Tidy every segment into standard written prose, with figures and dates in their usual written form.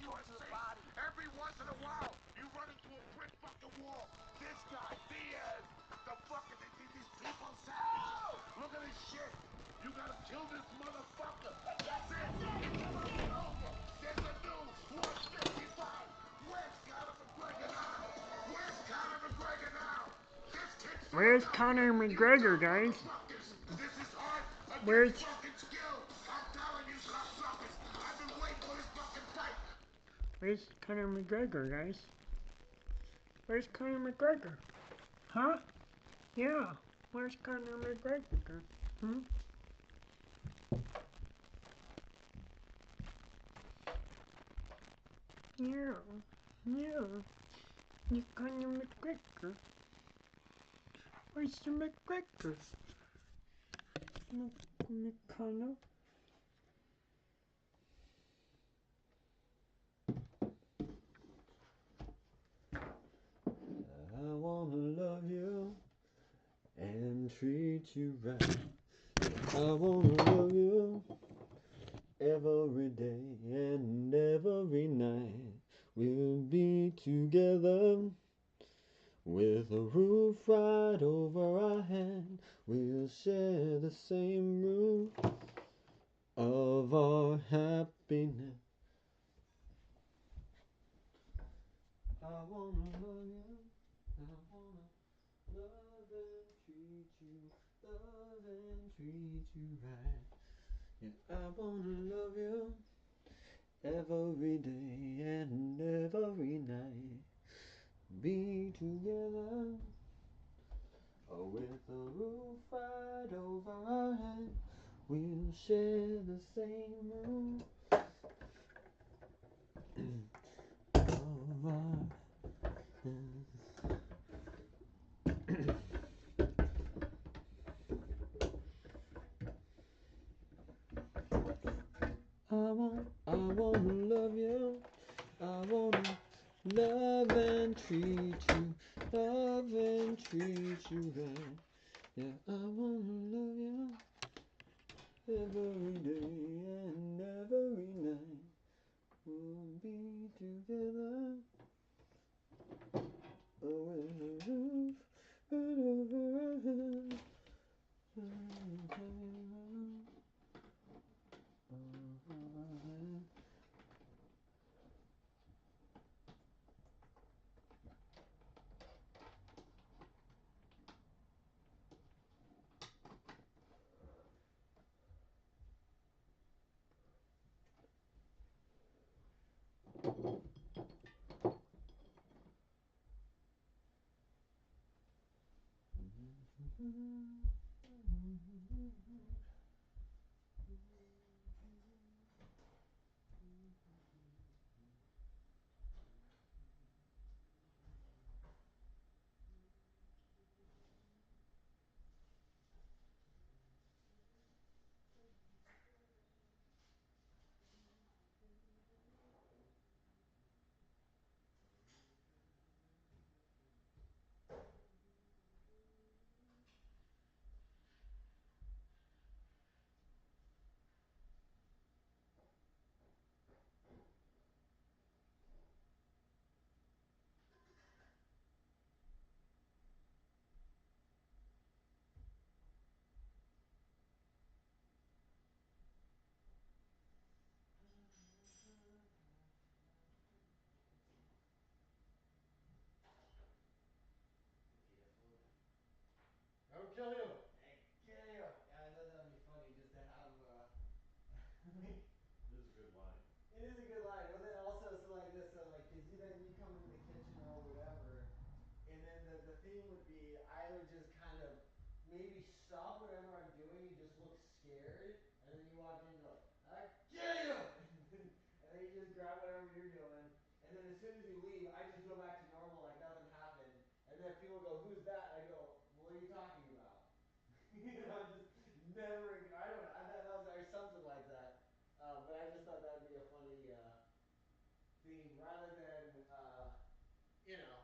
Every once in a while, you run into a brick fucking wall. This guy, Diaz, the fucking, these people savages. Look at this shit. You gotta kill this motherfucker. That's it. It's fucking over. There's a new 155. Where's Conor McGregor now? Where's Conor McGregor now? This kid's Where's Conor McGregor, guys? This is hard. Where's Fucking skill. I'm telling you, cocksuckers. I've been waiting for this fucking fight. Where's Conor McGregor, guys? Where's Conor McGregor? Huh? Yeah. Where's Conor McGregor? Hmm? Yeah. Yeah. You Conor McGregor. Where's the McGregor? McConnell? I wanna love you and treat you right. I wanna love you every day and every night. We'll be together with a roof right over our head. We'll share the same roof of our happiness. I wanna love you. I wanna love and treat you. Love and treat you right. Yeah, I wanna love you every day and every night. Be together with a roof right over our head. We'll share the same roof of our I wanna love you. I wanna love and treat you. Love and treat you right. Yeah, I wanna love you every day and every night. We'll be together with a roof right over our head. Kill you. Hey, kill you. Yeah, I thought that would be funny just to have like. This is a good line. It is a good line. Well, then also so like this, so like, cause then you come into the kitchen or whatever, and then the theme would be I would just kind of maybe stop whatever I'm doing and just look scared, and then you walk in and go, I kill you, and then you just grab whatever you're doing, and then as soon as you leave, I just go back to normal like nothing happened, and then if people go, who's that? I go, what are you talking about? You know, just never. I don't know. That was or something like that. But I just thought that would be a funny theme rather than you know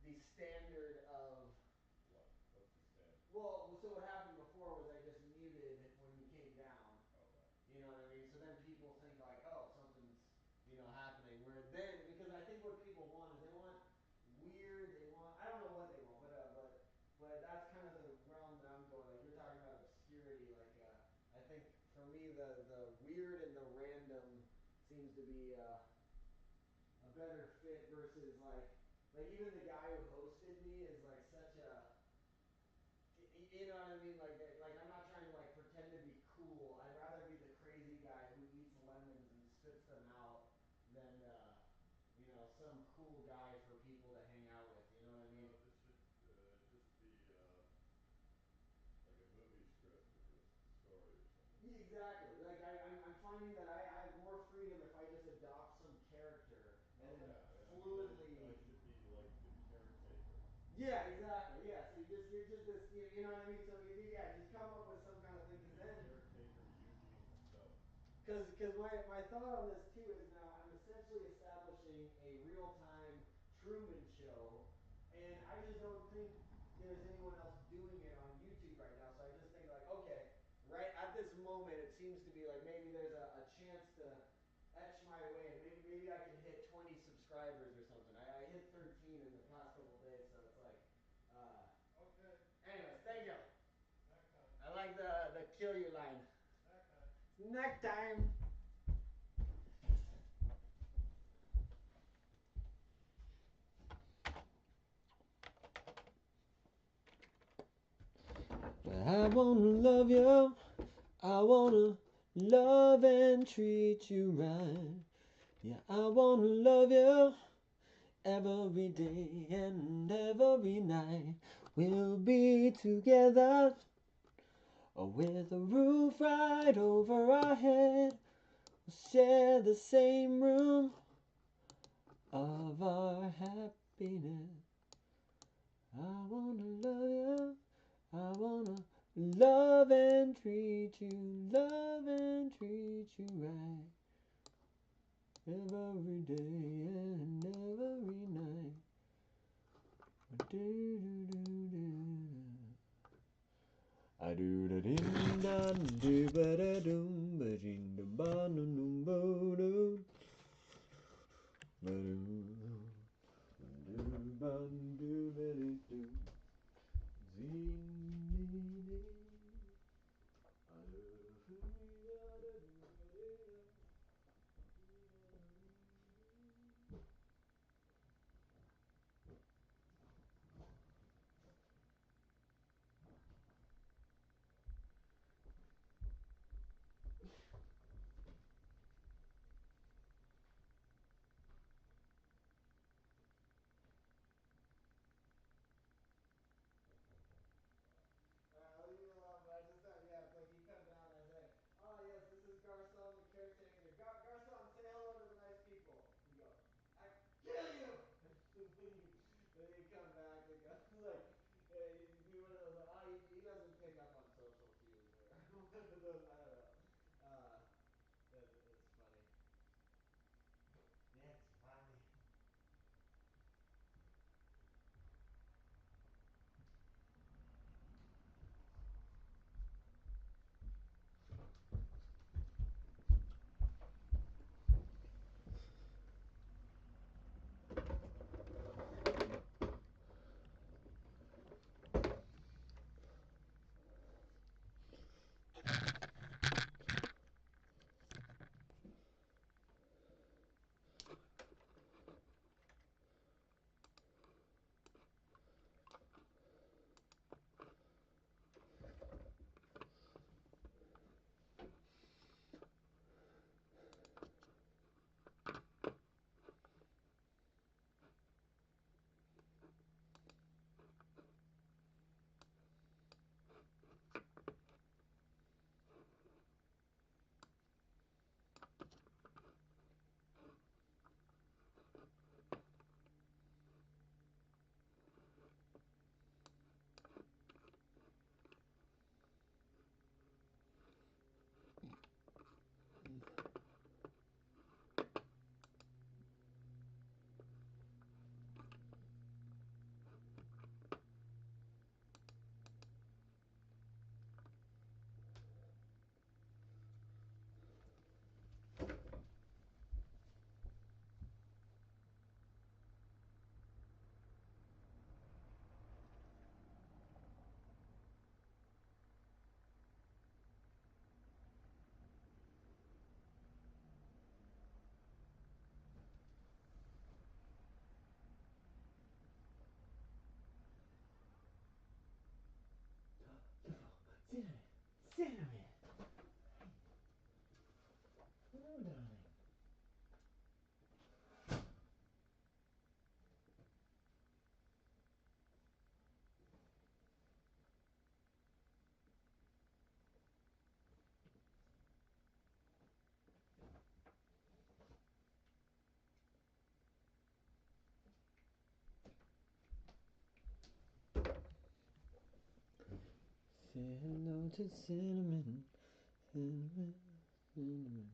the standard of. What? What's the standard? Well, so what happened before was I just muted when you came down. Oh, right. You know what I mean? So then people think like, oh, something's happening. to be a better fit versus like even the guy who hosted me is like such a, you know what I mean? Like I'm not trying to like pretend to be cool. I'd rather be the crazy guy who eats lemons and spits them out than some cool guy for people to hang out with. You know what I mean? This should just be like a movie script or a story or something. Yeah, exactly. Like I'm finding that I have more freedom if I just adopt some character and then fluidly. I should be like the caretaker. Yeah, exactly. Yeah, so you're just this. You know what I mean? So yeah, just come up with some kind of thing, because The then. caretaker Eugene himself. Because my thought on this too is now I'm essentially establishing a real time Truman Show, and I just don't think there's anyone else doing it on YouTube right now. So I just think like, okay, right at this moment, it seems to be like maybe there's a chance to etch my way, and maybe I can hit 20 subscribers or something. I hit 13 in the past couple of days, so it's like. Okay. Anyways, thank you. Next time. I like the kill you line. Next time. Next time. I wanna love you. I wanna love and treat you right. Yeah, I wanna love you every day and every night. We'll be together with a roof right over our head. We'll share the same room of our happiness. I wanna love you. I wanna love and treat you right. Every day and every night. I do da ding da do ba da doom ba ding da ba no no bo do ba do do ba do ba do zing. Alright, I'll leave you alone, but I just thought, yeah, it's like you come down and I say, oh yes, this is Garcon, the caretaker. Garcon, say hello to the nice people. You go, I kill you! And then you come back and go, like, you'd be one of those, like, oh, he doesn't pick up on social cues, or one of those, I don't know. It's funny. It's funny. Cinnamon. Hello, darling. Say hello to cinnamon, cinnamon, cinnamon.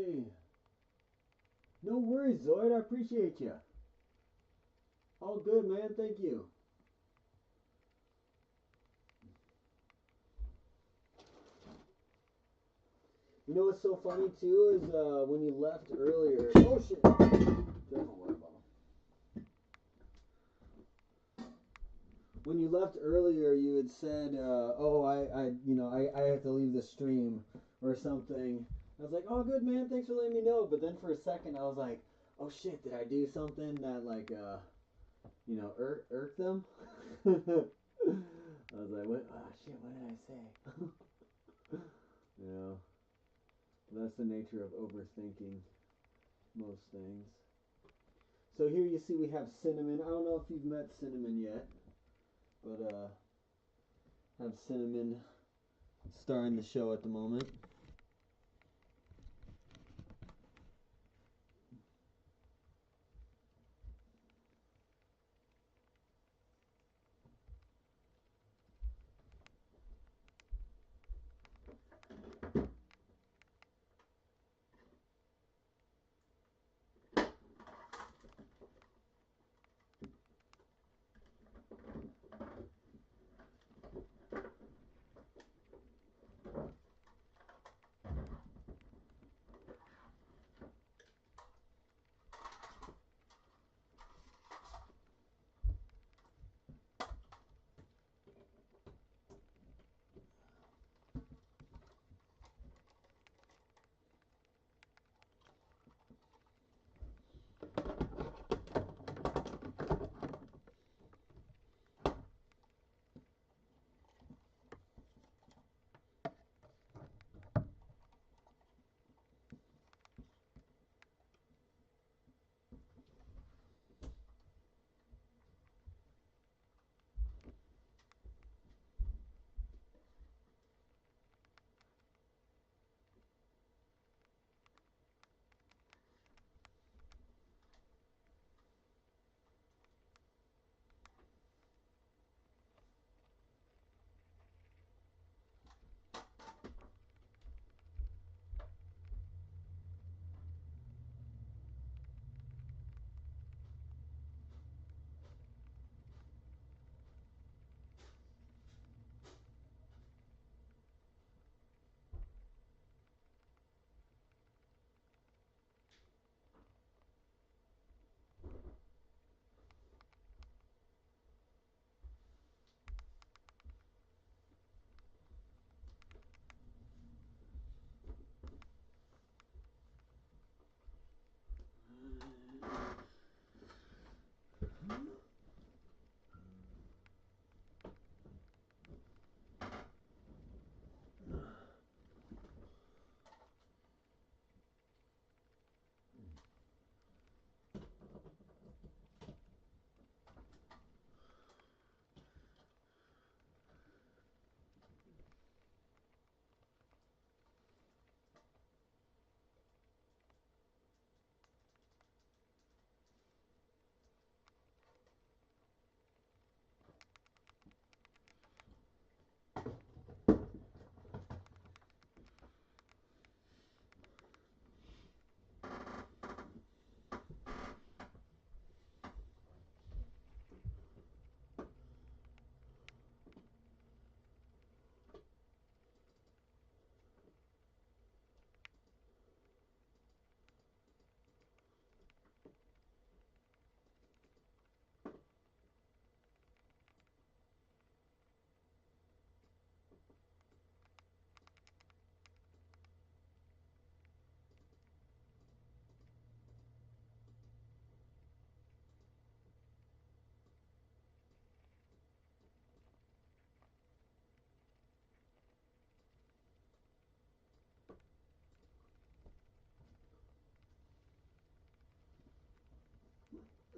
Hey. No worries, Zoid. I appreciate you. All good, man. Thank you. You know what's so funny too is when you left earlier. Oh shit! Careful, water bottle. When you left earlier, you had said, "Oh, I have to leave the stream or something." I was like, "Oh, good man, thanks for letting me know." But then for a second, I was like, "Oh shit, did I do something that like irk them?" I was like, "What? Oh shit, what did I say?" You know. That's the nature of overthinking most things. So here you see we have Cinnamon. I don't know if you've met Cinnamon yet, but have Cinnamon starring the show at the moment.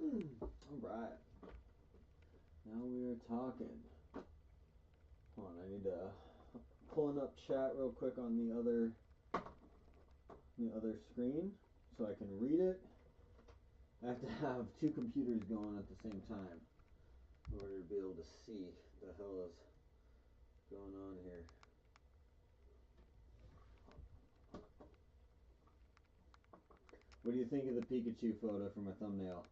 All right. Now we are talking. Hold on, I need to pulling up chat real quick on the other screen so I can read it. I have to have two computers going at the same time in order to be able to see the hell is going on here. What do you think of the Pikachu photo from a thumbnail?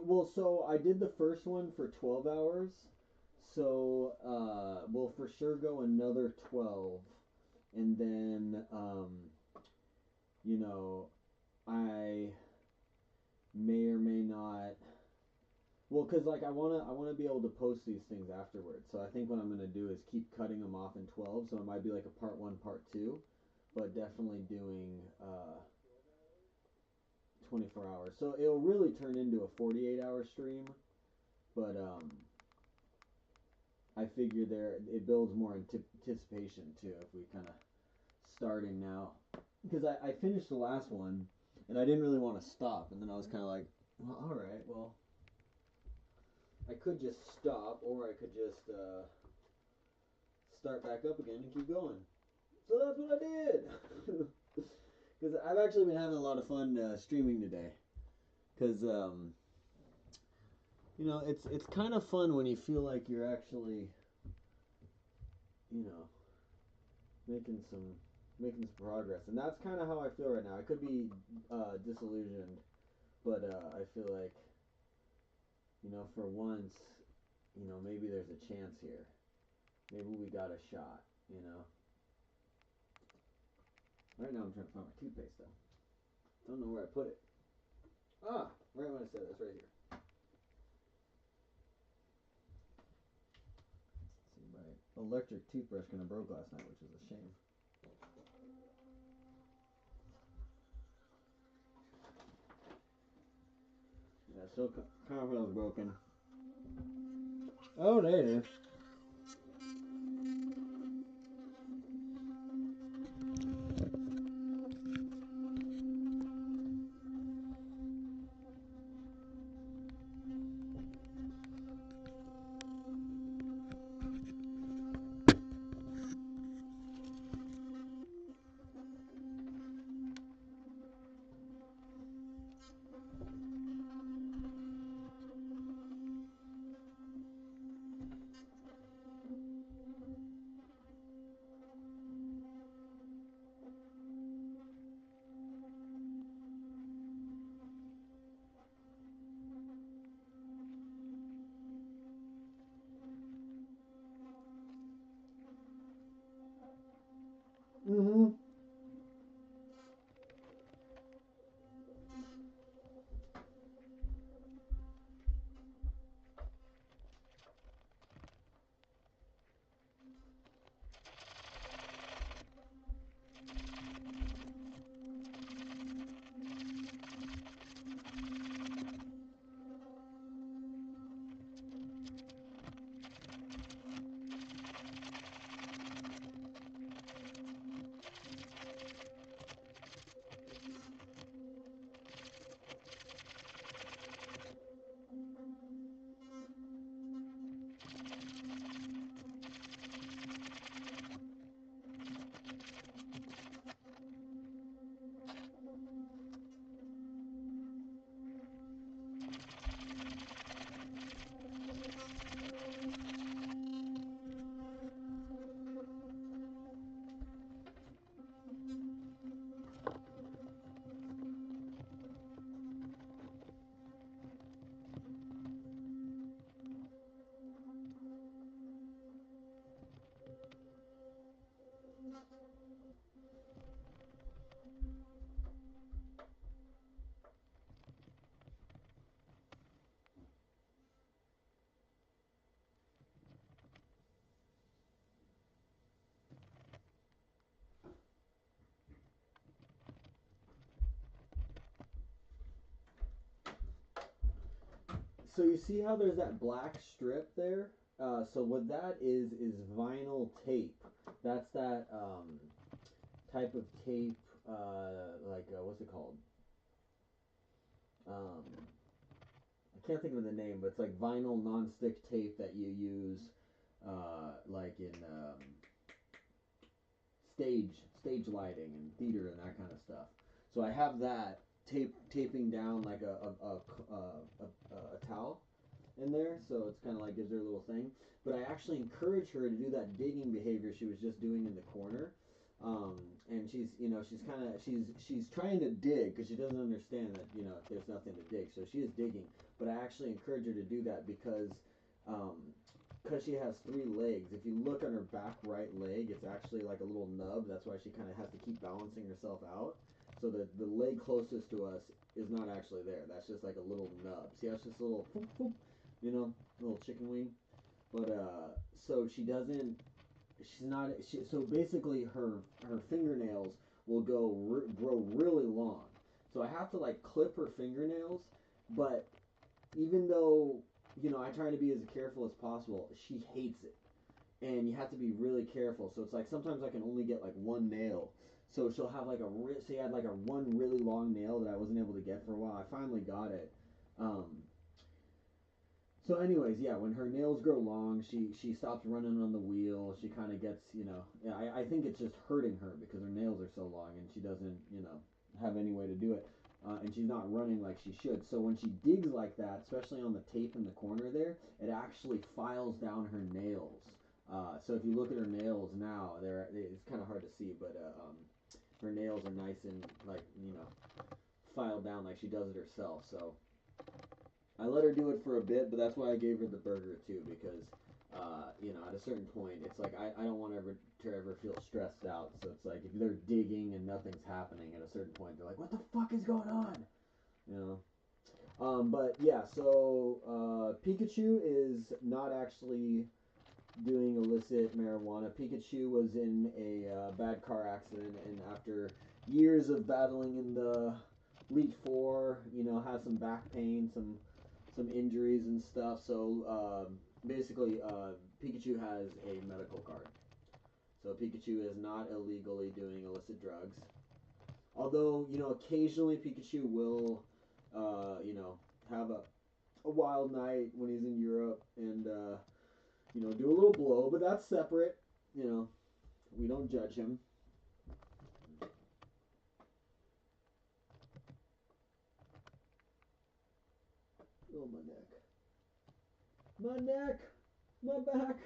Well, so I did the first one for 12 hours. So we'll for sure go another 12. And then, you know, I may or may not. Well, cause like I wanna be able to post these things afterwards. So I think what I'm gonna do is keep cutting them off in 12. So it might be like a part 1, part 2, but definitely doing 24 hours. So it'll really turn into a 48-hour stream, but I figure it builds more anticipation too if we kind of starting now, because I finished the last one and I didn't really want to stop, and then I was kind of like, well, all right, well, I could just stop or I could just start back up again and keep going. So that's what I did. Because I've actually been having a lot of fun streaming today. Because you know, it's kind of fun when you feel like you're actually, you know, making some progress, and that's kind of how I feel right now. I could be disillusioned, but I feel like, you know, for once, you know, maybe there's a chance here. Maybe we got a shot, you know. Right now I'm trying to find my toothpaste though. Don't know where I put it. Ah, right when I said it, it's right here. See, my electric toothbrush kind of broke last night, which is a shame. Yeah, still kind of feels broken. Oh, there it is. Mm-hmm. So you see how there's that black strip there? So what that is vinyl tape. That's that type of tape, like what's it called? I can't think of the name, but it's like vinyl non-stick tape that you use, like in stage lighting and theater and that kind of stuff. So I have that taping down like a towel, in there, so it's kind of like gives her a little thing. But I actually encourage her to do that digging behavior she was just doing in the corner. And she's, you know, she's kind of, she's trying to dig because she doesn't understand that, you know, there's nothing to dig. So she is digging, but I actually encourage her to do that because she has 3 legs. If you look on her back right leg, it's actually like a little nub. That's why she kind of has to keep balancing herself out. So the leg closest to us is not actually there. That's just like a little nub. See how it's just a little, boop, boop, you know, little chicken wing. But so she doesn't. She's not. So basically, her fingernails will grow really long. So I have to like clip her fingernails. But even though, you know, I try to be as careful as possible, she hates it, and you have to be really careful. So it's like sometimes I can only get like 1 nail. So she'll have like say I had like a 1 really long nail that I wasn't able to get for a while. I finally got it. Um, so anyways, yeah, when her nails grow long, she stops running on the wheel. She kind of gets, you know, yeah, I think it's just hurting her because her nails are so long and she doesn't, you know, have any way to do it. And she's not running like she should. So when she digs like that, especially on the tape in the corner there, it actually files down her nails. So if you look at her nails now, it's kind of hard to see, but her nails are nice and like, you know, filed down like she does it herself. So I let her do it for a bit, but that's why I gave her the burger too, because you know, at a certain point, it's like I don't want to ever feel stressed out. So it's like if they're digging and nothing's happening, at a certain point, they're like, "What the fuck is going on?" You know. But yeah, so Pikachu is not actually doing illicit marijuana. Pikachu was in a bad car accident, and after years of battling in the Elite Four, you know, has some back pain, some injuries and stuff. So basically, Pikachu has a medical card. So Pikachu is not illegally doing illicit drugs. Although, you know, occasionally Pikachu will, you know, have a wild night when he's in Europe and, you know, do a little blow, but that's separate. You know, we don't judge him. Oh, my neck. My neck! My back!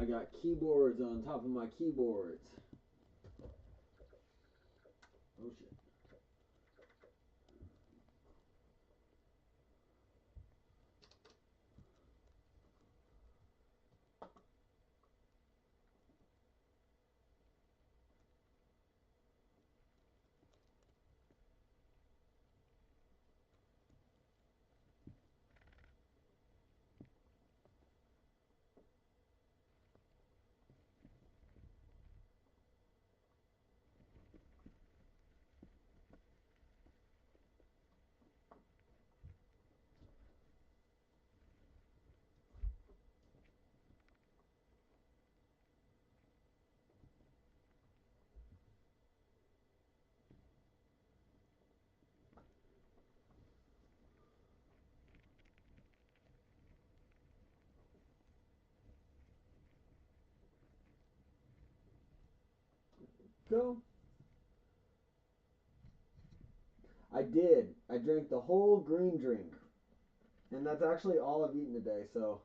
I got keyboards on top of my keyboards. Oh shit. Go. I did. I drank the whole green drink. And that's actually all I've eaten today, so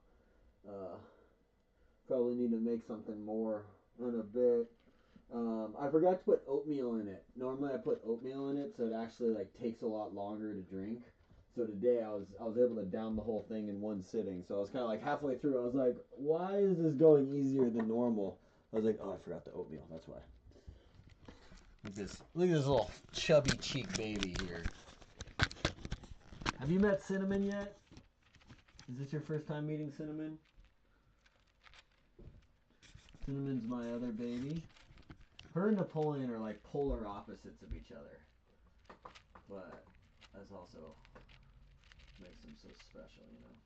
probably need to make something more in a bit. I forgot to put oatmeal in it. Normally I put oatmeal in it so it actually like takes a lot longer to drink. So today I was able to down the whole thing in one sitting. So I was kind of like halfway through. I was like, why is this going easier than normal? I was like, oh, I forgot the oatmeal. That's why. Look at this little chubby cheek baby here. Have you met Cinnamon yet? Is this your first time meeting Cinnamon? Cinnamon's my other baby. Her and Napoleon are like polar opposites of each other. But that's also makes them so special, you know.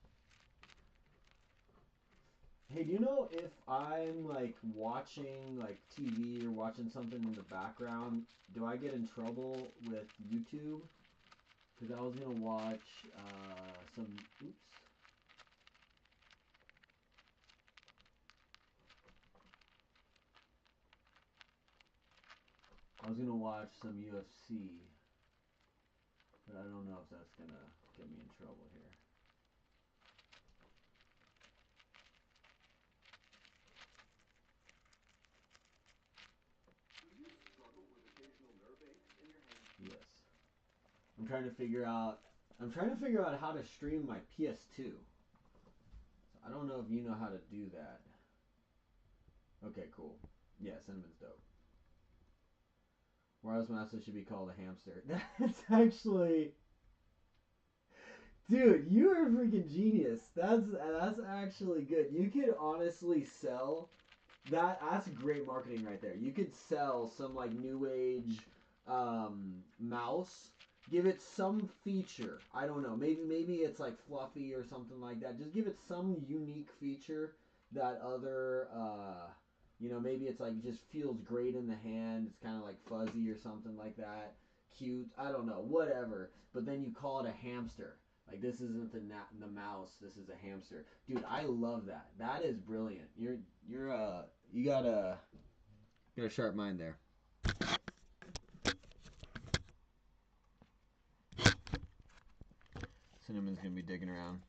Hey, do you know if I'm like watching like TV or watching something in the background, do I get in trouble with YouTube? Because I was gonna watch some. Oops. I was gonna watch some UFC, but I don't know if that's gonna get me in trouble here. Yes. I'm trying to figure out. I'm trying to figure out how to stream my PS2. So I don't know if you know how to do that. Okay, cool. Yeah, Cinnamon's dope. Wireless mouse should be called a hamster. That's actually, dude, you are a freaking genius. That's actually good. You could honestly sell that. That's great marketing right there. You could sell some like new age mouse. Give it some feature. I don't know. Maybe it's like fluffy or something like that. Just give it some unique feature that other maybe it's like just feels great in the hand. It's kind of like fuzzy or something like that. Cute. I don't know. Whatever. But then you call it a hamster. Like this isn't the mouse. This is a hamster. Dude, I love that. That is brilliant. You got a sharp mind there. Cinnamon's gonna be digging around.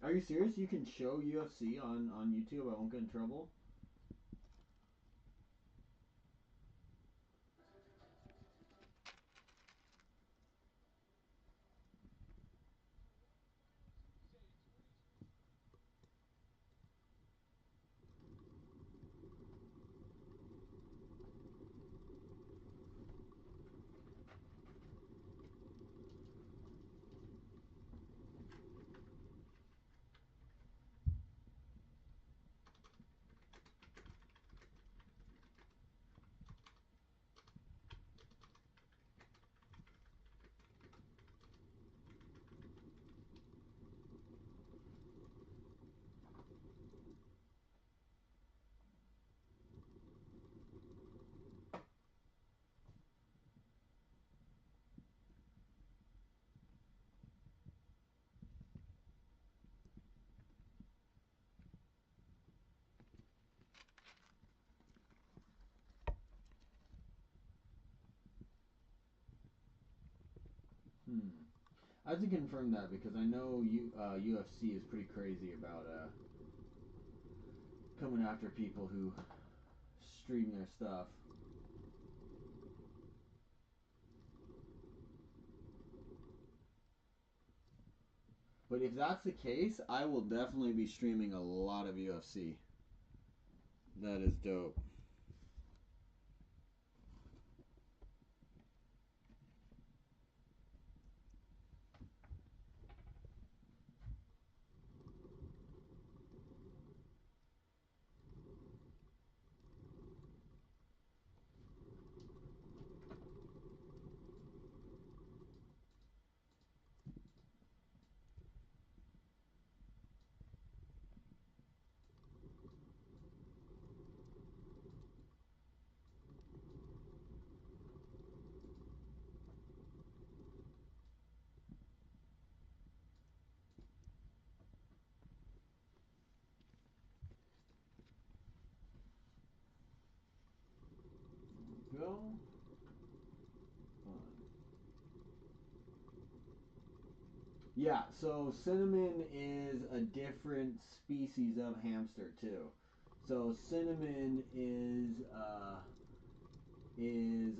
Are you serious? You can show UFC on YouTube. I won't get in trouble. I have to confirm that because I know UFC is pretty crazy about coming after people who stream their stuff. But if that's the case, I will definitely be streaming a lot of UFC. That is dope. Yeah, so cinnamon is a different species of hamster too. So cinnamon is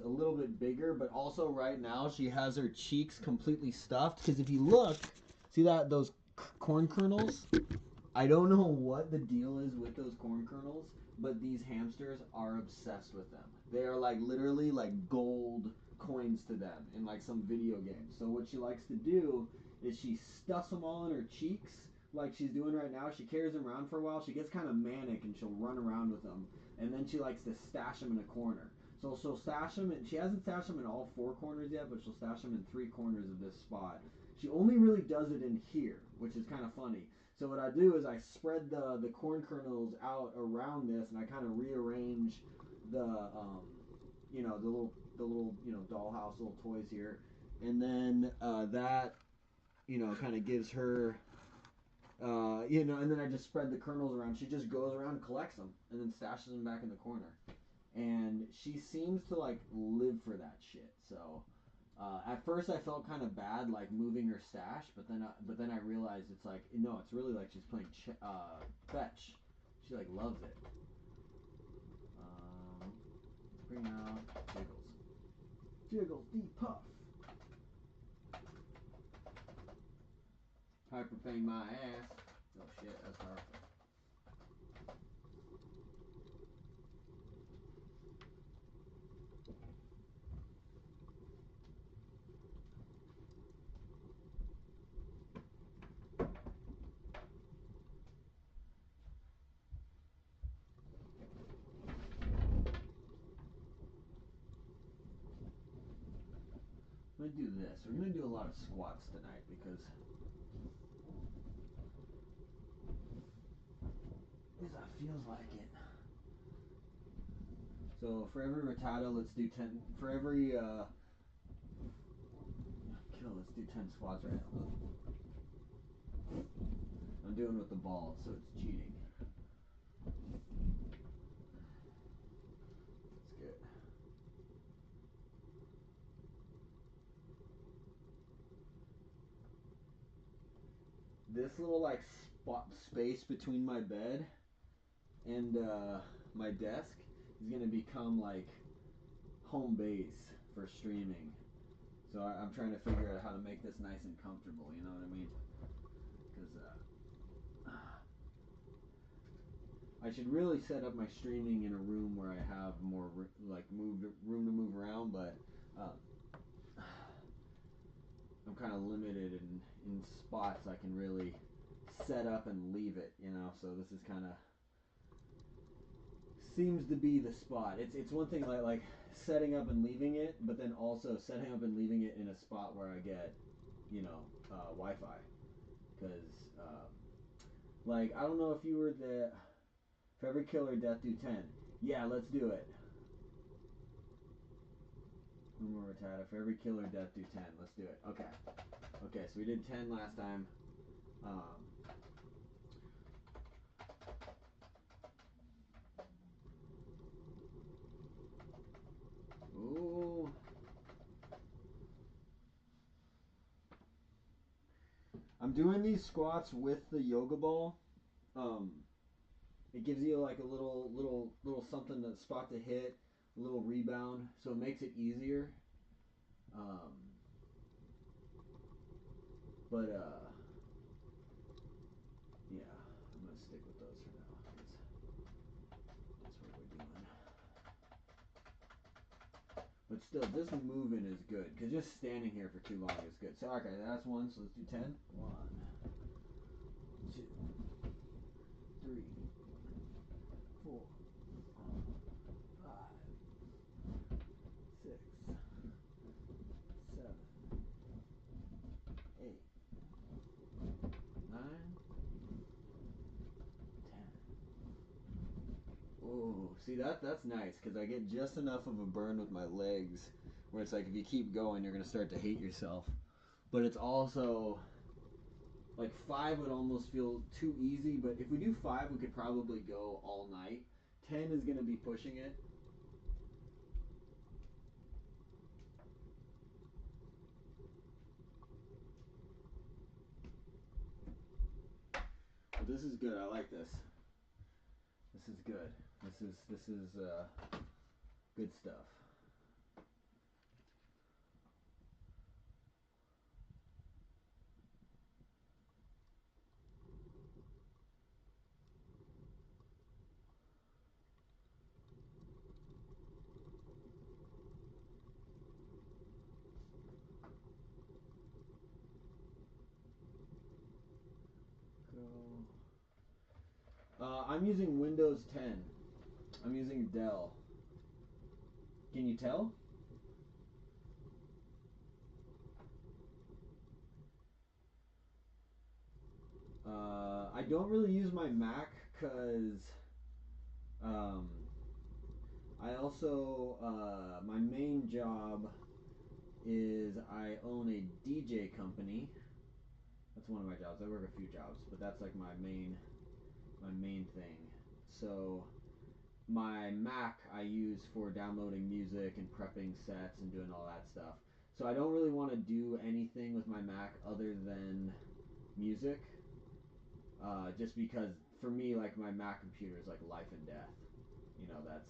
a little bit bigger, but also right now she has her cheeks completely stuffed. Because if you look, see that those corn kernels? I don't know what the deal is with those corn kernels, but these hamsters are obsessed with them. They are like literally like gold coins to them in like some video game. So what she likes to do is she stuffs them all in her cheeks like she's doing right now. She carries them around for a while. She gets kind of manic and she'll run around with them. And then she likes to stash them in a corner. So she'll stash them, and she hasn't stashed them in all four corners yet, but she'll stash them in three corners of this spot. She only really does it in here, which is kind of funny. So what I do is I spread the corn kernels out around this, and I kind of rearrange the the little dollhouse little toys here, and then that kind of gives her and then I just spread the kernels around. She just goes around and collects them, and then stashes them back in the corner, and she seems to like live for that shit. So. At first, I felt kind of bad, like moving her stash, but then I realized it's like no, it's really like she's playing fetch. She like loves it. Let's bring out Jiggles D Puff. Hyperfang my ass. Oh shit, that's powerful. I'm gonna do this. We're gonna do a lot of squats tonight because that feels like it. So for every rotata, let's do 10. For every kill, let's do 10 squats right now. I'm doing with the ball, so it's cheating. That's good. This little like spot space between my bed and my desk is gonna become like home base for streaming. So I'm trying to figure out how to make this nice and comfortable. You know what I mean? Because I should really set up my streaming in a room where I have more room to move around, but I'm kind of limited in spots I can really set up and leave it. So this is kind of seems to be the spot. It's one thing like setting up and leaving it, but then also setting up and leaving it in a spot where I get Wi-Fi, because like I don't know if you were the for every kill or death do 10. Yeah, let's do it. One more Rattata. For every kill or death do 10. Let's do it. Okay. Okay, so we did 10 last time. Ooh. I'm doing these squats with the yoga ball. It gives you like a little something, to spot to hit, a little rebound, so it makes it easier. Um, but yeah, I'm gonna stick with those for now because that's what we're doing. But still, this movement is good because just standing here for too long is good. So okay, that's one. So let's do 10. 1, 2, 3, 4, 5, 6, 7, 8, 9, 10. Oh, see that's nice because I get just enough of a burn with my legs where it's like if you keep going, you're gonna start to hate yourself. But it's also like 5 would almost feel too easy. But if we do 5, we could probably go all night. 10 is gonna be pushing it. This is good. I like this. This is good. This is good stuff. I'm using Windows 10. I'm using Dell. Can you tell? I don't really use my Mac because I also, my main job is I own a DJ company. That's one of my jobs. I work a few jobs, but that's like my main thing. So my Mac I use for downloading music and prepping sets and doing all that stuff. So I don't really want to do anything with my Mac other than music. Just because for me, like my Mac computer is like life and death. You know, that's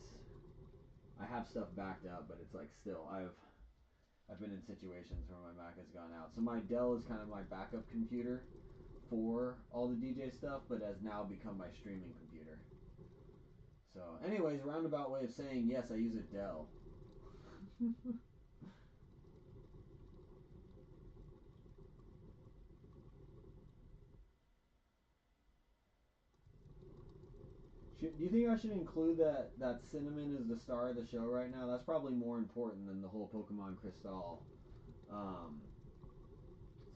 I have stuff backed up, but it's like still I've been in situations where my Mac has gone out. So my Dell is kind of my backup computer for all the DJ stuff, but has now become my streaming computer. So, anyways, roundabout way of saying yes, I use a Dell. Do you think I should include that Cinnamon is the star of the show right now? That's probably more important than the whole Pokemon CRYSTALE. So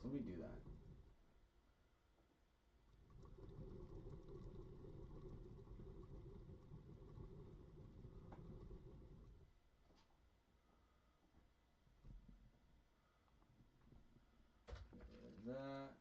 let me do that. Get rid of that.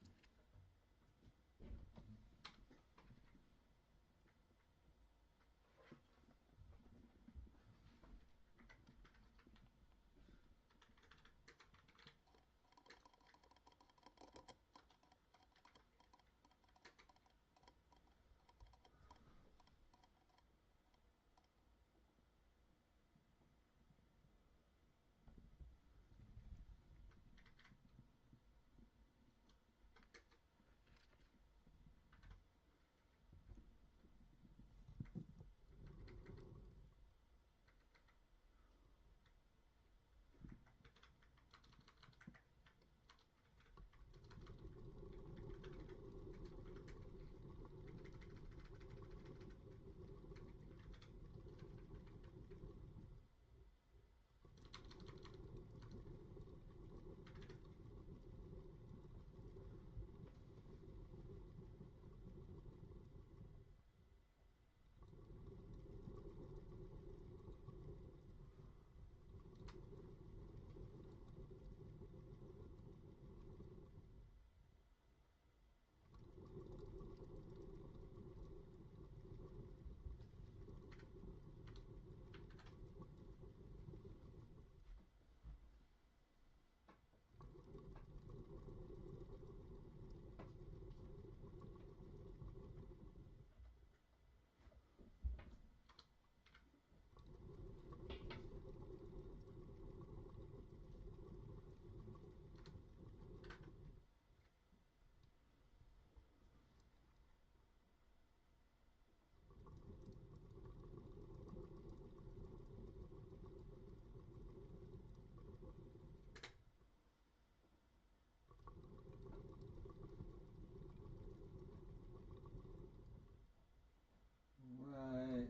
Right.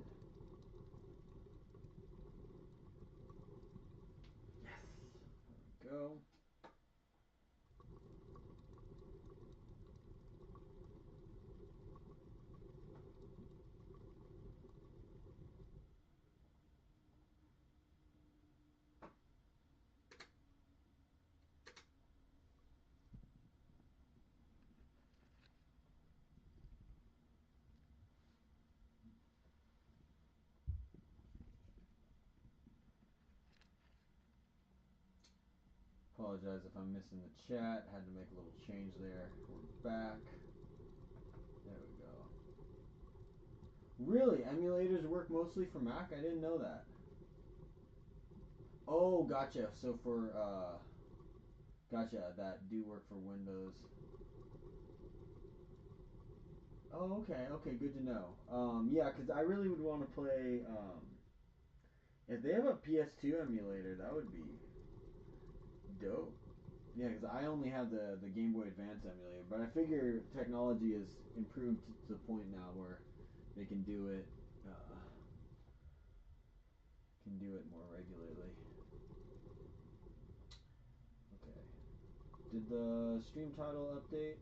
Yes. There we go. Apologize if I'm missing the chat. Had to make a little change there. We're back. There we go. Really? Emulators work mostly for Mac? I didn't know that. Oh, gotcha. So for, gotcha, that do work for Windows. Oh, okay, okay, good to know. Yeah, because I really would want to play, if they have a PS2 emulator, that would be dope. Yeah, because I only have the Game Boy Advance emulator, but I figure technology has improved to the point now where they can do it more regularly. Okay. Did the stream title update?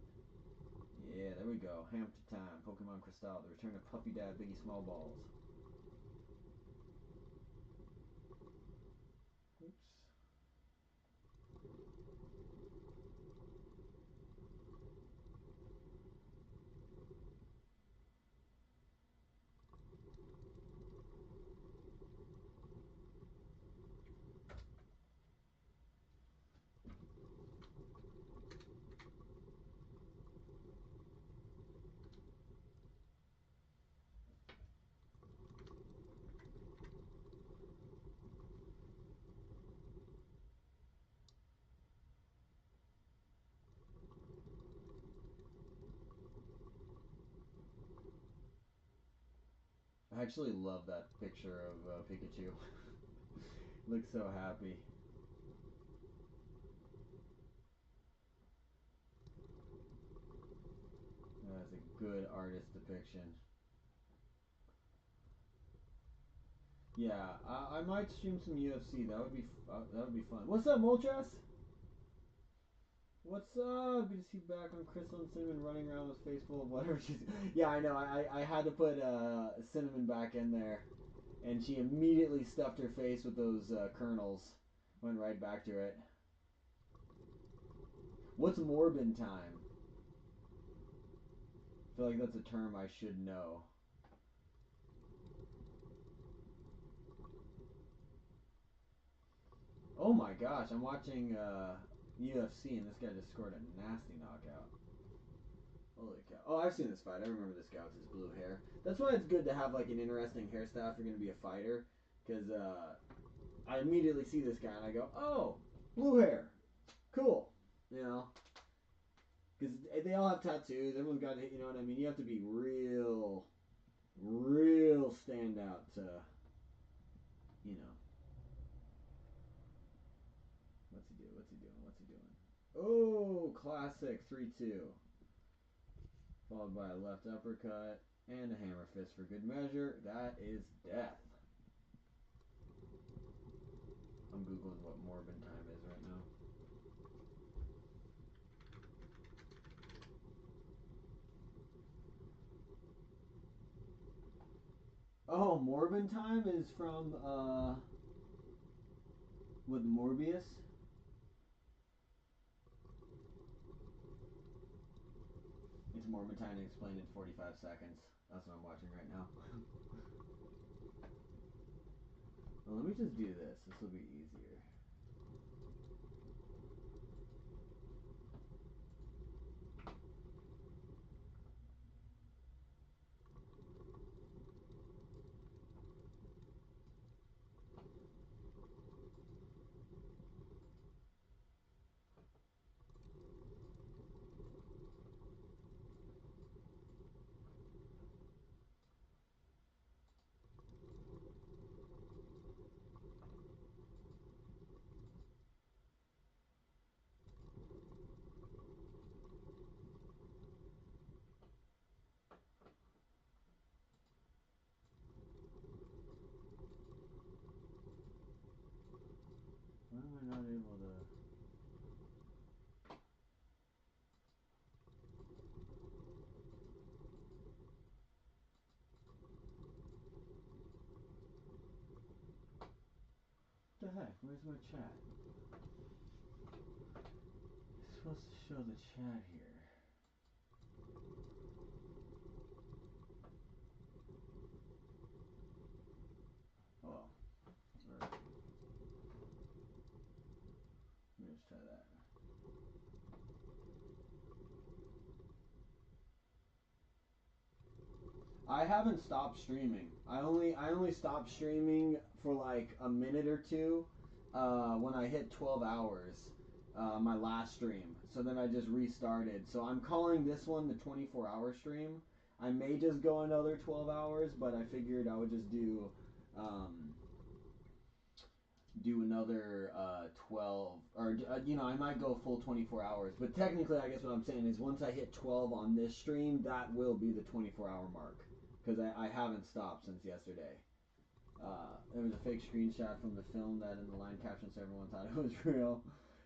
Yeah, there we go. Hamster time. Pokemon CRYSTALE. The return of Puffy Dad, Biggie Small Balls. Oops. I actually love that picture of Pikachu. Looks so happy. That's a good artist depiction. Yeah, I might stream some UFC. That would be fun. What's up, Moltres? What's up? Good to see you back on Crystal and Cinnamon running around with face full of whatever she's. Yeah, I know. I had to put Cinnamon back in there, and she immediately stuffed her face with those kernels. Went right back to it. What's Morbin time? I feel like that's a term I should know. Oh my gosh, I'm watching UFC and this guy just scored a nasty knockout. Holy cow. Oh, I've seen this fight. I remember this guy with his blue hair. That's why it's good to have like an interesting hairstyle if you're going to be a fighter. Because I immediately see this guy and I go, oh, blue hair. Cool. You know? Because they all have tattoos. Everyone's got, you know what I mean? You have to be real standout to, you know. What's he doing? What's he doing? What's he doing? Oh, classic 3-2. Followed by a left uppercut and a hammer fist for good measure. That is death. I'm Googling what Morbin time is right now. Oh, Morbin time is from, with Morbius? It's Morbin time explained in 45 seconds. That's what I'm watching right now. Well, let me just do this. This will be easier. Why am I not able to... What the heck? Where's my chat? It's supposed to show the chat here. Oh, well. Alright. Let me just try that. haven't stopped streaming. I only stopped streaming for like a minute or two when I hit 12 hours, my last stream. So then I just restarted. So I'm calling this one the 24-hour stream. I may just go another 12 hours, but I figured I would just do another 12, or I might go full 24 hours. But technically, I guess what I'm saying is once I hit 12 on this stream, that will be the 24-hour mark, because I haven't stopped since yesterday. There was a fake screenshot from the film that in the line caption, so everyone thought it was real.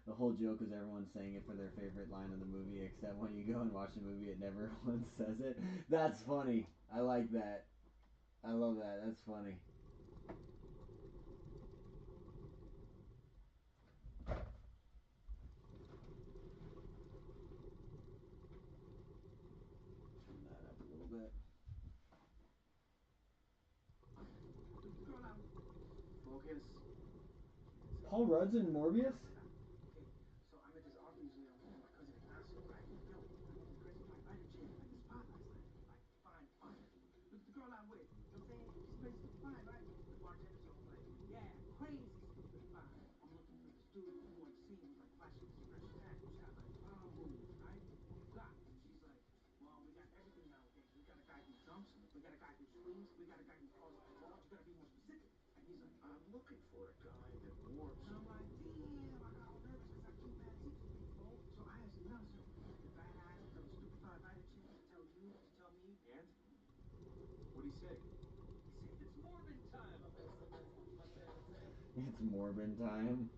The whole joke is everyone's saying it for their favorite line of the movie, except when you go and watch the movie, it never once says it. That's funny. I like that. I love that. That's funny. Turn that up a little bit. Focus. Paul Rudd's in Morbius? Okay, so I'm at this art museum with my cousin Ignacio, right? Yo, I met this crazy fly fighter chick at the spotlight like fine art. Look at the girl I'm with. You know what I'm saying? She's crazy stupid fine, right? The bartender's always like, yeah, crazy stupid fine. I'm looking for this dude who on scene was like flashing this fresh tat who's got like bomb moves, right? What you got? She's like, well, we got everything nowadays. We got a guy who jumps, we got a guy who swings, we got a guy who calls the balls. You gotta be more specific. And he's like, I'm looking for a guy that warps. And I'm like, damn, I got all nervous because I keep bad secrets, big folk. So I asked Ignacio, the badass, tell the stupid fighter chick to tell you, to tell me. And? What'd he say? He said, it's Morbin time. That's my favorite saying. It's Morbin time.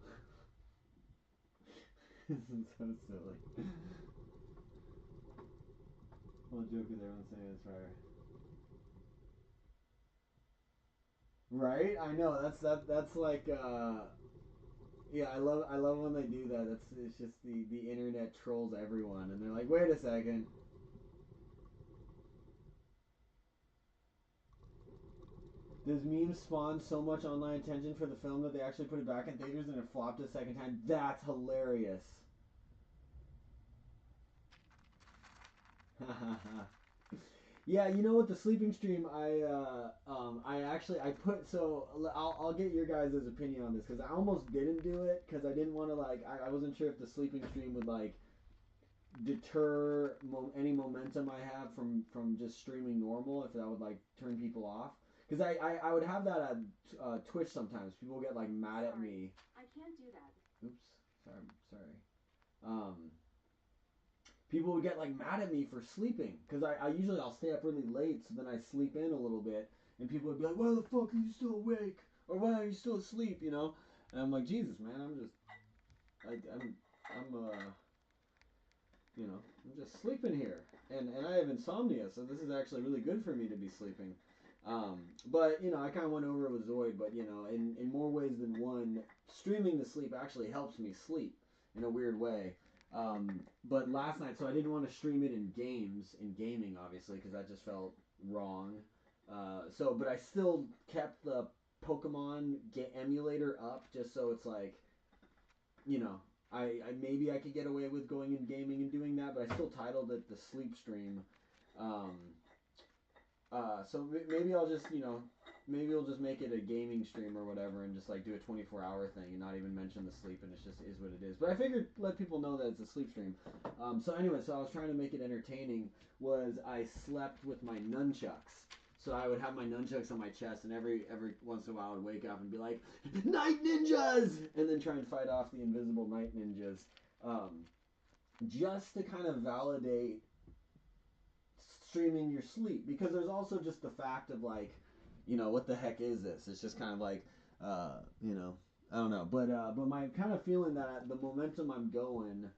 This is so silly. What joke is everyone saying is fire? Right? I know. That's like yeah, I love when they do that. It's just the internet trolls everyone and they're like, "Wait a second. Does memes spawn so much online attention for the film that they actually put it back in theaters and it flopped a second time? That's hilarious." Yeah, you know what, the sleeping stream, I put, so I'll get your guys' opinion on this because I almost didn't do it because I didn't want to like I wasn't sure if the sleeping stream would like deter any momentum I have from just streaming normal, if that would like turn people off, because I would have that at Twitch sometimes. People get like mad at me. I can't do that. Oops, sorry. People would get like mad at me for sleeping because I usually I'll stay up really late, so then I sleep in a little bit and people would be like, "Why the fuck are you still awake?" or "Why are you still asleep?" And I'm like, Jesus, man, I'm just sleeping here, and I have insomnia, so this is actually really good for me to be sleeping. But I kind of went over it with Zoid, but in more ways than one, streaming to sleep actually helps me sleep in a weird way. But last night, so I didn't want to stream it in gaming, obviously, because that just felt wrong. But I still kept the Pokemon emulator up, just so it's like, I maybe I could get away with going in gaming and doing that, but I still titled it the sleep stream. So maybe I'll just, maybe we'll just make it a gaming stream or whatever and just like do a 24-hour thing and not even mention the sleep, and it's just is what it is. But I figured let people know that it's a sleep stream. So anyway, so I was trying to make it entertaining, was I slept with my nunchucks. So I would have my nunchucks on my chest, and every once in a while I would wake up and be like, "Night ninjas!" and then try and fight off the invisible night ninjas. Just to kind of validate streaming your sleep, because there's also just the fact of like, what the heck is this? It's just kind of like, I don't know, but my kind of feeling that the momentum I'm going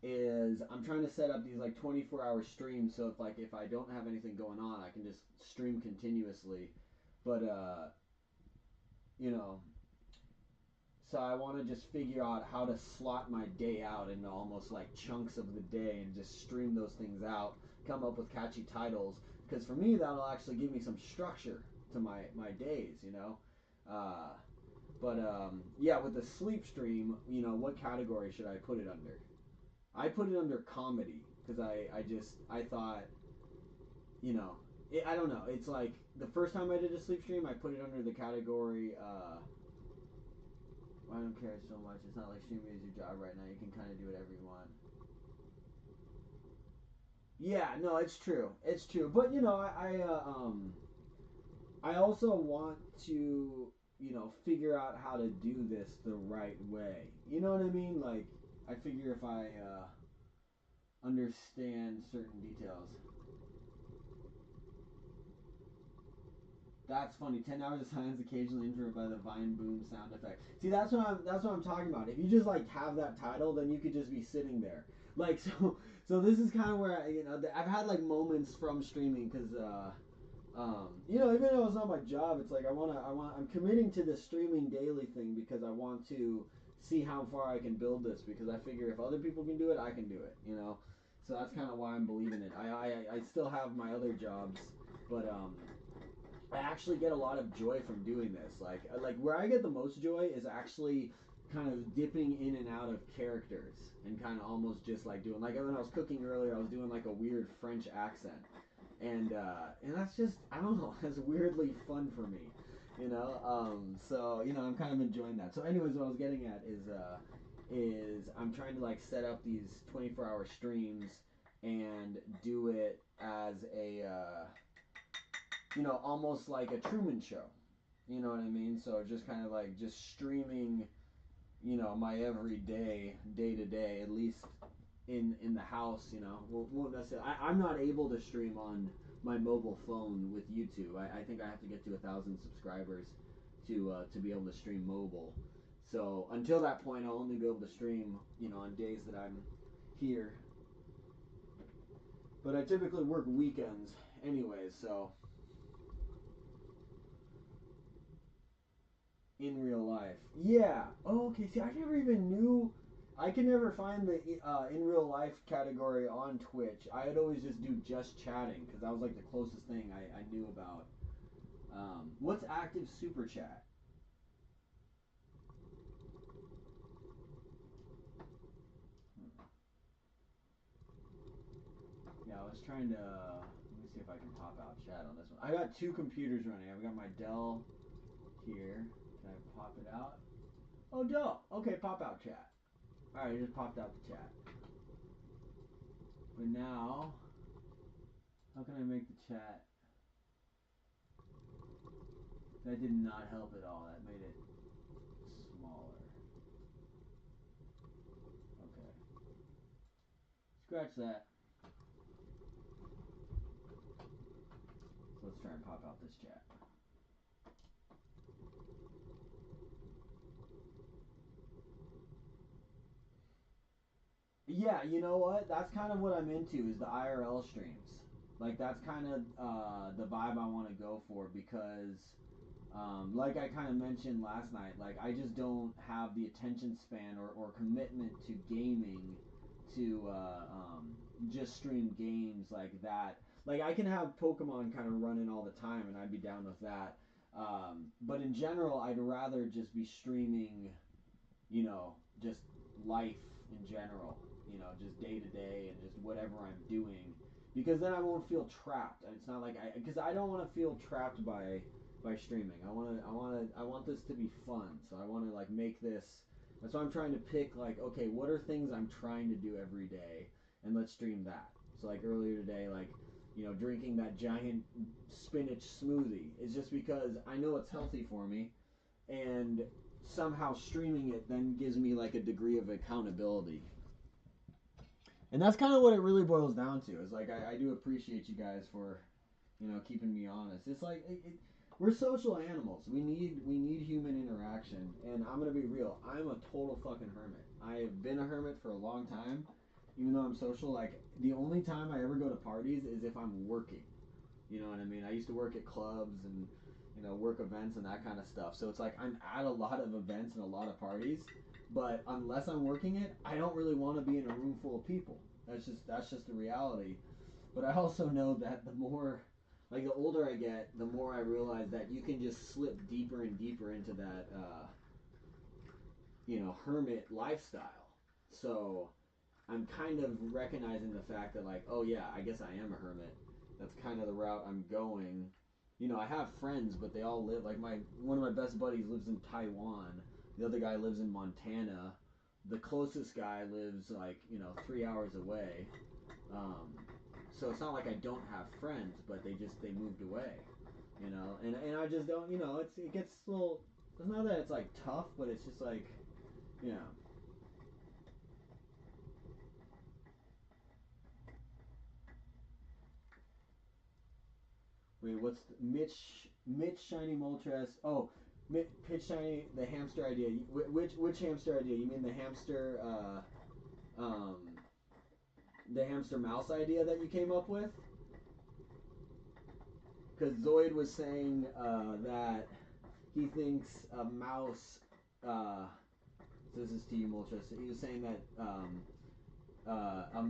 is I'm trying to set up these like 24-hour streams, so if I don't have anything going on, I can just stream continuously, but so I want to just figure out how to slot my day out into almost like chunks of the day and just stream those things out, come up with catchy titles, because for me that'll actually give me some structure to my days, yeah, with the sleep stream, what category should I put it under? I put it under comedy, because I thought, I don't know. It's like the first time I did a sleep stream, I put it under the category. I don't care so much. It's not like streaming is your job right now. You can kind of do whatever you want. Yeah, no, it's true. It's true. But you know, I also want to, you know, figure out how to do this the right way. You know what I mean? Like, I figure if I understand certain details. That's funny. 10 hours of silence occasionally interrupted by the Vine boom sound effect. See, that's what I'm talking about. If you just like have that title, then you could just be sitting there. Like so this is kind of where I've had like moments from streaming because you know, even though it's not my job, it's like I'm committing to the streaming daily thing because I want to see how far I can build this because I figure if other people can do it, I can do it. You know, so that's kind of why I'm believing it. I still have my other jobs, but I actually get a lot of joy from doing this. Like where I get the most joy is actually kind of dipping in and out of characters and kind of almost just like doing like when I was cooking earlier, I was doing like a weird French accent, and that's just I don't know, that's weirdly fun for me, you know. So you know I'm kind of enjoying that. So anyways, what I was getting at is I'm trying to like set up these 24-hour streams and do it as a you know, almost like a Truman Show. You know what I mean? So just kind of like just streaming, you know, my everyday, day to day, at least in the house. You know, won't necessarily. I'm not able to stream on my mobile phone with YouTube. I think I have to get to 1,000 subscribers to be able to stream mobile. So until that point, I'll only be able to stream, you know, on days that I'm here. But I typically work weekends anyways, so in real life. Yeah. Oh, okay. See, I never even knew. I can never find the in real life category on Twitch. I'd always just do just chatting because that was like the closest thing I knew about. What's active super chat? Yeah, I was trying to. Let me see if I can pop out chat on this one. I got two computers running. I've got my Dell here. Can I pop it out? Oh, Dell. Okay, pop out chat. All right, I just popped out the chat. But now, how can I make the chat? That did not help at all. That made it smaller. Okay. Scratch that. So let's try and pop out this chat. Yeah, you know what? That's kind of what I'm into is the IRL streams. Like that's kind of the vibe I want to go for because like I kind of mentioned last night, like I just don't have the attention span or commitment to gaming to just stream games like that. Like I can have Pokemon kind of running all the time, and I'd be down with that. But in general, I'd rather just be streaming, you know, just life in general, you know, just day to day and just whatever I'm doing, because then I won't feel trapped. And it's not like because I don't want to feel trapped by streaming. I want this to be fun. So I want to like make this. That's why I'm trying to pick like, okay, what are things I'm trying to do every day, and let's stream that. So like earlier today, like, you know, drinking that giant spinach smoothie is just because I know it's healthy for me, and somehow streaming it then gives me like a degree of accountability. And that's kind of what it really boils down to. Is like I do appreciate you guys for, you know, keeping me honest. It's like we're social animals. We need human interaction. And I'm gonna be real. I'm a total fucking hermit. I have been a hermit for a long time, even though I'm social. Like the only time I ever go to parties is if I'm working. You know what I mean? I used to work at clubs and, you know, work events and that kind of stuff. So it's like I'm at a lot of events and a lot of parties, but unless I'm working it, I don't really want to be in a room full of people. That's just the reality. But I also know that the more, like the older I get, the more I realize that you can just slip deeper and deeper into that you know, hermit lifestyle. So I'm kind of recognizing the fact that like, oh yeah, I guess I am a hermit. That's kind of the route I'm going. You know, I have friends, but they all live like one of my best buddies lives in Taiwan. The other guy lives in Montana. The closest guy lives like 3 hours away. So it's not like I don't have friends, but they moved away. And I just don't. It gets a little. It's not that it's like tough, but it's just like you know. Wait, what's Mitch Shiny Moltres? Oh, Pitch Shiny, the hamster idea. Which hamster idea? You mean the hamster mouse idea that you came up with? Because Zoid was saying that he thinks a mouse. This is to you, Moltres. He was saying that a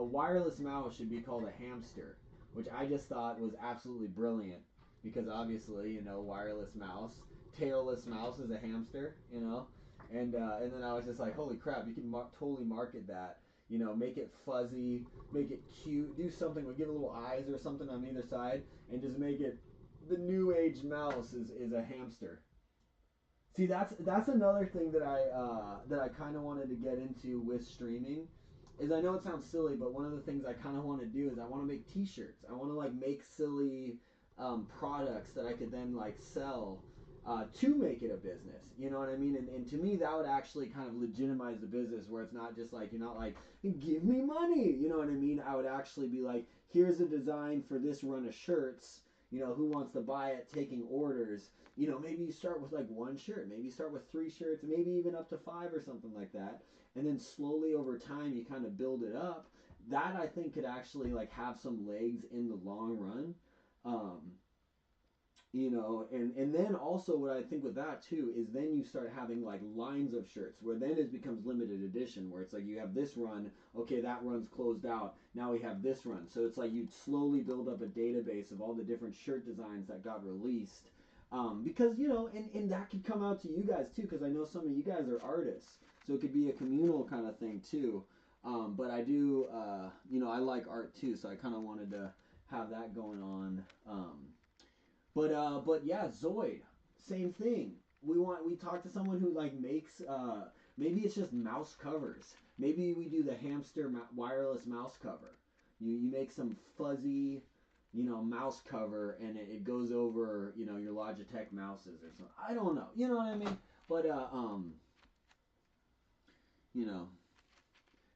wireless mouse should be called a hamster, which I just thought was absolutely brilliant because obviously, wireless mouse, tailless mouse is a hamster, and then I was just like, holy crap, you can totally market that, make it fuzzy, make it cute, do something, give it little eyes or something on either side, and just make it the new age mouse is a hamster. See, that's another thing that I kind of wanted to get into with streaming, is I know it sounds silly, but one of the things I kind of want to do is I want to make T-shirts. I want to like make silly products that I could then like sell to make it a business. You know what I mean? And to me, that would actually kind of legitimize the business, where it's not just like you're not like give me money. You know what I mean? I would actually be like, here's a design for this run of shirts. Who wants to buy it? Taking orders. Maybe you start with like one shirt, maybe you start with 3 shirts, maybe even up to 5 or something like that. And then slowly over time, you kind of build it up. That I think could actually like have some legs in the long run. Um, and then also what I think with that too is then you start having like lines of shirts where then it becomes limited edition, where it's like you have this run, okay, that run's closed out, now we have this run. So it's like you'd slowly build up a database of all the different shirt designs that got released. Because, and that could come out to you guys too, because I know some of you guys are artists. So it could be a communal kind of thing too. But I do, I like art too, so I kind of wanted to have that going on. But yeah, Zoid, same thing. We talk to someone who like makes maybe it's just mouse covers. Maybe we do the hamster wireless mouse cover. You make some fuzzy, mouse cover, and it goes over your Logitech mouses or something. I don't know. You know what I mean? But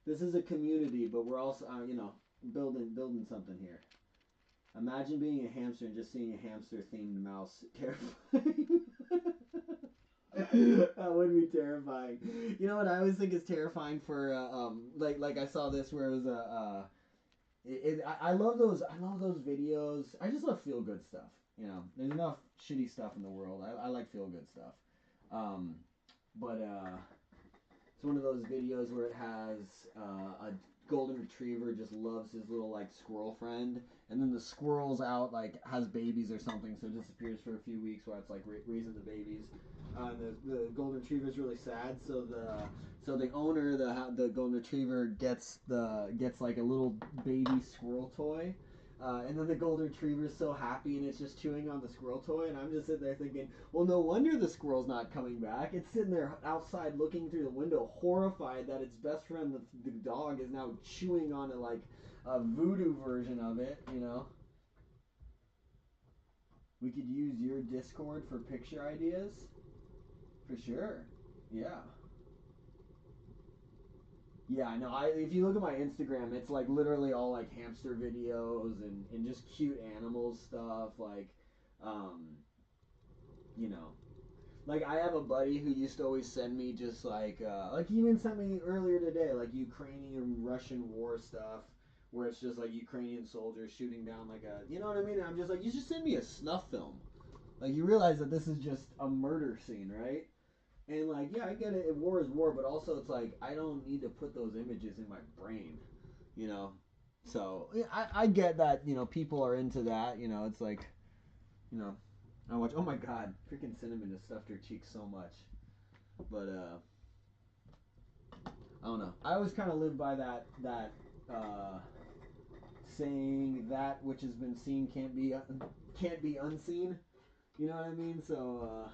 this is a community, but we're also building something here. Imagine being a hamster and just seeing a hamster themed mouse. Terrifying. That would be terrifying. You know what I always think is terrifying for like I saw this where it was I love those videos. I just love feel good stuff. There's enough shitty stuff in the world. I like feel good stuff. But it's one of those videos where it has a golden retriever just loves his little like squirrel friend, and then the squirrel's out like has babies or something, so it disappears for a few weeks while it's like raising the babies. The golden retriever is really sad, so the owner, the golden retriever gets like a little baby squirrel toy. And then the golden retriever is so happy and it's just chewing on the squirrel toy, and I'm just sitting there thinking, well, no wonder the squirrel's not coming back. It's sitting there outside looking through the window, horrified that its best friend, the dog, is now chewing on it like a voodoo version of it. We could use your Discord for picture ideas, for sure. Yeah. Yeah, no, if you look at my Instagram, it's like literally all like hamster videos and just cute animal stuff, like, um, you know, like I have a buddy who used to always send me just like he even sent me earlier today, like Ukrainian Russian war stuff, where it's just like Ukrainian soldiers shooting down like you know what I mean? And I'm just like, you just send me a snuff film. Like, you realize that this is just a murder scene, right? And like, yeah, I get it. War is war, but also it's like I don't need to put those images in my brain, you know. So yeah, I get that. People are into that. It's like, you know, I watch. Oh my God, freaking Cinnamon has stuffed her cheeks so much. But I don't know. I always kind of live by that saying that which has been seen can't be unseen. You know what I mean? So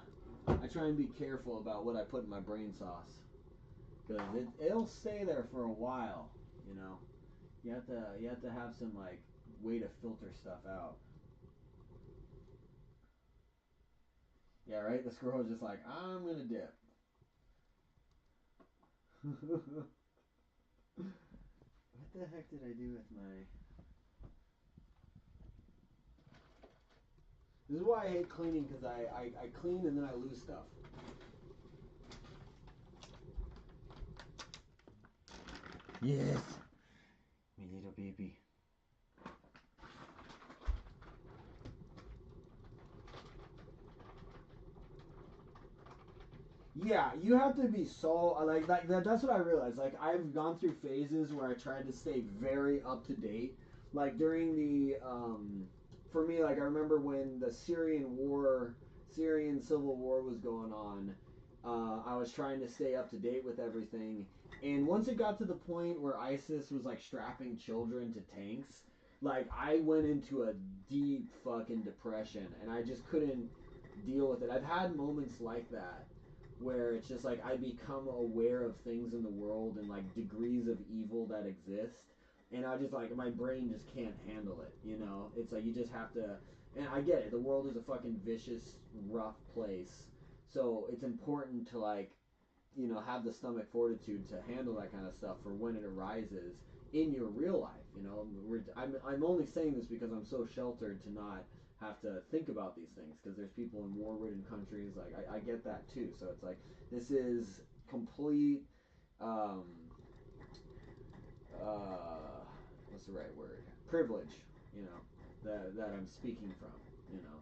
I try and be careful about what I put in my brain sauce, because it'll stay there for a while. You know, you have to have some like way to filter stuff out. Yeah, right. The squirrel's just like, I'm gonna dip. What the heck did I do with my? This is why I hate cleaning, because I clean and then I lose stuff. Yes, my little baby. Yeah, you have to be so like that. That's what I realized. Like I've gone through phases where I tried to stay very up to date. Like during the for me, like I remember when the Syrian civil war was going on. I was trying to stay up to date with everything, and once it got to the point where ISIS was like strapping children to tanks, like I went into a deep fucking depression, and I just couldn't deal with it. I've had moments like that where it's just like I become aware of things in the world and like degrees of evil that exist, and I just like my brain just can't handle it. You know, it's like you just have to. And I get it. The world is a fucking vicious, rough place, so it's important to like, you know, have the stomach fortitude to handle that kind of stuff for when it arises in your real life. You know, I'm only saying this because I'm so sheltered to not have to think about these things, because there's people in war-ridden countries. Like I get that too. So it's like this is complete. Um, what's the right word? Privilege. You know, that I'm speaking from. You know,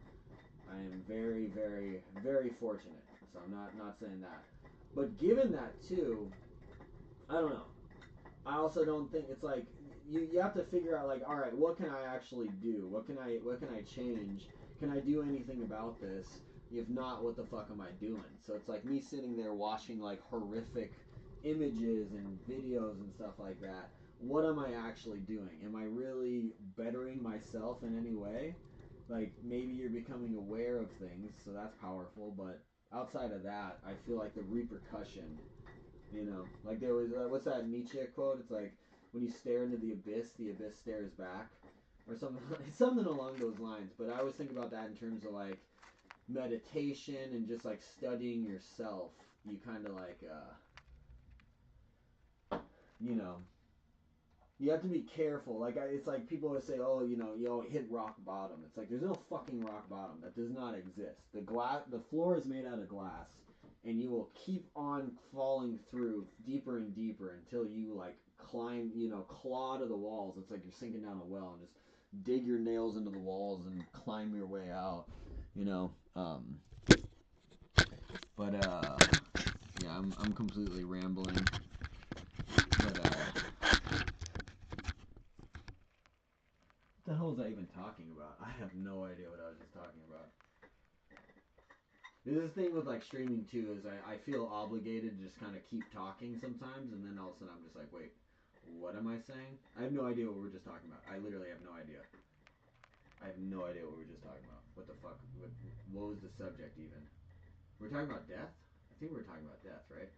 I am very, very, very fortunate. So I'm not saying that. But given that too, I don't know. I also don't think it's like you have to figure out like, all right, what can I actually do? What can I change? Can I do anything about this? If not, what the fuck am I doing? So it's like me sitting there watching like horrific images and videos and stuff like that. What am I actually doing? Am I really bettering myself in any way? Like maybe you're becoming aware of things, so that's powerful, but outside of that, I feel like the repercussion, you know, like there was what's that Nietzsche quote? It's like when you stare into the abyss stares back, or something something along those lines. But I always think about that in terms of like meditation and just like studying yourself. You kind of like you know, you have to be careful. Like it's like people always say, oh, you know, hit rock bottom. It's like there's no fucking rock bottom. That does not exist. The floor is made out of glass, and you will keep on falling through deeper and deeper until you like climb, you know, claw to the walls. It's like you're sinking down a well and just dig your nails into the walls and climb your way out. You know, but yeah, I'm completely rambling. But what the hell was I even talking about? I have no idea what I was just talking about. There's this thing with like streaming too, is I feel obligated to just kind of keep talking sometimes, and then all of a sudden I'm just like, wait, what am I saying? I have no idea what we were just talking about. I literally have no idea. I have no idea what we were just talking about. What the fuck? What was the subject even? We're talking about death? I think we were talking about death, right?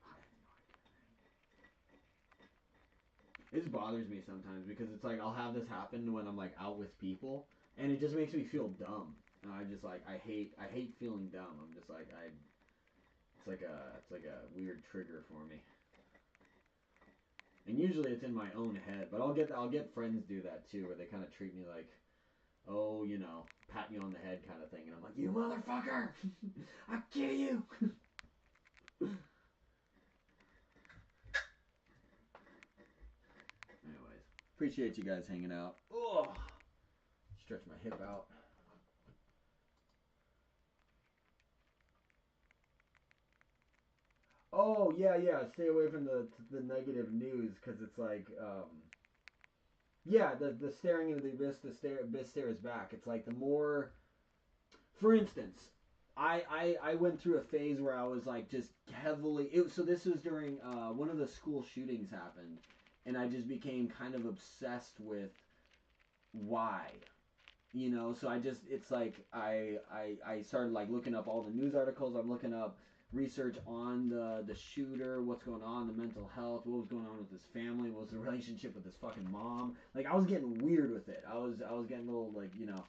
I have no idea. This bothers me sometimes because it's like I'll have this happen when I'm like out with people, and it just makes me feel dumb. And I just like I hate feeling dumb. I'm just like it's like a weird trigger for me. And usually it's in my own head, but I'll get friends do that too, where they kind of treat me like, oh, you know, pat me on the head kind of thing, and I'm like, you motherfucker, I'll kill you. Anyways, appreciate you guys hanging out. Oh, stretch my hip out. Oh yeah, stay away from the negative news, because it's like yeah, the staring into the abyss, abyss stares back. It's like the more, for instance, I went through a phase where I was like just heavily. So this was during one of the school shootings happened, and I just became kind of obsessed with why. You know, so it's like I started like looking up all the news articles. I'm looking up research on the shooter, what's going on, the mental health, what was going on with his family, what was the relationship with his fucking mom. Like I was getting weird with it. I was getting a little like, you know,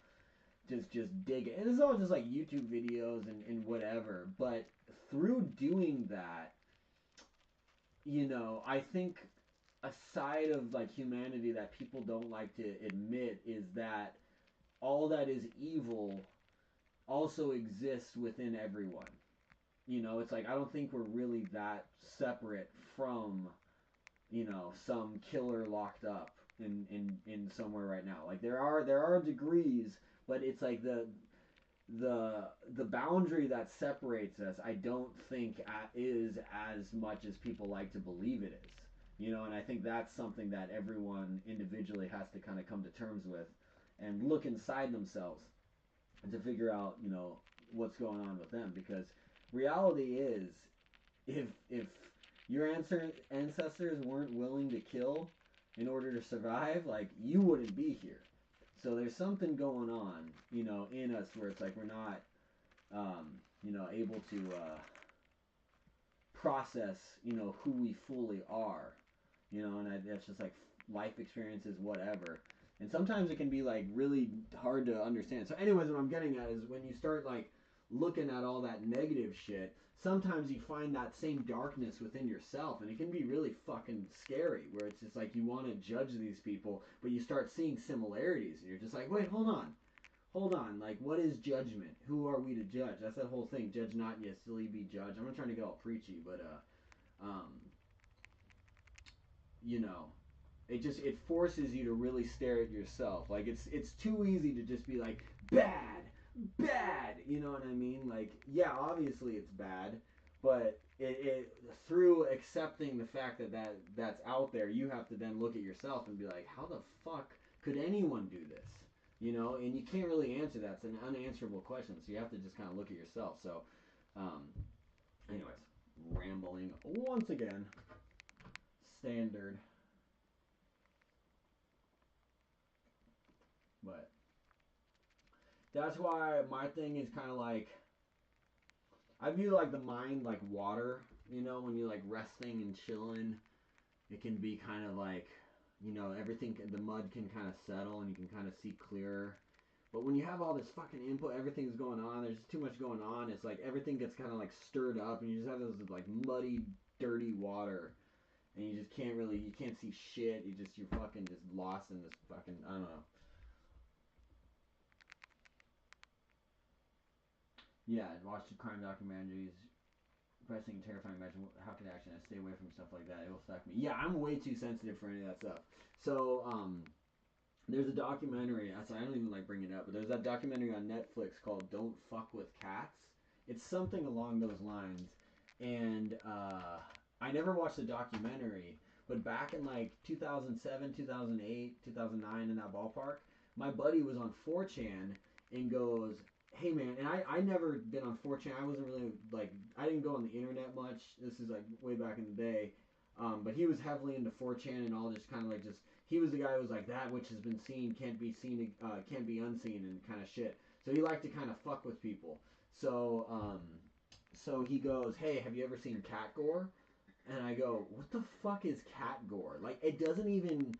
just digging. And it's all just like YouTube videos and whatever. But through doing that, you know, I think a side of like humanity that people don't like to admit is that all that is evil also exists within everyone. You know, it's like I don't think we're really that separate from, you know, some killer locked up in somewhere right now. Like there are degrees, but it's like the boundary that separates us, I don't think is as much as people like to believe it is. You know, and I think that's something that everyone individually has to kind of come to terms with and look inside themselves to figure out, you know, what's going on with them. Because reality is, if your ancestors weren't willing to kill in order to survive, like you wouldn't be here. So there's something going on, you know, in us where it's like we're not, you know, able to process, you know, who we fully are, you know, and that's just like life experiences, whatever. And sometimes it can be like really hard to understand. So, anyways, what I'm getting at is when you start like looking at all that negative shit, sometimes you find that same darkness within yourself, and it can be really fucking scary. Where it's just like you want to judge these people, but you start seeing similarities, and you're just like, wait, hold on. Like, what is judgment? Who are we to judge? That's that whole thing. Judge not, yet still ye be judged. I'm not trying to get all preachy, but um, you know, it forces you to really stare at yourself. Like it's too easy to just be like bad. You know what I mean? Like yeah, obviously it's bad, but it through accepting the fact that's out there, you have to then look at yourself and be like, how the fuck could anyone do this? You know, and you can't really answer that. It's an unanswerable question, so you have to just kind of look at yourself. So, um, anyways, rambling once again. Standard. But that's why my thing is kind of like I view like the mind like water. You know, when you're like resting and chilling, it can be kind of like, you know, everything. The mud can kind of settle and you can kind of see clearer. But when you have all this fucking input, everything's going on. There's just too much going on. It's like everything gets kind of like stirred up, and you just have this like muddy, dirty water, and you just you can't see shit. You're fucking just lost in this fucking, I don't know. Yeah, watch the crime documentaries. Depressing and terrifying. Imagine how could actually I stay away from stuff like that? It will affect me. Yeah, I'm way too sensitive for any of that stuff. So, there's a documentary. I don't even like bringing it up, but there's that documentary on Netflix called "Don't Fuck with Cats." It's something along those lines, and I never watched the documentary, but back in like 2007, 2008, 2009, in that ballpark, my buddy was on 4chan and goes, hey man, and I never been on 4chan. I wasn't really like, I didn't go on the internet much. This is like way back in the day. But he was heavily into 4chan and all, just kind of like he was the guy who was like, that which has been seen can't be seen, can't be unseen, and kind of shit. So he liked to kind of fuck with people. So he goes, hey, have you ever seen cat gore? And I go, what the fuck is cat gore? Like, it doesn't even,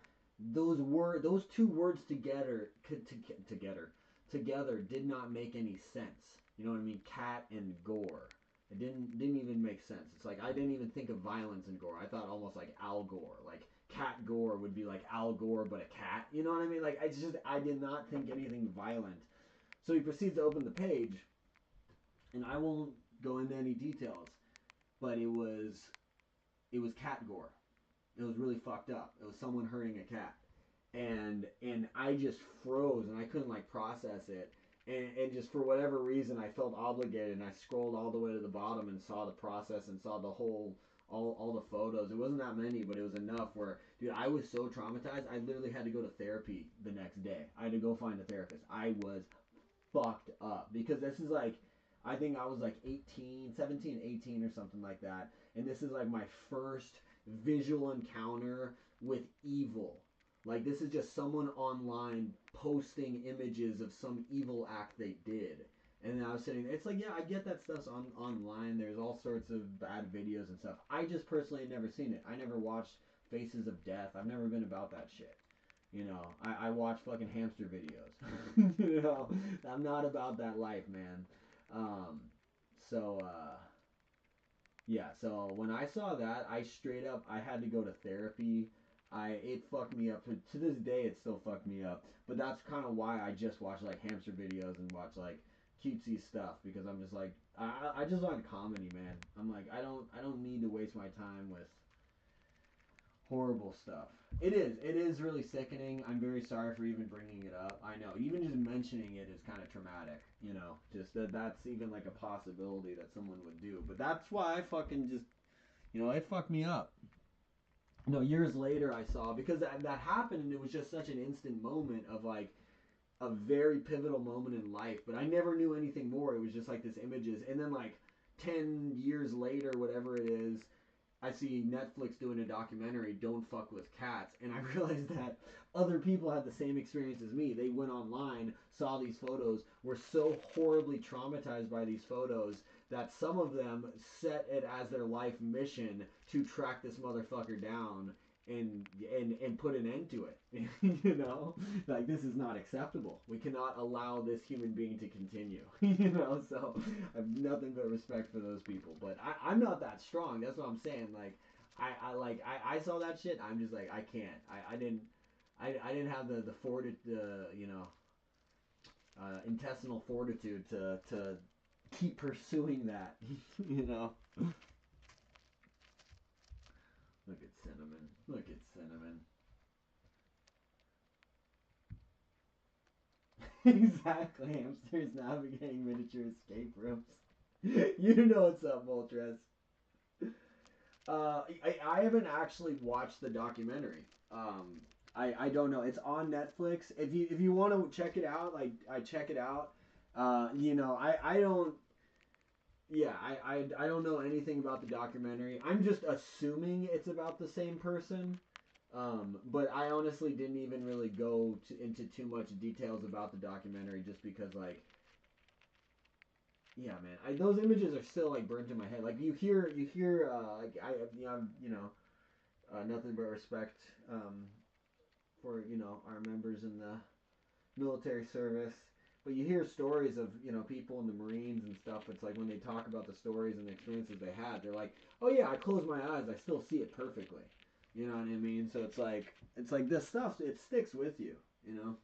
those two words together did not make any sense. You know what I mean? Cat and gore. It didn't even make sense. It's like I didn't even think of violence in gore. I thought almost like Al Gore. Like cat gore would be like Al Gore but a cat. You know what I mean? Like I did not think anything violent. So he proceeds to open the page, and I won't go into any details, but it was cat gore. It was really fucked up. It was someone hurting a cat, and I just froze and I couldn't like process it. And just for whatever reason, I felt obligated, and I scrolled all the way to the bottom and saw the process and saw the whole all the photos. It wasn't that many, but it was enough where, dude, I was so traumatized. I literally had to go to therapy the next day. I had to go find a therapist. I was fucked up because this is like, I think I was like 18, 17, 18 or something like that. And this is like my first visual encounter with evil. Like, this is just someone online posting images of some evil act they did. And then I was sitting there, it's like, yeah, I get that stuff's online. There's all sorts of bad videos and stuff. I just personally had never seen it. I never watched Faces of Death. I've never been about that shit. You know, I watch fucking hamster videos. You know, I'm not about that life, man. So, yeah, so when I saw that, I straight up, I had to go to therapy. It fucked me up. To this day, it still fucked me up. But that's kind of why I just watch like hamster videos and watch like cutesy stuff, because I'm just like, I just want comedy, man. I'm like, I don't need to waste my time with horrible stuff. It is really sickening. I'm very sorry for even bringing it up. I know, even just mentioning it is kind of traumatic, you know, just that's even like a possibility that someone would do. But that's why I fucking just, you know, it fucked me up. You know, years later I saw, because that happened, and it was just such an instant moment of like a very pivotal moment in life, but I never knew anything more. It was just like this images, and then like 10 years later, whatever it is, I see Netflix doing a documentary, Don't Fuck with Cats, and I realized that other people had the same experience as me. They went online, saw these photos, were so horribly traumatized by these photos that some of them set it as their life mission to track this motherfucker down and put an end to it. You know? Like, this is not acceptable. We cannot allow this human being to continue. You know? So I have nothing but respect for those people. But I'm not that strong. That's what I'm saying. Like, I saw that shit. I'm just like, I can't. I didn't have the you know, intestinal fortitude to keep pursuing that. You know? Look at Cinnamon. Look at Cinnamon. Exactly. Hamsters navigating miniature escape rooms. You know what's up, Moltres. I haven't actually watched the documentary. I don't know. It's on Netflix. If you want to check it out, like, I check it out. You know, I don't. Yeah, I don't know anything about the documentary. I'm just assuming it's about the same person. But I honestly didn't even really go into too much details about the documentary, just because, like, yeah, man, those images are still like burnt in my head. Like, you hear, like, you know, nothing but respect for, you know, our members in the military service. But you hear stories of, you know, people in the Marines and stuff. It's like when they talk about the stories and the experiences they had, they're like, oh yeah, I close my eyes, I still see it perfectly. You know what I mean? So it's like this stuff, it sticks with you, you know?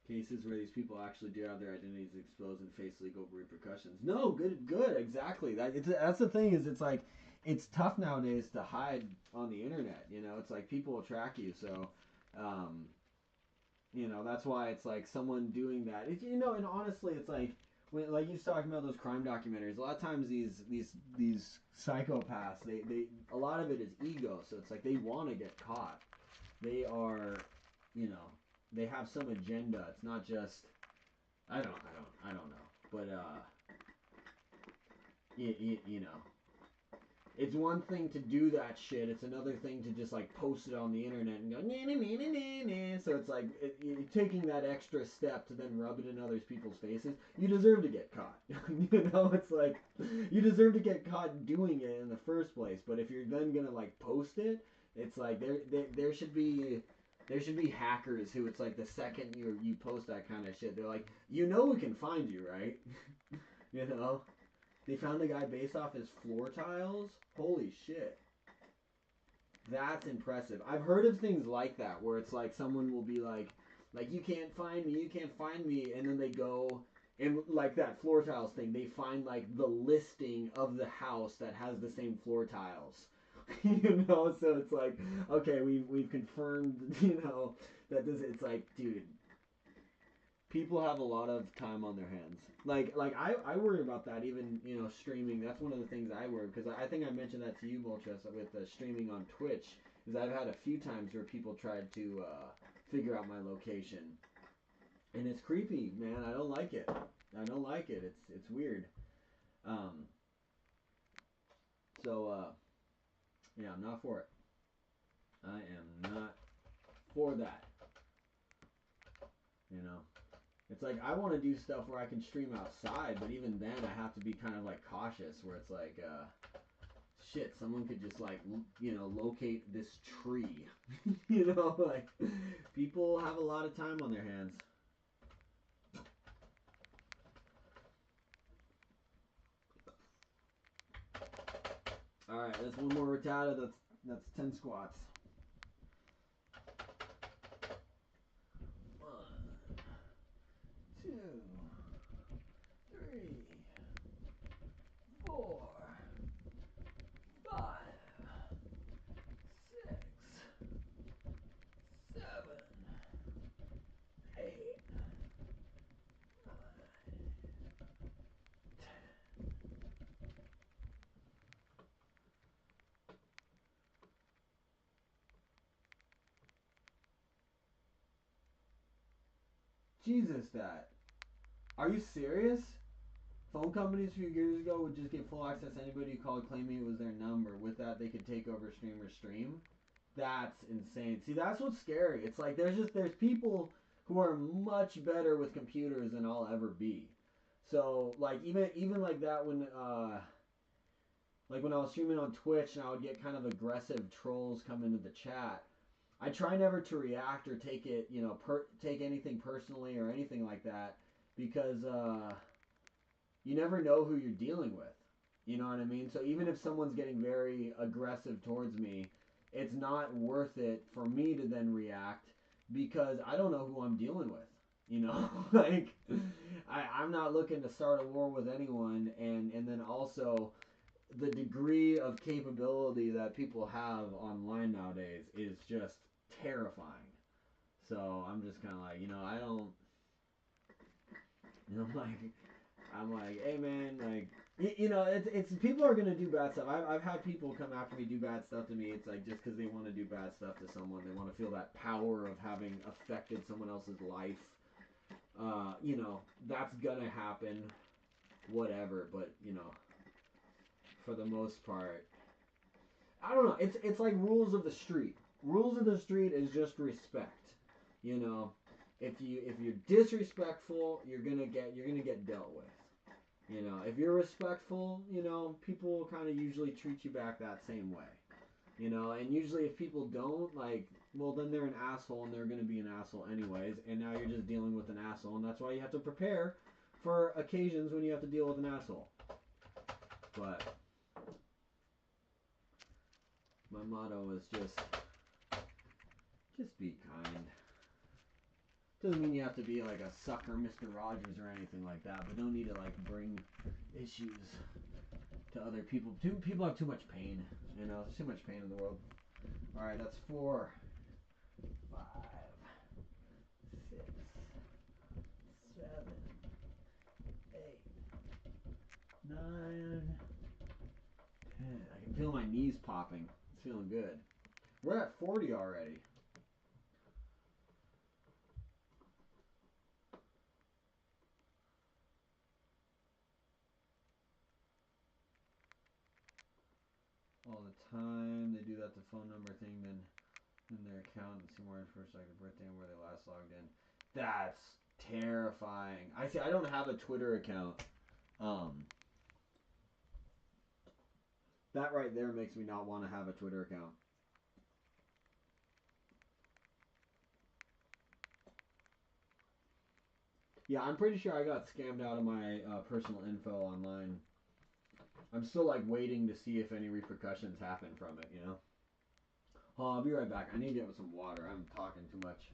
Cases where these people actually do have their identities exposed and face legal repercussions. No, good, exactly. That's the thing, is it's like, it's tough nowadays to hide on the internet, you know? It's like people will track you, so, you know, that's why it's like someone doing that. You know, and honestly, it's like, when, like, you're talking about those crime documentaries, a lot of times these psychopaths, they a lot of it is ego, so it's like they want to get caught. They are, you know, they have some agenda. It's not just, I don't know, but you know, it's one thing to do that shit. It's another thing to just like post it on the internet and go nah, nah, nah, nah, nah. So it's like you're taking that extra step to then rub it in other people's faces. You deserve to get caught. You know, it's like you deserve to get caught doing it in the first place. But if you're then gonna like post it, it's like there should be hackers who, it's like the second you post that kind of shit, they're like, you know, we can find you, right? You know. They found a guy based off his floor tiles? Holy shit. That's impressive. I've heard of things like that, where it's like someone will be like, you can't find me, and then they go, and like that floor tiles thing, they find like the listing of the house that has the same floor tiles. You know, so it's like, okay, we've confirmed, you know, that this, it's like, dude, people have a lot of time on their hands. Like I worry about that, even, you know, streaming. That's one of the things I worry, because I think I mentioned that to you, Moltres, with streaming on Twitch, is I've had a few times where people tried to figure out my location, and it's creepy, man. I don't like it. I don't like it. It's weird. So yeah, I'm not for it. I am not for that. You know, it's like I want to do stuff where I can stream outside, but even then I have to be kind of like cautious. Where it's like, shit, someone could just like, you know, locate this tree. You know, like people have a lot of time on their hands. All right, that's one more Rattata. That's 10 squats. 1, 2, 3, 4, 5, 6, 7, 8, 9, 10. Jesus, that. Are you serious? Phone companies a few years ago would just give full access to anybody who called claiming it was their number. With that, they could take over streamer's stream. That's insane. See, that's what's scary. It's like there's people who are much better with computers than I'll ever be. So like even like that when like when I was streaming on Twitch and I would get kind of aggressive trolls come into the chat. I try never to react or take it, you know, take anything personally or anything like that because you never know who you're dealing with. You know what I mean? So even if someone's getting very aggressive towards me, it's not worth it for me to then react because I don't know who I'm dealing with. You know, like I'm not looking to start a war with anyone, and then also the degree of capability that people have online nowadays is just terrifying. So I'm just kind of like, you know, I don't, you know, I'm like, hey man, like, you know, it's people are gonna do bad stuff. I've had people come after me, do bad stuff to me. It's like just because they want to do bad stuff to someone, they want to feel that power of having affected someone else's life. You know, that's gonna happen, whatever. But you know, for the most part, I don't know. It's like rules of the street. Rules of the street is just respect. You know, if you're disrespectful, you're gonna get dealt with. You know, if you're respectful, you know, people kind of usually treat you back that same way. You know, and usually if people don't, like, well, then they're an asshole and they're going to be an asshole anyways. And now you're just dealing with an asshole. And that's why you have to prepare for occasions when you have to deal with an asshole. But my motto is just be kind. Doesn't mean you have to be like a sucker Mr. Rogers or anything like that. But don't need to, like, bring issues to other people. People have too much pain. You know, there's too much pain in the world. All right, that's 4, 5, 6, 7, 8, 9, 10. I can feel my knees popping. It's feeling good. We're at 40 already. All the time. They do that, the phone number thing, then in their account and see more information like the birthday and where they last logged in. That's terrifying. I don't have a Twitter account. That right there makes me not want to have a Twitter account. Yeah, I'm pretty sure I got scammed out of my personal info online. I'm still like waiting to see if any repercussions happen from it, you know? Oh, I'll be right back. I need to get some water. I'm talking too much.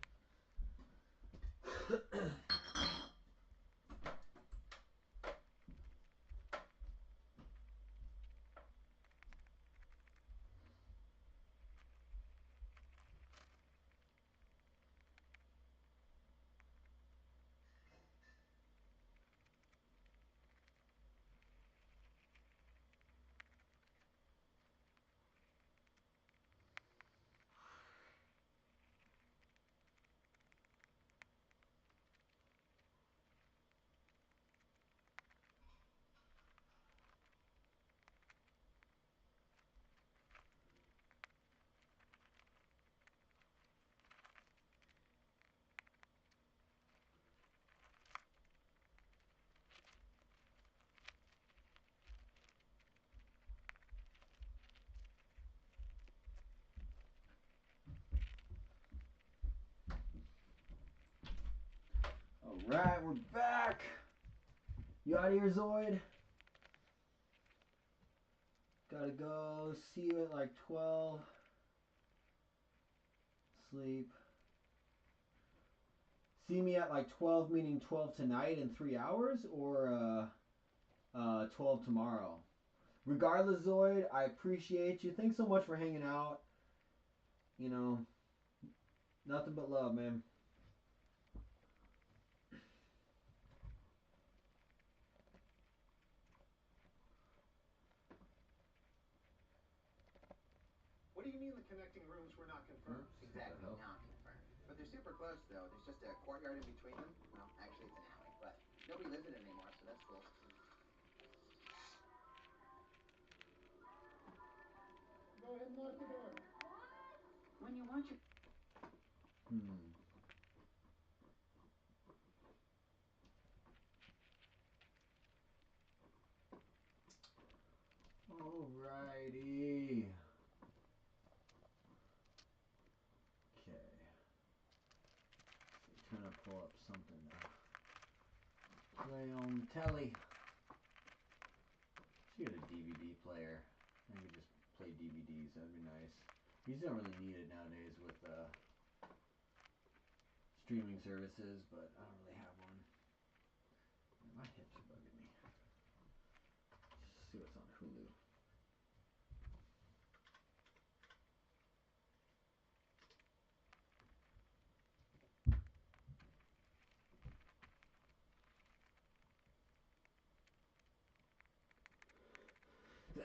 Right, we're back. You out of here, Zoid? Gotta go. See you at like 12. Sleep. See me at like 12, meaning 12 tonight in 3 hours, or 12 tomorrow. Regardless, Zoid, I appreciate you. Thanks so much for hanging out. You know, nothing but love, man. What do you mean the connecting rooms were not confirmed? Oops, Exactly, not confirmed. But they're super close, though. There's just a courtyard in between them. Well, actually, it's an alley, but nobody lives in it anymore, so that's cool. Go ahead and lock the door. When you want your... Alrighty. Okay. So trying to pull up something to play on the telly. Should get a DVD player. I could just play DVDs. That'd be nice. These don't really need it nowadays with streaming services, but I don't really have one. My hips are bugging me. Let's see what's on Hulu.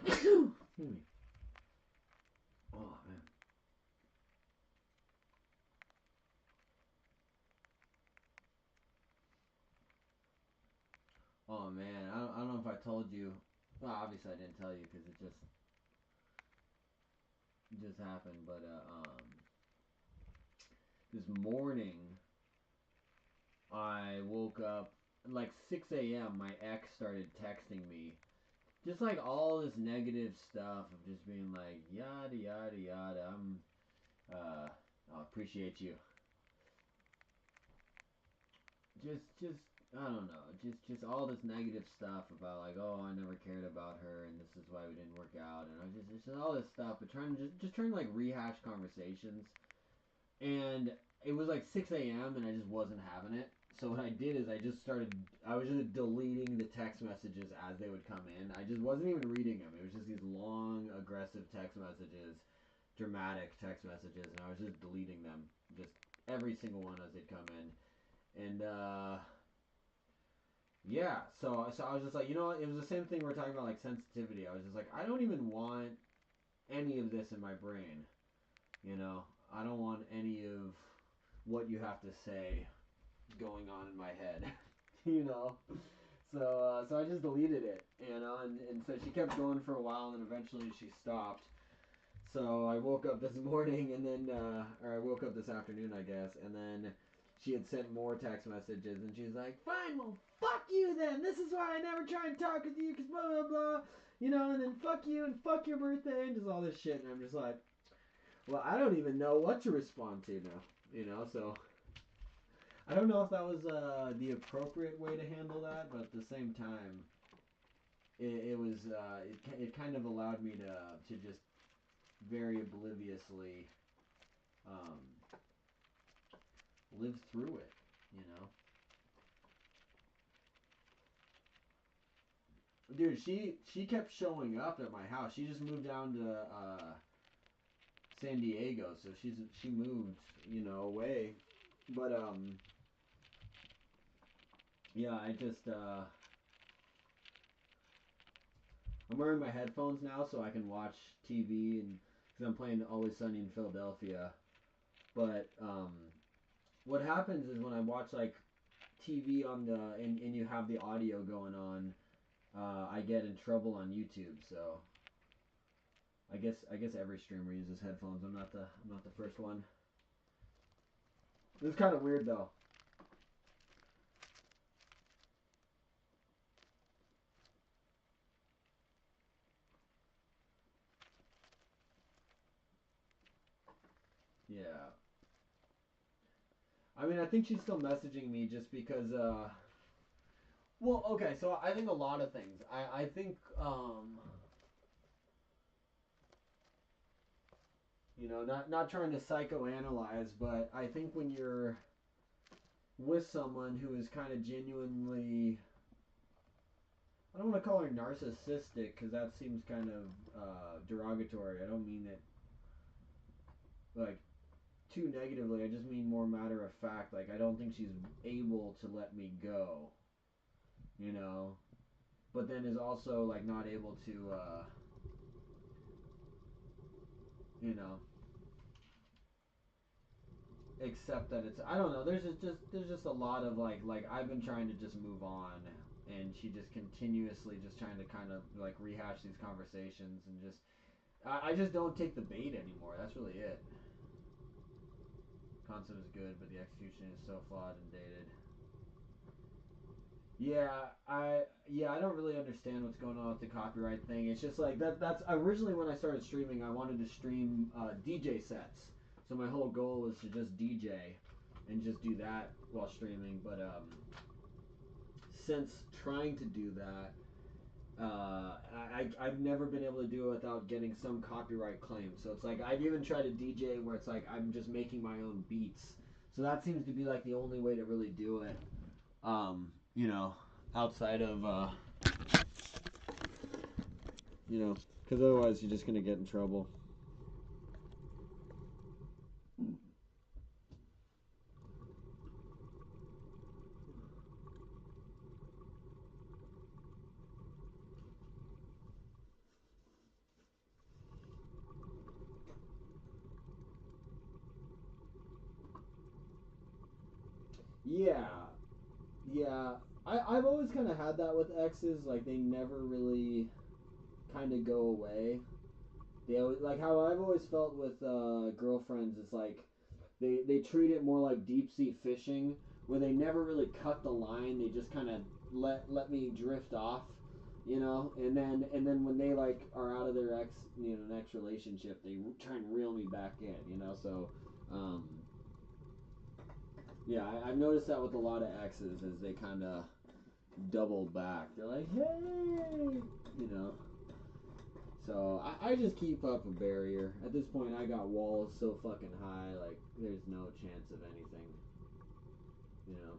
Excuse me. Oh man. Oh man, I don't know if I told you. Well, obviously I didn't tell you because it just happened. But this morning I woke up like 6 a.m. My ex started texting me, just like all this negative stuff of just being like yada yada yada. I appreciate you. Just I don't know, just all this negative stuff about like, oh, I never cared about her and this is why we didn't work out, and I just it's just all this stuff, but trying to like rehash conversations, and it was like 6 a.m. and I just wasn't having it. So what I did is I was just deleting the text messages as they would come in. I just wasn't even reading them. It was just these long, aggressive text messages, dramatic text messages, and I was just deleting them, just every single one as they'd come in. And yeah, so I was just like, you know what? It was the same thing we were talking about, like sensitivity. I was just like, I don't even want any of this in my brain. You know, I don't want any of what you have to say going on in my head. You know, so I just deleted it. You know, and so she kept going for a while, and then eventually she stopped. So I woke up this morning, and then or I woke up this afternoon, I guess, and then she had sent more text messages, and she's like, "Fine, well, fuck you then. This is why I never try and talk with you, cause blah blah blah, you know, and then fuck you and fuck your birthday and just all this shit." And I'm just like, well, I don't even know what to respond to now, you know. So I don't know if that was the appropriate way to handle that, but at the same time, it was it kind of allowed me to just very obliviously um, live through it, you know. Dude, she kept showing up at my house. She just moved down to San Diego, so she moved, you know, away. But yeah, I just I'm wearing my headphones now so I can watch TV, and because I'm playing Always Sunny in Philadelphia. But what happens is when I watch like TV on the and you have the audio going on, I get in trouble on YouTube. So I guess every streamer uses headphones. I'm not the first one. This is kind of weird though. Yeah. I mean, I think she's still messaging me just because, well, okay, so I think a lot of things. I think, you know, not trying to psychoanalyze, but I think when you're with someone who is kind of genuinely, I don't want to call her narcissistic because that seems kind of derogatory. I don't mean it like too negatively. I just mean more matter of fact. Like, I don't think she's able to let me go, you know, but then is also like not able to, you know, accept that it's, I don't know, there's just a lot of like I've been trying to just move on, and she just continuously just trying to kind of like rehash these conversations, and just I just don't take the bait anymore. That's really it. Concept is good, but the execution is so flawed and dated. I don't really understand what's going on with the copyright thing. It's just like that's originally when I started streaming, I wanted to stream DJ sets. So my whole goal was to just DJ and just do that while streaming, but since trying to do that, I've never been able to do it without getting some copyright claim. So it's like I've even tried to DJ where it's like I'm just making my own beats. So that seems to be like the only way to really do it. You know, outside of you know, because otherwise you're just gonna get in trouble. Yeah, yeah. I've always kind of had that with exes. Like, they never really kind of go away. They always, like how I've always felt with girlfriends is like they treat it more like deep sea fishing, where they never really cut the line. They just kind of let me drift off, you know. And then when they like are out of their next relationship, they try and reel me back in, you know. So um, yeah, I've noticed that with a lot of exes, as they kind of double back. They're like, hey, you know. So I just keep up a barrier. At this point, I got walls so fucking high, like there's no chance of anything. You know,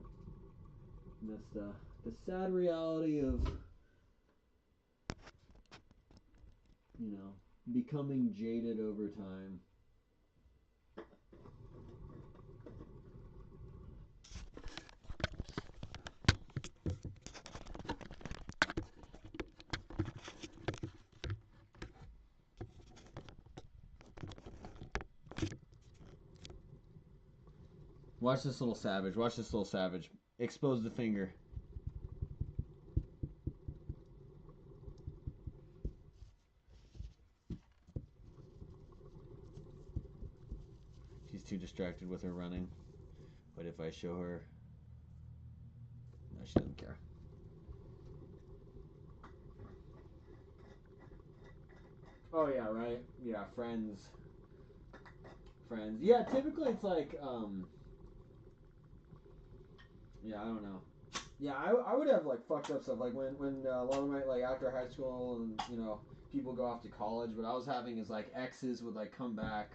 and that's the sad reality of, you know, becoming jaded over time. Watch this little savage. Watch this little savage. Expose the finger. She's too distracted with her running. But if I show her, no, she doesn't care. Oh yeah, right. Yeah, friends. Yeah, typically it's like yeah, I don't know. Yeah, I would have like fucked up stuff like when a lot of my like after high school, and you know, people go off to college. What I was having is like exes would like come back.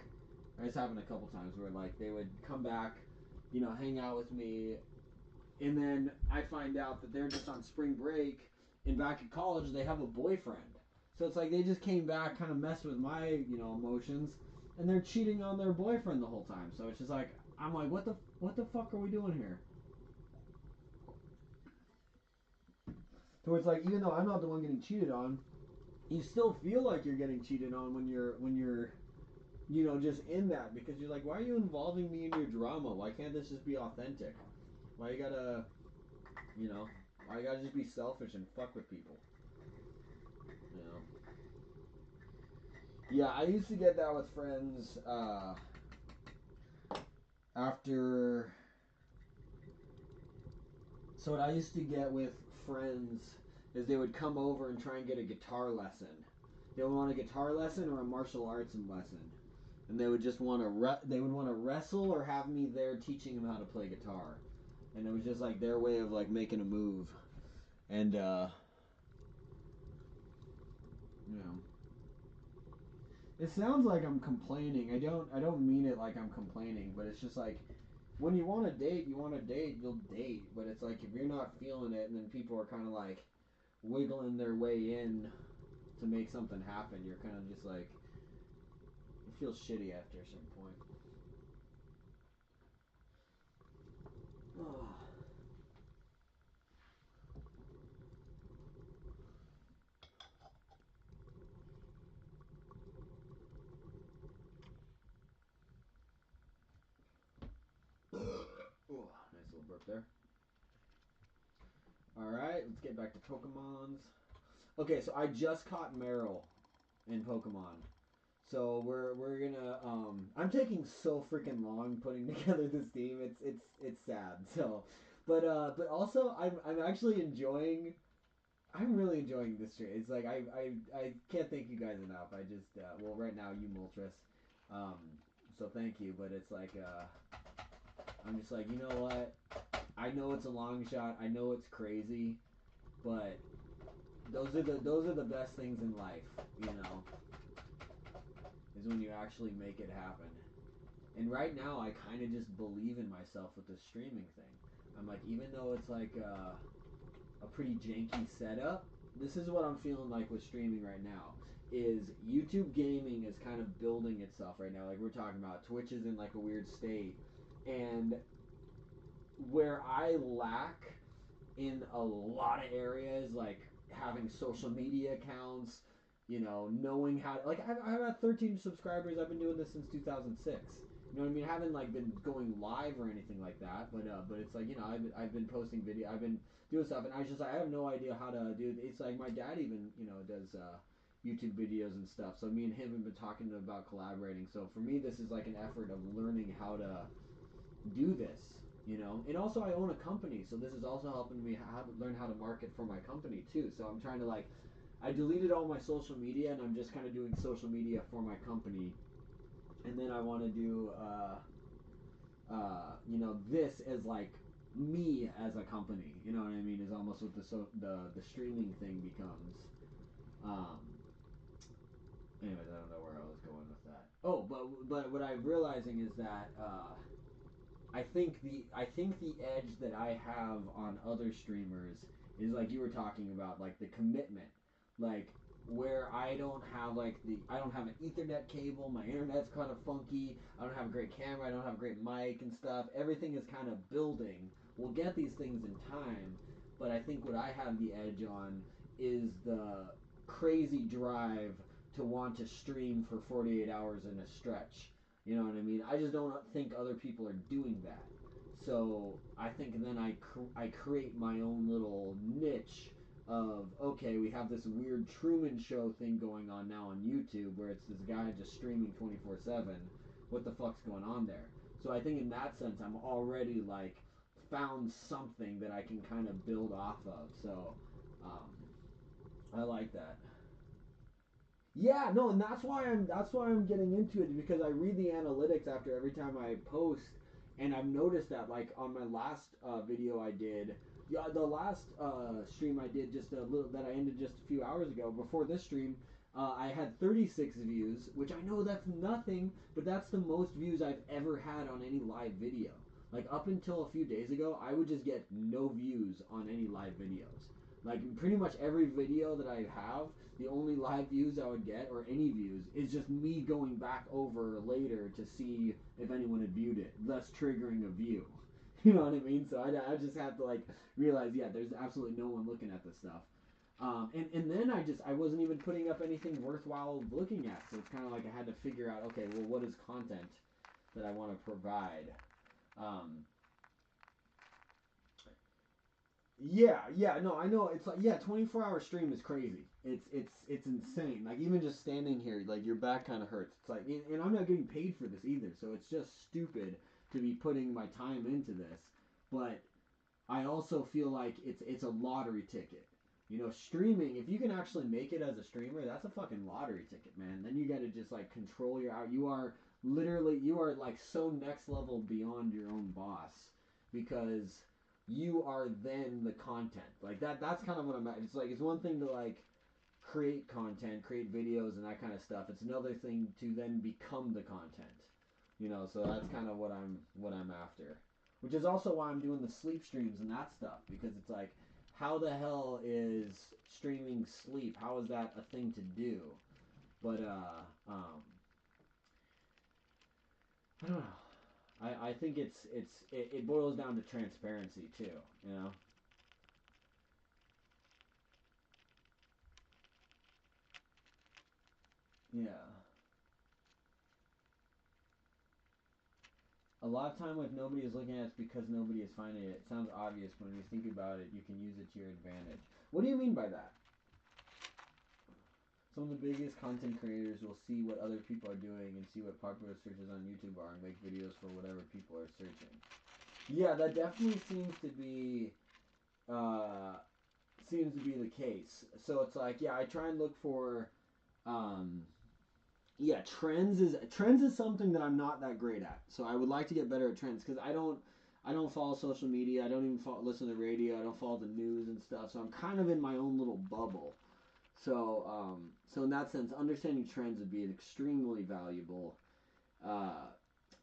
It's happened a couple times where like they would come back, you know, hang out with me, and then I find out that they're just on spring break, and back at college they have a boyfriend. So it's like they just came back, kind of messed with my, you know, emotions, and they're cheating on their boyfriend the whole time. So it's just like I'm like, what the fuck are we doing here? So it's like, even though I'm not the one getting cheated on, you still feel like you're getting cheated on when you're you know, just in that, because you're like, why are you involving me in your drama? Why can't this just be authentic? Why you gotta, you know, why you gotta just be selfish and fuck with people? You know. Yeah, I used to get that with friends after. So what I used to get with friends is they would come over and try and get a guitar lesson. They would want a guitar lesson or a martial arts lesson. and they would just want to they would want to wrestle or have me there teaching them how to play guitar, and it was just like their way of like making a move, and you know. It sounds like I'm complaining. I don't mean it like I'm complaining, but it's just like when you want to date, you'll date. But it's like if you're not feeling it, and then people are kind of like wiggling their way in to make something happen, you're kind of just like it feels shitty after a certain point. Oh. Oh, nice little burp there. Alright, let's get back to Pokemons. Okay, so I just caught Meryl in Pokemon. So we're gonna I'm taking so freaking long putting together this team. It's sad. So but also I'm actually enjoying I'm really enjoying this trade. It's like I can't thank you guys enough. I just well right now you Moltres. Um so thank you, but it's like I'm just like, you know what? I know it's a long shot. I know it's crazy, but those are the best things in life, you know, is when you actually make it happen. And right now, I kind of just believe in myself with the streaming thing. I'm like, even though it's like a pretty janky setup, this is what I'm feeling like with streaming right now. Is YouTube gaming is kind of building itself right now. Like we're talking about, Twitch is in like a weird state, and where I lack in a lot of areas, like having social media accounts, you know, knowing how to, like I've had 13 subscribers. I've been doing this since 2006. You know what I mean? I haven't like been going live or anything like that, but it's like, you know, I've been posting video, I've been doing stuff, and I was just like, I have no idea how to do it. It's like my dad even, you know, does YouTube videos and stuff. So me and him have been talking about collaborating. So for me, this is like an effort of learning how to do this, you know. And also I own a company, so this is also helping me learn how to market for my company too. So I'm trying to like, I deleted all my social media, and I'm just kind of doing social media for my company, and then I want to do you know, this as like me as a company, you know what I mean, is almost what the streaming thing becomes. um Anyways, I don't know where I was going with that. Oh, but what I'm realizing is that I think the edge that I have on other streamers is like you were talking about, like the commitment, like where I don't have an Ethernet cable, my internet's kind of funky, I don't have a great camera, I don't have a great mic and stuff. Everything is kind of building. We'll get these things in time, but I think what I have the edge on is the crazy drive to want to stream for 48 hours in a stretch. You know what I mean? I just don't think other people are doing that. So I think then I create my own little niche of, okay, we have this weird Truman Show thing going on now on YouTube where it's this guy just streaming 24/7. What the fuck's going on there? So I think in that sense I'm already like found something that I can kind of build off of. So I like that. Yeah, no, and that's why I'm getting into it, because I read the analytics after every time I post, and I've noticed that like on my last video I did, yeah, the last stream I did just a little that I ended just a few hours ago. Before this stream, I had 36 views, which I know that's nothing, but that's the most views I've ever had on any live video. Like up until a few days ago, I would just get no views on any live videos. Like pretty much every video that I have, the only live views I would get, or any views, is just me going back over later to see if anyone had viewed it, thus triggering a view. You know what I mean? So I just have to like realize, yeah, there's absolutely no one looking at this stuff. And then I wasn't even putting up anything worthwhile looking at. So it's kind of like I had to figure out, okay, well, what is content that I want to provide? Um, yeah, no, I know. It's like, yeah, 24-hour stream is crazy. It's insane. Like even just standing here, like your back kind of hurts. It's like, and I'm not getting paid for this either, so it's just stupid to be putting my time into this. But I also feel like it's a lottery ticket. You know, streaming, if you can actually make it as a streamer, that's a fucking lottery ticket, man. Then you got to just like control your hour. You are literally you are like so next level beyond your own boss because you are then the content. Like that's kind of what I'm at. It's like it's one thing to like create content, create videos and that kind of stuff. It's another thing to then become the content. You know, so that's kind of what I'm after. Which is also why I'm doing the sleep streams and that stuff because it's like how the hell is streaming sleep? How is that a thing to do? But I don't know. I think it boils down to transparency too, you know. Yeah. A lot of time if nobody is looking at it, it's because nobody is finding it. It sounds obvious, but when you think about it, you can use it to your advantage. What do you mean by that? Some of the biggest content creators will see what other people are doing and see what popular searches on YouTube are and make videos for whatever people are searching. Yeah, that definitely uh, seems to be the case. So it's like, yeah, I try and look for um, yeah, trends is something that I'm not that great at. So I would like to get better at trends because I don't follow social media. I don't even listen to the radio. I don't follow the news and stuff. So I'm kind of in my own little bubble. So so in that sense, understanding trends would be extremely valuable. Uh,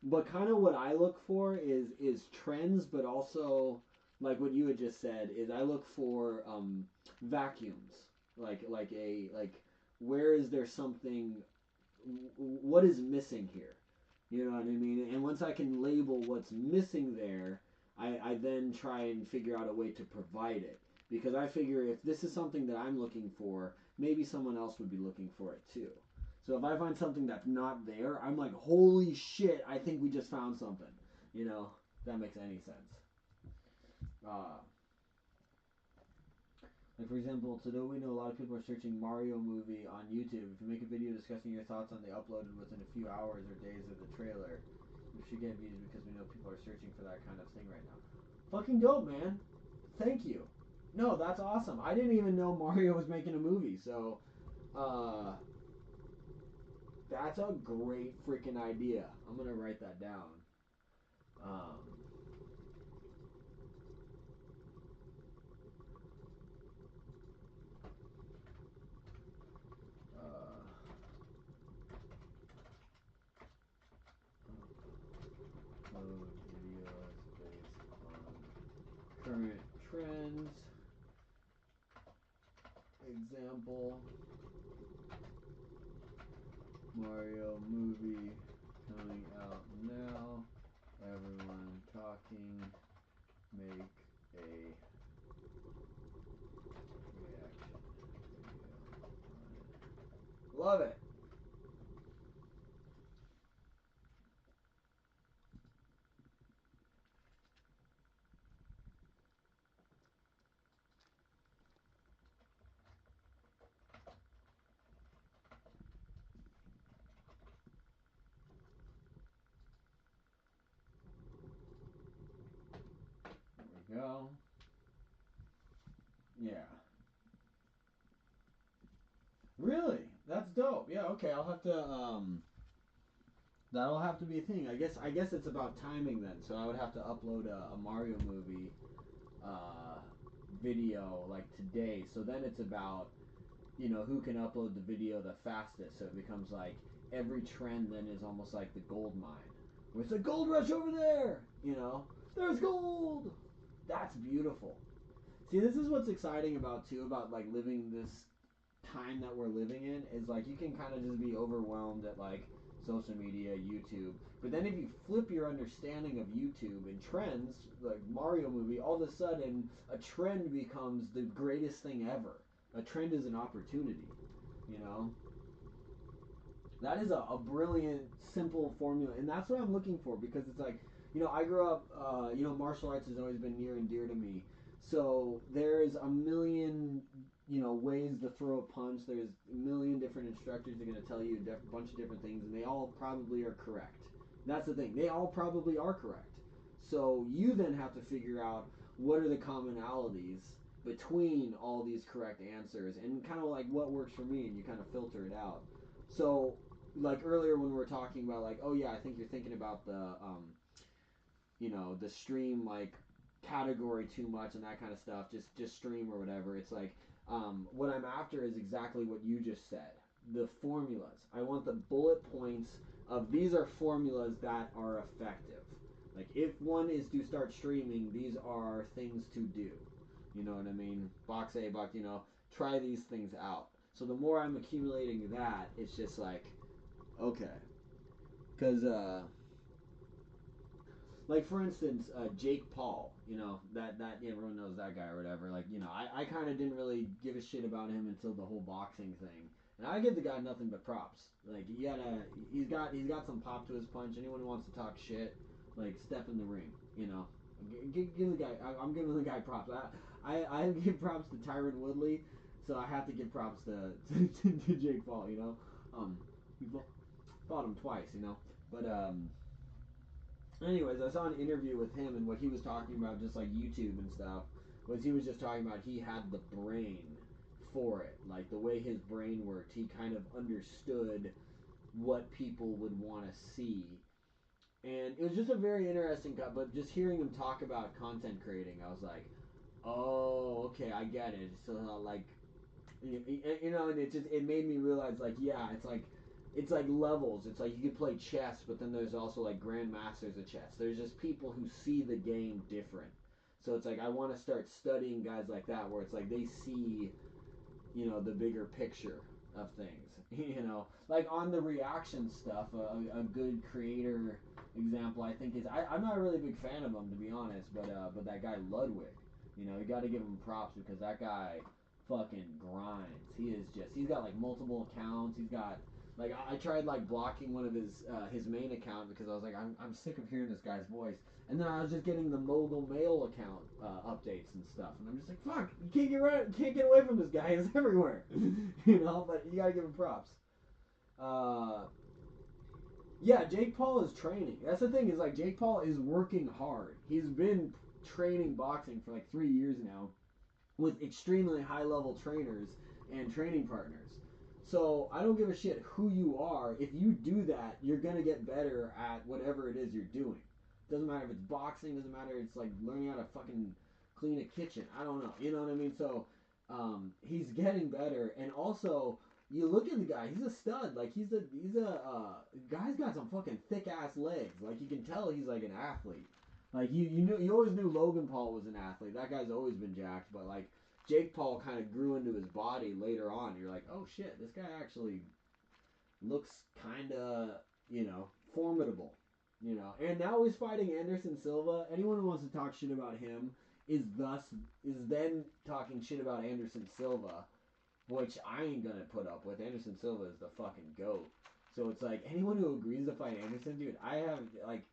but kind of what I look for is trends, but also like what you had just said is I look for vacuums, like where is there something what is missing here? You know what I mean? And once I can label what's missing there, I then try and figure out a way to provide it. Because I figure if this is something that I'm looking for, maybe someone else would be looking for it too. So if I find something that's not there, I'm like, holy shit, I think we just found something. You know, if that makes any sense. Uh, Like for example, today we know a lot of people are searching Mario movie on YouTube. If you make a video discussing your thoughts on the uploaded within a few hours or days of the trailer, we should get views because we know people are searching for that kind of thing right now. Fucking dope, man. Thank you. No, that's awesome. I didn't even know Mario was making a movie, so uh that's a great freaking idea. I'm gonna write that down. Um uh upload videos based on current trends. Example, Mario movie coming out now. Everyone talking. Make a reaction video on it. Love it. There we go. Yeah. Really? That's dope. Yeah, okay. I'll have to that'll have to be a thing. I guess it's about timing then. So I would have to upload a Mario movie uh video like today. So then it's about who can upload the video the fastest. So it becomes like every trend then is almost like the gold mine. Where it's a gold rush over there, there's gold. That's beautiful. See, this is what's exciting about too about like living this time that we're living in is like you can kind of just be overwhelmed at like social media, YouTube. But then if you flip your understanding of YouTube and trends, like Mario movie, all of a sudden a trend becomes the greatest thing ever. A trend is an opportunity, you know? That is a brilliant, simple formula. And that's what I'm looking for because it's like, I grew up, martial arts has always been near and dear to me. So there's a million, ways to throw a punch. There's a million different instructors that are going to tell you a bunch of different things, and they all probably are correct. That's the thing. They all probably are correct. So you then have to figure out what are the commonalities between all these correct answers and kind of like what works for me, and you kind of filter it out. So like earlier when we were talking about like, oh yeah, I think you're thinking about the the stream like category too much and that kind of stuff. Just stream or whatever. It's like what I'm after is exactly what you just said. The formulas. I want the bullet points of these are formulas that are effective. Like if one is to start streaming, these are things to do. You know what I mean? Box A, box, try these things out. So the more I'm accumulating that, it's just like, okay. Because, like for instance, Jake Paul, that everyone knows that guy or whatever. Like, I kind of didn't really give a shit about him until the whole boxing thing, and I give the guy nothing but props. Like, he's got some pop to his punch. Anyone who wants to talk shit, like, step in the ring. Give the guy. I'm giving the guy props. I give props to Tyron Woodley, so I have to give props to Jake Paul. He fought him twice. But anyways, I saw an interview with him, and what he was talking about, just like YouTube and stuff, was he was just talking about he had the brain for it. Like, the way his brain worked, he kind of understood what people would want to see. And it was just a very interesting cut, but just hearing him talk about content creating, I was like, oh, okay, I get it. So, like, and it made me realize, like, yeah, it's like levels. It's like you could play chess, but then there's also like grandmasters of chess. There's just people who see the game different. So it's like I want to start studying guys like that, where it's like they see, the bigger picture of things. Like on the reaction stuff, a good creator example I think is I'm not a really big fan of him, to be honest, but that guy Ludwig, you got to give him props because that guy fucking grinds. He's got like multiple accounts. He's got like I tried like blocking one of his main account because I was like I'm sick of hearing this guy's voice. And then I was just getting the Mogul Mail account updates and stuff, and I'm just like, fuck, can't get away from this guy. He's everywhere, But you gotta give him props. Yeah, Jake Paul is training. That's the thing, is like Jake Paul is working hard. He's been training boxing for like 3 years now, with extremely high level trainers and training partners. So I don't give a shit who you are. If you do that, you're gonna get better at whatever it is you're doing. Doesn't matter if it's boxing. Doesn't matter. It's like learning how to fucking clean a kitchen. I don't know. You know what I mean? So he's getting better, and also you look at the guy. He's a stud. Like he's a guy's got some fucking thick ass legs. Like you can tell he's like an athlete. Like you always knew Logan Paul was an athlete. That guy's always been jacked. But like Jake Paul kind of grew into his body later on. You're like, oh shit, this guy actually looks kind of formidable. And now he's fighting Anderson Silva. Anyone who wants to talk shit about him is then talking shit about Anderson Silva, which I ain't gonna put up with. Anderson Silva is the fucking GOAT. So it's like anyone who agrees to fight Anderson, dude, I have like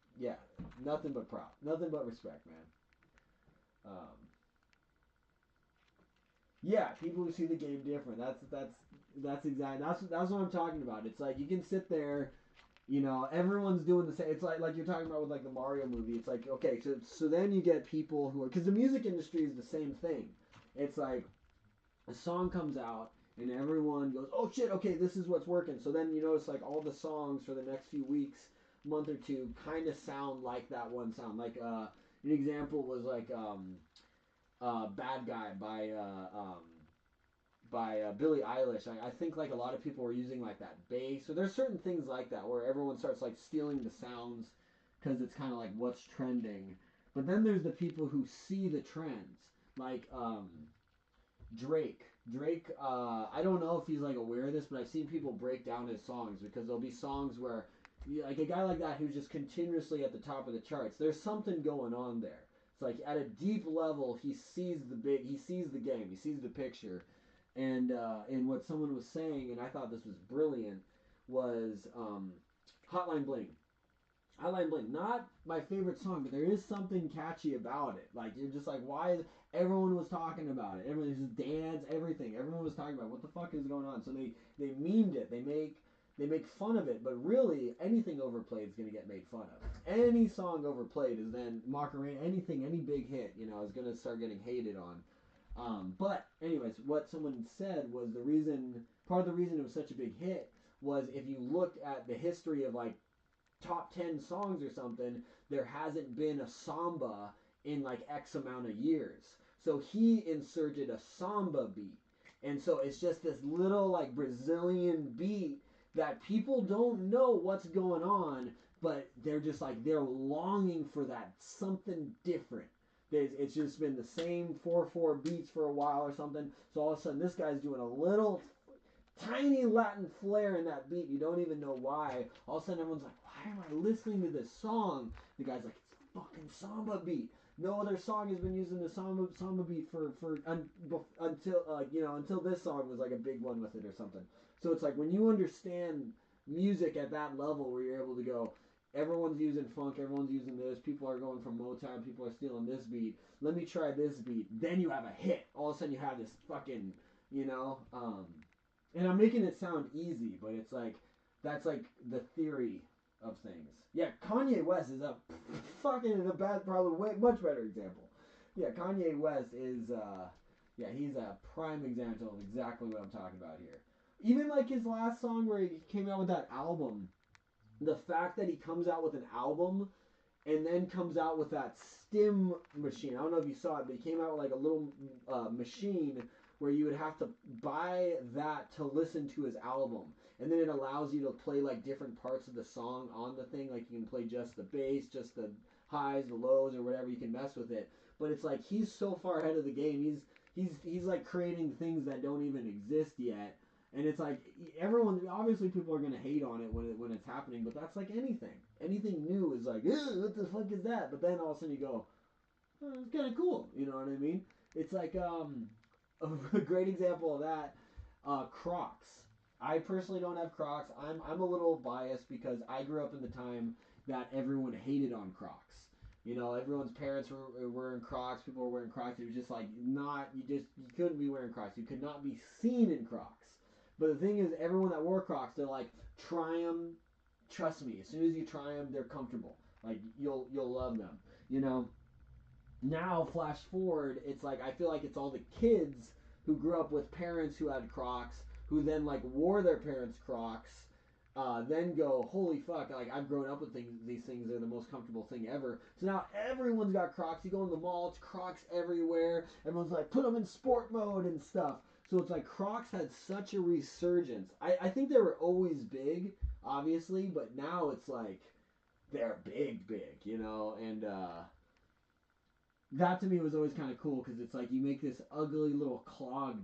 nothing but nothing but respect, man. Yeah, people who see the game different. That's exactly that's what I'm talking about. It's like you can sit there, everyone's doing the same. It's like you're talking about with like the Mario movie. It's like okay, so then you get people who are, because the music industry is the same thing. It's like a song comes out and everyone goes, oh shit, okay, this is what's working. So then you notice like all the songs for the next few weeks, month or two, kind of sound like that one sound. Like an example was like Bad Guy by Billie Eilish. I think like a lot of people were using like that bass. So there's certain things like that where everyone starts like stealing the sounds because it's kind of like what's trending. But then there's the people who see the trends, like Drake. Drake, I don't know if he's like aware of this, but I've seen people break down his songs because there'll be songs where, like a guy like that who's just continuously at the top of the charts. There's something going on there. It's like at a deep level, he sees the game, he sees the picture, and what someone was saying, and I thought this was brilliant, was Hotline Bling. Hotline Bling, not my favorite song, but there is something catchy about it. Like you're just like, why is everyone was talking about it? Everyone just dance, everything. Everyone was talking about what the fuck is going on. So they memed it. They make fun of it, but really anything overplayed is gonna get made fun of. Any song overplayed is then Macarena. Anything, any big hit, is gonna start getting hated on. But anyways, what someone said was part of the reason it was such a big hit was if you looked at the history of like top 10 songs or something, there hasn't been a samba in like X amount of years. So he inserted a samba beat. And so it's just this little like Brazilian beat that people don't know what's going on, but they're just like, they're longing for that something different. It's just been the same 4/4 beats for a while or something. So all of a sudden, this guy's doing a little tiny Latin flair in that beat. You don't even know why. All of a sudden, everyone's like, why am I listening to this song? The guy's like, it's a fucking samba beat. No other song has been using the samba beat until this song was like a big one with it or something. So it's like when you understand music at that level where you're able to go, everyone's using funk, everyone's using this, people are going from Motown, people are stealing this beat, let me try this beat, then you have a hit. All of a sudden you have this fucking, and I'm making it sound easy, but it's like, that's like the theory of things. Yeah, Kanye West is a fucking probably way much better example. Yeah, Kanye West is, he's a prime example of exactly what I'm talking about here. Even like his last song where he came out with that album, the fact that he comes out with an album and then comes out with that stim machine. I don't know if you saw it, but he came out with like a little machine where you would have to buy that to listen to his album. And then it allows you to play like different parts of the song on the thing. Like you can play just the bass, just the highs, the lows, or whatever. You can mess with it. But it's like he's so far ahead of the game. He's like creating things that don't even exist yet. And it's like everyone, obviously people are gonna hate on it when it's happening, but that's like anything. Anything new is like, what the fuck is that? But then all of a sudden you go, oh, it's kind of cool. You know what I mean? It's like a great example of that, Crocs. I personally don't have Crocs. I'm a little biased because I grew up in the time that everyone hated on Crocs. You know, everyone's parents were wearing Crocs. People were wearing Crocs. It was just like you couldn't be wearing Crocs. You could not be seen in Crocs. But the thing is, everyone that wore Crocs, they're like, try them. Trust me. As soon as you try them, they're comfortable. Like you'll love them. You know. Now, flash forward, it's like I feel like it's all the kids who grew up with parents who had Crocs, who then like wore their parents' Crocs, then go, holy fuck, like I've grown up with these things, they're the most comfortable thing ever. So now everyone's got Crocs. You go in the mall, it's Crocs everywhere. Everyone's like, put them in sport mode and stuff. So it's like Crocs had such a resurgence. I think they were always big, obviously, but now it's like they're big, and that to me was always kind of cool because it's like you make this ugly little clog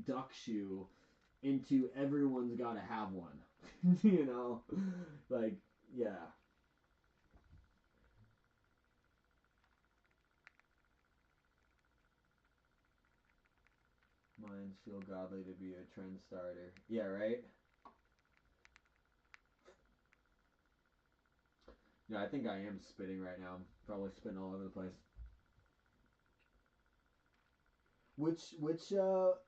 duck shoe into everyone's got to have one. Like, yeah. Minds feel godly to be a trend starter. Yeah, right? Yeah, I think I am spitting right now. I'm probably spitting all over the place. Which of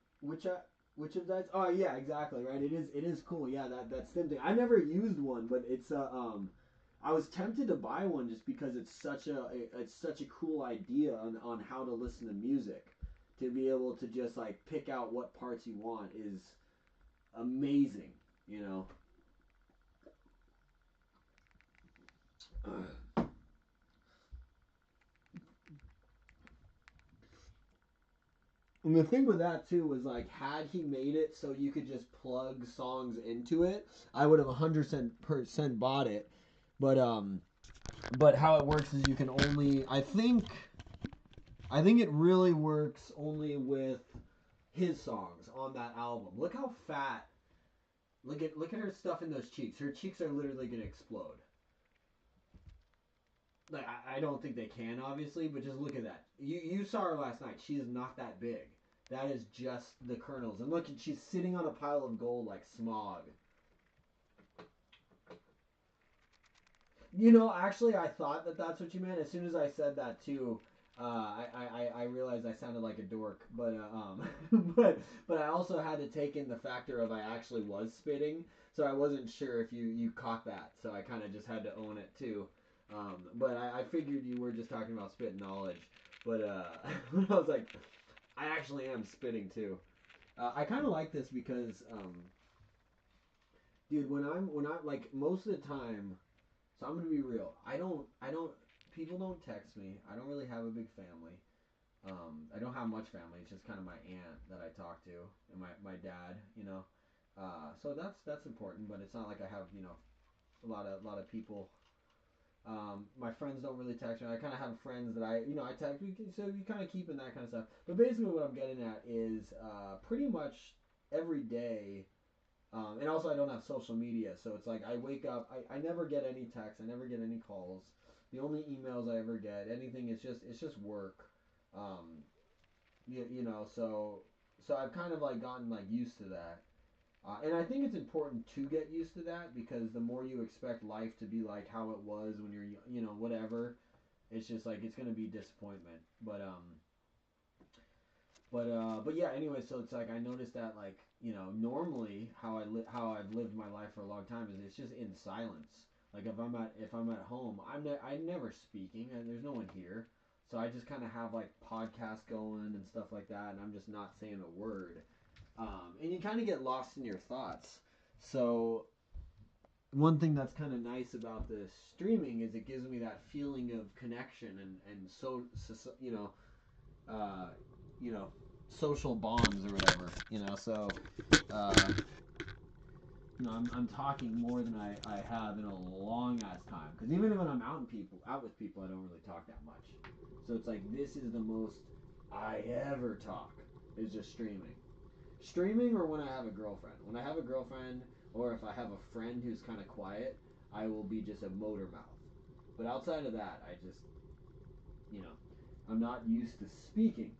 that? Oh yeah, exactly. Right. It is cool. Yeah, that stem thing. I never used one, but it's I was tempted to buy one just because it's such a cool idea on how to listen to music. To be able to just like pick out what parts you want is amazing. You know. And the thing with that too was like, had he made it so you could just plug songs into it, I would have 100% bought it. But how it works is you can only, I think it really works only with his songs on that album. Look how fat. Look at her stuff in those cheeks. Her cheeks are literally gonna explode. Like I don't think they can, obviously, but just look at that. You saw her last night. She is not that big. That is just the kernels. And look, she's sitting on a pile of gold like Smog. Actually, I thought that that's what you meant. As soon as I said that too, I realized I sounded like a dork. But but I also had to take in the factor of I actually was spitting, so I wasn't sure if you caught that. So I kind of just had to own it too. But I figured you were just talking about spit knowledge. But I was like, I actually am spitting too. I kind of like this because Dude, when I like most of the time, so I'm gonna be real. I don't. People don't text me. I don't really have a big family. I don't have much family. It's just kind of my aunt that I talk to and my dad. So that's important. But it's not like I have a lot of people. My friends don't really text me. I kind of have friends that I text. So you kind of keep in that kind of stuff. But basically, what I'm getting at is pretty much every day. And also, I don't have social media, so it's like I wake up. I never get any texts. I never get any calls. The only emails I ever get, anything, it's just work. Um, so I've kind of like gotten like used to that. And I think it's important to get used to that because the more you expect life to be like how it was when you're whatever, it's just like it's gonna be disappointment. But yeah. Anyway, so it's like I noticed that like normally how I've lived my life for a long time is it's just in silence. Like if I'm at home, I'm never speaking and there's no one here, so I just kind of have like podcasts going and stuff like that, and I'm just not saying a word. And you kind of get lost in your thoughts. So one thing that's kind of nice about the streaming is it gives me that feeling of connection and uh, you know, social bonds or whatever. Uh, I'm talking more than I have in a long ass time. Because even when I'm out with people, I don't really talk that much. So it's like this is the most I ever talk is just streaming. Streaming or when I have a girlfriend. When I have a girlfriend or if I have a friend who's kind of quiet, I will be just a motor mouth. But outside of that, I just, you know, I'm not used to speaking.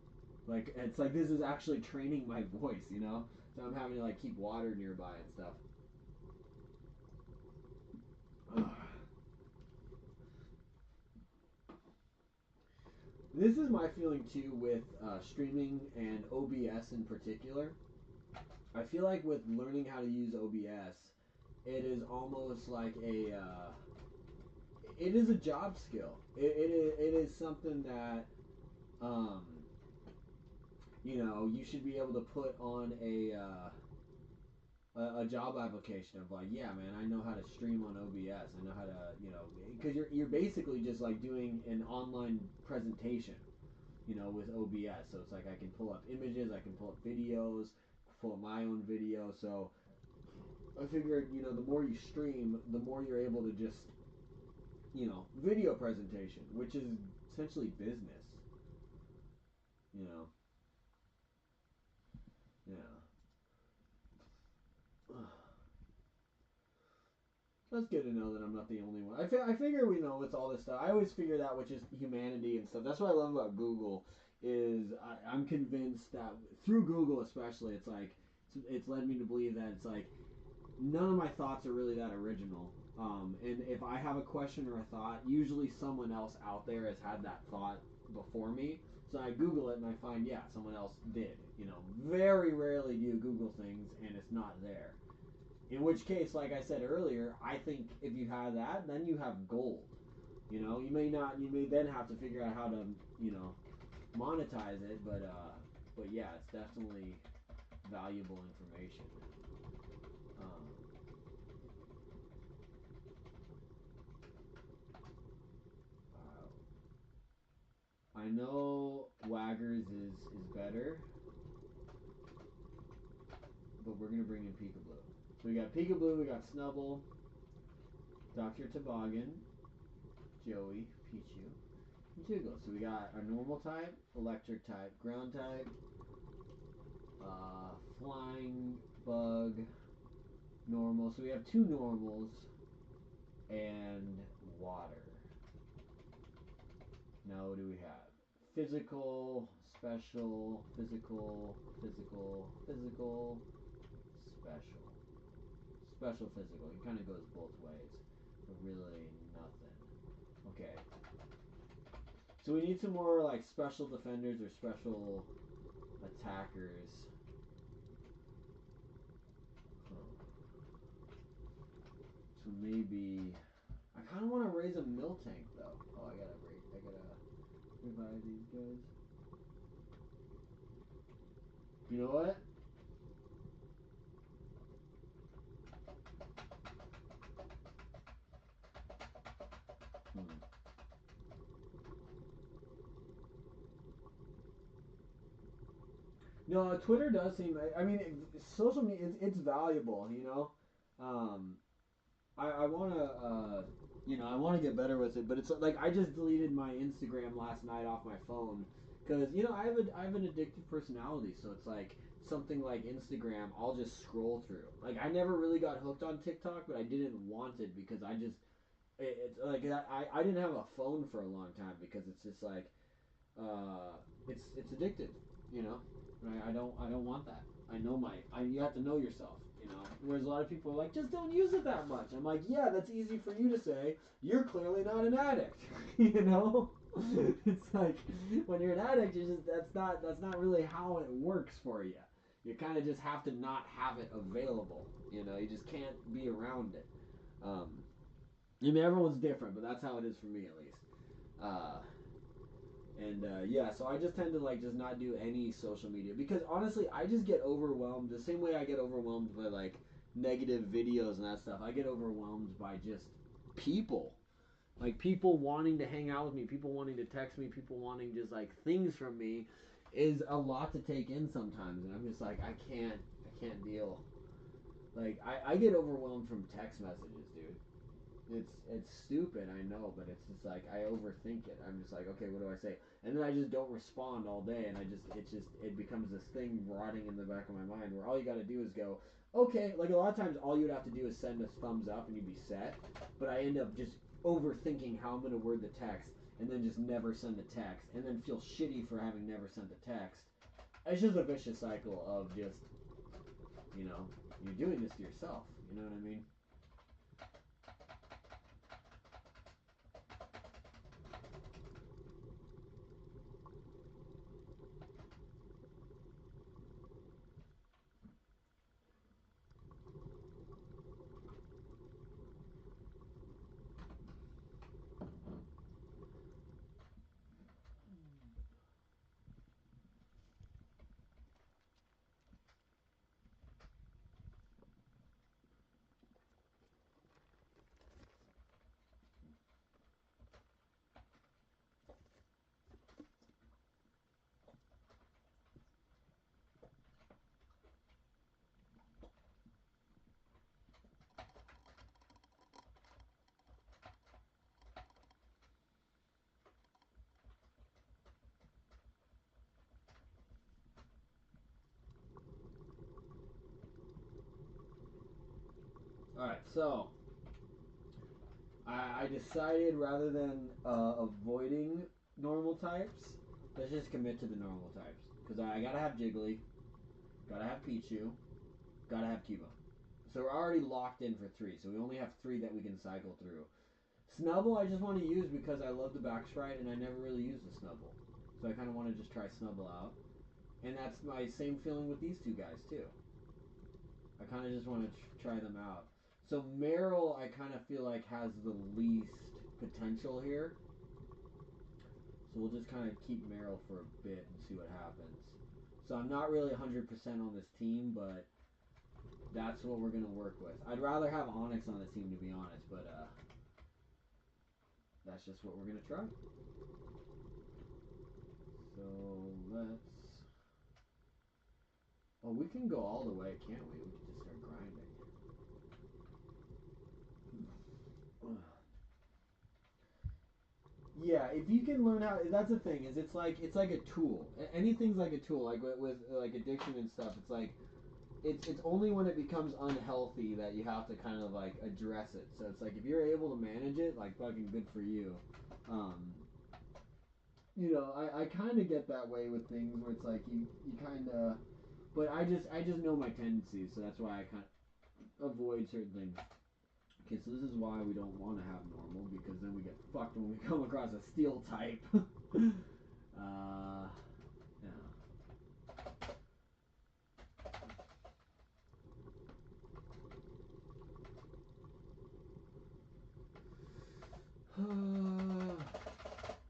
Like it's like this is actually training my voice. So I'm having to like keep water nearby and stuff. This is my feeling too with streaming and OBS in particular. I feel like with learning how to use OBS, it is almost like it is a job skill. It is something that um, you should be able to put on a job application of like, yeah, man, I know how to stream on OBS. I know how to, because you're basically just like doing an online presentation, with OBS. So it's like I can pull up images, I can pull up videos, pull up my own video. So I figured, the more you stream, the more you're able to just, video presentation, which is essentially business, you know. Yeah. That's good to know that I'm not the only one. I figure we know with all this stuff. I always figure that which is humanity and stuff. That's what I love about Google is I'm convinced that through Google especially, it's like it's led me to believe that it's like none of my thoughts are really that original. And if I have a question or a thought, usually someone else out there has had that thought before me. So I Google it and I find, yeah, someone else did. Very rarely do you Google things and it's not there. In which case, like I said earlier, I think if you have that, then you have gold. You may not. You may then have to figure out how to, monetize it. But yeah, it's definitely valuable information. Um, I know Waggers is better, but we're gonna bring in Peekaboo. So we got Peekaboo, we got Snubble, Dr. Toboggan, Joey, Pichu, and Jiggle. So we got our normal type, electric type, ground type, flying, bug, normal. So we have two normals and water. Now what do we have? Physical, special, physical, physical, physical, special. Special physical. It kind of goes both ways. But really nothing. Okay. So we need some more like special defenders or special attackers. So maybe I kind of want to raise a mill tank though. Oh, I gotta revive these guys. You know what? No, Twitter does seem. I mean, social media. It's valuable. You know. I want to. I want to get better with it. But it's like I just deleted my Instagram last night off my phone because I have an addictive personality. So it's like something like Instagram. I'll just scroll through. Like I never really got hooked on TikTok, but I didn't want it because it's like I didn't have a phone for a long time because it's just like it's addictive, you know. And I don't want that. You have to know yourself, you know. Whereas a lot of people are like, just don't use it that much. I'm like, yeah, that's easy for you to say. You're clearly not an addict, you know. It's like when you're an addict, you just that's not really how it works for you. You kind of just have to not have it available, you know. You just can't be around it. Um, I mean, everyone's different, but that's how it is for me at least. Uh, yeah, so I just tend to like just not do any social media because honestly, I just get overwhelmed the same way I get overwhelmed by like negative videos and that stuff. I get overwhelmed by just people, like people wanting to hang out with me, people wanting to text me, people wanting just like things from me, is a lot to take in sometimes, and I'm just like I can't deal. Like I get overwhelmed from text messages, dude. It's stupid, I know, but it's just like I overthink it. I'm just like, okay, what do I say? And then I just don't respond all day, and it becomes this thing rotting in the back of my mind where all you got to do is go, okay. Like a lot of times, all you'd have to do is send a thumbs up, and you'd be set. But I end up just overthinking how I'm gonna word the text, and then just never send the text, and then feel shitty for having never sent the text. It's just a vicious cycle of just, you know, you're doing this to yourself. You know what I mean? All right, so I decided rather than avoiding normal types, let's just commit to the normal types. Because I gotta have Jiggly, gotta have Pichu, gotta have Cuba. So we're already locked in for 3, so we only have 3 that we can cycle through. Snubble I just want to use because I love the back sprite and I never really used the Snubble. So I kind of want to just try Snubble out. And that's my same feeling with these 2 guys too. I kind of just want to try them out. So Meryl, I kind of feel like has the least potential here. So we'll just kind of keep Meryl for a bit and see what happens. So I'm not really 100% on this team, but that's what we're going to work with. I'd rather have Onyx on this team, to be honest, but that's just what we're going to try. So let's... Oh, we can go all the way, can't we? We can just start grinding. Yeah, if you can learn how, that's the thing, is it's like a tool. Anything's like a tool, like with like addiction and stuff. It's like it's only when it becomes unhealthy that you have to kind of like address it. So it's like if you're able to manage it, like fucking good for you. I kind of get that way with things where it's like you kind of, but I just know my tendencies, so that's why I kind of avoid certain things. Okay, so this is why we don't want to have normal, because then we get fucked when we come across a steel type. Yeah.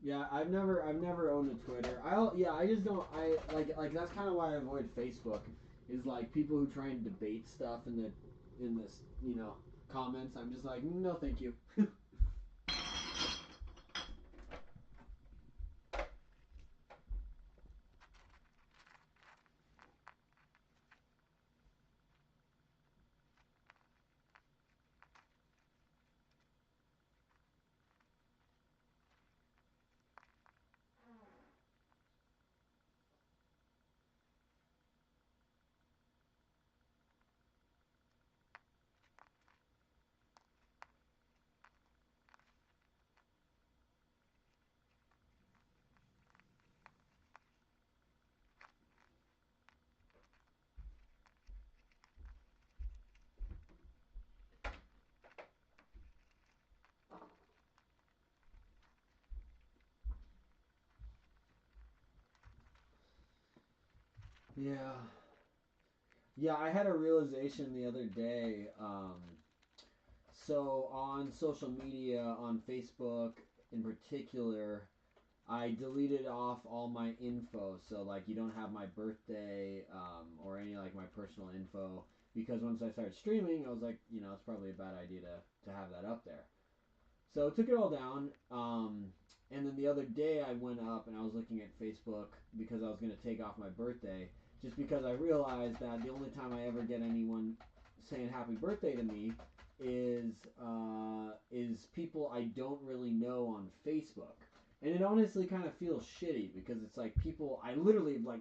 Yeah, I've never owned a Twitter. I just don't like that's kind of why I avoid Facebook. Is like people who try and debate stuff in this comments. I'm just like, no, thank you. Yeah. Yeah, I had a realization the other day. So on social media, on Facebook in particular, I deleted off all my info. So like, you don't have my birthday or any like my personal info, because once I started streaming, I was like, it's probably a bad idea to have that up there. So I took it all down. And then the other day I went up and I was looking at Facebook because I was going to take off my birthday, just because I realized that the only time I ever get anyone saying happy birthday to me is people I don't really know on Facebook. And it honestly kind of feels shitty because it's like people I literally like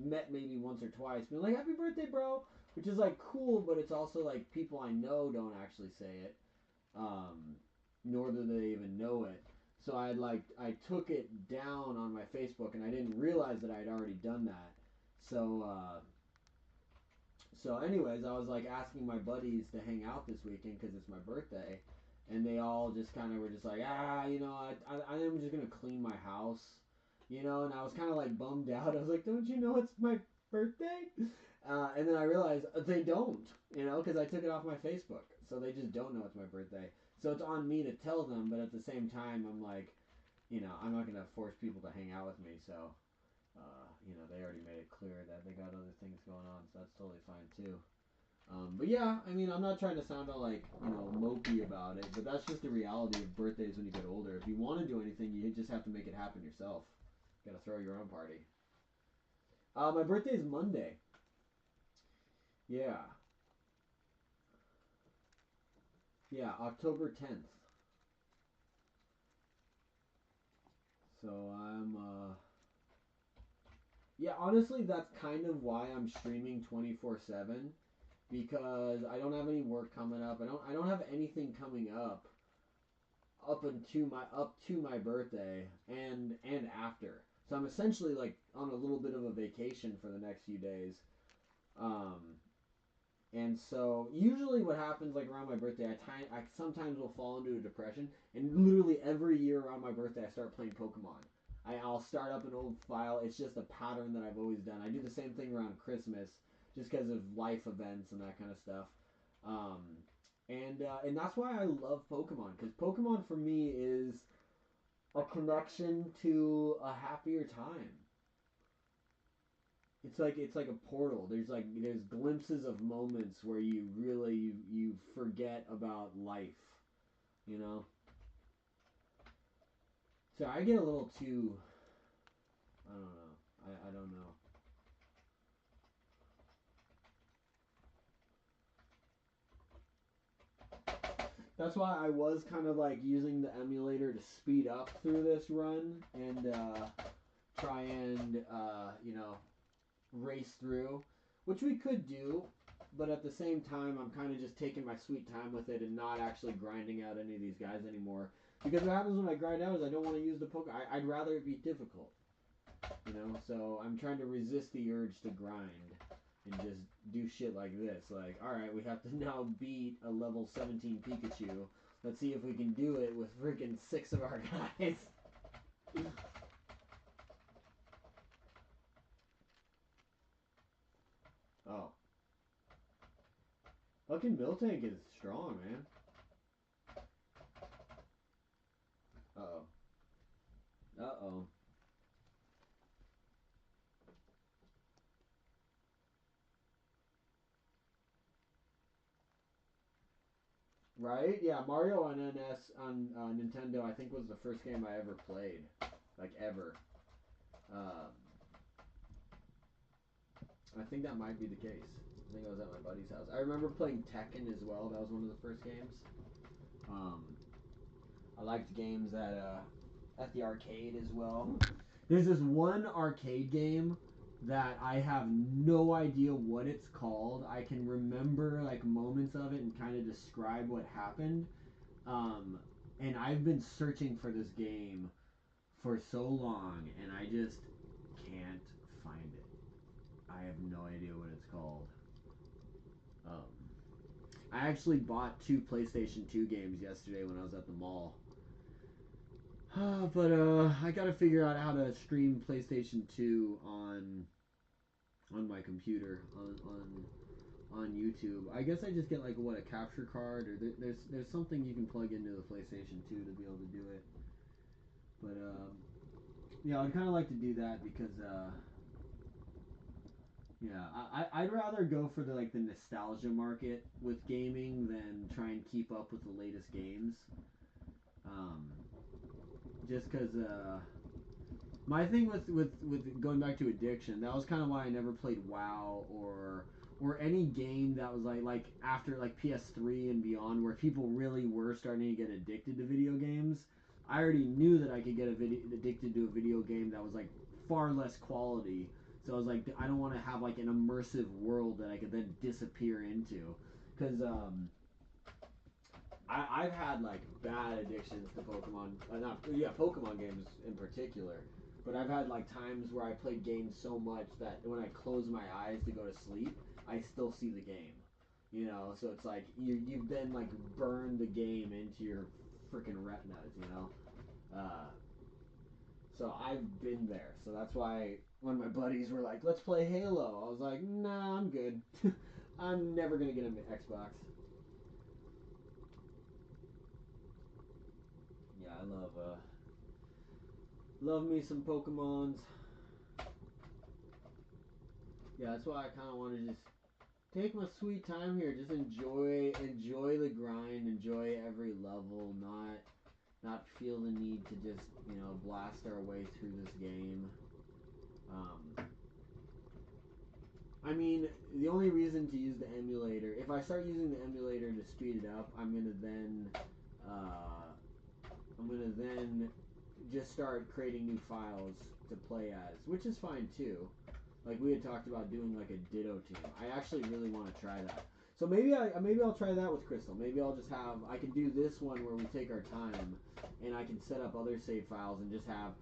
met maybe once or twice, being like happy birthday, bro, which is like cool, but it's also like people I know don't actually say it. Um, Nor do they even know it. So I took it down on my Facebook and I didn't realize that I had already done that. So anyways, I was like asking my buddies to hang out this weekend because it's my birthday, and they all just kind of were just like, I am just gonna clean my house, and I was kind of like bummed out. I was like, don't you know it's my birthday? And then I realized they don't, because I took it off my Facebook, so they just don't know it's my birthday. So it's on me to tell them, but at the same time, I'm like, I'm not gonna force people to hang out with me, so. They already made it clear that they got other things going on, so that's totally fine too. But yeah, I mean, I'm not trying to sound all like, mopey about it, but that's just the reality of birthdays when you get older. If you want to do anything, you just have to make it happen yourself. You gotta throw your own party. My birthday is Monday. Yeah. Yeah, October 10th. So yeah, honestly, that's kind of why I'm streaming 24/7, because I don't have any work coming up. I don't have anything coming up to my birthday and after. So I'm essentially like on a little bit of a vacation for the next few days. Um, and so usually what happens like around my birthday, I sometimes will fall into a depression, and literally every year around my birthday I start playing Pokemon. I'll start up an old file. It's just a pattern that I've always done. I do the same thing around Christmas, just because of life events and that kind of stuff. Um, and that's why I love Pokemon, because Pokemon for me is a connection to a happier time. It's like a portal. There's glimpses of moments where you forget about life, you know. So I get a little too, I don't know. I don't know. That's why I was kind of like using the emulator to speed up through this run and try and race through, which we could do, but at the same time, I'm kind of just taking my sweet time with it and not actually grinding out any of these guys anymore. Because what happens when I grind out is I don't want to use the poke. I'd rather it be difficult, So I'm trying to resist the urge to grind and just do shit like this. Like, all right, we have to now beat a level 17 Pikachu. Let's see if we can do it with freaking 6 of our guys. Oh. Fucking Miltank is strong, man. Uh-oh. Uh-oh. Right? Yeah, Mario on NS on Nintendo, I think was the first game I ever played, like ever. Um, I think that might be the case. I think I was at my buddy's house. I remember playing Tekken as well. That was one of the first games. Um, I liked games at the arcade as well. There's this one arcade game that I have no idea what it's called. I can remember like moments of it and kind of describe what happened. Um, and I've been searching for this game for so long, and I just can't find it. I have no idea what it's called. Um, I actually bought 2 PlayStation 2 games yesterday when I was at the mall. But I gotta figure out how to stream PlayStation 2 on on my computer on YouTube. I guess I just get like a capture card, or there's something you can plug into the PlayStation 2 to be able to do it. But yeah, I'd kind of like to do that because yeah, I'd rather go for the nostalgia market with gaming than try and keep up with the latest games. Um, just because my thing with going back to addiction, that was kind of why I never played WoW or any game that was like after like PS3 and beyond, where people really were starting to get addicted to video games. I already knew that I could get addicted to a video game that was like far less quality. So I was like, I don't want to have like an immersive world that I could then disappear into, because I've had like bad addictions to Pokemon, not yeah, Pokemon games in particular. But I've had like times where I played games so much that when I close my eyes to go to sleep, I still see the game. You know, so it's like you've been like burned the game into your freaking retinas. You know, so I've been there. So that's why when my buddies were like, "Let's play Halo," I was like, "Nah, I'm good. I'm never gonna get an Xbox." Yeah, I love me some Pokemons. Yeah, that's why I kind of want to just take my sweet time here. Just enjoy the grind, enjoy every level, not feel the need to just blast our way through this game. I mean, the only reason to use the emulator, if I start using the emulator to speed it up, uh, I'm gonna then just start creating new files to play as, which is fine too. Like we had talked about doing like a Ditto team. I actually really want to try that. So maybe I'll try that with Crystal. Maybe I'll just have I can do this one where we take our time, and I can set up other save files and just have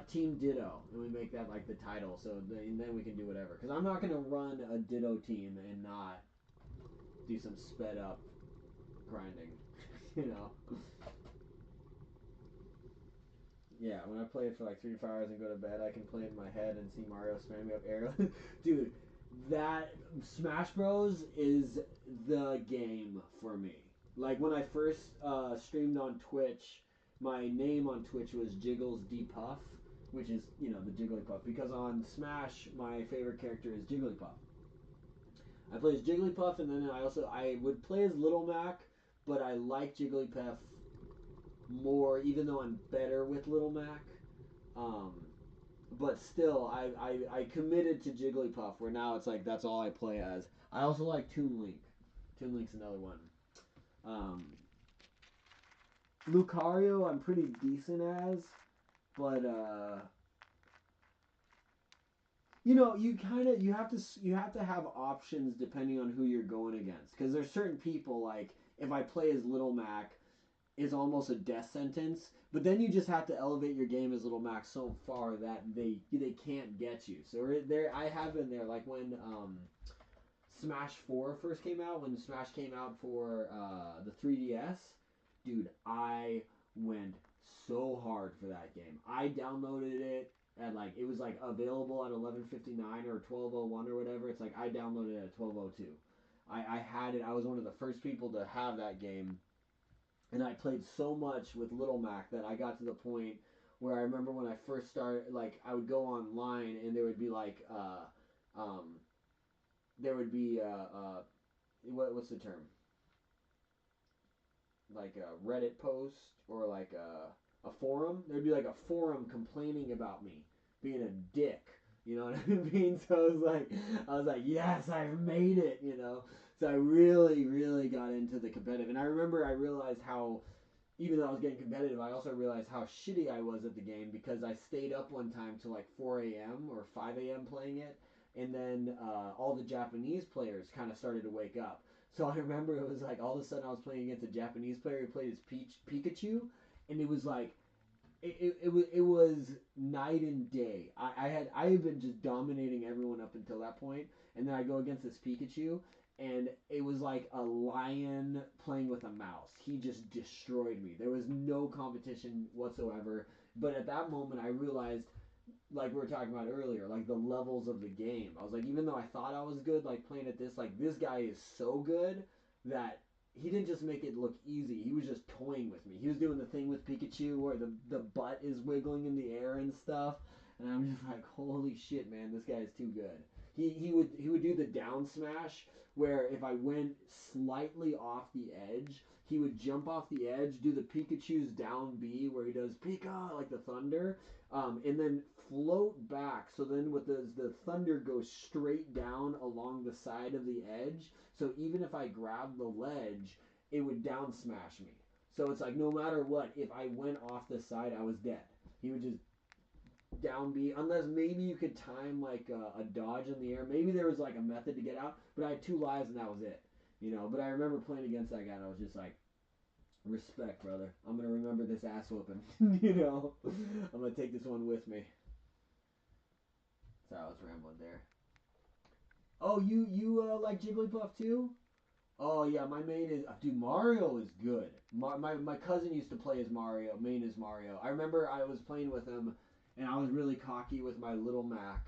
Team Ditto, and we make that like the title. So and then we can do whatever. Because I'm not gonna run a Ditto team and not do some sped up grinding. you know. Yeah, when I play it for like 3 to 5 hours and go to bed, I can play it in my head and see Mario spam me up air. Dude, that Smash Bros is the game for me. Like when I first streamed on Twitch, my name on Twitch was Jiggles D Puff, which is the Jigglypuff. Because on Smash, my favorite character is Jigglypuff. I play as Jigglypuff, and then I would play as Little Mac, but I like Jigglypuff more, even though I'm better with Little Mac. Um, but still, I committed to Jigglypuff, where now it's like that's all I play as. I also like Toon Link. Toon Link's another one. Um, Lucario, I'm pretty decent as, but you have to have options depending on who you're going against. Because there's certain people, like if I play as Little Mac, is almost a death sentence. But then you just have to elevate your game as Little Mac so far that they can't get you. So there, I have been there. Like when Smash 4 first came out, when Smash came out for the 3DS, dude, I went so hard for that game. I downloaded it at like it was like available at 11:59 or 12:01 or whatever. It's like I downloaded it at 12:02. I had it. I was one of the first people to have that game, and I played so much with Little Mac that I got to the point where I remember when I first started, like I would go online and there would be like, there would be what's the term? Like a Reddit post or like a forum. There'd be like a forum complaining about me being a dick. You know what I mean? So I was like, yes, I've made it. So I really, really got into the competitive, and I remember I realized how, even though I was getting competitive, I also realized how shitty I was at the game because I stayed up one time till like 4 a.m. or 5 a.m. playing it, and then all the Japanese players kind of started to wake up. So I remember it was like all of a sudden I was playing against a Japanese player who played as Pikachu, and it was like it was night and day. I had been just dominating everyone up until that point, and then I go against this Pikachu, and it was like a lion playing with a mouse. He just destroyed me. There was no competition whatsoever. But at that moment, I realized like we were talking about earlier, like the levels of the game. I was like, even though I thought I was good, like playing at this, like this guy is so good that he didn't just make it look easy. He was just toying with me. He was doing the thing with Pikachu where the butt is wiggling in the air and stuff, and I'm just like, holy shit, man, this guy is too good. He would do the down smash where if I went slightly off the edge, he would jump off the edge, do the Pikachu's down B where he does Pika like the thunder, and then float back. So then with the thunder goes straight down along the side of the edge. So even if I grabbed the ledge, it would down smash me. So it's like no matter what, if I went off the side, I was dead. He would just down B, unless maybe you could time like a dodge in the air. Maybe there was like a method to get out, but I had 2 lives and that was it. You know, but I remember playing against that guy and I was just like, respect, brother. I'm gonna remember this ass whooping. You know, I'm gonna take this one with me. Sorry, I was rambling there. Oh, you like Jigglypuff too? Oh yeah, my main is dude. Mario is good. My cousin used to play as Mario. Main is Mario. I remember I was playing with him, and I was really cocky with my little Mac,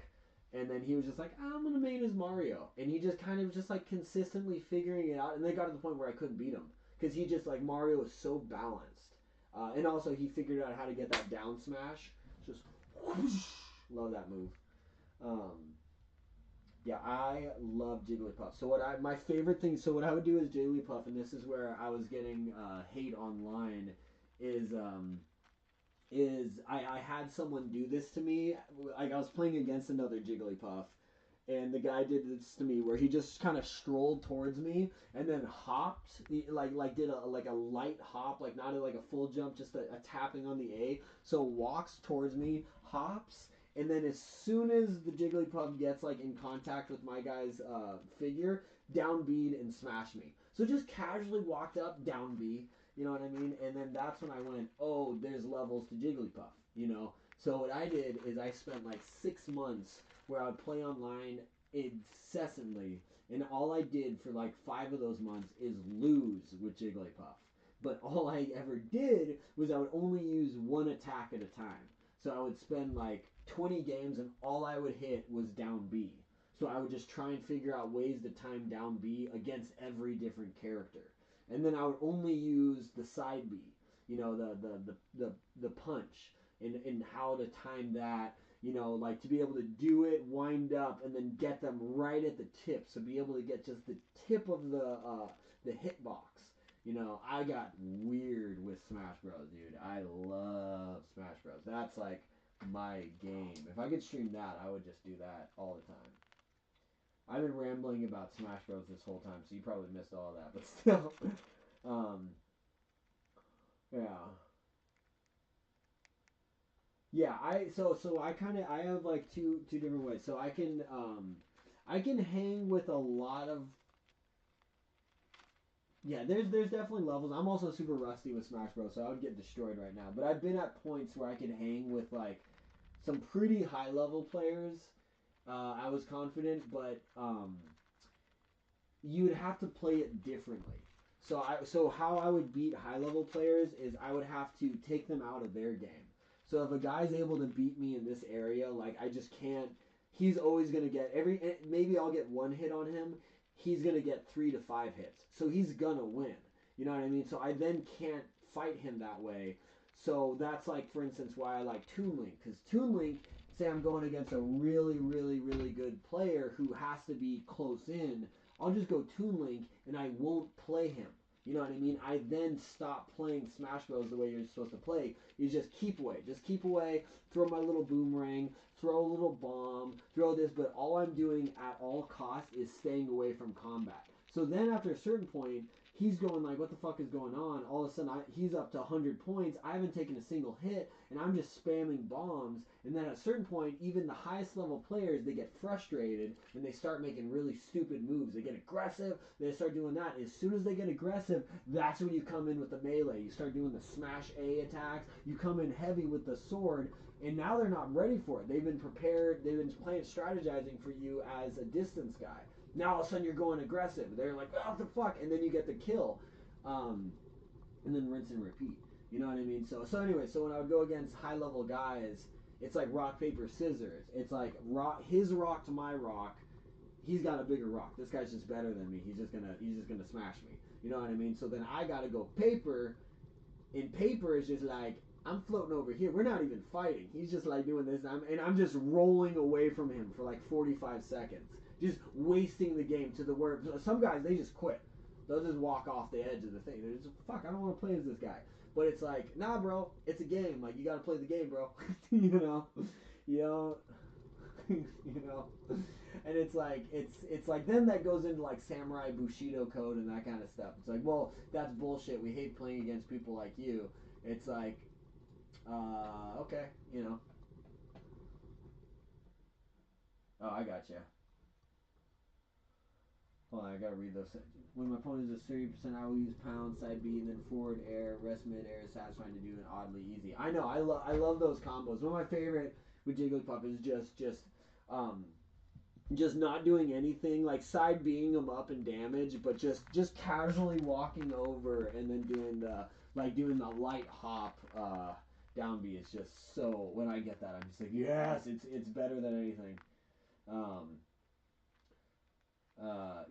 and then he was just like, I'm gonna main as Mario, and he just kind of just like consistently figuring it out, and they got to the point where I couldn't beat him because he just like Mario is so balanced, and also he figured out how to get that down smash. Just whoosh, love that move. Um, yeah, I love Jigglypuff. So my favorite thing, so what I would do is Jigglypuff, and this is where I was getting hate online, is I had someone do this to me. Like I was playing against another Jigglypuff, and the guy did this to me where he just kind of strolled towards me and then hopped, like did a light hop, like not like a full jump, just a tapping on the A. So walks towards me, hops, and then as soon as the Jigglypuff gets like in contact with my guy's figure, down B and smash me. So just casually walked up, down B, you know what I mean? And then that's when I went, oh, there's levels to Jigglypuff, you know? So what I did is I spent like 6 months where I would play online incessantly, and all I did for like 5 of those months is lose with Jigglypuff. But all I ever did was I would only use one attack at a time. So I would spend like 20 games and all I would hit was down B. So I would just try and figure out ways to time down B against every different character. And then I would only use the side B, you know, the punch, and how to time that, you know, like to be able to do it, wind up, and then get them right at the tip. So be able to get just the tip of the hitbox. You know, I got weird with Smash Bros, dude. I love Smash Bros. That's like my game. If I could stream that, I would just do that all the time. I've been rambling about Smash Bros this whole time, so you probably missed all that, but still. um, yeah. Yeah, I have like two different ways. So I can hang with a lot of, yeah, there's definitely levels. I'm also super rusty with Smash Bros, so I would get destroyed right now. But I've been at points where I can hang with like some pretty high level players. I was confident, but you would have to play it differently. So how I would beat high level players is I would have to take them out of their game. So if a guy's able to beat me in this area, like I just can't. He's always gonna get maybe I'll get 1 hit on him. He's gonna get 3 to 5 hits. So he's gonna win. You know what I mean? So I then can't fight him that way. So that's like, for instance, why I like Toon Link, because Toon Link, say I'm going against a really, really, really good player who has to be close in, I'll just go Toon Link and I won't play him. You know what I mean? I then stop playing Smash Bros the way you're supposed to play. You just keep away, throw my little boomerang, throw a little bomb, throw this, but all I'm doing at all costs is staying away from combat. So then after a certain point, he's going like, what the fuck is going on? All of a sudden, he's up to 100 points. I haven't taken a single hit, and I'm just spamming bombs. And then at a certain point, even the highest level players, they get frustrated, and they start making really stupid moves. They get aggressive. They start doing that. As soon as they get aggressive, that's when you come in with the melee. You start doing the smash A attacks. You come in heavy with the sword, and now they're not ready for it. They've been prepared. They've been playing strategizing for you as a distance guy. Now all of a sudden you're going aggressive. They're like, oh, what the fuck? And then you get the kill. And then rinse and repeat. You know what I mean? So anyway, so when I would go against high level guys, it's like rock, paper, scissors. It's like his rock to my rock. He's got a bigger rock. This guy's just better than me. He's just gonna smash me. You know what I mean? So then I gotta go paper. And paper is just like, I'm floating over here. We're not even fighting. He's just like doing this, and I'm just rolling away from him for like 45 seconds, just wasting the game to the word. Some guys, they just quit. They'll just walk off the edge of the thing. They're just, fuck, I don't want to play as this guy. But it's like, nah, bro, it's a game. Like, you gotta play the game, bro. you know, you know, you know. And it's like then that goes into like samurai bushido code and that kind of stuff. It's like, well, that's bullshit. We hate playing against people like you. It's like, okay, you know. Oh, I gotcha. Hold on, I gotta read those. When my opponent is a 30%, I will use pound, side B, and then forward air, rest mid air, satisfying to do and oddly easy. I know, I love those combos. One of my favorite with Jigglypuff is just not doing anything, like side being them up and damage, but just casually walking over and then doing the light hop down B is just so. When I get that, I'm just like, yes, it's better than anything.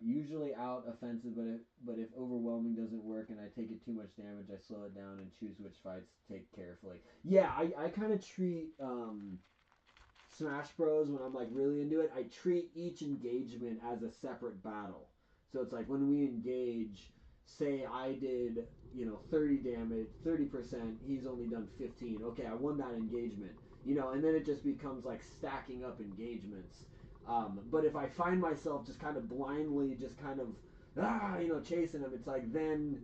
Usually out offensive, but if overwhelming doesn't work and I take it too much damage, I slow it down and choose which fights to take carefully. Yeah, I kind of treat Smash Bros, when I'm like really into it, I treat each engagement as a separate battle. So it's like when we engage, say I did 30 damage, 30%, he's only done 15. Okay, I won that engagement. And then it just becomes like stacking up engagements. But if I find myself just kind of blindly, just kind of chasing him, it's like then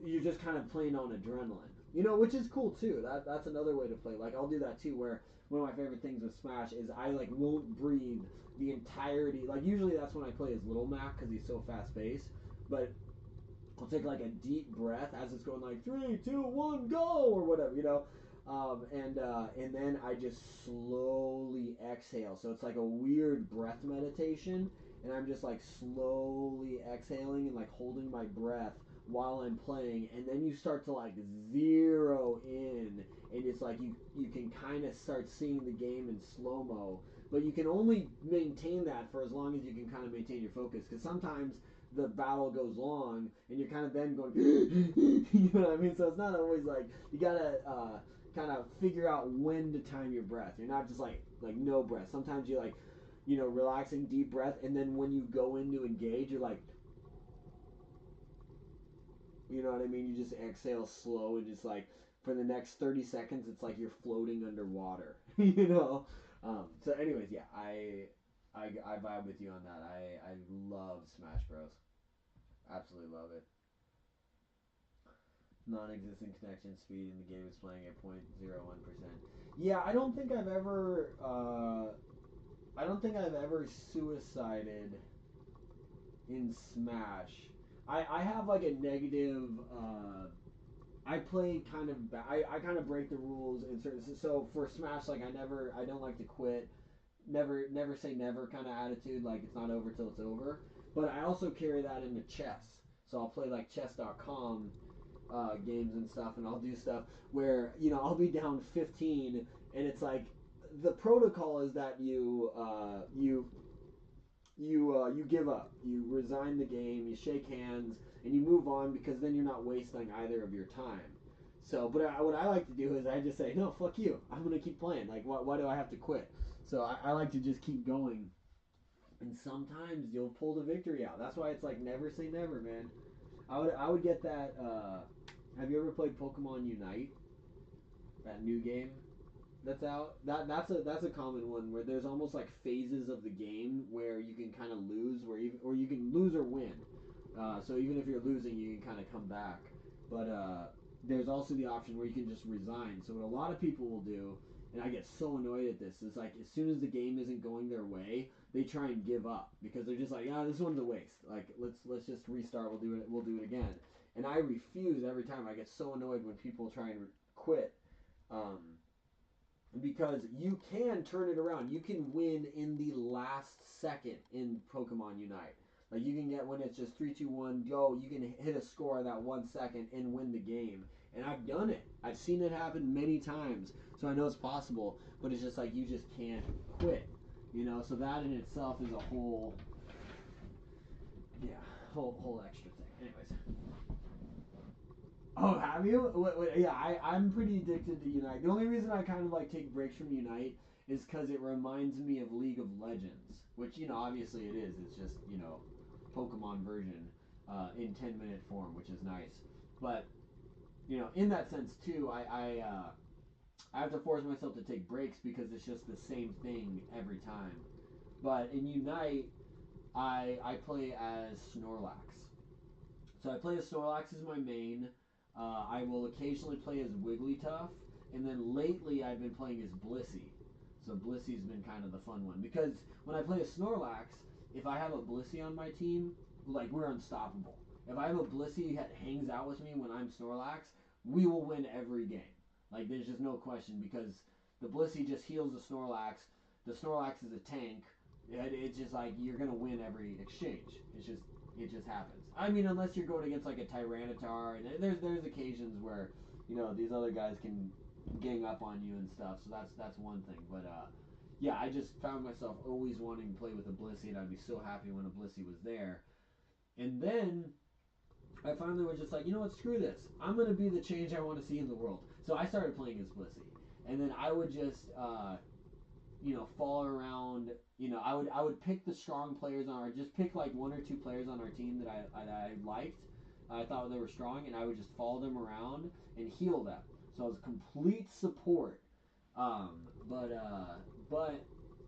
you're just kind of playing on adrenaline. Which is cool too. That's another way to play. Like I'll do that too, where one of my favorite things with Smash is I like won't breathe the entirety. Like usually that's when I play as Little Mac because he's so fast paced. But I'll take like a deep breath as it's going like 3, 2, 1, go or whatever. And then I just slowly exhale. So it's like a weird breath meditation, and I'm just like slowly exhaling and like holding my breath while I'm playing, and then you start to like zero in, and it's like you can kind of start seeing the game in slow mo, but you can only maintain that for as long as you can kind of maintain your focus, because sometimes the battle goes long and you're kind of then going you know what I mean, so it's not always like you gotta kind of figure out when to time your breath. You're not just like no breath. Sometimes you're like relaxing deep breath, and then when you go in to engage, you're like, you know what I mean? You just exhale slow, and just like for the next 30 seconds, it's like you're floating underwater. So anyways, yeah, I vibe with you on that. I love Smash Bros. Absolutely love it. Non-existent connection speed in the game is playing at 0.01%. Yeah, I don't think I've ever suicided in Smash. I have like a negative. I play kind of. I kind of break the rules in certain. So for Smash, like I don't like to quit. Never say never kind of attitude. Like it's not over till it's over. But I also carry that into chess. So I'll play like chess.com games and stuff, and I'll do stuff where I'll be down 15, and it's like the protocol is that you give up, you resign the game, you shake hands, and you move on, because then you're not wasting either of your time. So, but what I like to do is I just say, no, fuck you, I'm gonna keep playing. Like, why do I have to quit? So I like to just keep going, and sometimes you'll pull the victory out. That's why it's like never say never, man. I would get that. Have you ever played Pokemon Unite? That new game that's out. That's a common one where there's almost like phases of the game where you can kind of lose, or you can lose or win. So even if you're losing, you can kind of come back. But there's also the option where you can just resign. So what a lot of people will do, and I get so annoyed at this, is like as soon as the game isn't going their way, they try and give up, because they're just like, this one's a waste. Like let's just restart. We'll do it again. And I refuse every time. I get so annoyed when people try and quit. Because you can turn it around. You can win in the last second in Pokemon Unite. Like you can get, when it's just 3, 2, 1, go. You can hit a score in that 1 second and win the game. And I've done it. I've seen it happen many times. So I know it's possible, but it's just like you just can't quit. You know, so that in itself is a whole whole extra thing. Anyways. Oh, have you? Yeah, I'm pretty addicted to Unite. The only reason I kind of like take breaks from Unite is because it reminds me of League of Legends, which, you know, obviously it is. It's just, you know, Pokemon version in 10-minute form, which is nice. But, you know, in that sense, too, I have to force myself to take breaks because it's just the same thing every time. But in Unite, I play as Snorlax. So I play as Snorlax as my main. I will occasionally play as Wigglytuff, and then lately I've been playing as Blissey. So Blissey's been kind of the fun one because when I play as Snorlax, if I have a Blissey on my team, like we're unstoppable. If I have a Blissey that hangs out with me when I'm Snorlax, we will win every game. Like there's just no question because the Blissey just heals the Snorlax. The Snorlax is a tank. It's just like you're gonna win every exchange. It just happens. I mean, unless you're going against like a Tyranitar, and there's occasions where, you know, these other guys can gang up on you and stuff. So that's one thing. But yeah, I just found myself always wanting to play with a Blissey, and I'd be so happy when a Blissey was there. And then I finally was just like, you know what, screw this. I'm gonna be the change I want to see in the world. So I started playing as Blissey, and then I would just you know, fall around. You know, I would pick the strong players on our, just pick like one or two players on our team that I liked. I thought they were strong, and I would just follow them around and heal them. So I was complete support. Um, but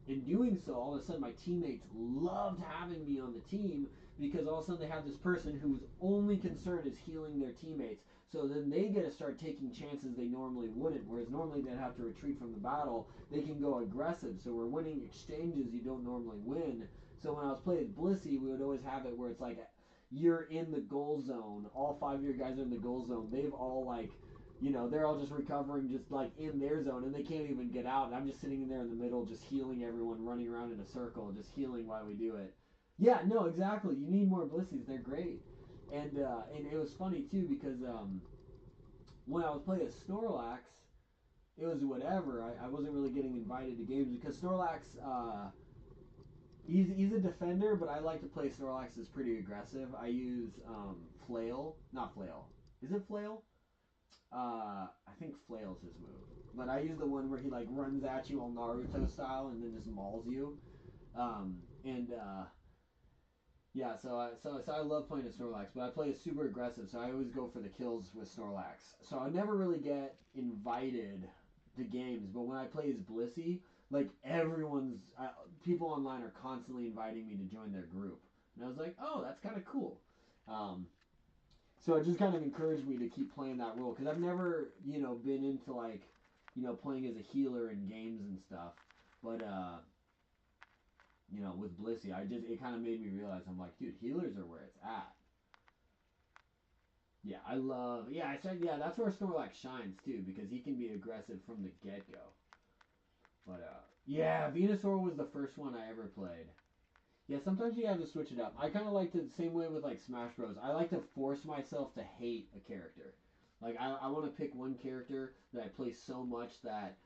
in doing so, all of a sudden my teammates loved having me on the team because all of a sudden they have this person whose only concern is healing their teammates. So then they get to start taking chances they normally wouldn't, whereas normally they'd have to retreat from the battle. They can go aggressive, so we're winning exchanges you don't normally win. So when I was playing Blissey, we would always have it where it's like you're in the goal zone. All 5 of your guys are in the goal zone. They've all like, you know, they're all just recovering just like in their zone, and they can't even get out. And I'm just sitting in there in the middle, just healing everyone, running around in a circle, just healing while we do it. Yeah, no, exactly. You need more Blisseys. They're great. And it was funny too because when I was playing as Snorlax, it was whatever. I wasn't really getting invited to games because Snorlax, he's a defender, but I like to play Snorlax as pretty aggressive. I use Flail, not Flail. Is it Flail? I think Flail's his move, but I use the one where he like runs at you all Naruto style and then just mauls you. And yeah, so I love playing as Snorlax, but I play as super aggressive, so I always go for the kills with Snorlax. So I never really get invited to games, but when I play as Blissey, like people online are constantly inviting me to join their group, and I was like, oh, that's kind of cool. So it just kind of encouraged me to keep playing that role because I've never, you know, been into like, you know, playing as a healer in games and stuff, but you know, with Blissey, it kind of made me realize, I'm like, dude, healers are where it's at. Yeah, I said, yeah, that's where Snorlax shines too, because he can be aggressive from the get-go. But, yeah, Venusaur was the first one I ever played. Yeah, sometimes you have to switch it up. I kind of like the same way with, like, Smash Bros. I like to force myself to hate a character. Like, I want to pick one character that I play so much that,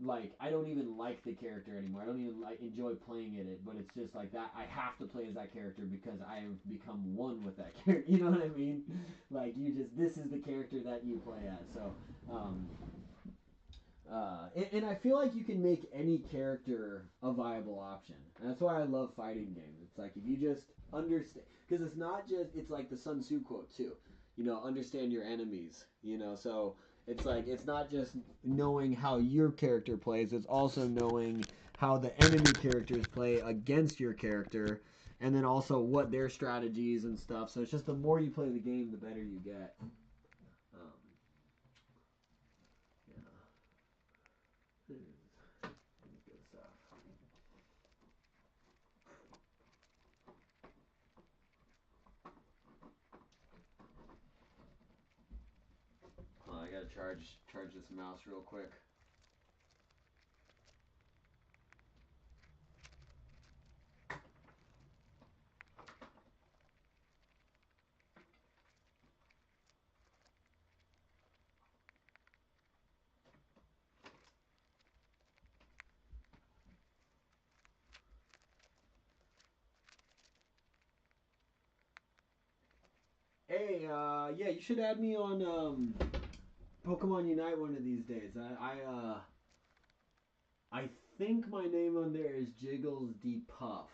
like, I don't even like the character anymore. I don't even like enjoy playing it, but it's just like that. I have to play as that character because I have become one with that character. You know what I mean? Like this is the character that you play as. So, and I feel like you can make any character a viable option. And that's why I love fighting games. It's like if you just understand, because it's not just, it's like the Sun Tzu quote too. You know, understand your enemies. You know, so. It's like, it's not just knowing how your character plays, it's also knowing how the enemy characters play against your character, and then also what their strategies and stuff. So it's just the more you play the game, the better you get. Yeah. Good stuff. Oh, I gotta charge this mouse real quick. Hey, yeah, you should add me on Pokemon Unite one of these days. I think my name on there is Jiggles D Puff,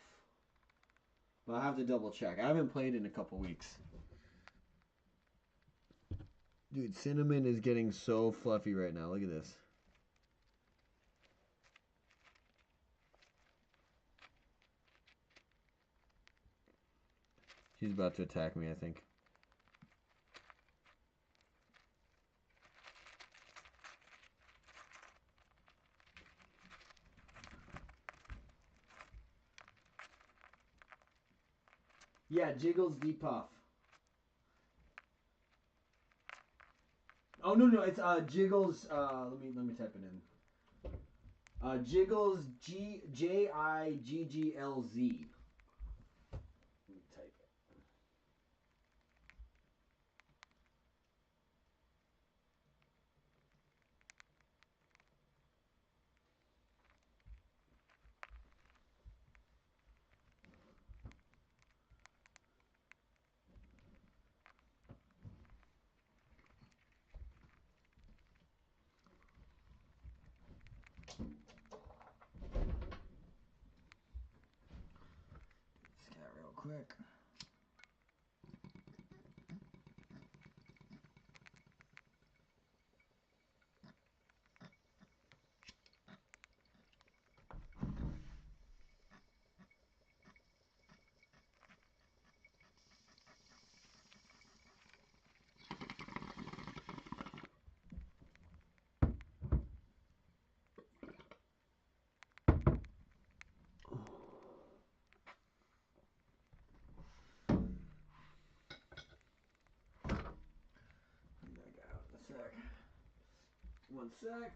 but I have to double check. I haven't played in a couple weeks. Dude, Cinnamon is getting so fluffy right now. Look at this. She's about to attack me, I think. Yeah, Jiggles D Puff. Oh no, it's Jiggles. Let me type it in. Jiggles Jiggglz. Let me type it. This cat real quick. One sec.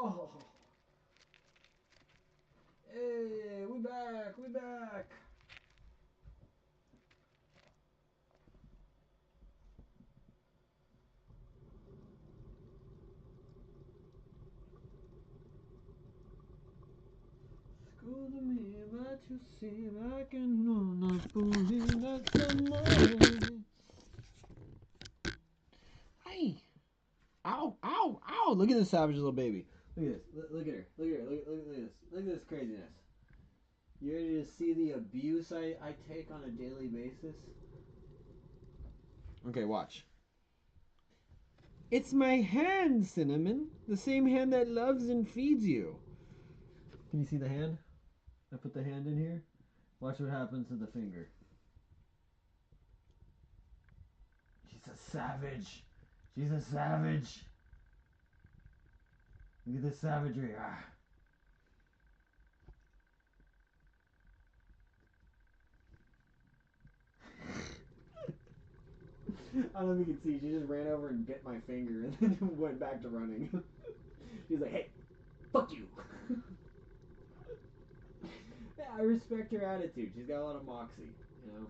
Oh. Hey, we back. We back. School to me, but you see, I can not believe that somebody. Hey. Ow, ow, ow. Look at this savage little baby. Look at this. Look at her. Look at her. Look at this. Look at this craziness. You ready to see the abuse I take on a daily basis? Okay, watch. It's my hand, Cinnamon. The same hand that loves and feeds you. Can you see the hand? I put the hand in here. Watch what happens to the finger. She's a savage. She's a savage. Look at this savagery. Ah. I don't know if you can see. She just ran over and bit my finger and then went back to running. She's like, hey, fuck you. Yeah, I respect her attitude. She's got a lot of moxie, you know.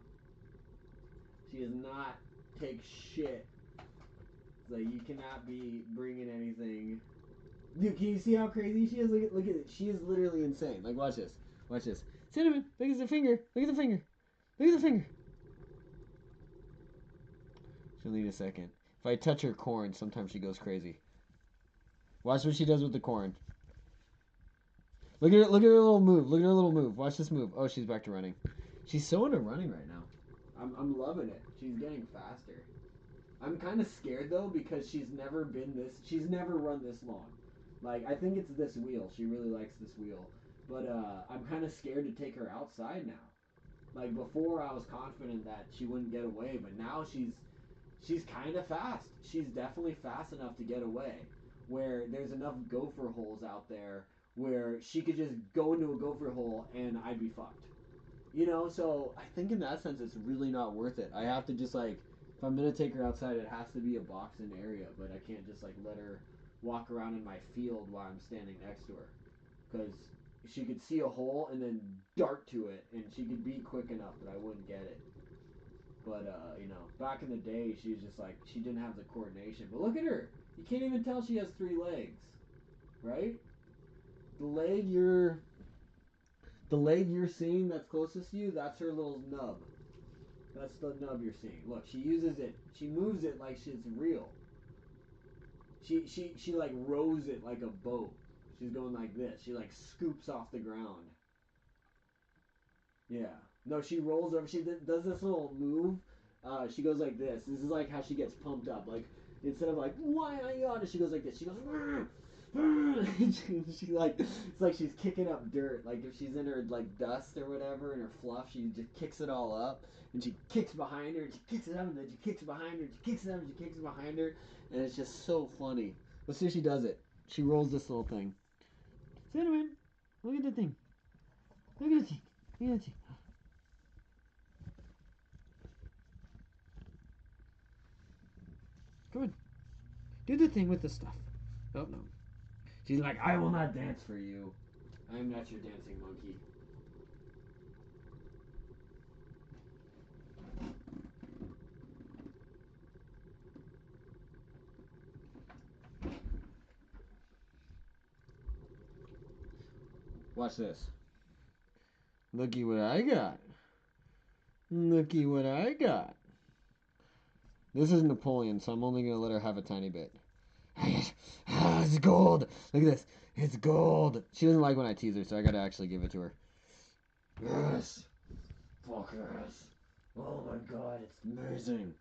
She does not take shit. It's like, you cannot be bringing anything. Dude, can you see how crazy she is? Look at it. She is literally insane. Like, watch this. Watch this. Cinnamon, look at the finger. Look at the finger. Look at the finger. She'll need a second. If I touch her corn, sometimes she goes crazy. Watch what she does with the corn. Look at her little move. Look at her little move. Watch this move. Oh, she's back to running. She's so into running right now. I'm loving it. She's getting faster. I'm kind of scared though because she's never run this long. Like, I think it's this wheel. She really likes this wheel. But I'm kind of scared to take her outside now. Like, before I was confident that she wouldn't get away, but now she's kind of fast. She's definitely fast enough to get away. Where there's enough gopher holes out there where she could just go into a gopher hole and I'd be fucked. You know, so I think in that sense it's really not worth it. I have to just, like, if I'm gonna take her outside, it has to be a boxed-in area, but I can't just, like, let her walk around in my field while I'm standing next to her, because she could see a hole and then dart to it, and she could be quick enough that I wouldn't get it. But you know, back in the day, she was just like, she didn't have the coordination. But look at her; you can't even tell she has 3 legs, right? The leg you're seeing that's closest to you, that's her little nub. That's the nub you're seeing. Look, she uses it. She moves it like it's real. She like rows it like a boat. She's going like this. She like scoops off the ground. Yeah. No, she rolls over. She does this little move. She goes like this. This is like how she gets pumped up. Like, instead of like, why are you on it? She goes like this. She goes, she like, it's like she's kicking up dirt. Like, if she's in her like dust or whatever and her fluff, she just kicks it all up. And she kicks behind her, and she kicks it up, and then she kicks behind her, and she kicks it up, and she kicks behind her. And it's just so funny. Let's see if she does it. She rolls this little thing. Cinnamon, look at the thing. Look at the thing. Look at the thing. Come on. Do the thing with the stuff. Oh, no. She's like, I will not dance for you. I am not your dancing monkey. Watch this. Looky what I got. Looky what I got. This is Napoleon, so I'm only going to let her have a tiny bit. It's gold. Look at this. It's gold. She doesn't like when I tease her, so I got to actually give it to her. Yes. Fuck yes. Oh my god, it's amazing.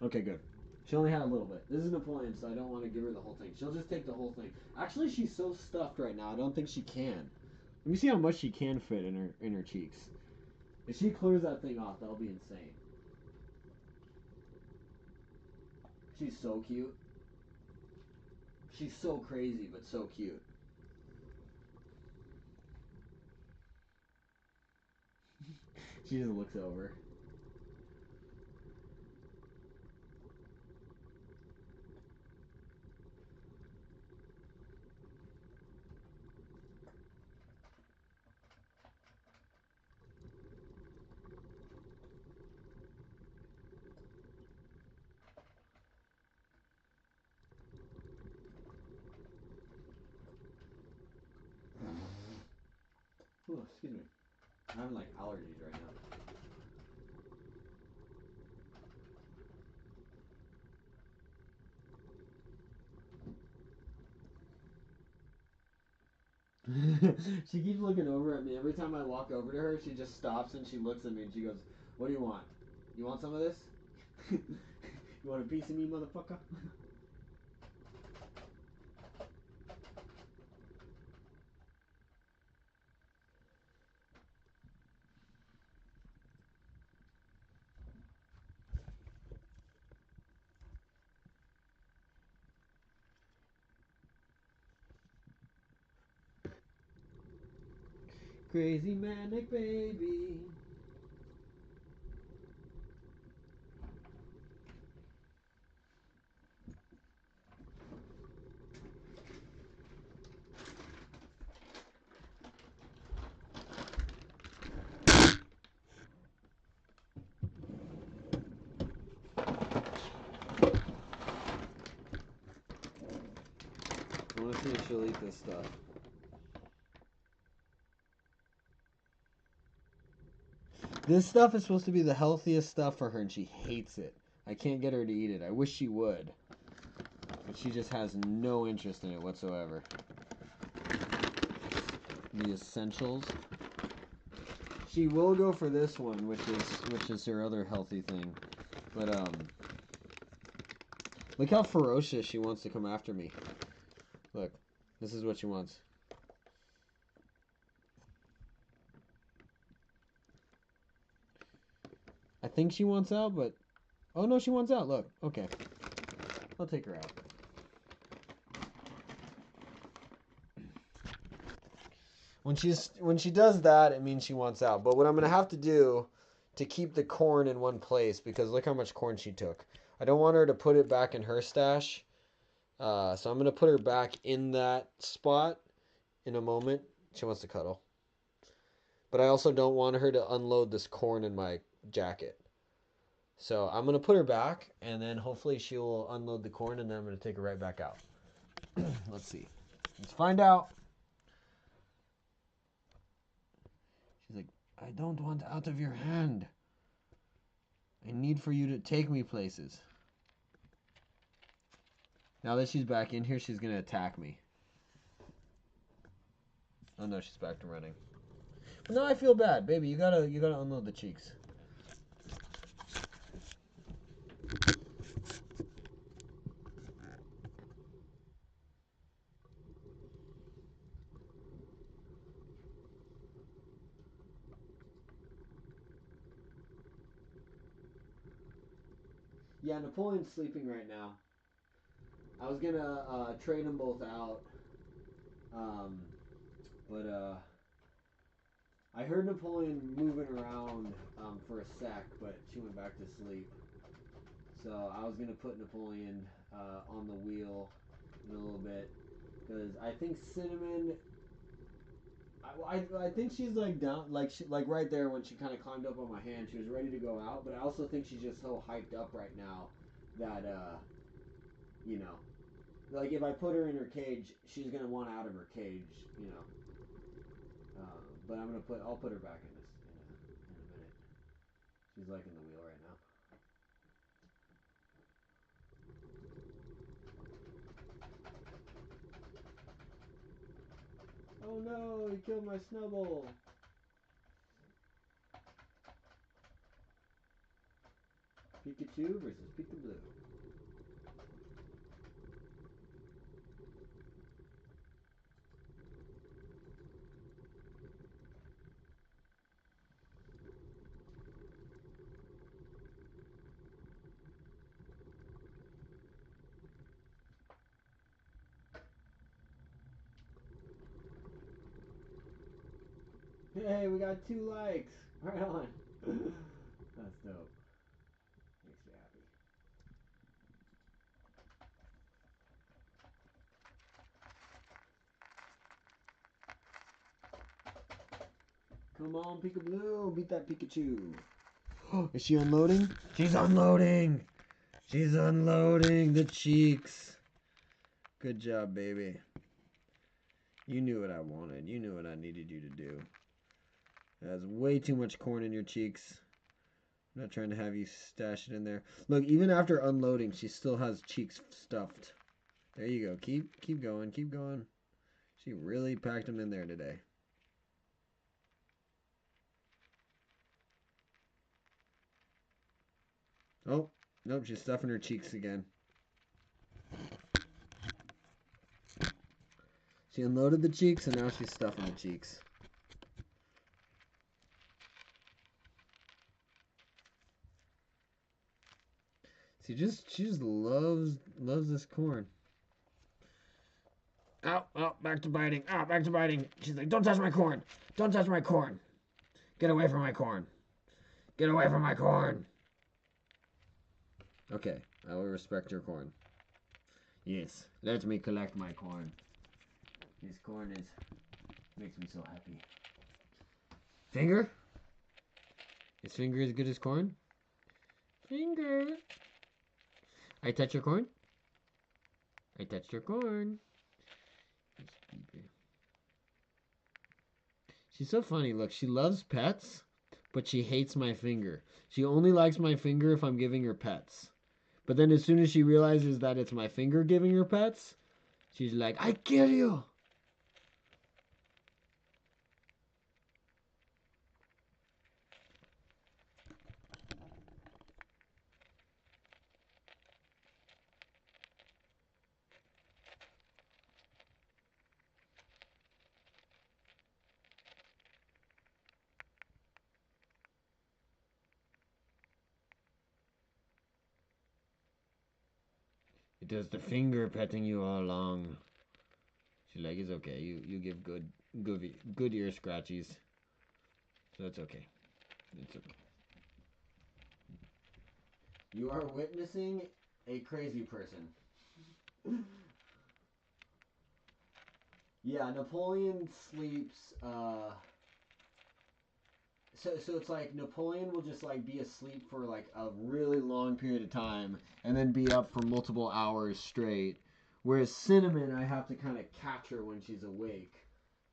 Okay, good. She only had a little bit. This is Napoleon, so I don't want to give her the whole thing. She'll just take the whole thing. Actually, she's so stuffed right now, I don't think she can. Let me see how much she can fit in her cheeks. If she clears that thing off, that'll be insane. She's so cute. She's so crazy, but so cute. She just looks over. Oh, excuse me. I'm having like allergies right now. She keeps looking over at me. Every time I walk over to her, she just stops and she looks at me and she goes, "What do you want? You want some of this? You want a piece of me, motherfucker?" Crazy manic baby. I want to see if she'll eat this stuff. This stuff is supposed to be the healthiest stuff for her, and she hates it. I can't get her to eat it. I wish she would. But she just has no interest in it whatsoever. The essentials. She will go for this one, which is her other healthy thing. But look how ferocious she wants to come after me. Look, this is what she wants. I think she wants out, but oh no, she wants out. Look, okay, I'll take her out. When she does that, it means she wants out. But what I'm gonna have to do to keep the corn in one place, because look how much corn she took. I don't want her to put it back in her stash, so I'm gonna put her back in that spot in a moment. She wants to cuddle, but I also don't want her to unload this corn in my jacket. So I'm gonna put her back, and then hopefully she'll unload the corn, and then I'm gonna take her right back out. Let's see. Let's find out. She's like, I don't want out of your hand. I need for you to take me places. Now that she's back in here, she's gonna attack me. Oh no, she's back to running. But now I feel bad, baby. You gotta unload the cheeks. Yeah, Napoleon's sleeping right now. I was gonna trade them both out, but I heard Napoleon moving around for a sec, but she went back to sleep. So I was gonna put Napoleon on the wheel in a little bit, because I think Cinnamon. I think she's like down, like right there when she kind of climbed up on my hand. She was ready to go out, but I also think she's just so hyped up right now that you know, like if I put her in her cage, she's gonna want out of her cage, you know. But I'll put her back in a minute. She's liking the wheel right now. Oh no, he killed my snubble. Pikachu versus Pikablue. Hey, we got 2 likes. Right on. That's dope. Makes me happy. Come on, Pikablue. Beat that Pikachu. Is she unloading? She's unloading. She's unloading the cheeks. Good job, baby. You knew what I wanted. You knew what I needed you to do. Has way too much corn in your cheeks. I'm not trying to have you stash it in there. Look, even after unloading, she still has cheeks stuffed. There you go. Keep going. Keep going. She really packed them in there today. Oh, nope, she's stuffing her cheeks again. She unloaded the cheeks, and now she's stuffing the cheeks. She just loves this corn. Ow, ow, back to biting. Ow, back to biting. She's like, don't touch my corn. Don't touch my corn. Get away from my corn. Get away from my corn. Okay, I will respect your corn. Yes, let me collect my corn. This corn makes me so happy. Finger? Is finger as good as corn? Finger. I touch your corn? I touched your corn. She's so funny. Look, she loves pets, but she hates my finger. She only likes my finger if I'm giving her pets. But then as soon as she realizes that it's my finger giving her pets, she's like, I kill you. It does the finger petting you all along. She's like, it's okay. You give good ear scratchies. So it's okay. It's okay. You are witnessing a crazy person. Yeah, Napoleon sleeps, so it's like Napoleon will just like be asleep for like a really long period of time and then be up for multiple hours straight. Whereas Cinnamon, I have to kind of catch her when she's awake,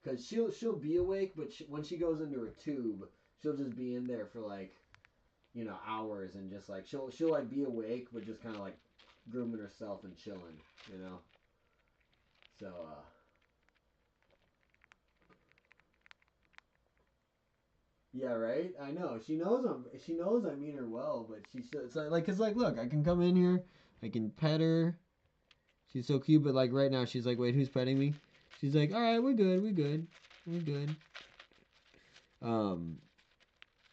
cause she'll be awake, but when she goes into her tube, she'll just be in there for like, hours, and just like she'll like be awake, but just kind of like grooming herself and chilling, So yeah, right. I know. She knows I mean her well, but it's like, cause like, look, I can come in here, I can pet her. She's so cute, but like right now, she's like, wait, who's petting me? She's like, all right, we're good.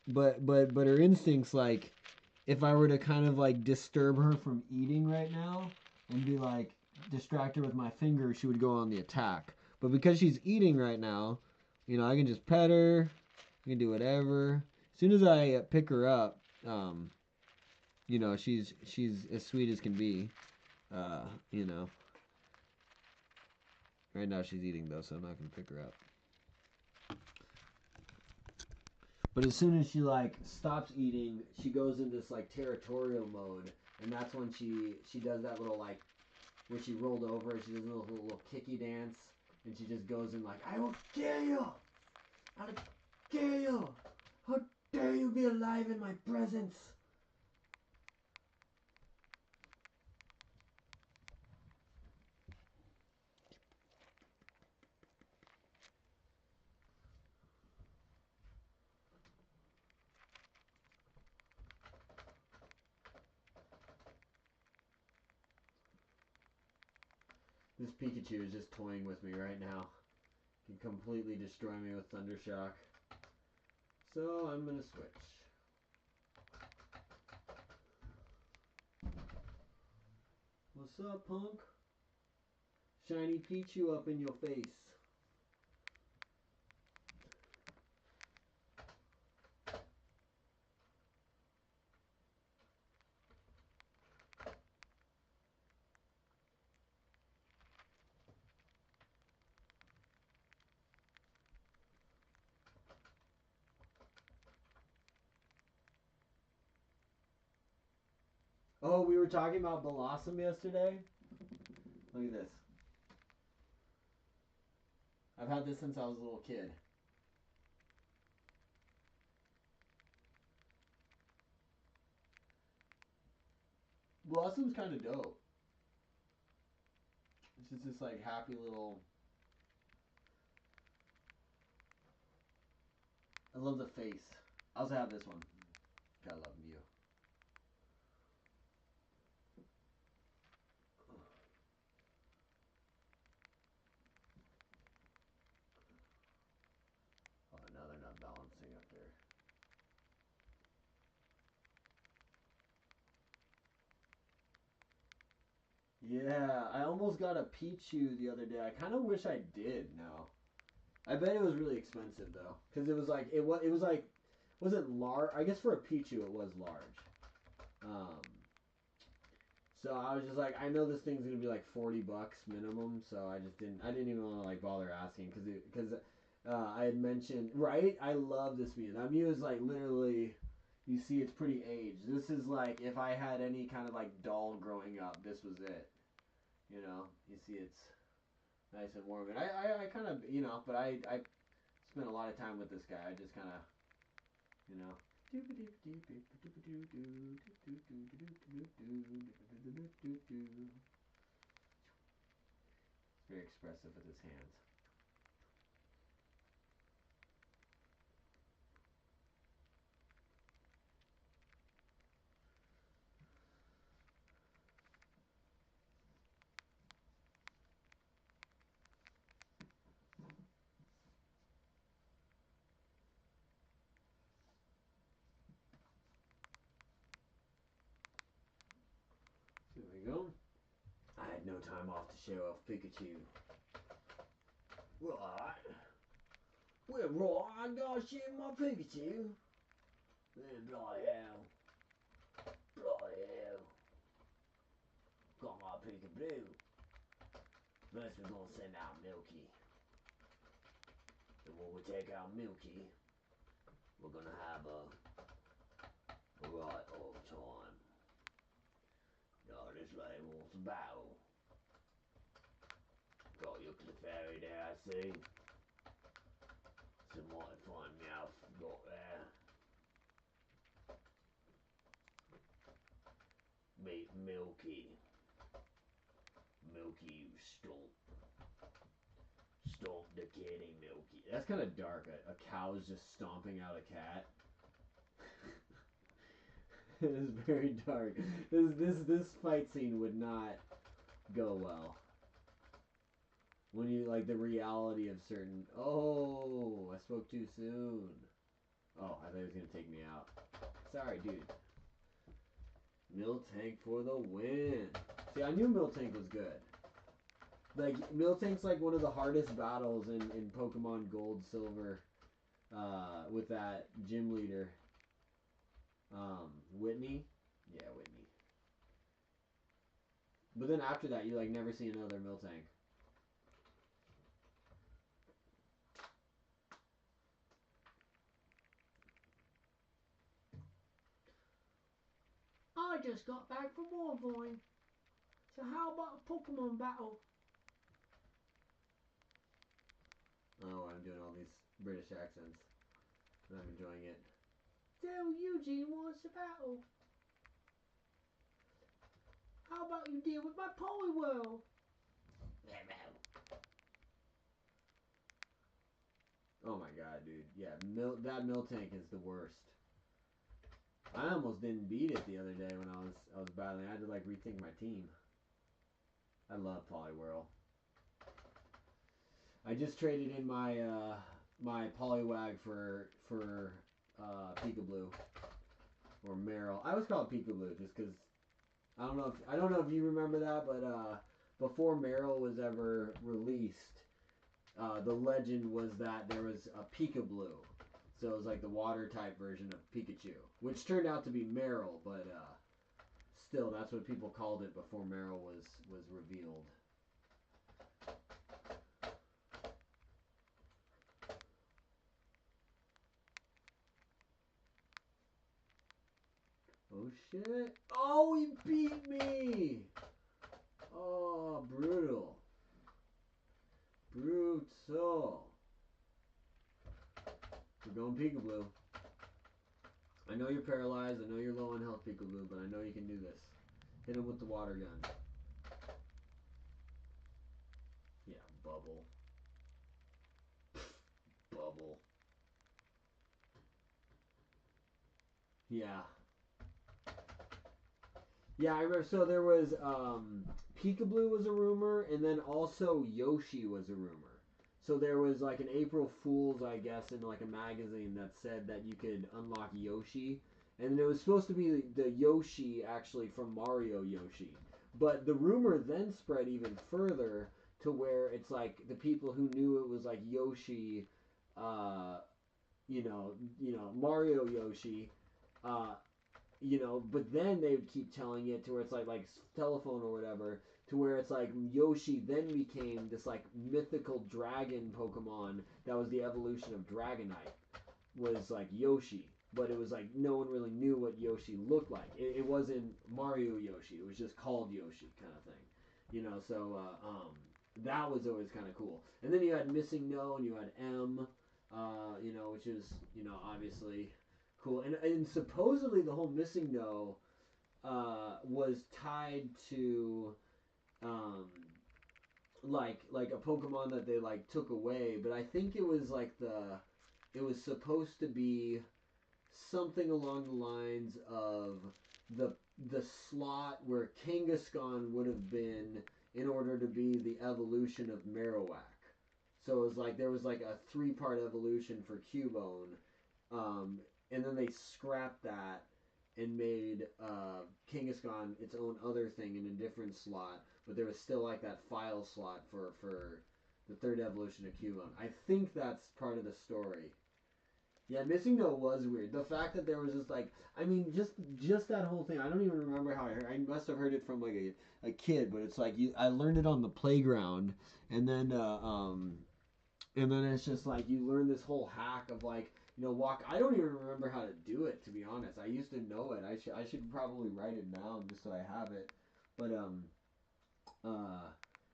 But her instincts, like, if I were to kind of like disturb her from eating right now and be like distract her with my finger, she would go on the attack. But because she's eating right now, I can just pet her. I can do whatever. As soon as I pick her up, she's as sweet as can be. You know. Right now she's eating though, so I'm not gonna pick her up. But as soon as she like stops eating, she goes into this like territorial mode, and that's when she does that little like where she rolled over and she does a little kicky dance, and she just goes in like, I will kill you! I'll kill you! How dare you be alive in my presence! This Pikachu is just toying with me right now. He can completely destroy me with Thundershock. So I'm gonna switch. What's up, punk? Shiny Pichu up in your face. Oh, we were talking about Blossom yesterday? Look at this. I've had this since I was a little kid. Blossom's kind of dope. It's just this like happy little. I love the face. I also have this one. Gotta love Mew. Oh, now they're not balancing up there. Yeah, I almost got a Pichu the other day. I kind of wish I did now. I bet it was really expensive though, because it was like it was like wasn't large. I guess for a Pichu it was large. Um, so I was just like, I know this thing's gonna be like $40 minimum, so I didn't even want to like bother asking because I had mentioned, right. I love this Mew. That Mew is like literally, you see, it's pretty aged. This is like if I had any kind of like doll growing up, this was it. You know, you see, it's nice and warm, and I kind of, you know, but I spent a lot of time with this guy. I just kind of, you know. Very expressive with his hands. There we go. I had no time off to show off Pikachu. Right. Well, right, I gotta show my Pikachu. Bloody hell. Bloody hell. Got my Pikachu. First we're gonna send out Milky. And when we take out Milky, we're gonna have a right old time. Oh, this lady wants a battle. Got your Clefairy there, I see. Some mighty fine mouth got there. Meet Milky. Milky, you stomp. Stomp the kitty, Milky. That's kind of dark. A cow is just stomping out a cat. It is very dark. This fight scene would not go well. When you like the reality of certain. Oh, I spoke too soon. Oh, I thought he was gonna take me out. Sorry, dude. Miltank for the win. See, I knew Miltank was good. Like, Miltank's like one of the hardest battles in Pokemon Gold, Silver, with that gym leader. Whitney? Yeah, Whitney. But then after that, you like never see another Miltank. I just got back from Warvine. So how about a Pokemon battle? Oh, I'm doing all these British accents. And I'm enjoying it. So Eugene wants to battle. How about you deal with my Poliwhirl? Oh my god, dude. Yeah, that Miltank is the worst. I almost didn't beat it the other day when I was battling. I had to like rethink my team. I love Poliwhirl. I just traded in my my Poliwag for Peekaboo or Meryl. I always call it Peekaboo just because I don't know if you remember that, but before Meryl was ever released, the legend was that there was a Peekaboo. So it was like the water type version of Pikachu, which turned out to be Meryl, but still, that's what people called it before Meryl was revealed. Oh shit! Oh, he beat me! Oh, brutal. Brutal. We're going Peekaboo. I know you're paralyzed. I know you're low on health, Peekaboo, but I know you can do this. Hit him with the water gun. Yeah, bubble. Bubble. Yeah. Yeah, I remember. So there was Peekaboo was a rumor, and then also Yoshi was a rumor. So there was like an April Fool's, I guess, in like a magazine that said that you could unlock Yoshi, and it was supposed to be the Yoshi actually from Mario Yoshi. But the rumor then spread even further to where it's like the people who knew it was like Yoshi, uh, Mario Yoshi, uh, but then they would keep telling it to where it's like telephone or whatever, to where it's like Yoshi then became this like mythical dragon Pokemon that was the evolution of Dragonite, was like Yoshi. But it was like no one really knew what Yoshi looked like. It wasn't Mario Yoshi. It was just called Yoshi kind of thing. So that was always kind of cool. And then you had Missing No and you had M, which is, obviously cool. And supposedly the whole Missing No was tied to like a Pokemon that they like took away, but I think it was like it was supposed to be something along the lines of the the slot where Kangaskhan would have been in order to be the evolution of Marowak. So it was like there was like a 3-part evolution for Cubone, and then they scrapped that and made Kangaskhan its own other thing in a different slot, but there was still like that file slot for the third evolution of Cubone. I think that's part of the story. Yeah, Missing No was weird. The fact that there was just like, I mean, just that whole thing. I don't even remember how I heard. I must have heard it from like a kid, but it's like I learned it on the playground, and then it's just like you learn this whole hack of like walk. I don't even remember how to do it, to be honest. I used to know it. I should probably write it down just so I have it. But uh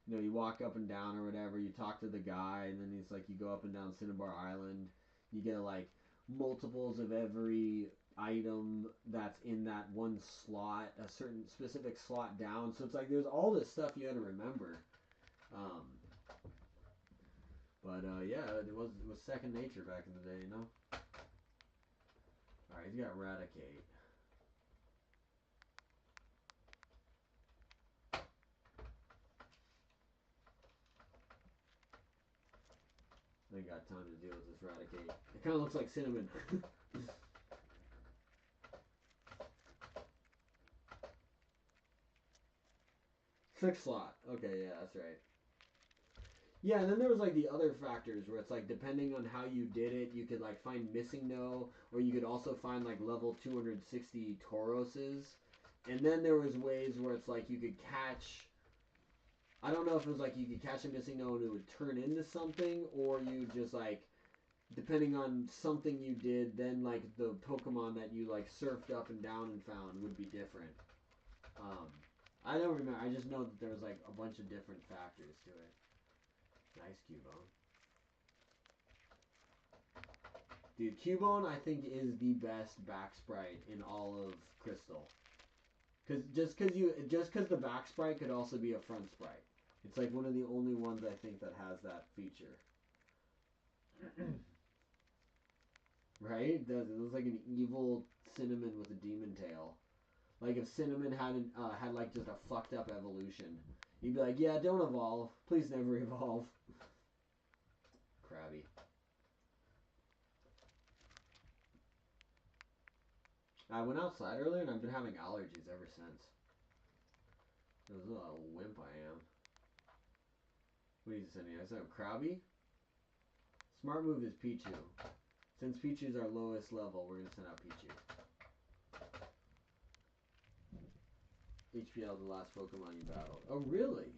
you walk up and down or whatever. You talk to the guy, and then he's like you go up and down Cinnabar Island. You get like multiples of every item that's in that one slot, a certain specific slot down. So it's like there's all this stuff you had to remember. Um, yeah, it was second nature back in the day. All right, he's got Eradicate. I ain't got time to deal with this Eradicate. It kind of looks like Cinnamon. 6 slot. Okay, yeah, that's right. Yeah, and then there was like the other factors where it's like depending on how you did it, you could like find Missing No, or you could also find like level 260 Tauroses. And then there was ways where it's like you could catch. I don't know if it was like you could catch a Missing No and it would turn into something, or you just like depending on something you did, then like the Pokemon that you like surfed up and down and found would be different. Um, I don't remember. I just know that there was like a bunch of different factors to it. Nice Cubone. Dude, Cubone I think is the best back sprite in all of Crystal. Just because the back sprite could also be a front sprite. It's like one of the only ones I think that has that feature. Right? It does. It looks like an evil Cinnamon with a demon tail. Like if Cinnamon had like just a fucked up evolution, you'd be like, yeah, don't evolve. Please never evolve. Krabby. I went outside earlier and I've been having allergies ever since. It was a little wimp I am. What are you sending? I said Krabby? Smart move is Pichu. Since Pichu's our lowest level, we're gonna send out Pichu. HPL, the last Pokemon you battled. Oh, really?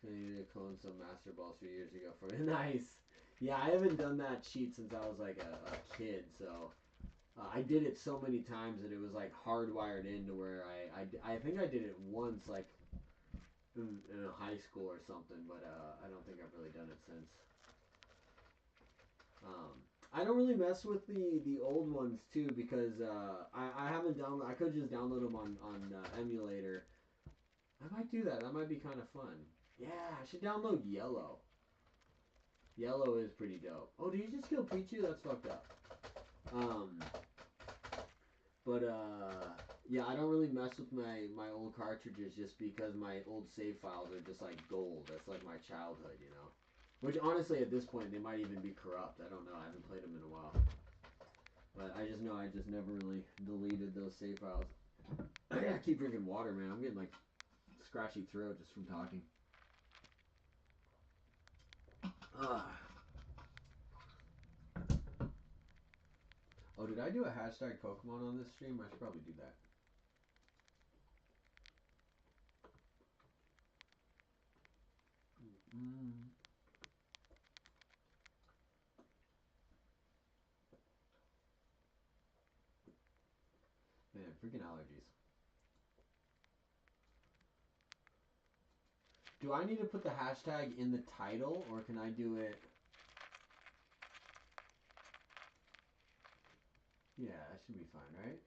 So you need to clone some Master Balls 3 years ago for it. Nice! Yeah, I haven't done that cheat since I was like a kid, so... I did it so many times that it was like hardwired into where I think I did it once, like in high school or something, but I don't think I've really done it since. I don't really mess with the old ones too because I haven't downloaded. I could just download them on emulator. I might do that. That might be kind of fun. Yeah, I should download Yellow. Yellow is pretty dope. Oh, did you just kill Pichu? That's fucked up. But yeah, I don't really mess with my old cartridges just because my old save files are just like gold. That's like my childhood, you know. Which honestly, at this point, they might even be corrupt. I don't know. I haven't played them in a while. But I just know I just never really deleted those save files. I gotta keep drinking water, man. I'm getting like scratchy throat just from talking. Oh, did I do a hashtag Pokemon on this stream? I should probably do that. Man, freaking allergies. Do I need to put the hashtag in the title, or can I do it? Yeah, that should be fine, right?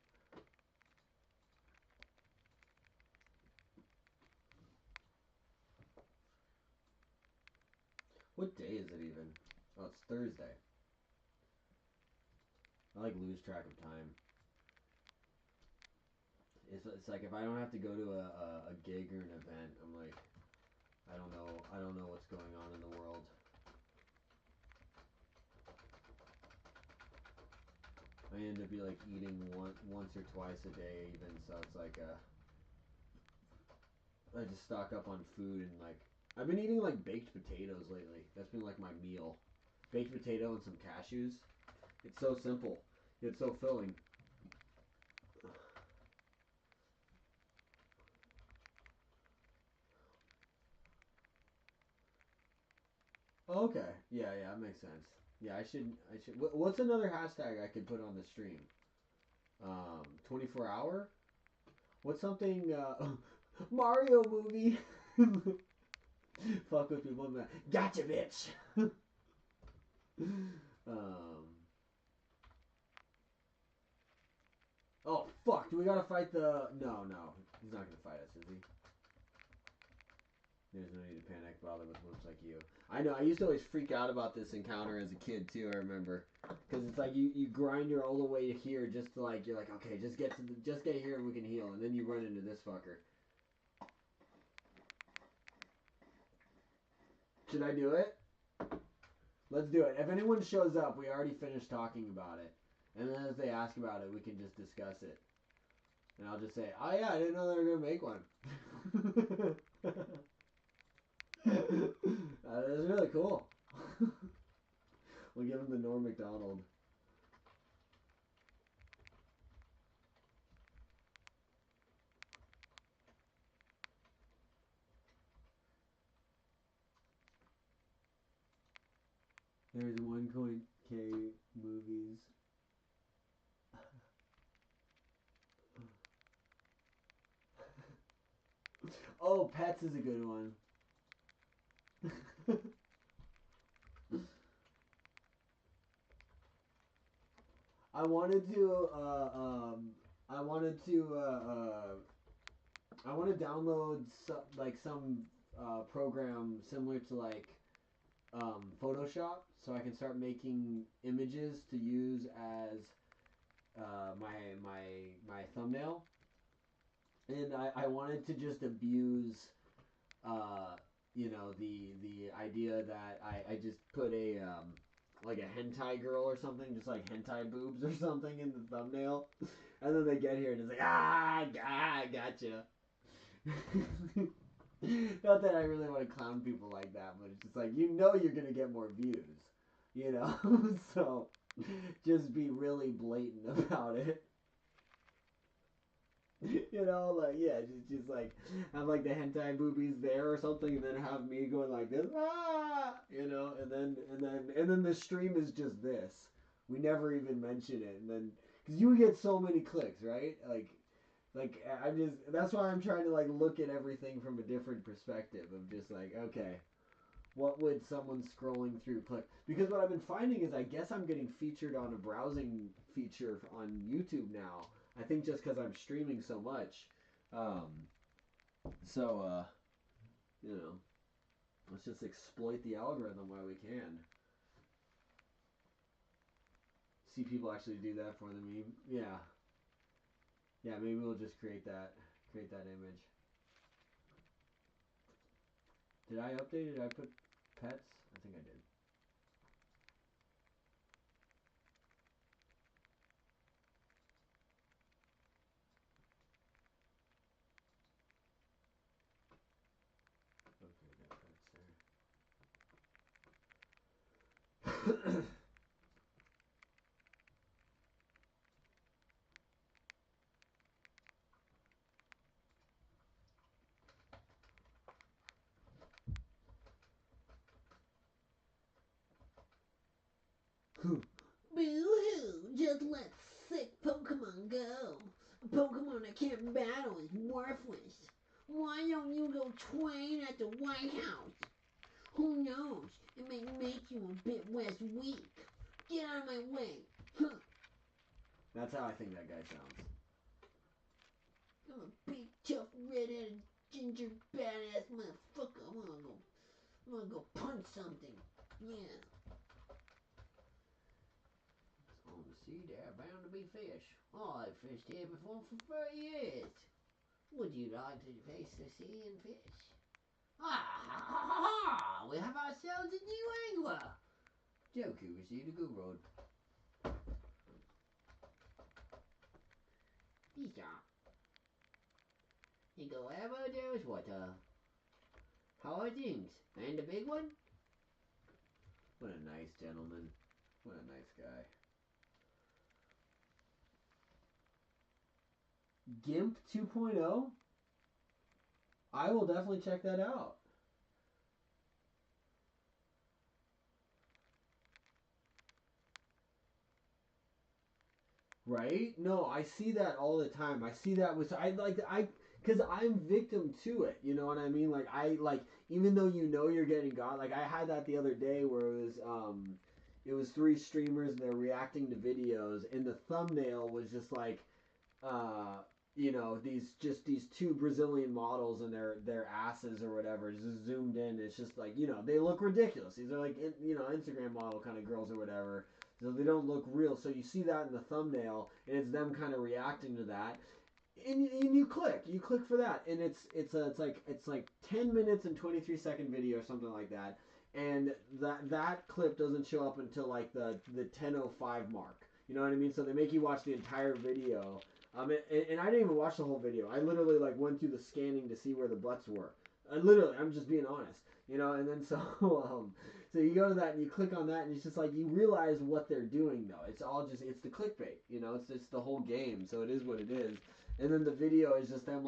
What day is it even? Oh, it's Thursday. I like lose track of time. It's like if I don't have to go to a gig or an event, I'm like, I don't know what's going on in the world. I end up be like eating once or twice a day even, so it's like I just stock up on food and like I've been eating like baked potatoes lately. That's been like my meal. Baked potato and some cashews. It's so simple. It's so filling. Oh, okay. Yeah, that makes sense. Yeah, I should. What's another hashtag I could put on the stream? 24 hour. What's something? Mario movie. Fuck with people. Gotcha, bitch. Oh fuck! Do we gotta fight the? No, he's not gonna fight us, is he? There's no need to panic, bother with wimps like you. I know. I used to always freak out about this encounter as a kid too. I remember, because it's like you grind your all the way to here just to like you're like okay, just get here and we can heal, and then you run into this fucker. Should I do it? Let's do it. If anyone shows up, we already finished talking about it, and then if they ask about it, we can just discuss it. And I'll just say, oh yeah, I didn't know they were gonna make one. That is really cool. We'll give him the Norm Macdonald. There's 1.k movies. Oh, Pets is a good one. I wanted to I want to download some program similar to like Photoshop, so I can start making images to use as my thumbnail. And I wanted to just abuse the idea that I just put a like a hentai girl or something, just like hentai boobs or something in the thumbnail, and then they get here and it's like gotcha. Not that I really want to clown people like that, but it's just like you're gonna get more views, so just be really blatant about it. Like yeah, just like have like the hentai boobies there or something, and then have me going like this, and then the stream is just this. We never even mention it, and then because you get so many clicks, right? Like I'm just that's why I'm trying to like look at everything from a different perspective of just like okay, what would someone scrolling through click? Because what I've been finding is I guess I'm getting featured on a browsing feature on YouTube now. I think just because I'm streaming so much. You know, let's just exploit the algorithm while we can. See people actually do that for the meme. Yeah. Yeah, maybe we'll just create that image. Did I update it? Did I put pets? I think I did. Okay, got pets there. Boo-hoo! Just let sick Pokemon go. A Pokemon that can't battle is worthless. Why don't you go train at the White House? Who knows? It may make you a bit less weak. Get out of my way. Huh. That's how I think that guy sounds. I'm a big, tough, red-headed, ginger, badass motherfucker. I'm gonna go punch something. Yeah. On the sea, there are bound to be fish. Oh, I've fished here before for 30 years. Would you like to face the sea and fish? Ah, ha, ha, ha, ha! We have ourselves a new angler. Joku received a good road. Peace out. You go wherever there is water. How are things? And the big one? What a nice gentleman. What a nice guy. GIMP 2.0? I will definitely check that out. Right? No, I see that all the time. I see that with because I'm victim to it. You know what I mean? Even though you know you're getting got. Like I had that the other day where it was three streamers and they're reacting to videos and the thumbnail was just like these two Brazilian models and their asses or whatever just zoomed in. It's just like they look ridiculous. These are like Instagram model kind of girls or whatever. So they don't look real. So you see that in the thumbnail, and it's them kind of reacting to that. And you click for that, and it's like 10 minutes and 23-second video or something like that. And that clip doesn't show up until like the 10:05 mark. You know what I mean? So they make you watch the entire video. And I didn't even watch the whole video. I literally like went through the scanning to see where the butts were. I'm just being honest, and then so you go to that and you click on that and it's just like you realize what they're doing though. It's the clickbait, it's the whole game. So it is what it is. And then the video is just them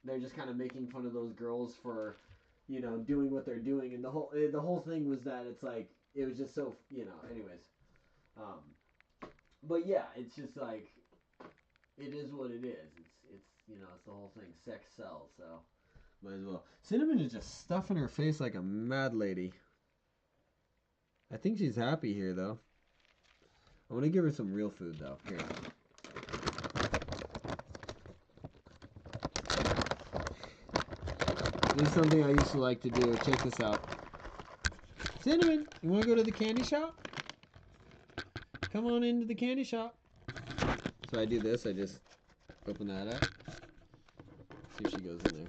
they're just kind of making fun of those girls for doing what they're doing, and the whole thing was that it's like it was just so anyways. But yeah, it's just like it is what it is. It's the whole thing. Sex sells, so might as well. Cinnamon is just stuffing her face like a mad lady. I think she's happy here though. I want to give her some real food though. Here. This is something I used to like to do. Check this out. Cinnamon, you want to go to the candy shop? Come on into the candy shop. So I do this. I just open that up. See if she goes in there.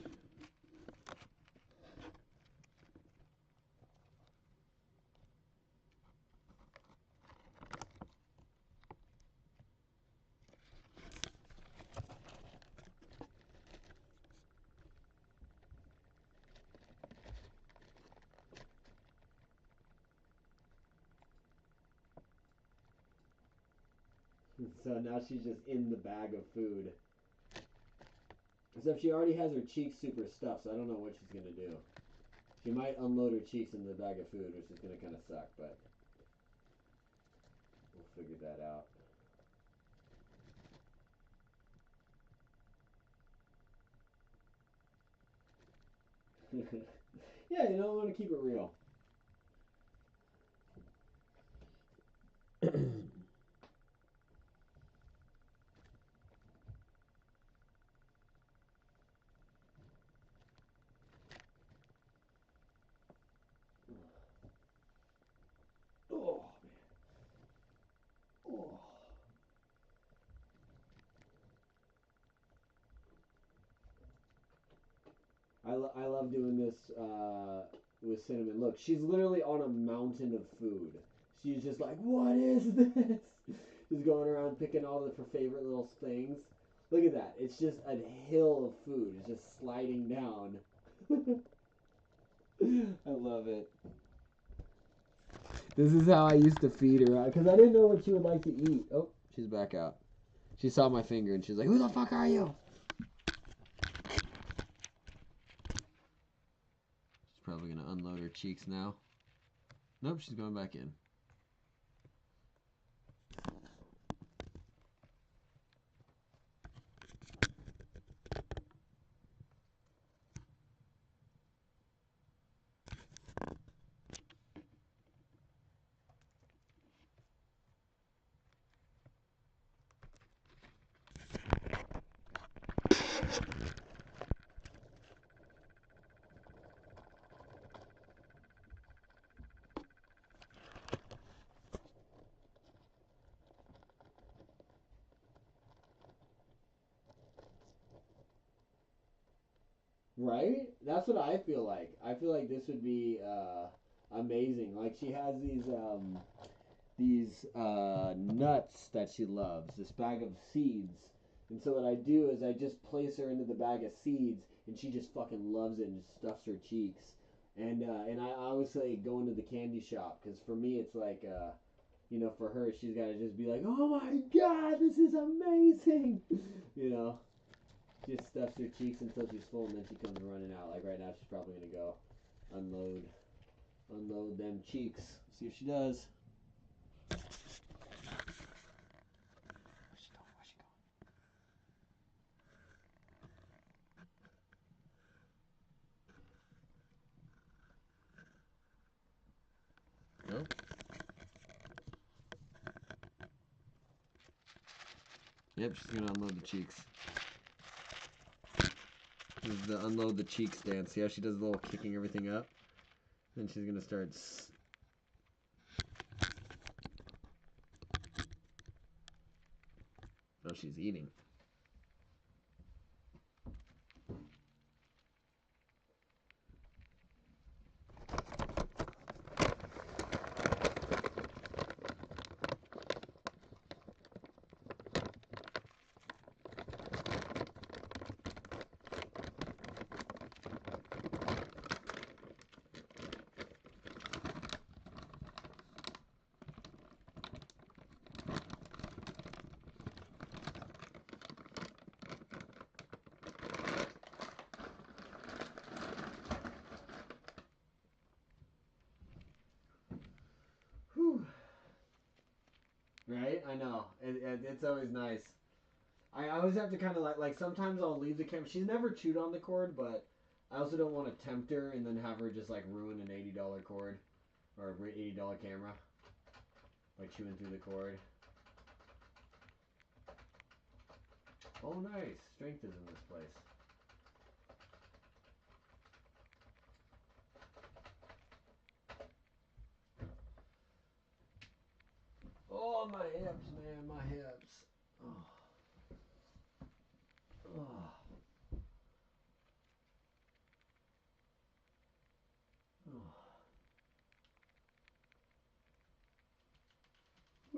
So now she's just in the bag of food. Except she already has her cheeks super stuffed, so I don't know what she's going to do. She might unload her cheeks in the bag of food, which is going to kind of suck, but we'll figure that out. Yeah, you know, I want to keep it real. Oh, man. Oh. I love doing this with Cinnamon. Look, she's literally on a mountain of food. She's just like, what is this? Just going around picking all of her favorite little things. Look at that. It's just a hill of food. It's just sliding down. I love it. This is how I used to feed her because I didn't know what she would like to eat. Oh, she's back out. She saw my finger and she's like, who the fuck are you? She's probably going to unload her cheeks now. Nope, she's going back in. Right? That's what I feel like. I feel like this would be amazing. Like she has these nuts that she loves, this bag of seeds. And so what I do is I just place her into the bag of seeds, and she just fucking loves it and just stuffs her cheeks. And I always say go into the candy shop because for me it's like you know, for her she's got to just be like, oh my god, this is amazing, you know. She just stuffs her cheeks until she's full, and then she comes running out. Like right now, she's probably gonna go unload them cheeks. See if she does. Where's she going? Where's she going? Nope. Yep, she's gonna unload the cheeks. This is the unload the cheeks dance. See how she does the little kicking everything up? Then she's gonna start. Oh, she's eating. Whew. Right? I know. It's always nice. I always have to kind of like sometimes I'll leave the camera. She's never chewed on the cord, but I also don't want to tempt her and then have her just like ruin an $80 cord or $80 camera, like chewing through the cord. Oh, nice. Strength is in this place. Oh, my hips, man, my hips. Oh. Oh.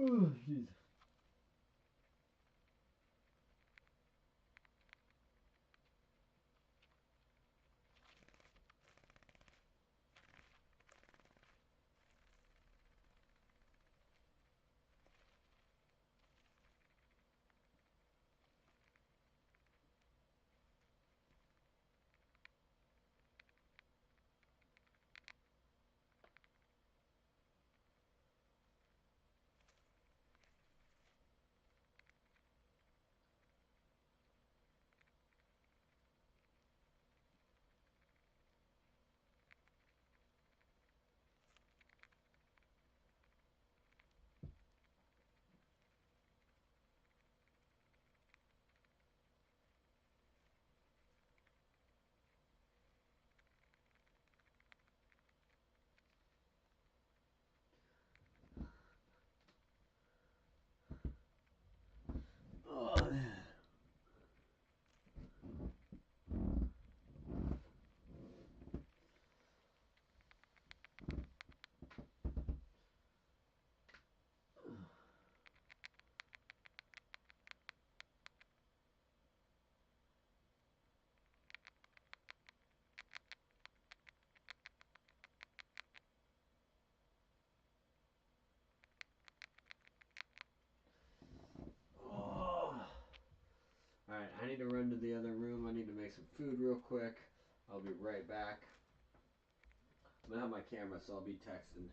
Oh, jeez. to run to the other room. I need to make some food real quick. I'll be right back. I'm gonna have my camera, so I'll be texting.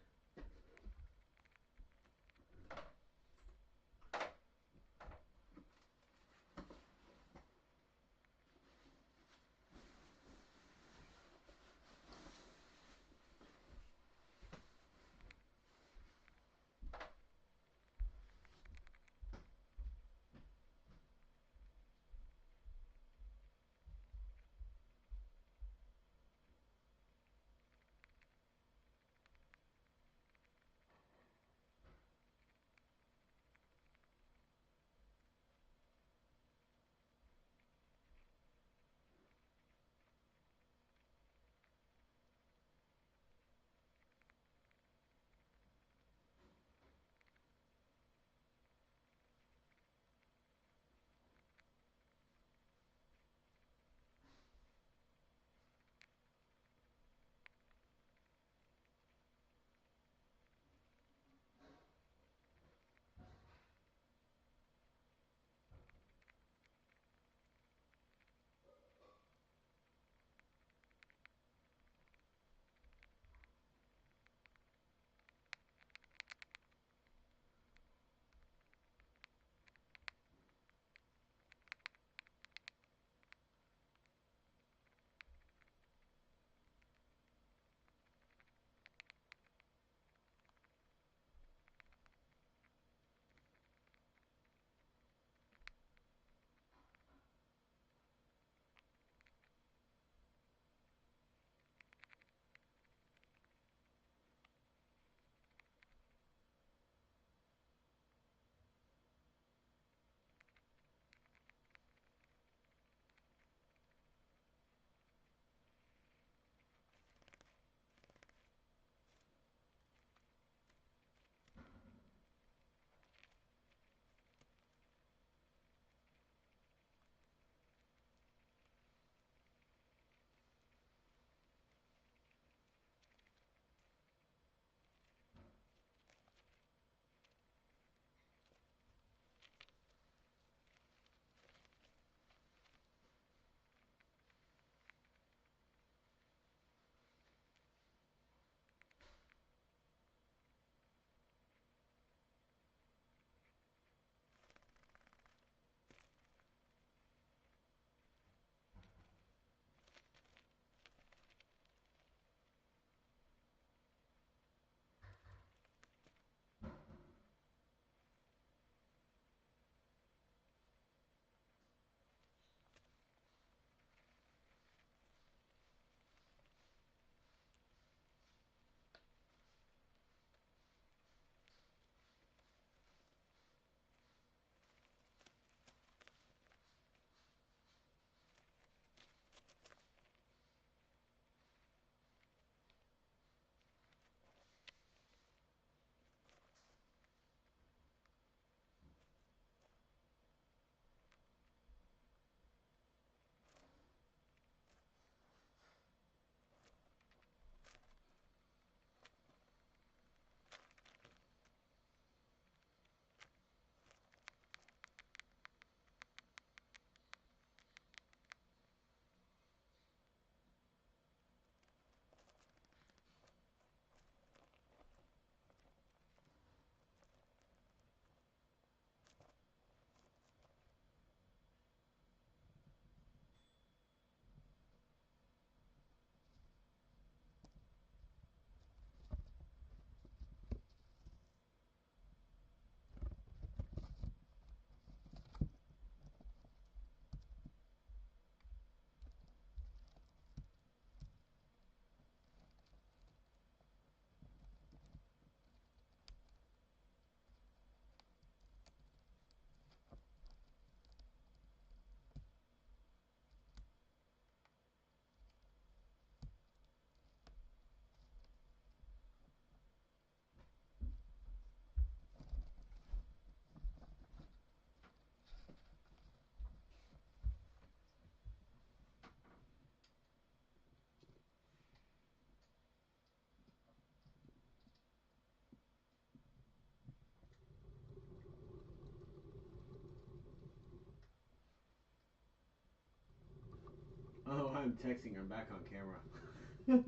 I'm texting. I'm back on camera.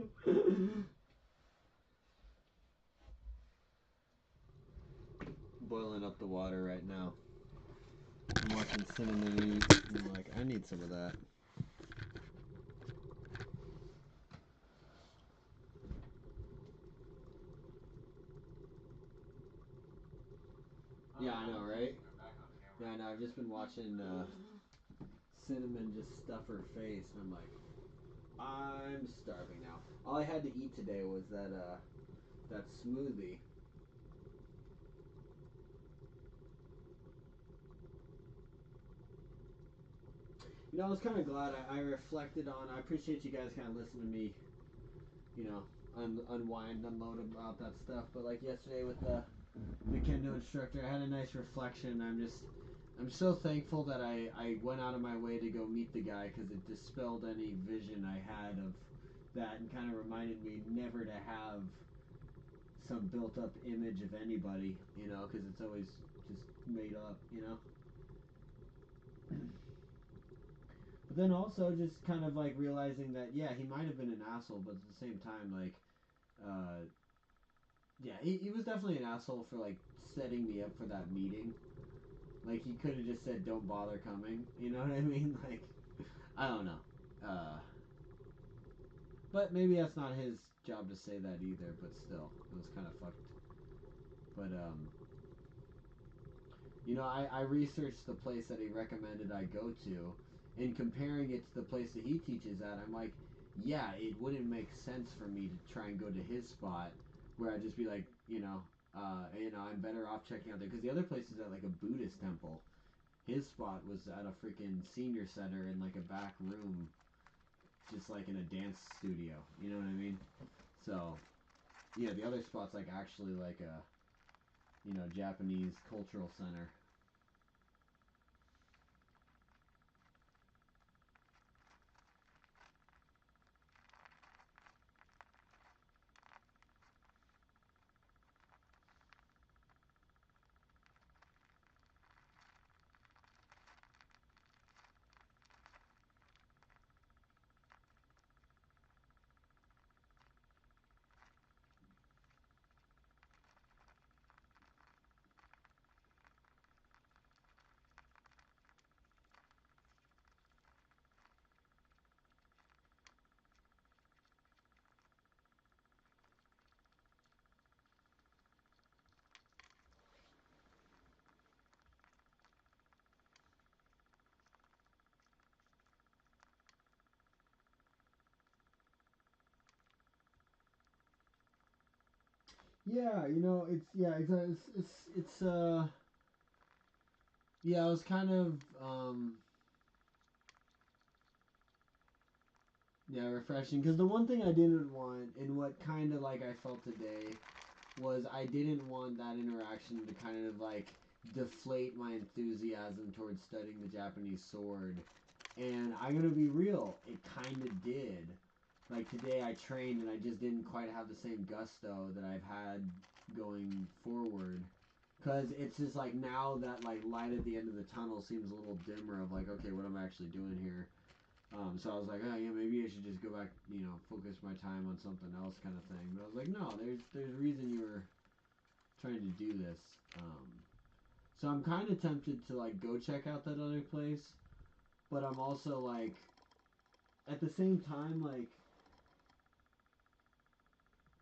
Boiling up the water right now. I'm watching Cinnamon eat. I'm like, I need some of that. Yeah, I know, right? Yeah, I know. I've just been watching Cinnamon just stuff her face, and I'm like, I'm starving now. All I had to eat today was that smoothie. You know, I was kind of glad I reflected on. I appreciate you guys kind of listening to me, you know, unwind, unload about that stuff. But like yesterday with the kendo instructor, I had a nice reflection. I'm so thankful that I went out of my way to go meet the guy, because it dispelled any vision I had of that, and kind of reminded me never to have some built up image of anybody, you know, because it's always just made up, you know. But then also just kind of like realizing that, yeah, he might have been an asshole, but at the same time, like, yeah, he was definitely an asshole for like setting me up for that meeting. Like, he could have just said, "Don't bother coming." You know what I mean? Like, I don't know. But maybe that's not his job to say that either. But still, it was kind of fucked. But you know, I researched the place that he recommended I go to, and comparing it to the place that he teaches at, I'm like, yeah, it wouldn't make sense for me to try and go to his spot, where I'd just be like, I'm better off checking out there, because the other place is at like a Buddhist temple. His spot was at a freaking senior center in like a back room, just like in a dance studio. You know what I mean? So, yeah, the other spot's like actually like a, Japanese cultural center. Yeah, yeah, I was kind of refreshing, because the one thing I didn't want, and what kind of like I felt today, was I didn't want that interaction to kind of like deflate my enthusiasm towards studying the Japanese sword. And I'm gonna be real, it kind of did. Like today I trained and I just didn't quite have the same gusto that I've had going forward. Cause it's just like now that like light at the end of the tunnel seems a little dimmer of like, okay, what am I actually doing here? So I was like, oh yeah, maybe I should just go back, focus my time on something else, kind of thing. But I was like, no, there's a reason you were trying to do this. So I'm kind of tempted to like go check out that other place, but I'm also like, at the same time, like,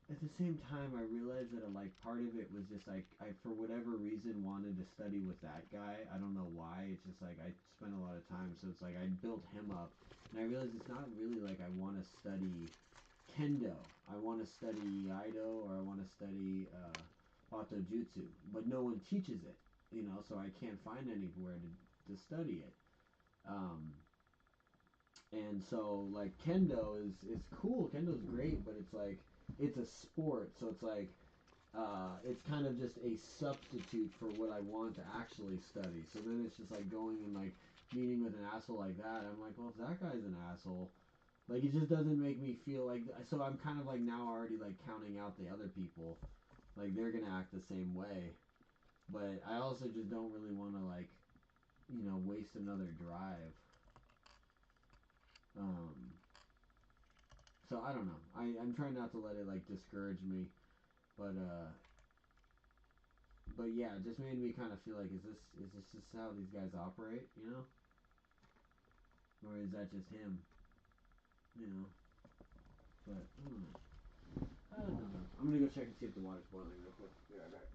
at the same time, I realized that like part of it was just like I, for whatever reason, wanted to study with that guy. I don't know why. It's just like I spent a lot of time, so it's like I built him up, and I realized it's not really like I want to study kendo. I want to study aido, or I want to study auto jutsu, but no one teaches it, so I can't find anywhere to study it. Um, and so like kendo is cool. Kendo's great, but it's like it's a sport, so it's like it's kind of just a substitute for what I want to actually study. So then it's just like going and like meeting with an asshole like that. I'm like, well, if that guy's an asshole, like it just doesn't make me feel like. So I'm kind of like now already like counting out the other people, like they're gonna act the same way. But I also just don't really want to like, waste another drive. Um, So I don't know. I'm trying not to let it like discourage me, but yeah, it just made me kind of feel like is this just how these guys operate, you know? Or is that just him? You know? But I don't know. I don't know. I'm gonna go check and see if the water's boiling real quick. Be right back.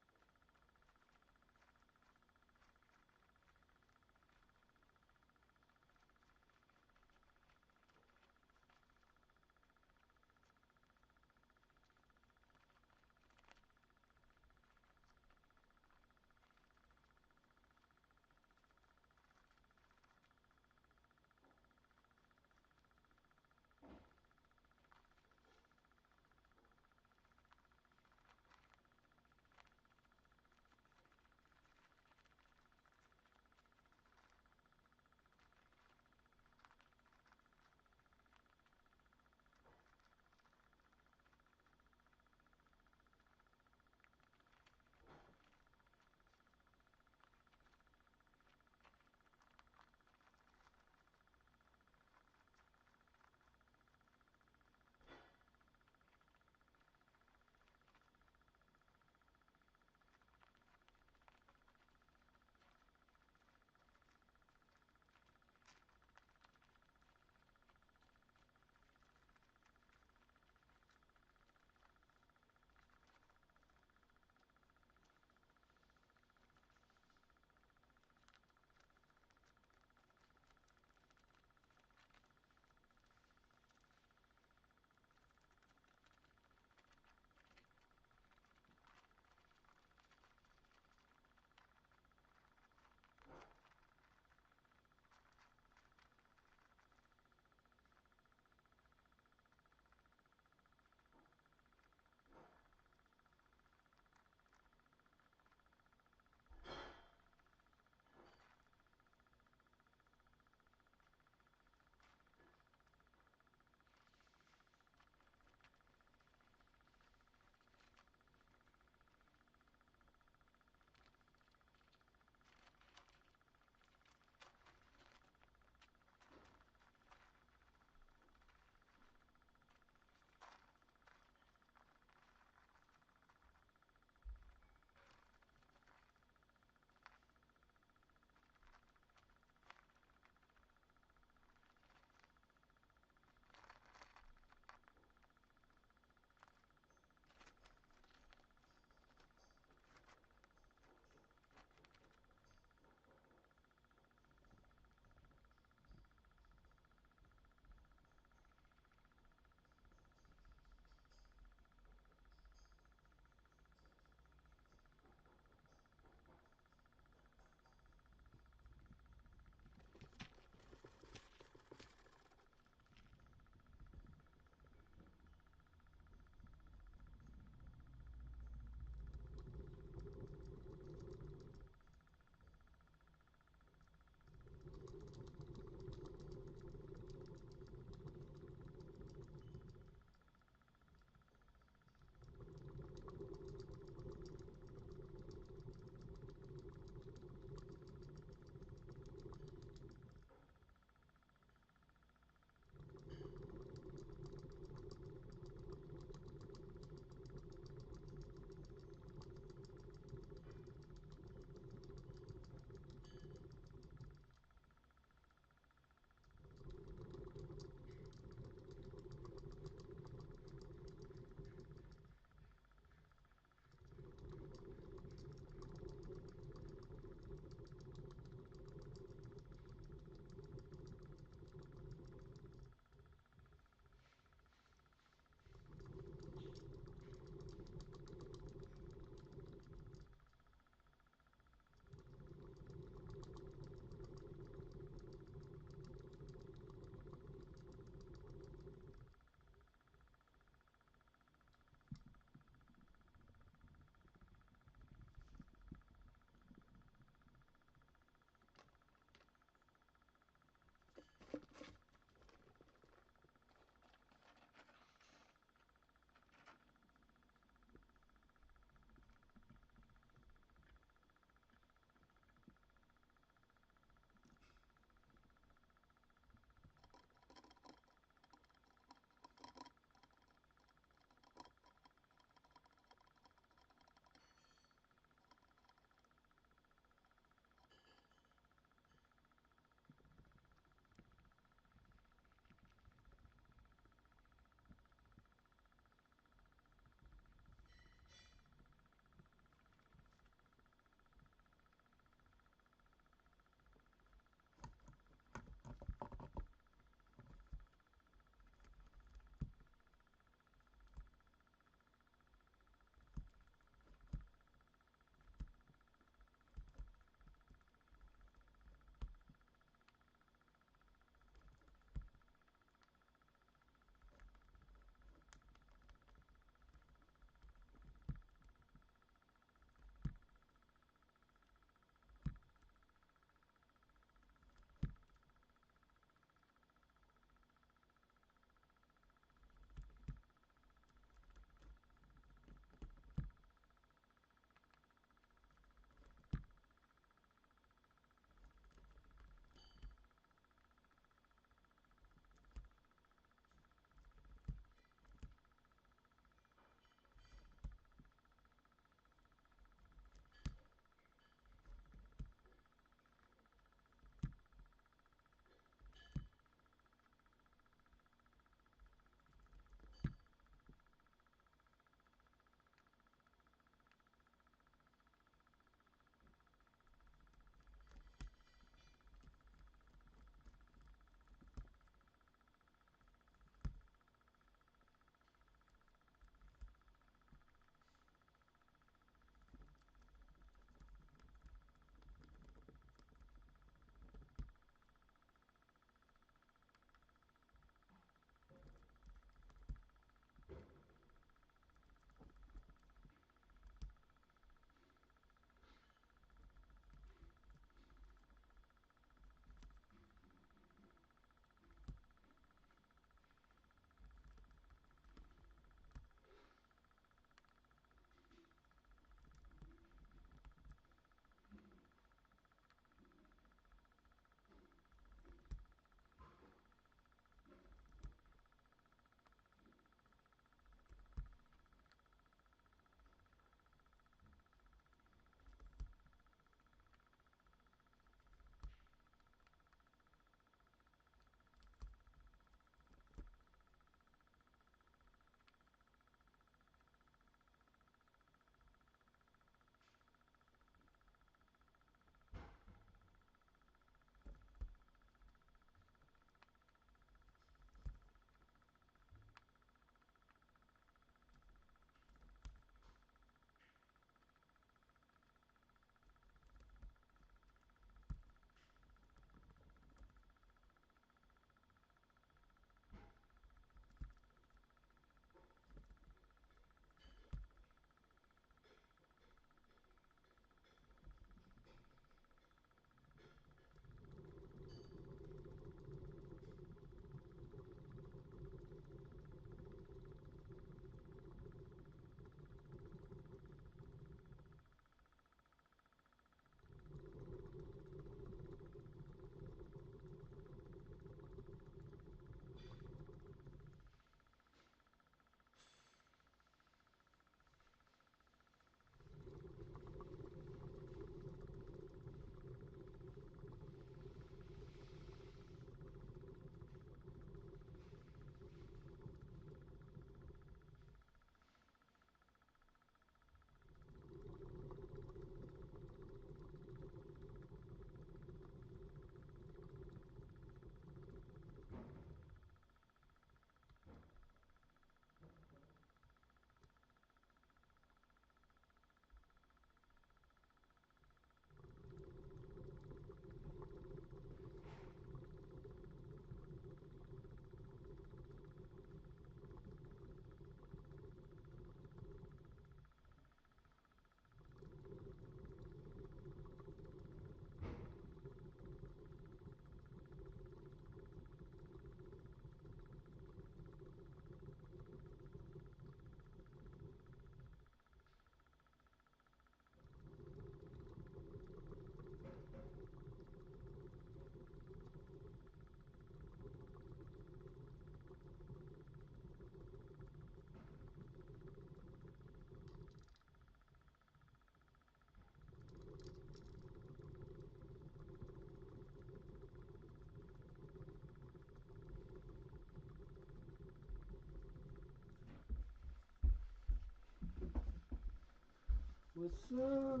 What's up?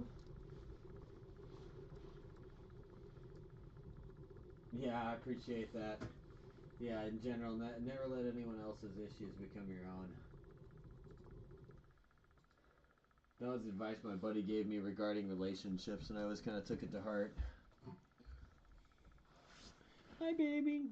Yeah, I appreciate that. Yeah, in general, never let anyone else's issues become your own. That was advice my buddy gave me regarding relationships, and I always kind of took it to heart. Hi, baby.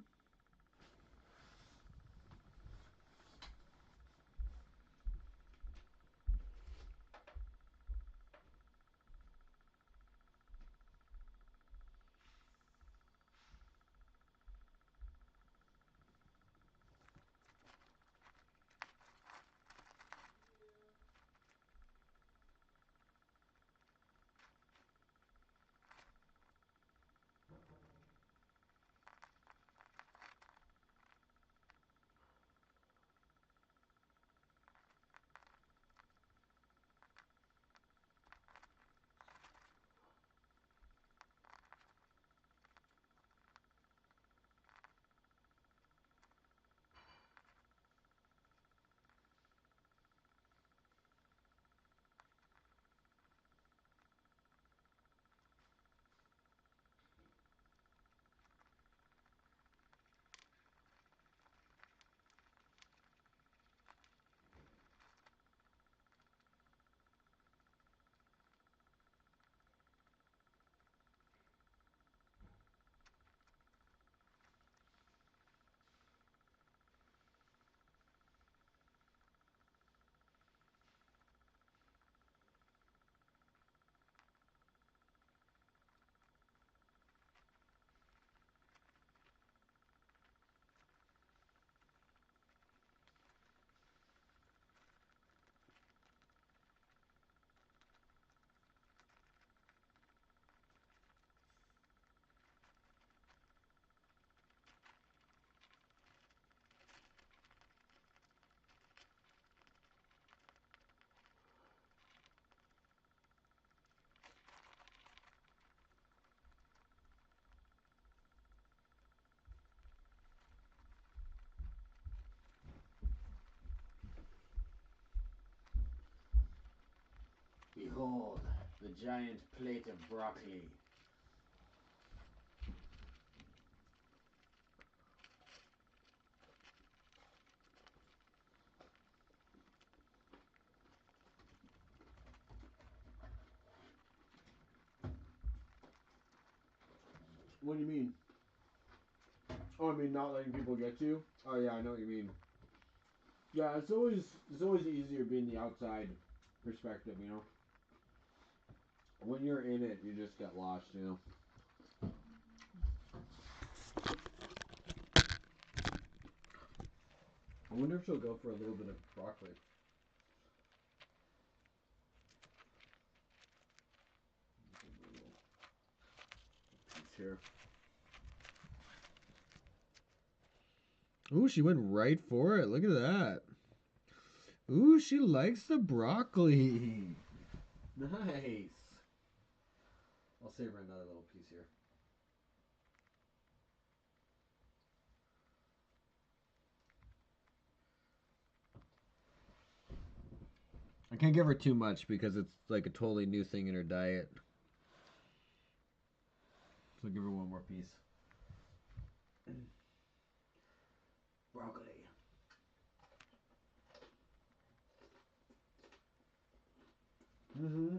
Behold, the giant plate of broccoli. What do you mean? Oh, I mean not letting people get to you? Oh yeah, I know what you mean. Yeah, it's always easier being the outside perspective, you know. When you're in it, you just get lost, you know. I wonder if she'll go for a little bit of broccoli. Piece here. Ooh, she went right for it. Look at that. Ooh, she likes the broccoli. Nice. I'll save her another little piece here. I can't give her too much because it's like a totally new thing in her diet. So I'll give her one more piece. Broccoli. Mm-hmm.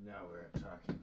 Now we're talking.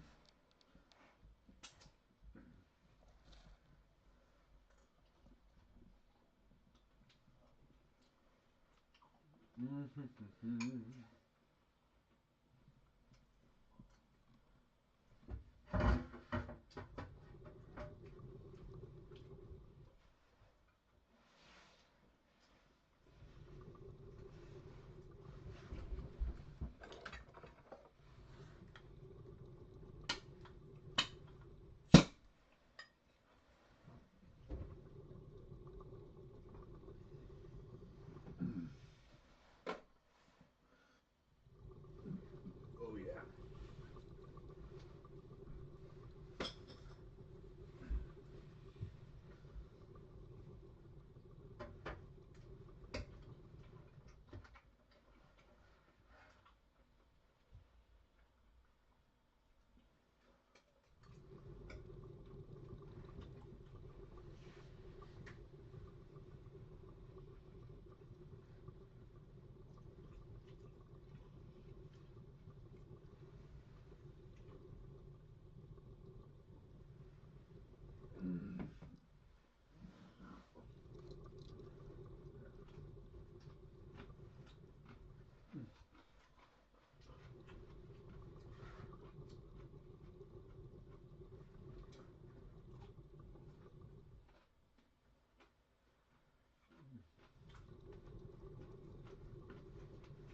Oh yeah.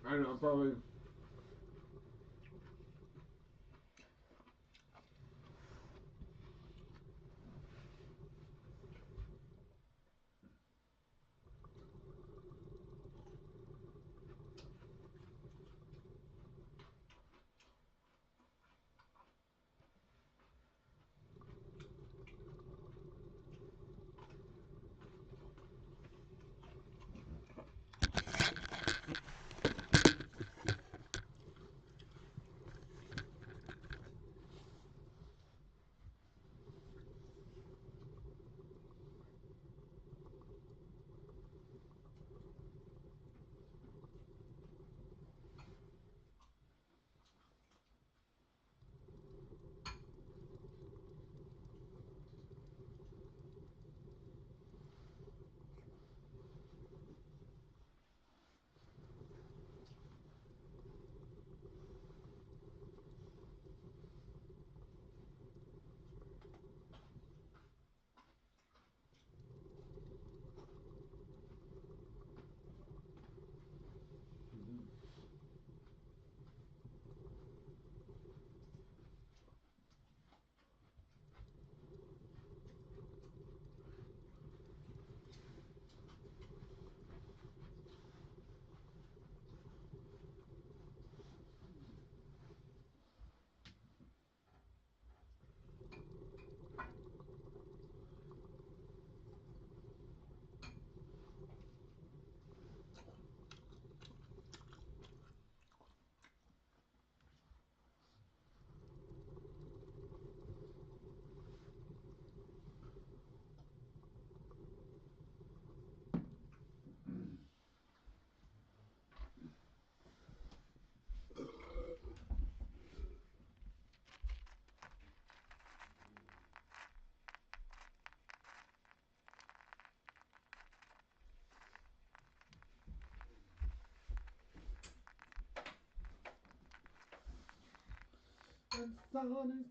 I know, probably. And Sonic.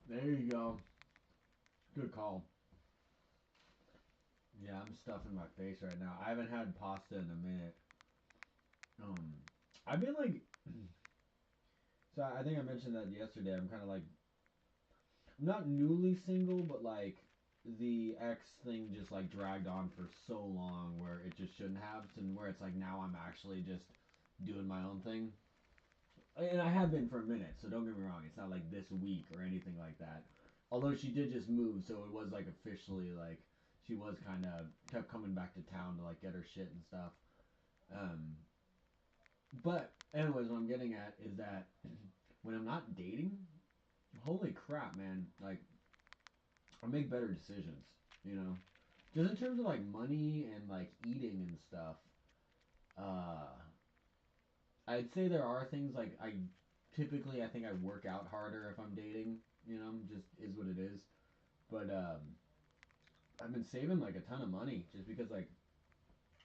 There you go. Good call. Yeah, I'm stuffing my face right now. I haven't had pasta in a minute. Um, I've been like, so I think I mentioned that yesterday. I'm kind of like, I'm not newly single, but like the ex thing just like dragged on for so long where it just shouldn't have, and where it's like now I'm actually just doing my own thing. And I have been for a minute, so don't get me wrong. It's not like this week or anything like that. Although she did just move, so it was like officially like she was kind of kept coming back to town to like get her shit and stuff. Um, but anyways, what I'm getting at is that when I'm not dating, holy crap, man! Like I make better decisions, you know. Just in terms of like money and like eating and stuff. Uh, I'd say there are things like I think I work out harder if I'm dating. You know, just is what it is. But I've been saving like a ton of money just because like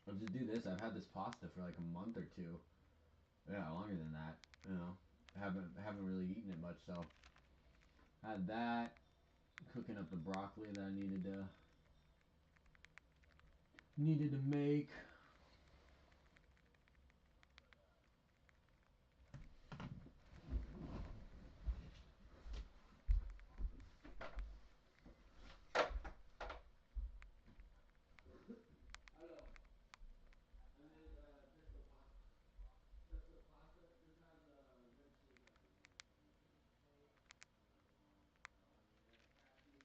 I'll just do this. I've had this pasta for like a month or two. Yeah, longer than that. You know, haven't really eaten it much. So had that, cooking up the broccoli that I needed to make. Hello. I made pesto pasta. This has red chili peppers in it. And tomato. Another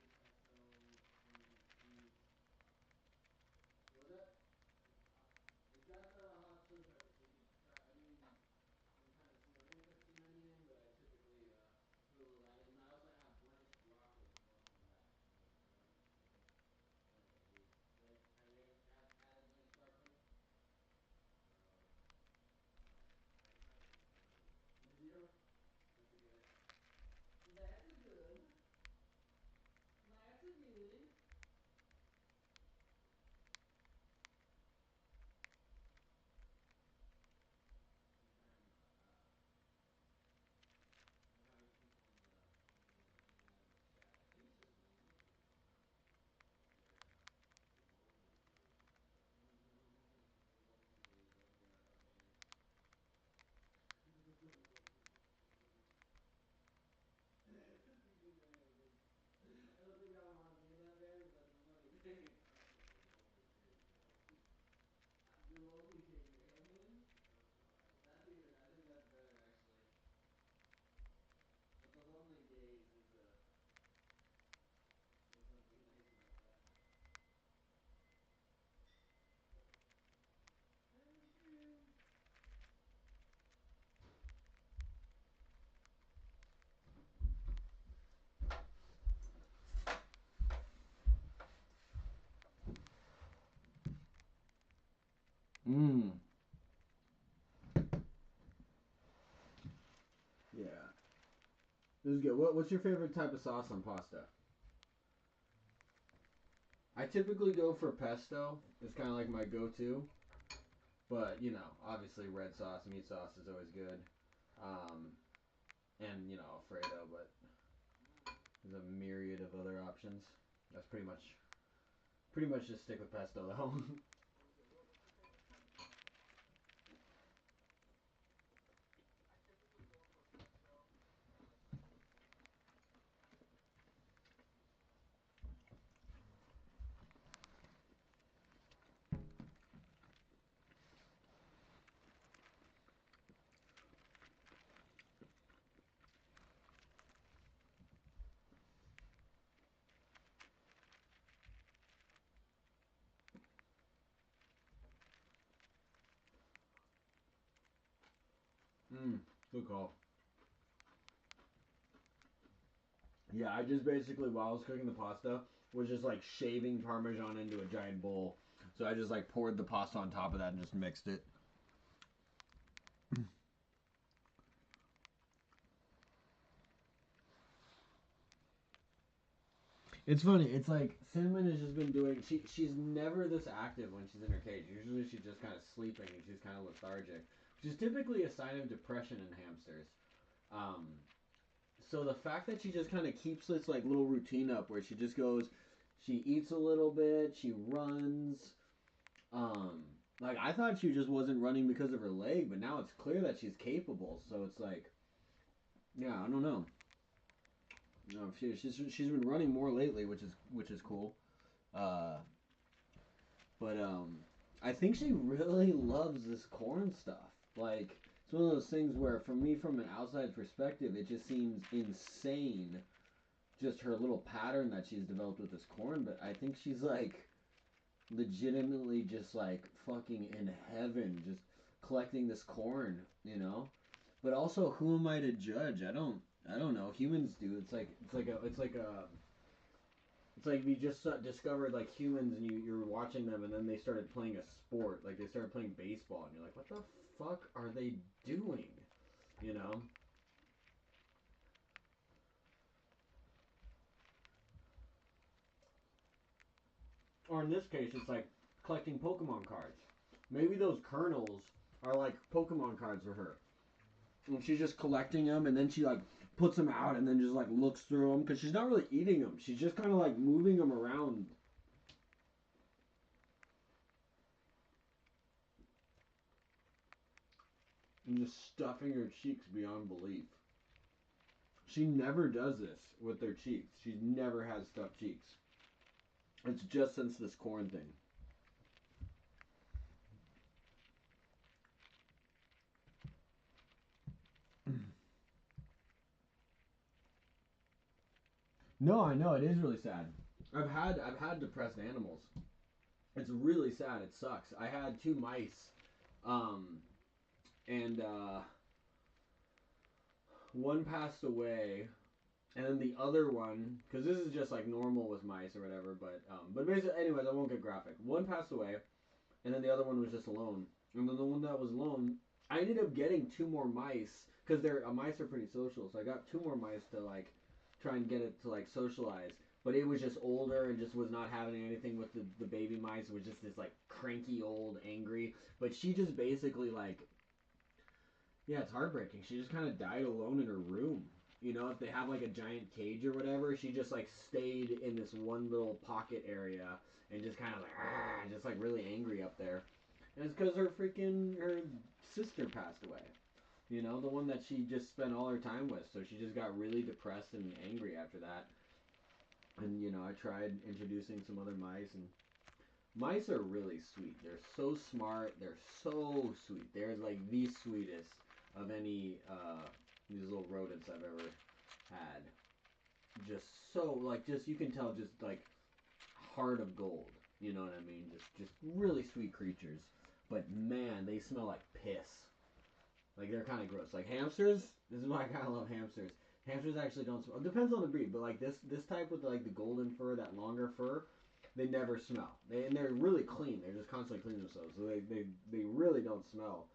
one. And then we have cashews, pesto, onions, beef. What was that? It's got hot chili peppers, so you can try. I mean, I'm kind of similar. I didn't put too many in, but I typically put a little of that in. I also have blanched broccoli if you want some of that. Like a base. Have you ever had blanched broccoli? Did you? That's a good. That's a good. That's a good. Sometimes I'm having people in the chat. I think it's just lonely days. Yeah. The lonely days. The lonely days of the bands. I don't think I want to be in that band, but that's a funny name. The lonely days of the lonely days of aliens. That's even. I think that's better actually. But the lonely days is something nice about that. Mmm. Yeah. This is good. What's your favorite type of sauce on pasta? I typically go for pesto. It's kind of like my go-to. But, you know, obviously red sauce, meat sauce is always good. Um, and, you know, Alfredo, but there's a myriad of other options. That's pretty much just stick with pesto though. Mmm, good call. Yeah, I just basically, while I was cooking the pasta, was just like shaving Parmesan into a giant bowl. So I just like poured the pasta on top of that and just mixed it. It's funny. It's like Cinnamon has just been doing. She's never this active when she's in her cage. Usually she's just kind of sleeping and she's kind of lethargic, which is typically a sign of depression in hamsters. Um, so the fact that she just kind of keeps this like little routine up where she just goes, she eats a little bit, she runs. Like I thought she just wasn't running because of her leg, but now it's clear that she's capable. So it's like, yeah, I don't know. No, she's been running more lately, which is cool. Uh, but I think she really loves this corn stuff. Like it's one of those things where, for me, from an outside perspective, it just seems insane. Just her little pattern that she's developed with this corn, but I think she's like legitimately just like fucking in heaven, just collecting this corn, you know. But also, who am I to judge? I don't know. Humans do. It's like we just discovered like humans, and you're watching them, and then they started playing a sport. Like they started playing baseball, and you're like, what the fuck are they doing? You know. Or in this case, it's like collecting Pokemon cards. Maybe those kernels are like Pokemon cards for her. And she's just collecting them, and then she like puts them out, and then just like looks through them because she's not really eating them. She's just kind of like moving them around. And just stuffing her cheeks beyond belief. She never does this with their cheeks. She never has stuffed cheeks. It's just since this corn thing. No, I know it is really sad. I've had depressed animals. It's really sad. It sucks. I had two mice, um, and one passed away, and then the other one, because this is just like normal with mice or whatever. But basically, anyways, I won't get graphic. One passed away, and then the other one was just alone. And then the one that was alone, I ended up getting two more mice because mice are pretty social. So I got two more mice to like try and get it to like socialize. But it was just older and just was not having anything with the baby mice. It was just this like cranky old angry. But she just basically like, yeah, it's heartbreaking. She just kind of died alone in her room. You know, if they have like a giant cage or whatever, she just like stayed in this one little pocket area and just kind of like, just like really angry up there. And it's because her sister passed away. You know, the one that she just spent all her time with. So she just got really depressed and angry after that. And you know, I tried introducing some other mice, and mice are really sweet. They're so smart. They're so sweet. They're like the sweetest of any these little rodents I've ever had. Just so like, just you can tell, just like heart of gold. You know what I mean? Just really sweet creatures. But man, they smell like piss. Like they're kind of gross. Like hamsters. This is why I kind of love hamsters. Hamsters actually don't smell. It depends on the breed, but like this type with like the golden fur, that longer fur, they never smell. And they're really clean. They're just constantly cleaning themselves, so they really don't smell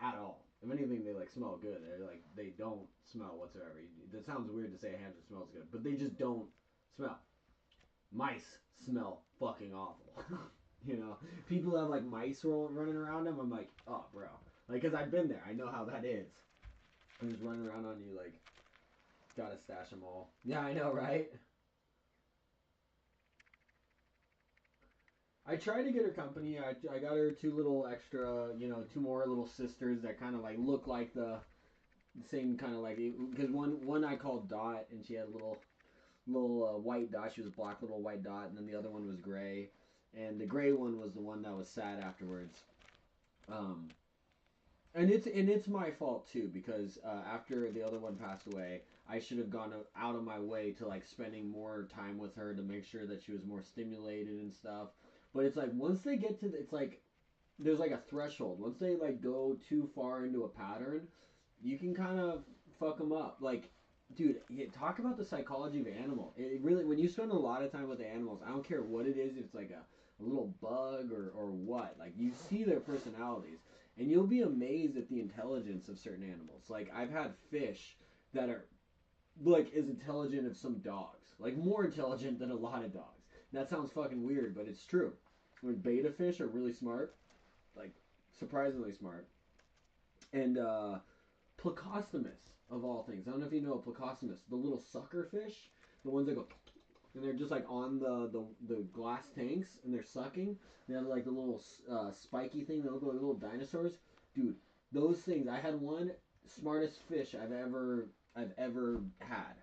at all. If anything, they like smell good. They're like, they don't smell whatsoever. It sounds weird to say a hamster smells good, but they just don't smell. Mice smell fucking awful. You know, people have like mice running around them. I'm like, oh, bro. Like, cause I've been there. I know how that is. I'm just running around on you like, gotta stash them all. Yeah, I know, right? I tried to get her company. I got her two little extra, you know, two more little sisters that kind of like look like the same kind of like, because one I called Dot, and she had a little white dot. She was a black little white dot, and then the other one was gray, and the gray one was the one that was sad afterwards. Um, and it's my fault too, because after the other one passed away, I should have gone out of my way to like spending more time with her to make sure that she was more stimulated and stuff. But it's like once they get to, it's like there's like a threshold. Once they like go too far into a pattern, you can kind of fuck them up. Like, dude, talk about the psychology of an animal. It really, when you spend a lot of time with the animals, I don't care what it is. If it's like a little bug or what. Like, you see their personalities, and you'll be amazed at the intelligence of certain animals. Like, I've had fish that are like as intelligent as some dogs. Like, more intelligent than a lot of dogs. That sounds fucking weird, but it's true. Like, beta fish are really smart, like surprisingly smart. And Plecostomus. of all things. I don't know if you know Plecostomus, the little sucker fish, the ones that go, and they're just like on the glass tanks, and they're sucking. They have like the little spiky thing that look like little dinosaurs. Dude, those things. I had one smartest fish I've ever had.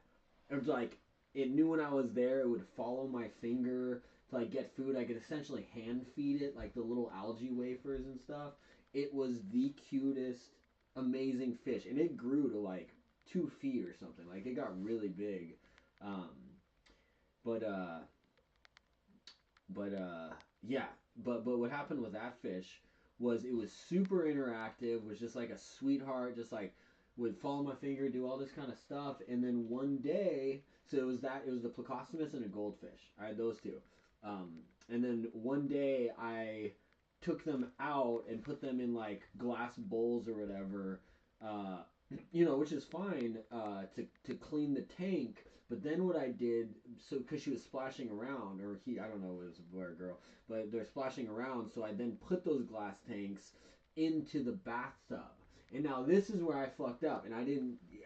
It was like it knew when I was there. It would follow my finger to like get food. I could essentially hand feed it like the little algae wafers and stuff. It was the cutest, amazing fish, and it grew to like 2 feet or something. Like it got really big. Um, but yeah. But what happened with that fish was it was super interactive. Was just like a sweetheart. Just like would follow my finger, do all this kind of stuff, and then one day, so it was the Plecostomus and a goldfish. I had those two, and then one day I took them out and put them in like glass bowls or whatever, uh, which is fine to clean the tank. But then what I did, so because she was splashing around, or he, I don't know, it was a boy or girl, but they're splashing around. So I then put those glass tanks into the bathtub. And now this is where I fucked up, and I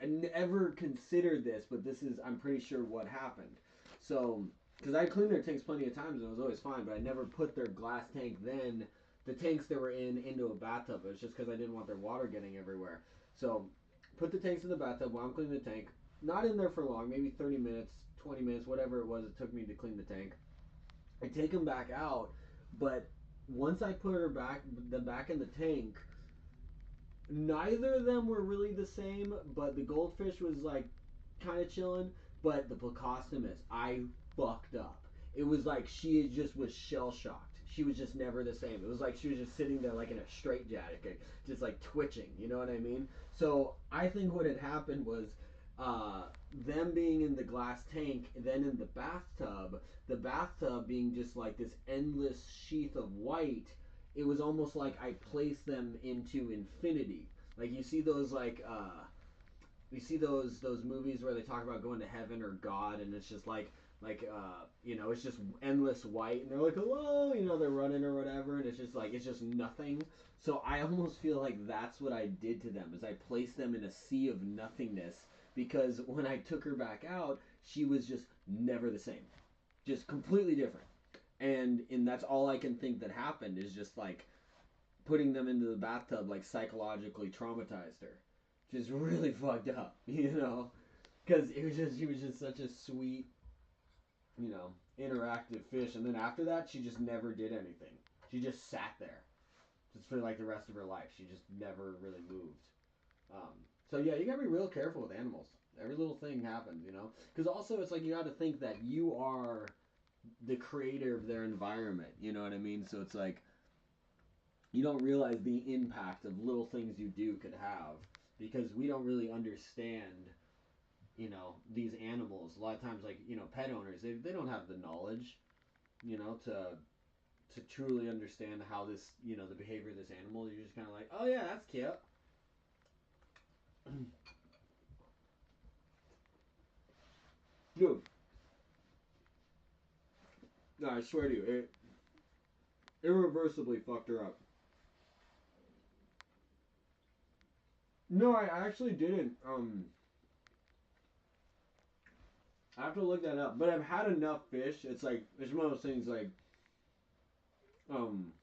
never considered this, but this is, I'm pretty sure what happened. So, because I cleaned their tanks plenty of times and it was always fine, but I never put their glass tank then, the tanks they were in, into a bathtub. It was just because I didn't want their water getting everywhere. So, put the tanks in the bathtub while I'm cleaning the tank. Not in there for long, maybe 30 minutes, 20 minutes, whatever it was it took me to clean the tank. I take them back out, but once I put them back in the tank, neither of them were really the same, but the goldfish was like kind of chilling, but the Plecostomus, I fucked up. It was like she just was shell shocked. She was just never the same. It was like she was just sitting there like in a straitjacket, just like twitching. You know what I mean? So I think what had happened was them being in the glass tank, then in the bathtub being just like this endless sheath of white. It was almost like I placed them into infinity. Like you see those those movies where they talk about going to heaven or God, and it's just it's just endless white, and they're like hello, they're running or whatever, and it's just nothing. So I almost feel like that's what I did to them, is I placed them in a sea of nothingness, because when I took her back out, she was just never the same, just completely different. And that's all I can think that happened, is just like putting them into the bathtub like psychologically traumatized her, just really fucked up, because she was just such a sweet, interactive fish. And then after that, she just never did anything. She just sat there, just for like the rest of her life. She just never really moved. Um, so yeah, you gotta be real careful with animals. Every little thing happens, because also it's like you got to think that you are the creator of their environment. You know what I mean? So it's like you don't realize the impact of little things you do could have, because we don't really understand, these animals. A lot of times, like, pet owners, they don't have the knowledge, to truly understand how this, the behavior of this animal. You're just kind of like, oh yeah, that's cute. Dude, no, I swear to you, it irreversibly fucked her up. No, I actually didn't. I have to look that up. But I've had enough fish. It's like, it's one of those things like, um,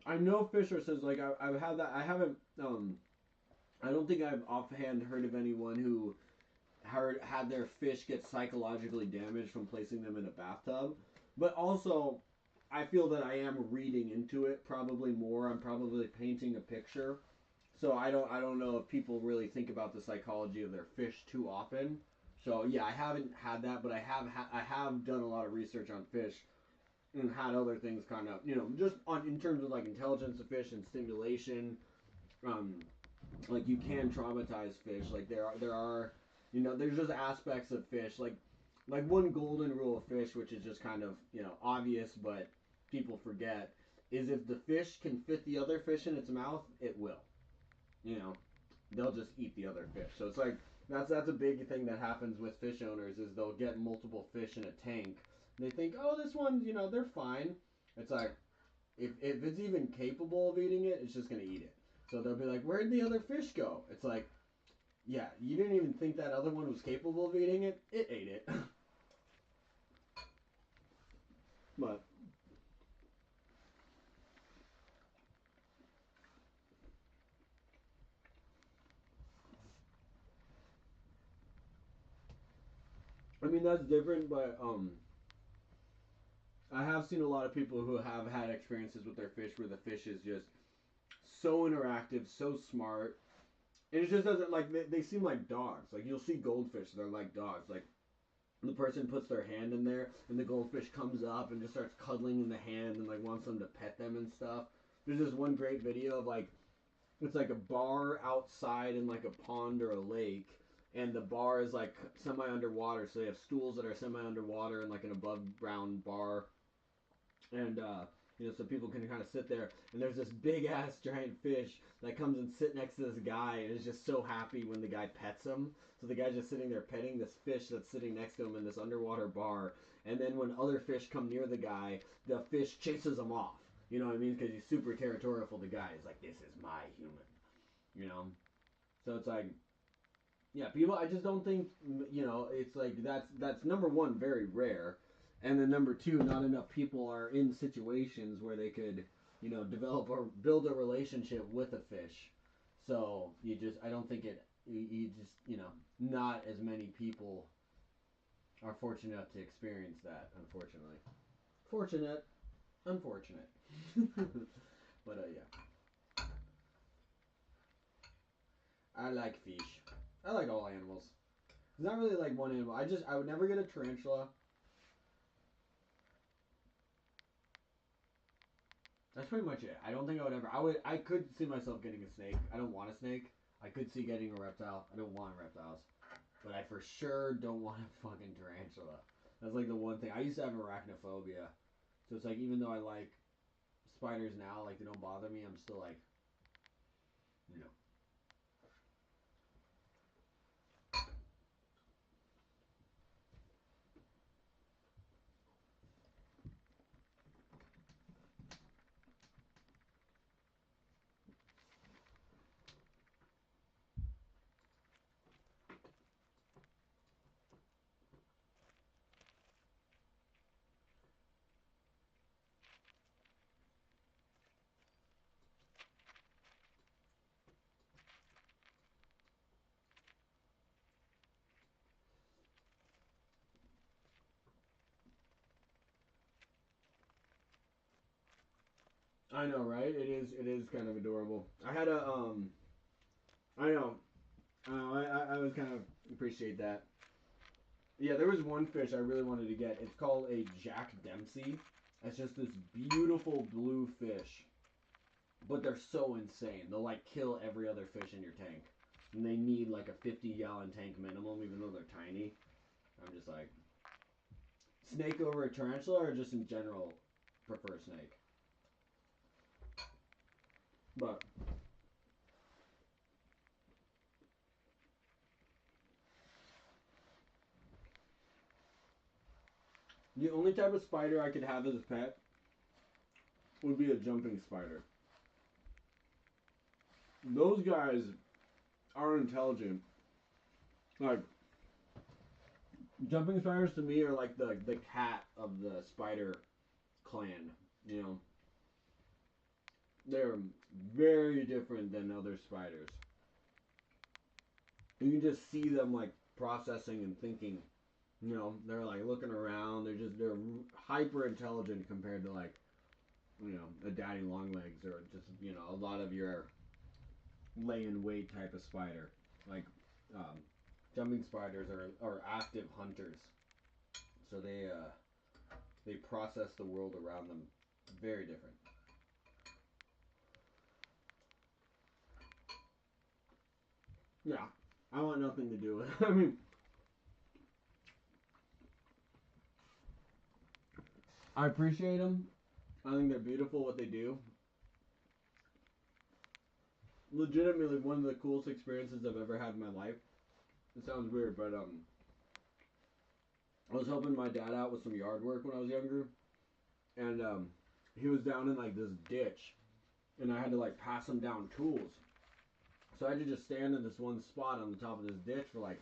I know fish are says like I've had that. I haven't. I don't think I've offhand heard of anyone who had their fish get psychologically damaged from placing them in a bathtub. But also, I feel that I am reading into it probably more. I'm probably painting a picture. So I don't know if people really think about the psychology of their fish too often. So yeah, I haven't had that, but I have done a lot of research on fish and had other things kind of, just on in terms of like intelligence of fish and stimulation. Um, like you can traumatize fish. Like there are, there's just aspects of fish like one golden rule of fish, which is just kind of obvious, but people forget, is if the fish can fit the other fish in its mouth, it will. You know, they'll just eat the other fish. So it's like that's a big thing that happens with fish owners, is they'll get multiple fish in a tank. And they think, oh, this one, they're fine. It's like if it's even capable of eating it, it's just gonna eat it. So they'll be like, where'd the other fish go? It's like, yeah, you didn't even think that other one was capable of eating it? It ate it. But I mean, that's different, but I have seen a lot of people who have had experiences with their fish where the fish is just so interactive, so smart. And it just doesn't, like, they seem like dogs. Like, you'll see goldfish, they're like dogs. Like, the person puts their hand in there, and the goldfish comes up and just starts cuddling in the hand and, like, wants them to pet them and stuff. There's this one great video of, like, it's like a bar outside in, like, a pond or a lake. And the bar is, like, semi-underwater, so they have stools that are semi-underwater and, like, an above-ground bar. And so people can kind of sit there, and there's this big ass giant fish that comes and sit next to this guy and is just so happy when the guy pets him. So the guy's just sitting there petting this fish that's sitting next to him in this underwater bar. And then when other fish come near the guy, the fish chases them off. You know what I mean? Because he's super territorial for the guy. He's like, this is my human. You know? So it's like, yeah, people, I just don't think, it's like, that's number one, very rare. And then number two, not enough people are in situations where they could, develop or build a relationship with a fish. So I don't think you just, not as many people are fortunate enough to experience that, unfortunately. Fortunate, unfortunate. But, yeah. I like fish. I like all animals. It's not really like one animal. I would never get a tarantula. That's pretty much it. I don't think I would ever. I could see myself getting a snake. I don't want a snake. I could see getting a reptile. I don't want reptiles. But I for sure don't want a fucking tarantula. That's like the one thing. I used to have arachnophobia. So it's like, even though I like spiders now, like, they don't bother me, I'm still like, no. I know, right? It is kind of adorable. I had a I know. I would kind of appreciate that. Yeah, there was one fish I really wanted to get. It's called a Jack Dempsey. It's just this beautiful blue fish. But they're so insane. They'll, like, kill every other fish in your tank. And they need like a 50-gallon tank minimum, even though they're tiny. I'm just like, snake over a tarantula, or just in general prefer snake? But the only type of spider I could have as a pet would be a jumping spider. Those guys are intelligent. Like, jumping spiders to me are like the cat of the spider clan. You know, they're very different than other spiders. You can just see them, like, processing and thinking. You know, they're like looking around. They're hyper intelligent compared to, like, a daddy long legs, or just, a lot of your lay in wait type of spider. Like, jumping spiders are active hunters, so they process the world around them very different. Yeah, I want nothing to do with it. I mean, I appreciate them. I think they're beautiful what they do. Legitimately, one of the coolest experiences I've ever had in my life. It sounds weird, but I was helping my dad out with some yard work when I was younger, and he was down in, like, this ditch, and I had to like pass them down tools. So I had to just stand in this one spot on the top of this ditch for like,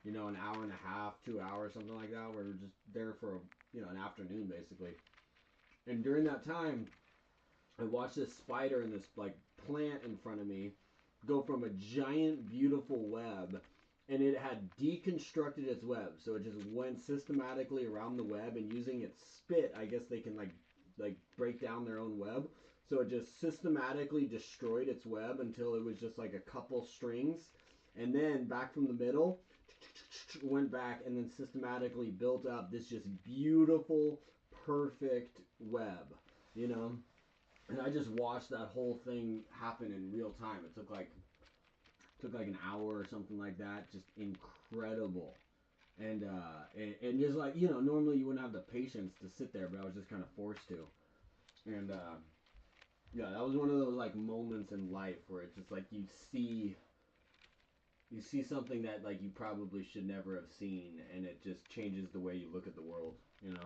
you know, an hour and a half, 2 hours, something like that. Where we were just there for, you know, an afternoon basically. And during that time, I watched this spider and this like plant in front of me go from a giant, beautiful web, and it had deconstructed its web. So it just went systematically around the web, and using its spit, I guess they can like break down their own web. So it just systematically destroyed its web until it was just like a couple strings, and then back from the middle went back and then systematically built up this just beautiful, perfect web, you know. And I just watched that whole thing happen in real time. It took like an hour or something like that. Just incredible. And just like, you know, normally you wouldn't have the patience to sit there, but I was just kind of forced to. And yeah, that was one of those like moments in life where it's just like you see something that like you probably should never have seen, and it just changes the way you look at the world, you know.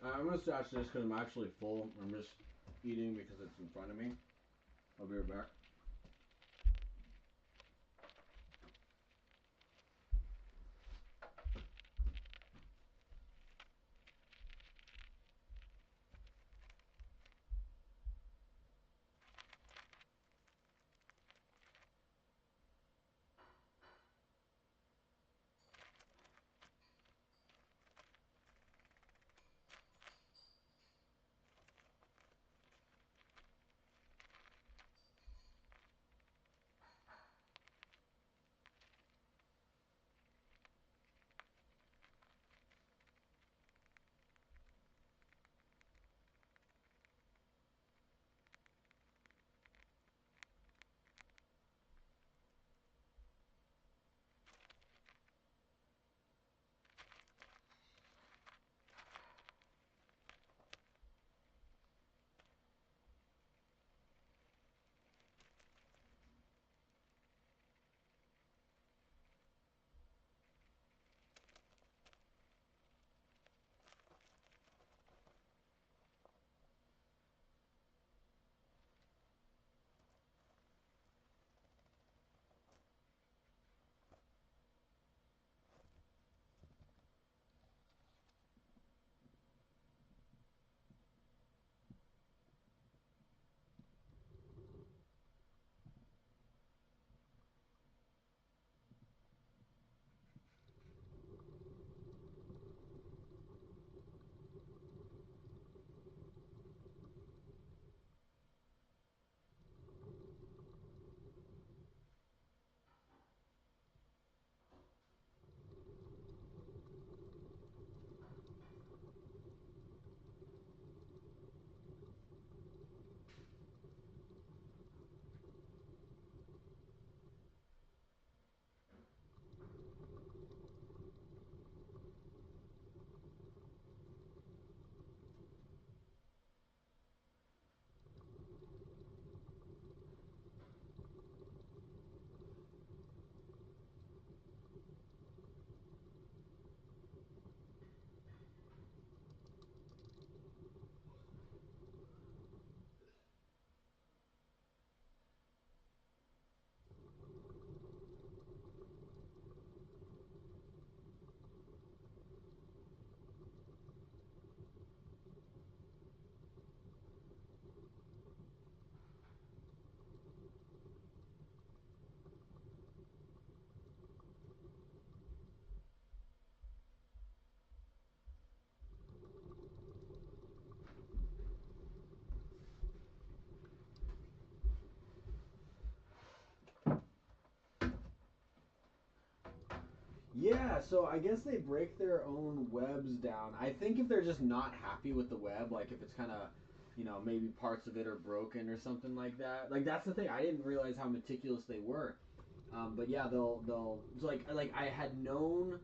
I'm gonna stash this because I'm actually full. I'm just eating because it's in front of me. I'll be right back. Yeah, so I guess they break their own webs down. I think if they're just not happy with the web, like if it's kind of, you know, maybe parts of it are broken or something like that. Like that's the thing. I didn't realize how meticulous they were. But yeah, they'll it's like I had known,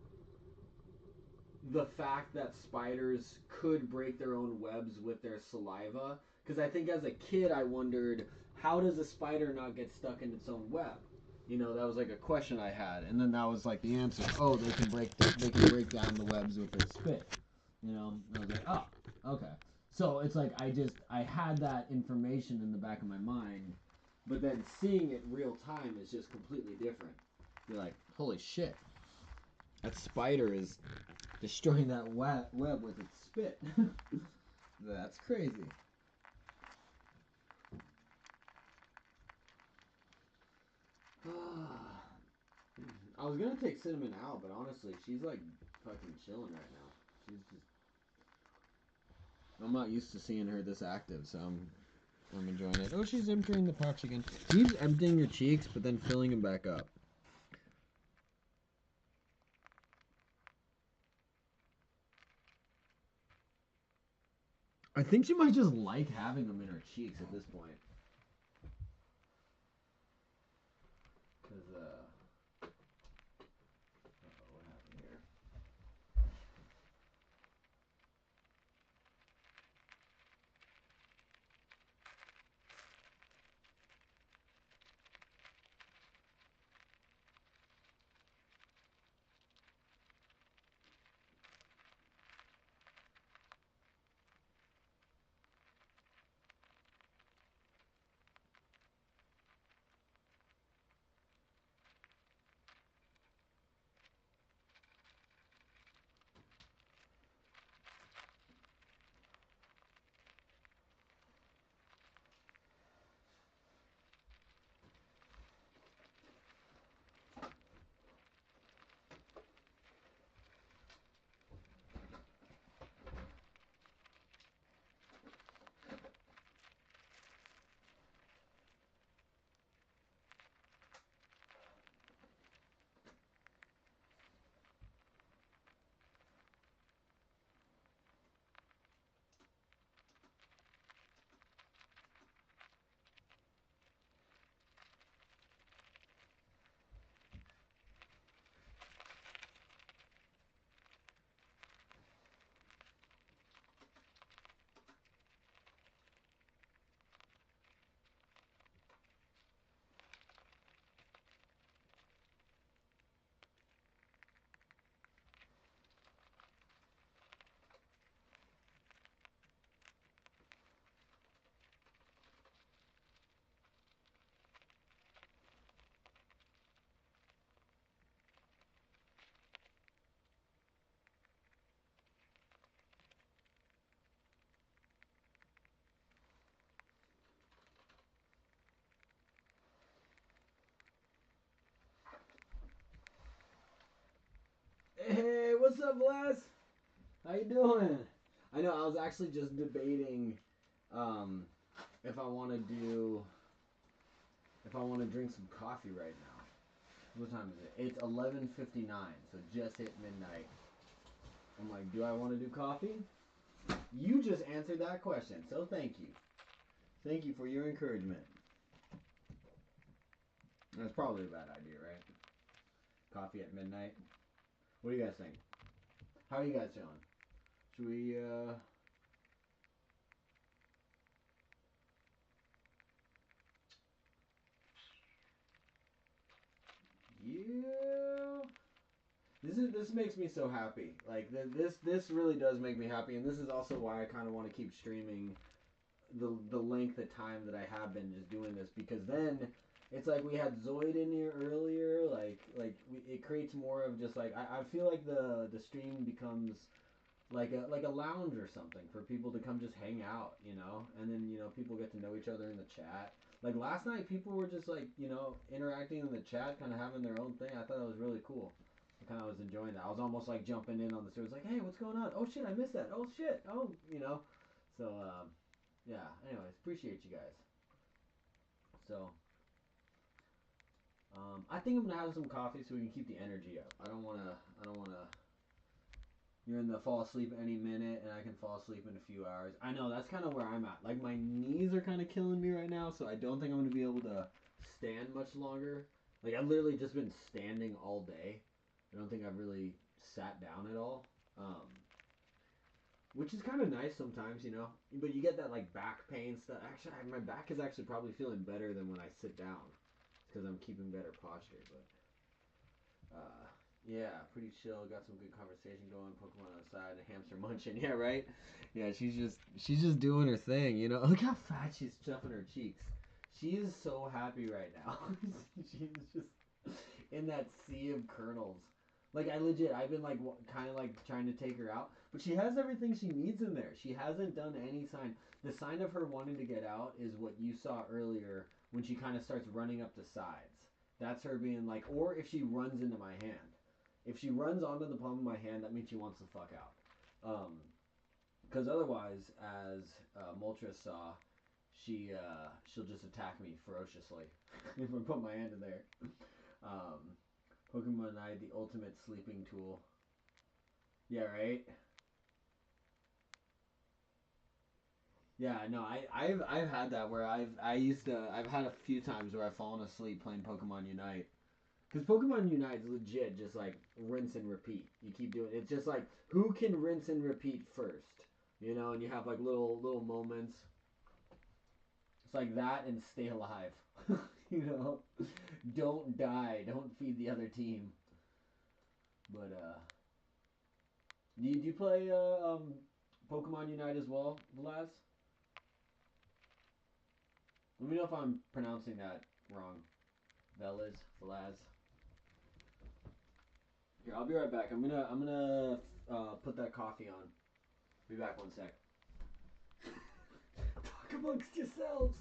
the fact that spiders could break their own webs with their saliva. Because I think as a kid I wondered, how does a spider not get stuck in its own web? You know, that was like a question I had, and then that was like the answer. Oh, they can break down the webs with their spit. You know, and I was like, oh, okay. So it's like I had that information in the back of my mind, but then seeing it real time is just completely different. You're like, holy shit, that spider is destroying that web with its spit. That's crazy. I was gonna take Cinnamon out, but honestly, she's like fucking chilling right now. She's just. I'm not used to seeing her this active, so I'm enjoying it. Oh, she's emptying the pouch again. She's emptying your cheeks, but then filling them back up. I think she might just like having them in her cheeks at this point. Cause what happened here? Hey, what's up, Les? How you doing? I know, I was actually just debating if I want to drink some coffee right now. What time is it? It's 11:59, so just hit midnight. I'm like, do I want to do coffee? You just answered that question, so thank you. Thank you for your encouragement. That's probably a bad idea, right? Coffee at midnight. What do you guys think? How are you guys feeling? Should we, Yeah. This makes me so happy. Like this really does make me happy, and this is also why I kind of want to keep streaming the length of time that I have been just doing this, because then it's like we had Zoid in here earlier. It creates more of just like I feel like the stream becomes like a lounge or something for people to come just hang out, you know, and then people get to know each other in the chat. Like last night, people were just like interacting in the chat, kind of having their own thing. I thought that was really cool. I kind of was enjoying that. I was almost like jumping in on the stream. It was like, hey, what's going on? Oh shit, I missed that. Oh shit. Oh, So yeah. Anyways, appreciate you guys. So I think I'm gonna have some coffee so we can keep the energy up. I don't wanna. You're in the fall asleep any minute, and I can fall asleep in a few hours. I know, that's kind of where I'm at. Like, my knees are kind of killing me right now, so I don't think I'm going to be able to stand much longer. Like, I've literally just been standing all day. I don't think I've really sat down at all. Um, which is kind of nice sometimes, you know. But you get that like back pain stuff. Actually, my back is actually probably feeling better than when I sit down, because I'm keeping better posture. But yeah, pretty chill. Got some good conversation going. Pokemon on the side, and hamster munching. Yeah, right. Yeah, she's just doing her thing, you know. Look how fat she's stuffing her cheeks. She is so happy right now. She's just in that sea of kernels. Like I've been like kind of like trying to take her out, but she has everything she needs in there. She hasn't done any sign. The sign of her wanting to get out is what you saw earlier when she kind of starts running up the sides. That's her being like, or if she runs into my hand. If she runs onto the palm of my hand, that means she wants the fuck out. Because otherwise, as Moltres saw, she'll just attack me ferociously if I put my hand in there. Um, Pokemon Night, the ultimate sleeping tool. Yeah, right. Yeah, no, I've had that where I've had a few times where I've fallen asleep playing Pokemon Unite. Because Pokemon Unite is legit just like rinse and repeat. You keep doing it. It's just like who can rinse and repeat first, you know, and you have like little moments. It's like that and stay alive. You know, don't die. Don't feed the other team. But do you play Pokemon Unite as well, Vlaz? Let me know if I'm pronouncing that wrong. Velaz. Here, I'll be right back. I'm gonna put that coffee on. Be back 1 sec. Talk amongst yourselves.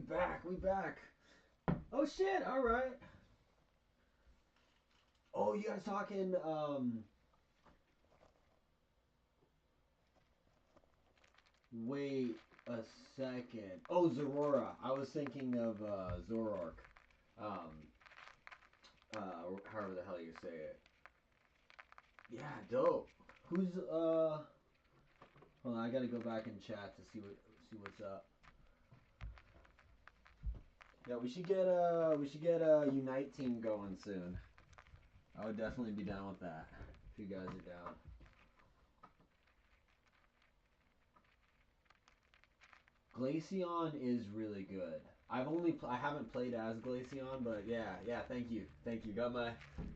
back. We back. Oh shit! All right. Oh, you guys talking? Wait a second. Oh, Zorora. I was thinking of Zorork. However the hell you say it. Yeah, dope. Who's Hold on, I gotta go back in chat to see what's up. Yeah, we should get a Unite team going soon. I would definitely be down with that if you guys are down. Glaceon is really good. I haven't played as Glaceon, but yeah. Thank you.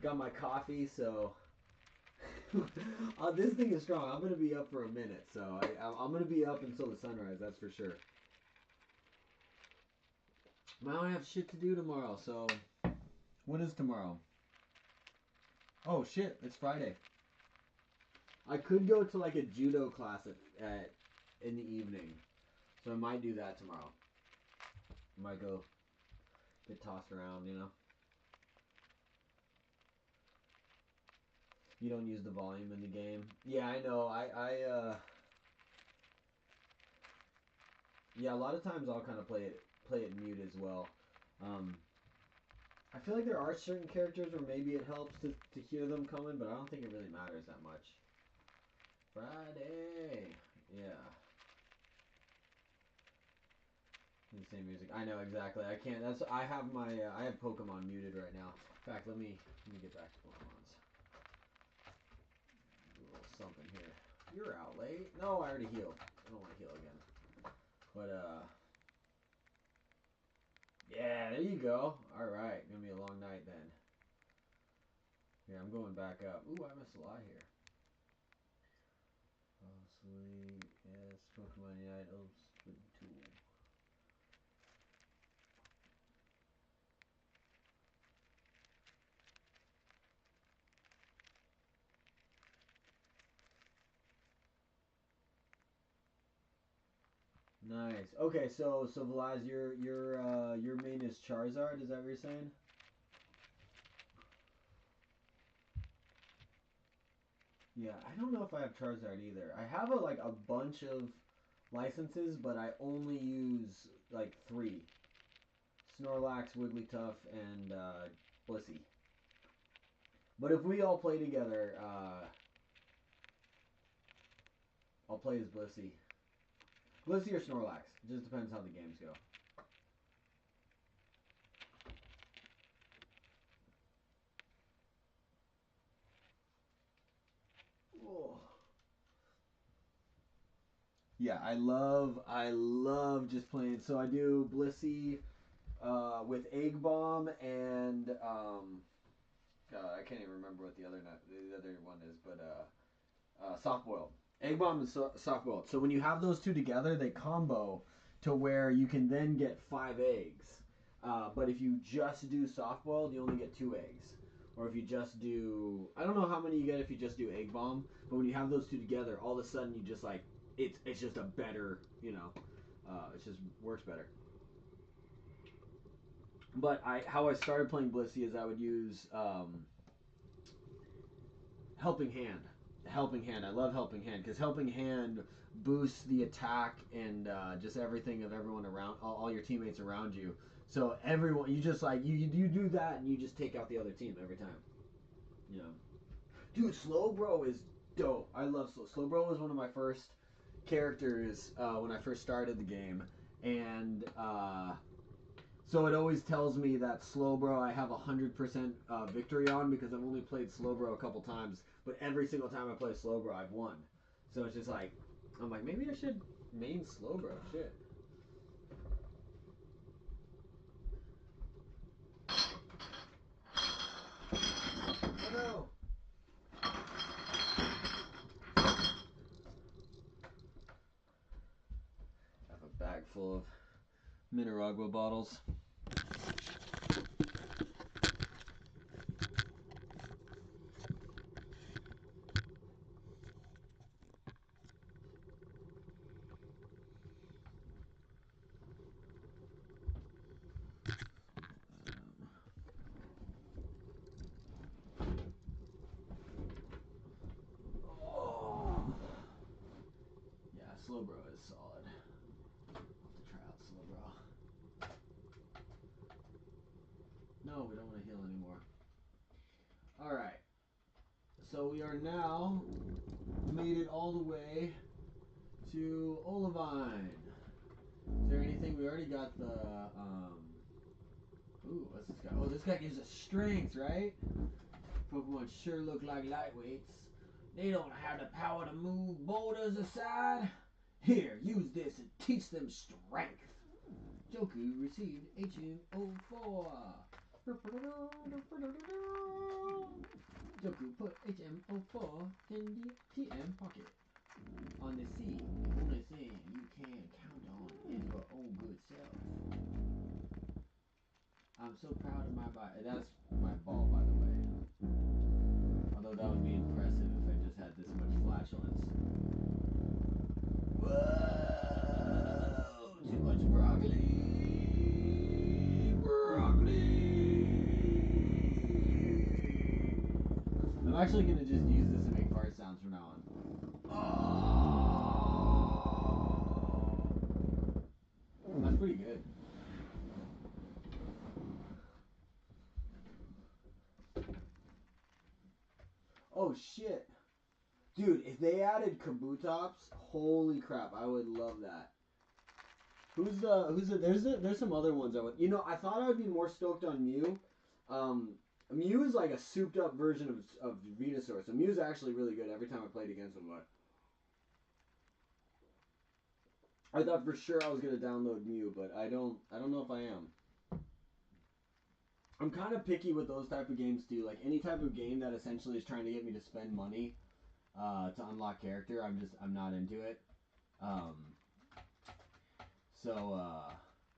Got my coffee, so this thing is strong. I'm gonna be up for a minute, so I'm gonna be up until the sunrise. That's for sure. I don't have shit to do tomorrow, so what is tomorrow? Oh shit, it's Friday. I could go to like a judo class in the evening, so I might do that tomorrow. I might go get tossed around, you know. You don't use the volume in the game. Yeah, I know. Yeah, a lot of times I'll kind of play it mute as well. I feel like there are certain characters where maybe it helps to hear them coming, but I don't think it really matters that much. Friday. Yeah. The same music. I know exactly. I can't. I have Pokemon muted right now. In fact, let me get back to Pokemon's. Do a little something here. You're out late. No, I already healed. I don't want to heal again. But yeah, there you go. All right, gonna be a long night then. Yeah, I'm going back up. Ooh, I missed a lot here. Oh, sweet. Yes, Pokemon Unite. Oh, split tool. Nice. Okay, so Vlad, your main is Charizard. Is that what you're saying? Yeah, I don't know if I have Charizard either. I have a bunch of licenses, but I only use like 3: Snorlax, Wigglytuff, and Blissey. But if we all play together, I'll play as Blissey. Blissey or Snorlax. It just depends how the games go. Oh. Yeah, I love just playing. So I do Blissey with Egg Bomb and God, I can't even remember what the other one is, but soft boiled. Egg Bomb and soft boiled. So when you have those two together, they combo to where you can then get 5 eggs. But if you just do soft boiled, you only get 2 eggs. Or if you just do, I don't know how many you get if you just do Egg Bomb, but when you have those two together, all of a sudden you just like it's just a better, you know, it just works better. But how I started playing Blissey is I would use Helping Hand. Helping Hand. I love Helping Hand because Helping Hand boosts the attack and just everything of everyone around, all your teammates around you. So everyone, you just like you do that and you just take out the other team every time. You know, dude, Slowbro is dope. I love Slowbro was one of my first characters when I first started the game, and so it always tells me that Slowbro I have 100% victory on because I've only played Slowbro a couple times, but every single time I play Slowbro I've won. So it's just like, I'm like, maybe I should main Slowbro. Shit. Oh no. I have a bag full of Mineragua bottles. Slowbro is solid. I'll have to try out Slowbro. No, we don't want to heal anymore. Alright. So we are now made it all the way to Olivine. Is there anything? We already got the, ooh, what's this guy? Oh, this guy gives us strength, right? Pokemon sure look like lightweights. They don't have the power to move boulders aside. Here, use this and teach them strength. Joku received HM04. Joku put HM04 in the TM pocket. On the sea, the only thing you can count on is your own good self. I'm so proud of my body. That's my ball, by the way. Although that would be impressive if I just had this much flatulence. Whoa! Too much broccoli! Broccoli! I'm actually going to just use this to make fart sounds from now on. Oh! That's pretty good. Oh shit. Dude, if they added Kabutops, holy crap, I would love that. There's some other ones I would, I thought I would be more stoked on Mew. Mew is like a souped up version of Venusaur, so Mew's actually really good every time I played against him, but I thought for sure I was gonna download Mew, but I don't know if I am. I'm kind of picky with those type of games too. Like any type of game that essentially is trying to get me to spend money to unlock character, I'm not into it. So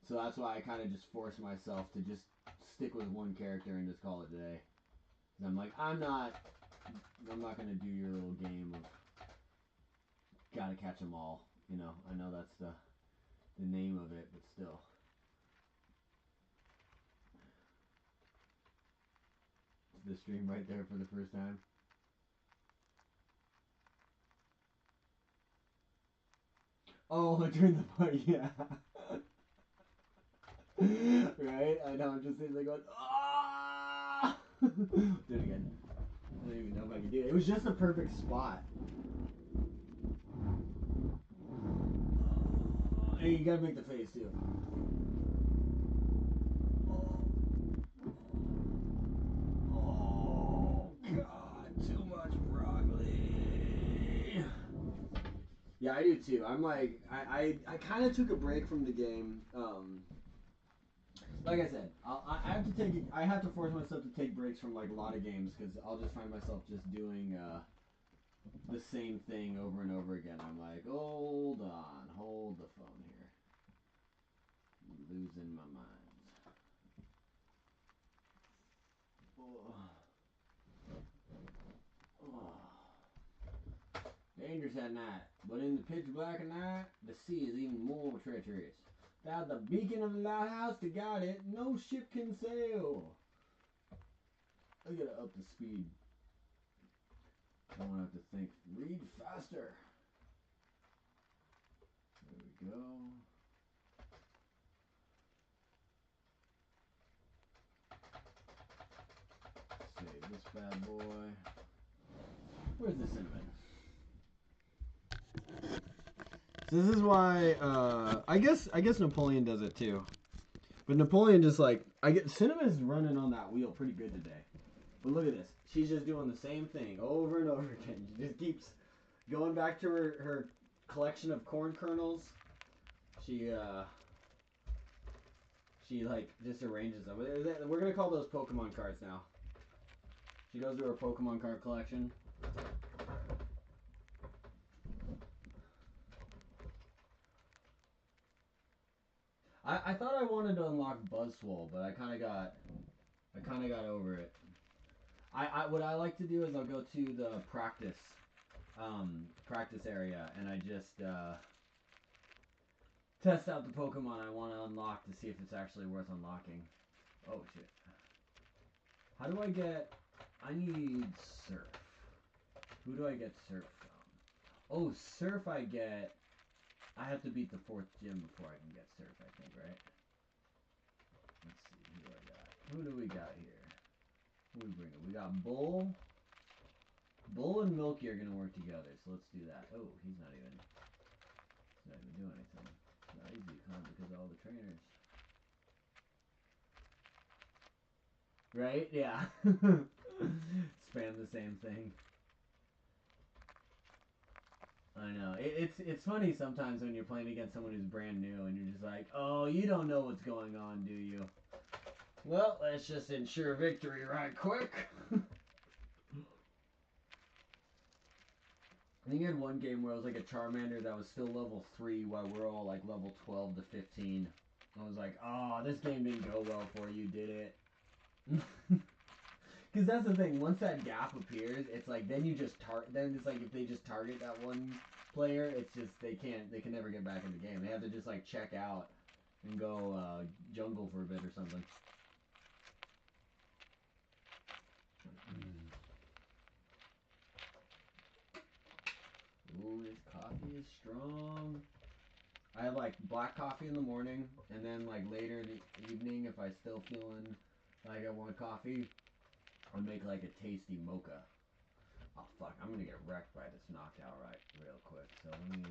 that's why I kind of just force myself to just stick with one character and just call it a day. 'Cause I'm like, I'm not gonna do your little game of gotta catch them all. I know that's the name of it, but still. The stream right there for the first time. Oh, during the part, yeah. Right? I know, I'm just sitting there going, ah! Do it again. I don't even know if I can do it. It was just the perfect spot. Hey, you gotta make the face too. Oh, God, too much broccoli. Yeah, I do too. I'm like, I kind of took a break from the game. Like I said, I have to force myself to take breaks from like a lot of games because I'll just find myself just doing the same thing over and over again. I'm like, hold on, hold the phone here. I'm losing my mind. Oh. Oh. Dangerous at night, but in the pitch black of night, the sea is even more treacherous. Without the beacon of the lighthouse to guide it, no ship can sail. I gotta up the speed. I don't have to think. Read faster. There we go. Save this bad boy. Where's the cinnamon? So this is why I guess Napoleon does it too. But Napoleon just like Cinnamon's running on that wheel pretty good today. But look at this. She's just doing the same thing over and over again. She just keeps going back to her collection of corn kernels. She like just arranges them. We're gonna call those Pokemon cards now. She goes to her Pokemon card collection. I thought I wanted to unlock Buzzwole, but I kind of got over it. What I like to do is I'll go to the practice area and I just test out the Pokemon I want to unlock to see if it's actually worth unlocking. Oh shit. How do I get... I need Surf. Who do I get Surf from? Oh, Surf I get I have to beat the 4th gym before I can get surf, I think, right? Let's see who I got. Who do we got here? Who we bringing? We got Bull. Bull and Milky are gonna work together, so let's do that. Oh, he's not even doing anything. It's not easy, because of all the trainers. Right? Yeah. Spam the same thing. I know. It's funny sometimes when you're playing against someone who's brand new and you're just like, oh, you don't know what's going on, do you? Well, let's just ensure victory right quick. I think I had one game where I was like a Charmander that was still level 3 while we're all like level 12 to 15. I was like, oh, this game didn't go well for you, did it? Because that's the thing, once that gap appears, it's like, then you just then it's like if they just target that one player, it's just, they can never get back in the game. They have to just like check out and go jungle for a bit or something. Ooh, this coffee is strong. I have like black coffee in the morning, and then like later in the evening, if I still feeling like I want coffee, I'll make like a tasty mocha. Oh fuck, I'm gonna get wrecked by this knockout right real quick, so let me...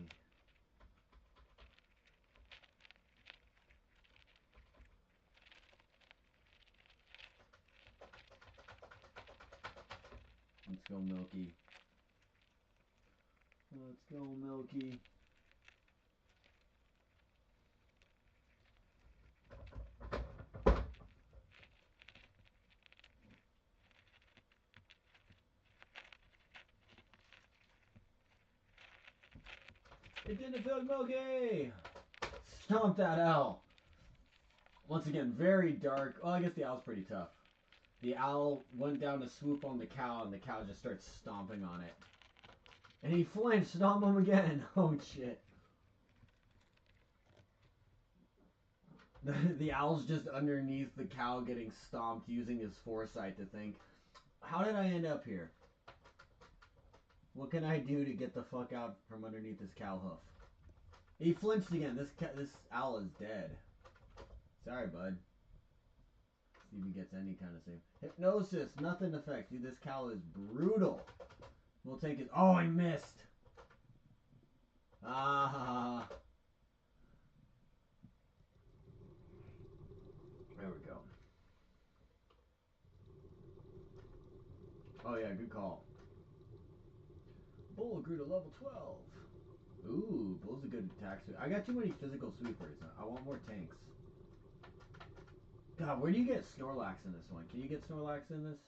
Let's go, Milky. Let's go, Milky. It didn't feel Milky! Stomp that owl! Once again, very dark. Well, I guess the owl's pretty tough. The owl went down to swoop on the cow, and the cow just starts stomping on it. And he flinched. Stomp him again. Oh, shit. The owl's just underneath the cow getting stomped, using his foresight to think, how did I end up here? What can I do to get the fuck out from underneath this cow hoof? He flinched again. This owl is dead. Sorry, bud. See if he gets any kind of save. Hypnosis, nothing effect. Dude, this cow is brutal. We'll take it. Oh, I missed. Ah. There we go. Oh, yeah, good call. Bull grew to level 12. Ooh, Bull's a good attack sweeper. I got too many physical sweepers. I want more tanks. God, where do you get Snorlax in this one? Can you get Snorlax in this?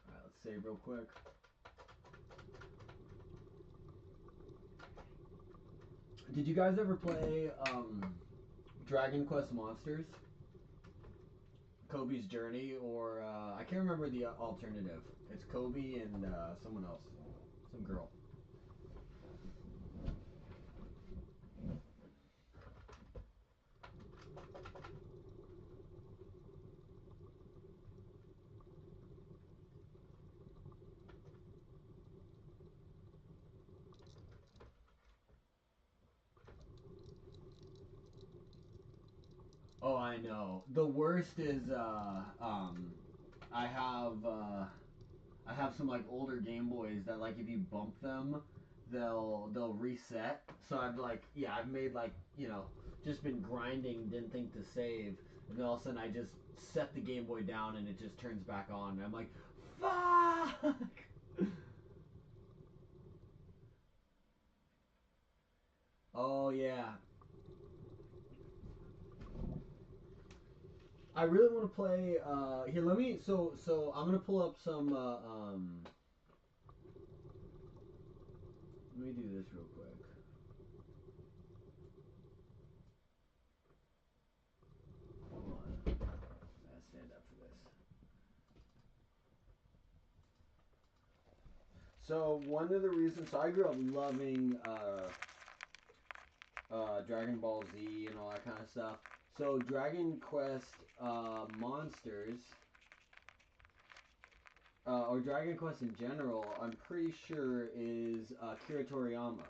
Alright, let's save real quick. Did you guys ever play Dragon Quest Monsters? Kobe's Journey, or I can't remember the alternative. It's Kobe and someone else. Some girl. Oh, I know. The worst is I have some like older Game Boys that like if you bump them, they'll reset. So I've made like, just been grinding, didn't think to save, and then all of a sudden I just set the Game Boy down and it just turns back on. And I'm like, fuck. Oh yeah. I really want to play. Here, let me. So I'm gonna pull up some. Let me do this real quick. Hold on. I gotta stand up for this. So one of the reasons, so I grew up loving Dragon Ball Z and all that kind of stuff. So Dragon Quest Monsters or Dragon Quest in general, I'm pretty sure is Akira Toriyama.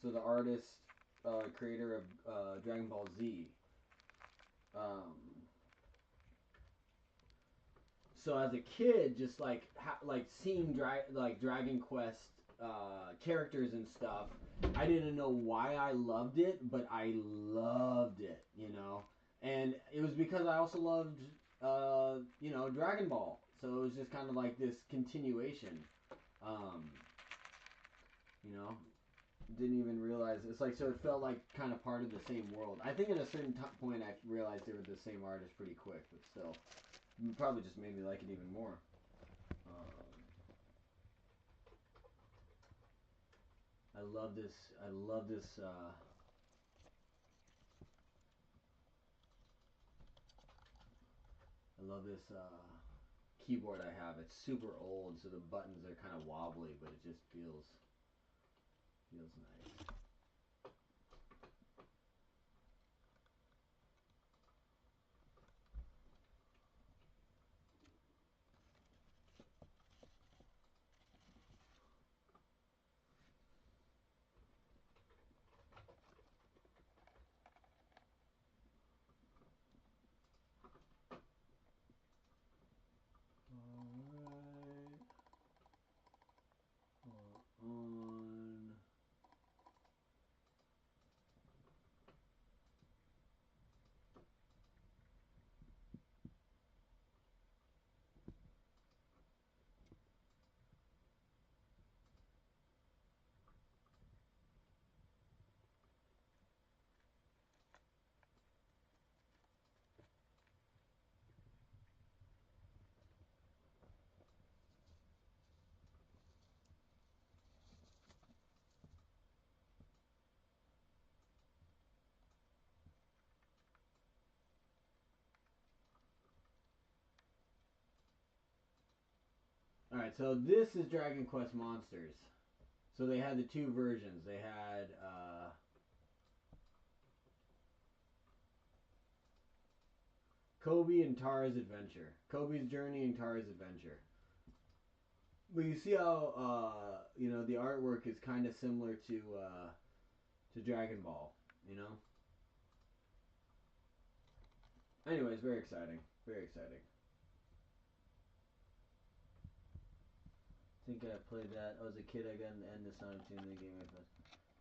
So the artist, creator of Dragon Ball Z. So as a kid, just like seeing Dragon Quest characters and stuff, I didn't know why I loved it, but I loved it, you know. And it was because I also loved, Dragon Ball. So it was just kind of like this continuation. Um, you know, didn't even realize it's like, so it felt like kind of part of the same world. I think at a certain point I realized they were the same artist pretty quick, but still, it probably just made me like it even more. I love this. I love this. I love this keyboard I have. It's super old, so the buttons are kind of wobbly, but it just feels nice. Alright. On. Alright, so this is Dragon Quest Monsters. So they had the two versions. They had Kobe and Tara's Adventure. Kobe's Journey and Tara's Adventure. But you see how the artwork is kind of similar to Dragon Ball, you know? Anyways, very exciting. Very exciting. I think I played that. I was a kid. I got an end to Sonic 2 in the game.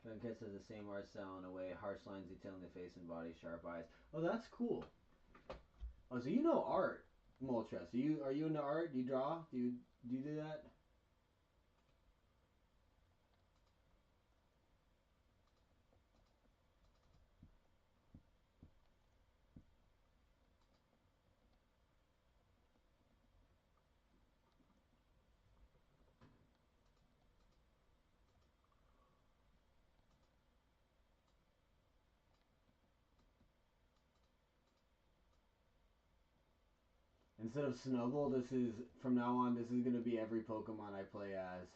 Dragon Quest has the same art style in a way. Harsh lines, detail in the face and body, sharp eyes. Oh, that's cool. Oh, so you know art, Moltres. Are you into art? Do you draw? Do you do that? Instead of Snuggle, this is from now on. This is gonna be every Pokemon I play as.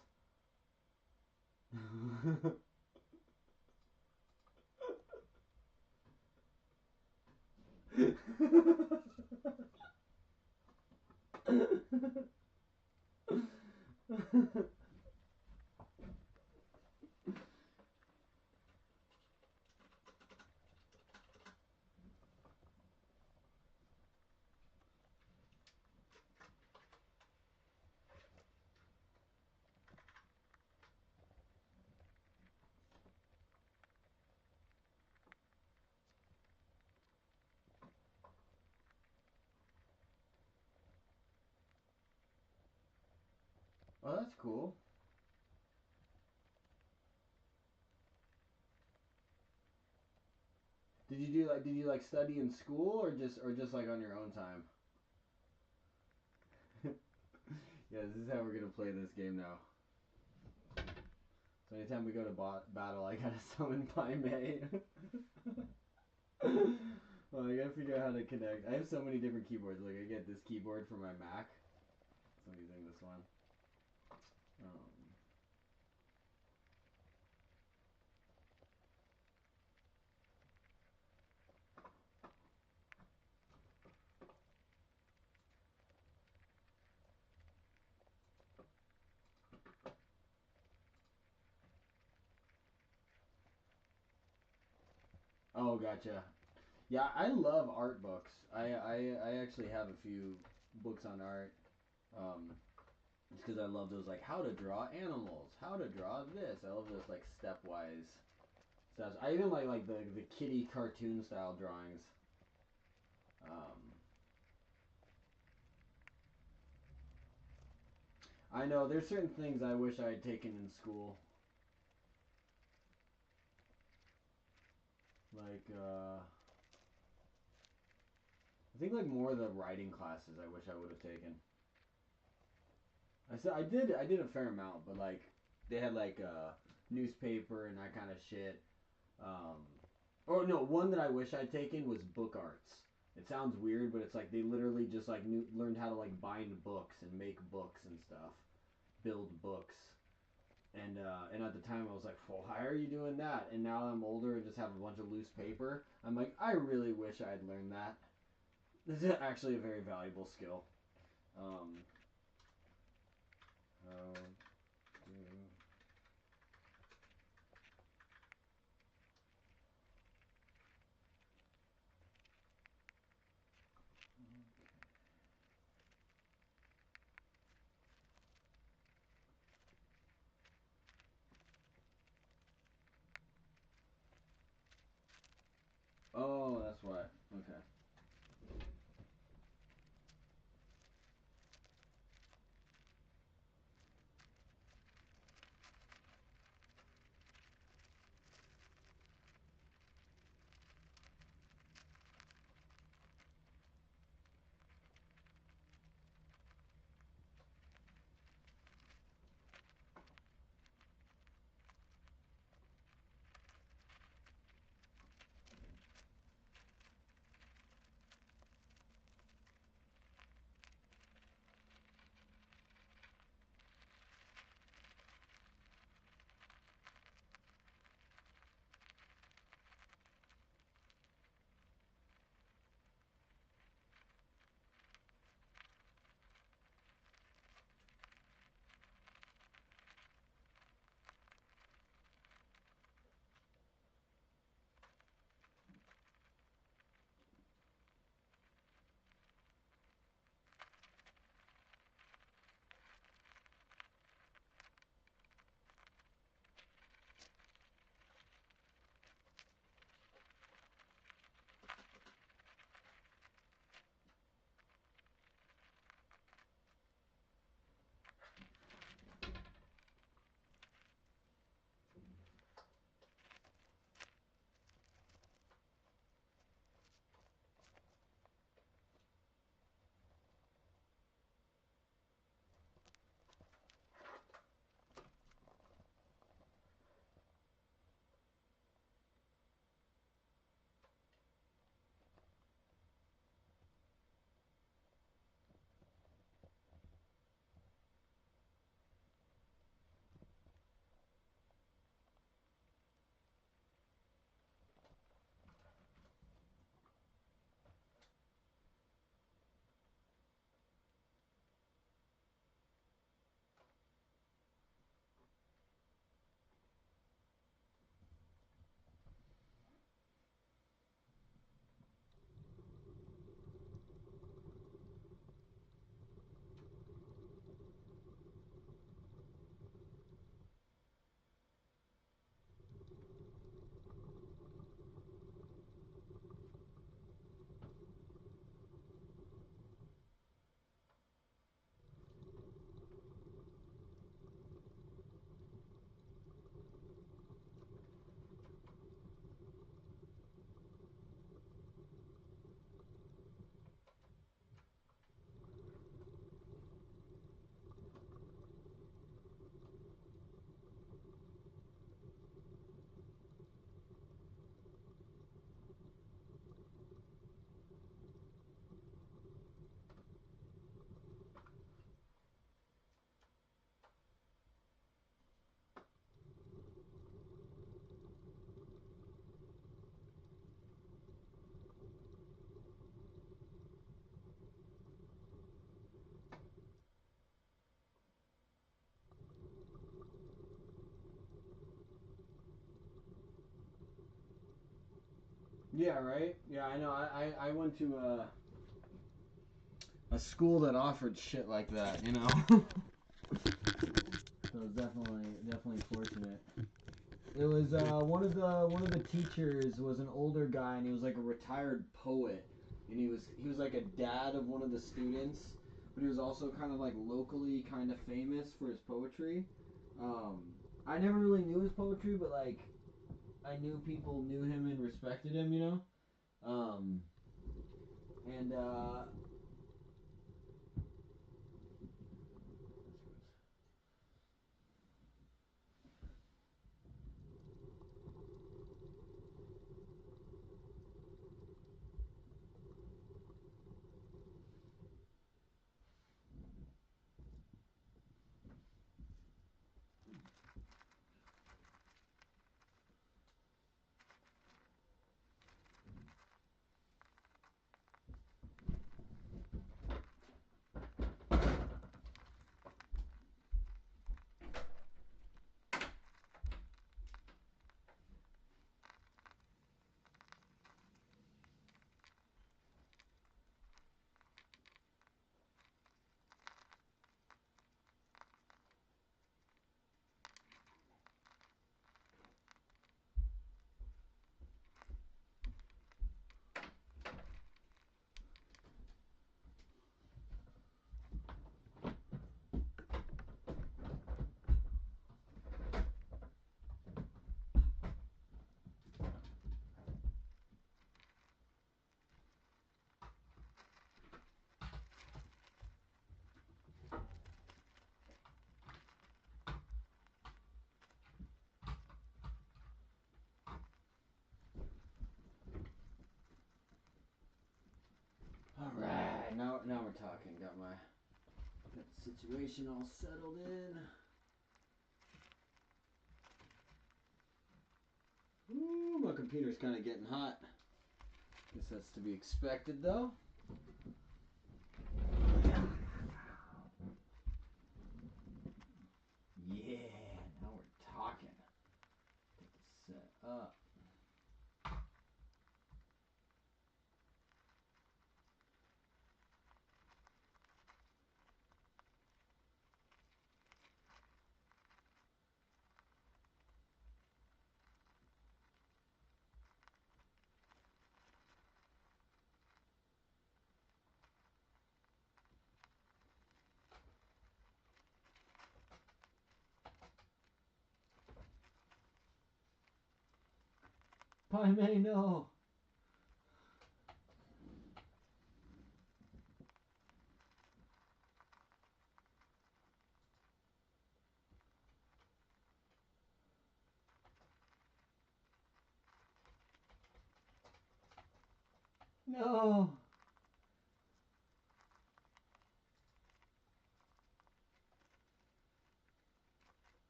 Oh, that's cool. Did you like study in school or just like on your own time? Yeah, this is how we're gonna play this game now. So anytime we go to battle, I gotta summon Pai Mei. Well, I gotta figure out how to connect. I have so many different keyboards. Like I get this keyboard for my Mac, so I'm using this one. Oh, gotcha. Yeah, I love art books. I actually have a few books on art. Just because I love those, like, how to draw animals, how to draw this. I love those, like, stepwise steps. I even like the kitty cartoon style drawings. I know there's certain things I wish I had taken in school. Like, I think like more of the writing classes I wish I would have taken. I did a fair amount, but like they had like newspaper and that kind of shit. Um, or no, one that I wish I'd taken was book arts. It sounds weird, but it's like they literally just like learned how to like bind books and make books and stuff, build books. And at the time I was like, well, why are you doing that? And now I'm older and just have a bunch of loose paper. I'm like, I really wish I had learned that. This is actually a very valuable skill. Um, how do... Oh, that's why. Okay. Yeah, right? Yeah, I know. I went to a school that offered shit like that, you know? So it was definitely fortunate. It was one of the teachers was an older guy, and he was like a retired poet, and he was like a dad of one of the students, but he was also kind of like locally kind of famous for his poetry. I never really knew his poetry, but like I knew people knew him and respected him, you know. And all right, now we're talking. Got the situation all settled in. Ooh, my computer's kind of getting hot. Guess that's to be expected, though. Yeah, now we're talking. Get this set up. Pai Mei, no. No.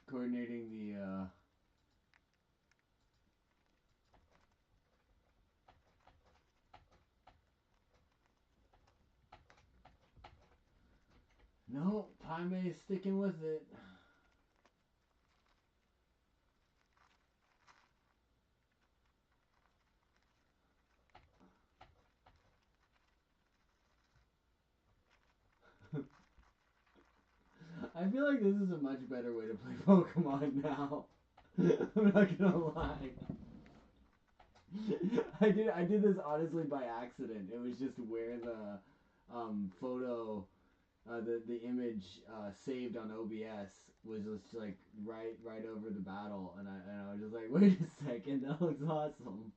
Coordinating the no, Pai Mei's sticking with it. I feel like this is a much better way to play Pokemon now. I'm not gonna lie. I did this honestly by accident. It was just where the photo the image saved on OBS was just like right over the battle, and I was just like, wait a second, that looks awesome.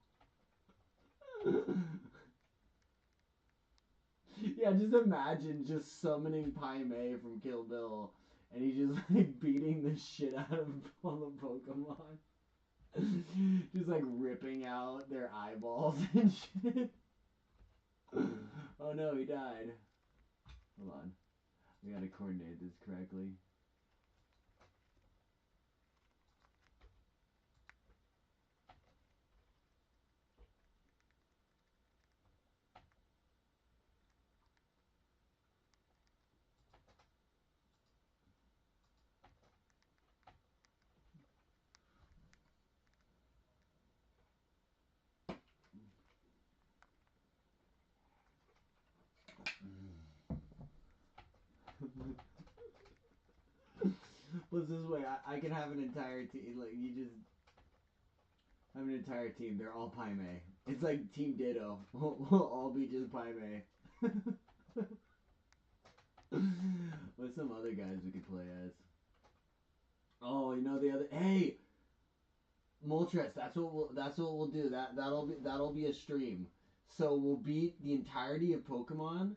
Yeah, just imagine just summoning Pai Mei from Kill Bill, and he's just like beating the shit out of all the Pokemon. Just like ripping out their eyeballs and shit. Oh no, he died. Hold on. We gotta coordinate this correctly. Let's this way, I can have an entire team. Like you just have an entire team. They're all Pai Mei. It's like Team Ditto. We'll all be just Pai Mei. What's some other guys we could play as? Oh, you know the other. Hey, Moltres. That's what we'll do. That'll be a stream. So we'll beat the entirety of Pokemon,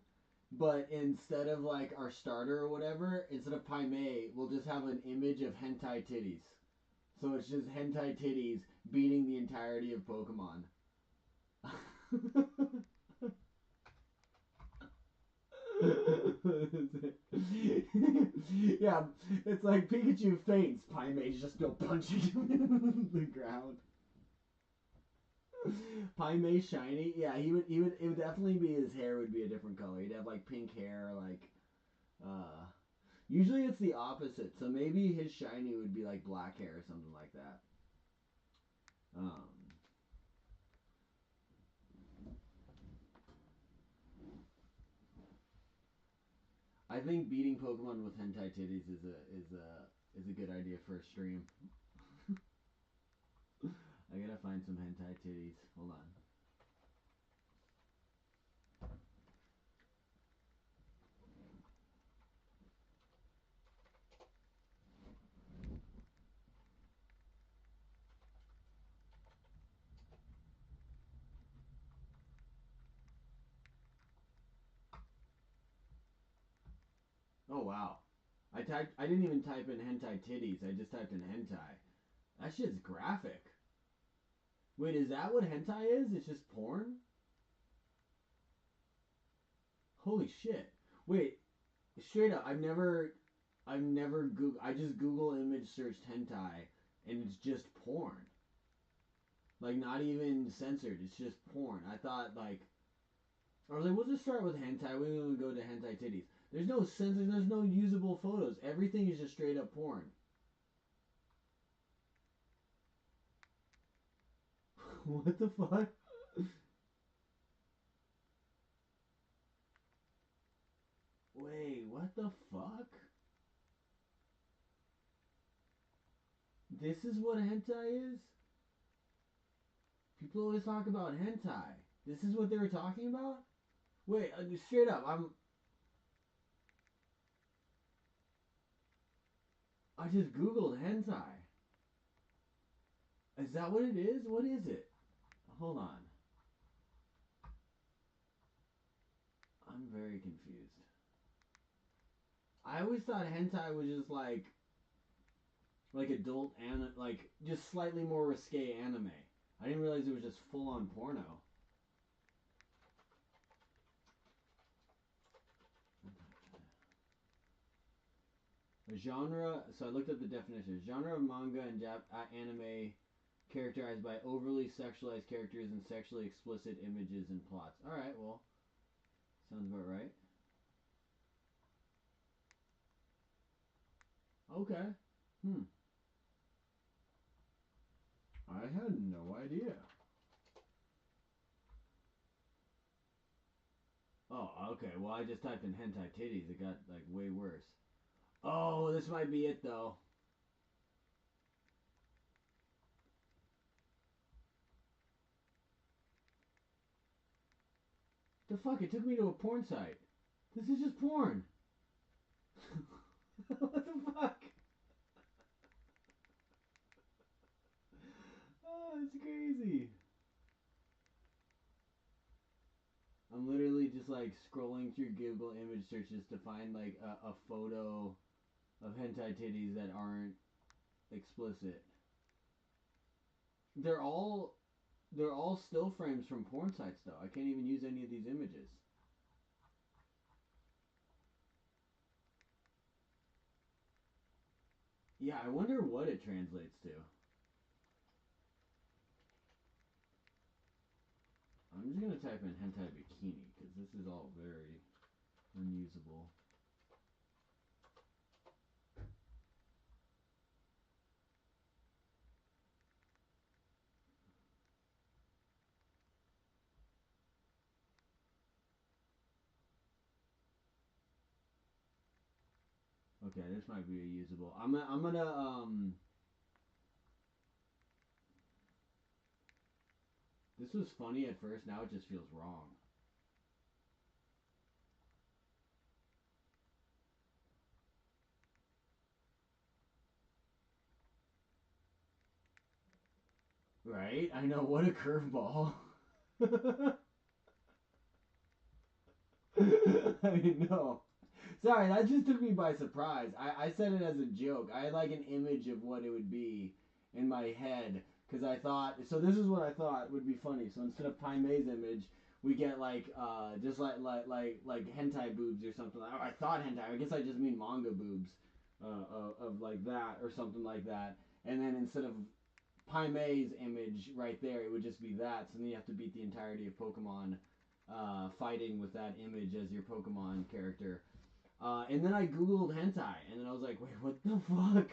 but instead of like our starter or whatever, instead of Pai Mei, we'll just have an image of hentai titties. So it's just hentai titties beating the entirety of Pokemon. Yeah, it's like Pikachu faints, Pai Mei's just go punching him in the ground. Pai Mei shiny, yeah, it would definitely be his hair would be a different color. He'd have like pink hair, like usually it's the opposite. So maybe his shiny would be like black hair or something like that. I think beating Pokemon with hentai titties is a good idea for a stream. I gotta find some hentai titties. Hold on. Oh wow. I didn't even type in hentai titties. I just typed in hentai. That shit's graphic. Wait, is that what hentai is? It's just porn? Holy shit. Wait, straight up, I've never Google. I just Google image searched hentai, and it's just porn. Like not even censored. It's just porn. I thought like, I was like, we'll just start with hentai. We will go to hentai titties. There's no censor. There's no usable photos. Everything is just straight up porn. What the fuck? Wait, what the fuck? This is what hentai is? People always talk about hentai. This is what they were talking about? Wait, straight up, I just googled hentai. Is that what it is? What is it? Hold on. I'm very confused. I always thought hentai was just like adult and like just slightly more risque anime. I didn't realize it was just full on porno. A genre, so I looked up the definition. Genre of manga and anime characterized by overly sexualized characters and sexually explicit images and plots. Alright, well, sounds about right. Okay. I had no idea. Oh, okay. Well, I just typed in hentai titties. It got, like, way worse. Oh, this might be it, though. The fuck? It took me to a porn site. This is just porn. What the fuck? Oh, it's crazy. I'm literally just like scrolling through Google image searches to find like a photo of hentai titties that aren't explicit. They're all still frames from porn sites though. I can't even use any of these images. Yeah, I wonder what it translates to. I'm just gonna type in hentai bikini because this is all very unusable. Okay, this might be usable. I'm gonna. This was funny at first. Now it just feels wrong. Right? I know, what a curveball. I know. Sorry, that just took me by surprise. I said it as a joke. I had like an image of what it would be in my head because I thought. So this is what I thought would be funny. So instead of Pai Mei's image, we get like just like hentai boobs or something. Like, I thought hentai. I guess I just mean manga boobs of like that or something like that. And then instead of Pai Mei's image right there, it would just be that. So then you have to beat the entirety of Pokemon fighting with that image as your Pokemon character. And then I googled hentai, and then I was like, wait, what the fuck?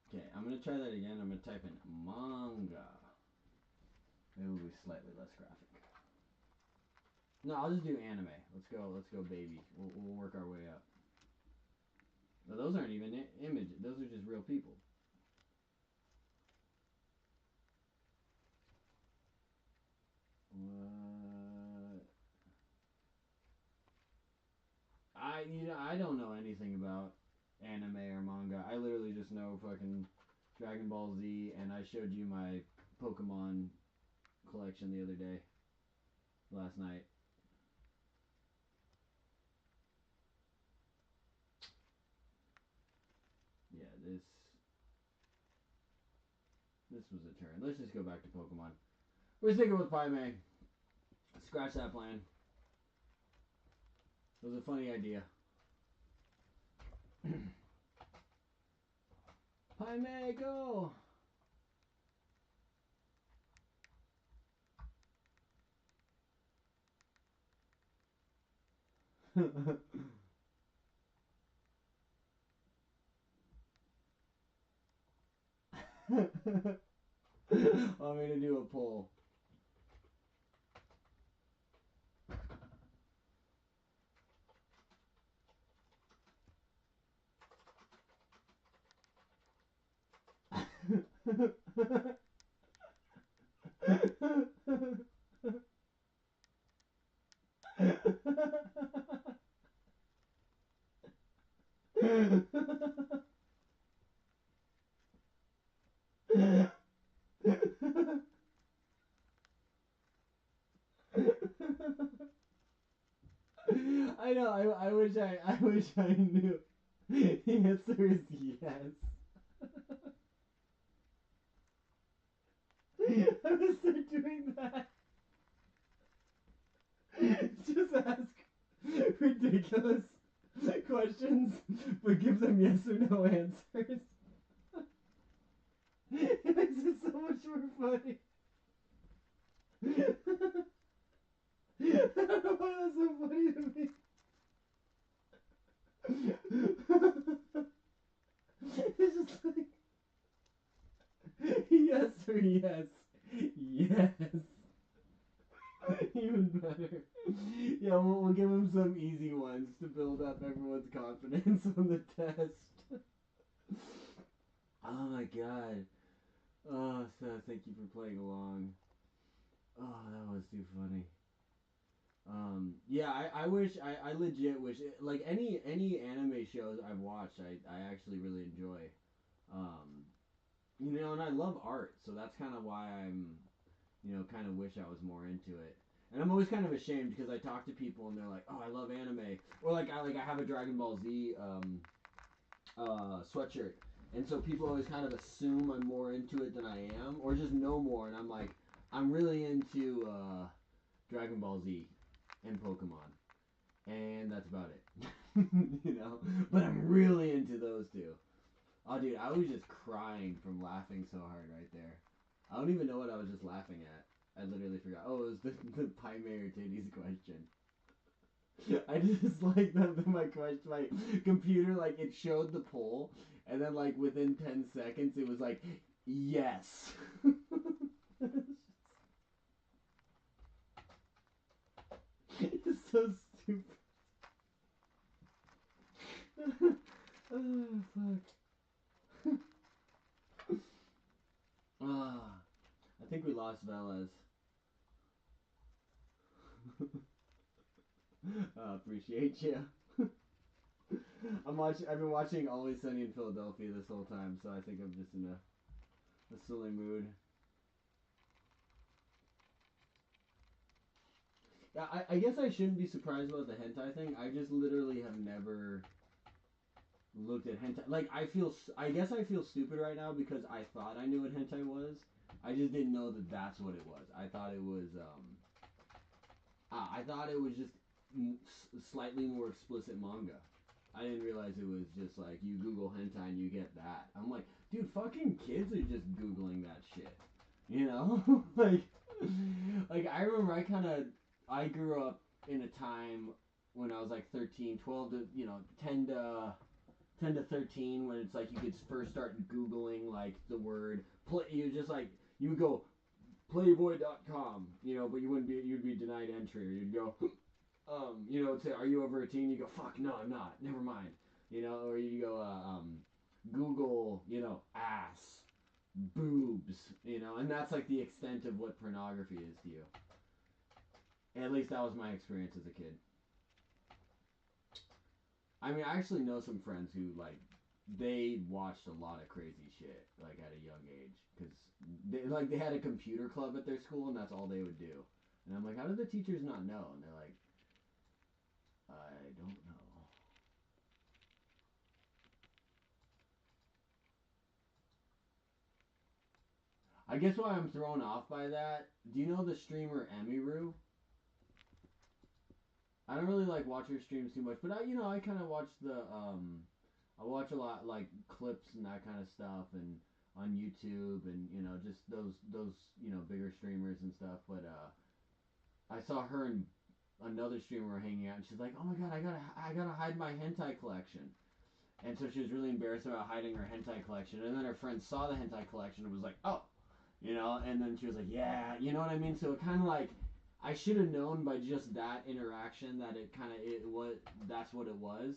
Okay, I'm gonna try that again. I'm gonna type in manga. Maybe it'll be slightly less graphic. No, I'll just do anime. Let's go, baby. We'll work our way up. No, those aren't even images. Those are just real people. What? I don't know anything about anime or manga. I literally just know fucking Dragon Ball Z, and I showed you my Pokemon collection the other day, last night. Yeah, this was a turn. Let's just go back to Pokemon. We're sticking with Pai Mei. Scratch that plan. It was a funny idea. Pai Mei, go! I'm gonna do a poll. I know. I wish I knew. The answer is yes. I was start doing that. Just ask ridiculous questions, but give them yes or no answers. It makes it so much more funny. I don't know why that's so funny to me. It's just like yes or yes. Yes. Even better. Yeah, we'll give them some easy ones to build up everyone's confidence on the test. Oh my god. Oh, so thank you for playing along. Oh, that was too funny. Yeah, I wish, I legit wish, like, any anime shows I've watched, I actually really enjoy. You know, and I love art, so that's kind of why I'm, you know, kind of wish I was more into it. And I'm always kind of ashamed because I talk to people and they're like, "Oh, I love anime," or I have a Dragon Ball Z sweatshirt, and so people always kind of assume I'm more into it than I am, or just know more, and I'm like, I'm really into Dragon Ball Z and Pokemon, and that's about it. You know, but I'm really into those two. Oh, dude, I was just crying from laughing so hard right there. I don't even know what I was just laughing at. I literally forgot. Oh, it was the primary titties question. I just like that my question, my computer, like, it showed the poll, and then, like, within 10 seconds, it was like, yes. It's so stupid. Oh, fuck. Ah, I think we lost BALLZ. Appreciate you. I've been watching Always Sunny in Philadelphia this whole time, so I think I'm just in a silly mood. Yeah, I guess I shouldn't be surprised about the hentai thing. I just literally have never looked at hentai. Like, I guess I feel stupid right now because I thought I knew what hentai was. I just didn't know that that's what it was. I thought it was just slightly more explicit manga. I didn't realize it was just like you Google hentai and you get that. I'm like, dude, fucking kids are just Googling that shit. You know? like I remember I grew up in a time when I was like 13, 12 to, 10 to 13 when it's like you could first start Googling like the word play. You would go playboy.com, but you'd be denied entry, or you'd go, it'd say, are you over 18? You go, fuck, no, I'm not, never mind, or you go, Google, ass, boobs, and that's like the extent of what pornography is to you. At least that was my experience as a kid. I mean, I actually know some friends who, like, they watched a lot of crazy shit, like, at a young age, because they had a computer club at their school, and that's all they would do. And I'm like, how did the teachers not know? And they're like, I don't know. I guess why I'm thrown off by that, do you know the streamer Emiru? I don't really like watch her streams too much, but I kind of watch I watch a lot, like, clips and that kind of stuff, and on YouTube, and, just those, bigger streamers and stuff, but, I saw her and another streamer hanging out, and she's like, oh my god, I gotta hide my hentai collection. And so she was really embarrassed about hiding her hentai collection, and then her friend saw the hentai collection and was like, oh, and then she was like, yeah, you know what I mean? So it kind of like, I should have known by just that interaction that that's what it was.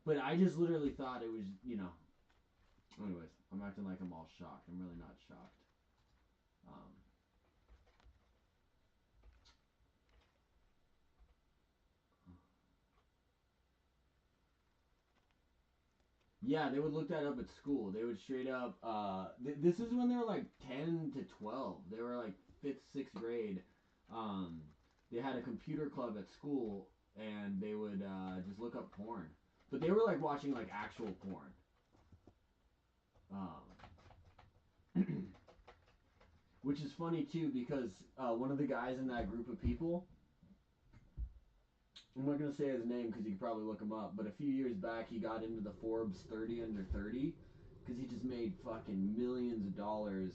But I just literally thought it was, Anyways, I'm acting like I'm all shocked. I'm really not shocked. Yeah, they would look that up at school. They would straight up. This is when they were like 10 to 12. They were like 5th, 6th grade. They had a computer club at school, and they would just look up porn. But they were like watching like actual porn. Which is funny too because one of the guys in that group of people, I'm not going to say his name because you could probably look him up, but a few years back he got into the Forbes 30 under 30 because he just made fucking millions of dollars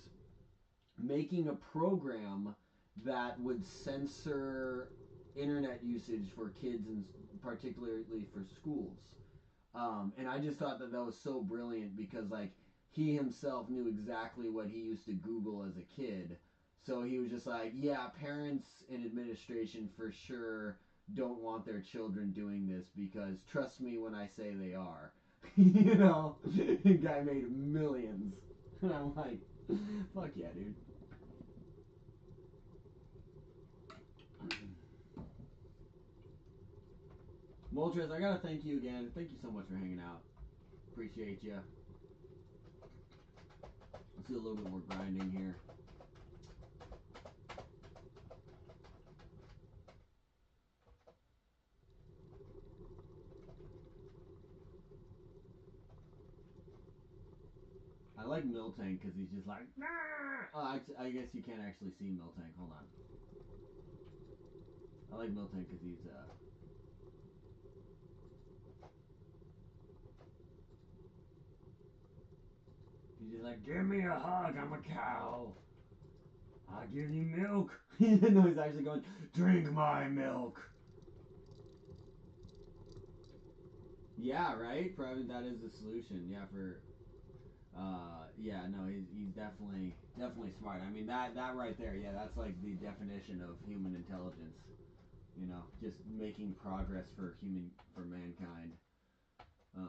making a program that would censor internet usage for kids and particularly for schools. And I just thought that was so brilliant because, like, he himself knew exactly what he used to Google as a kid. So he was just like, yeah, parents and administration for sure don't want their children doing this because trust me when I say they are. The guy made millions. And I'm like, fuck yeah, dude. Moltres, I gotta thank you again. Thank you so much for hanging out. Appreciate you. Let's do a little bit more grinding here. like Miltank because he's just like, nah! Oh, I guess you can't actually see Miltank. Hold on. I like Miltank because he's just like, give me a hug, I'm a cow. I'll give you milk. No, he's actually going, drink my milk. Yeah, right? Probably that is the solution. Yeah, for yeah, no, he's definitely smart. I mean that right there, yeah, that's like the definition of human intelligence. You know, just making progress for mankind. Yeah,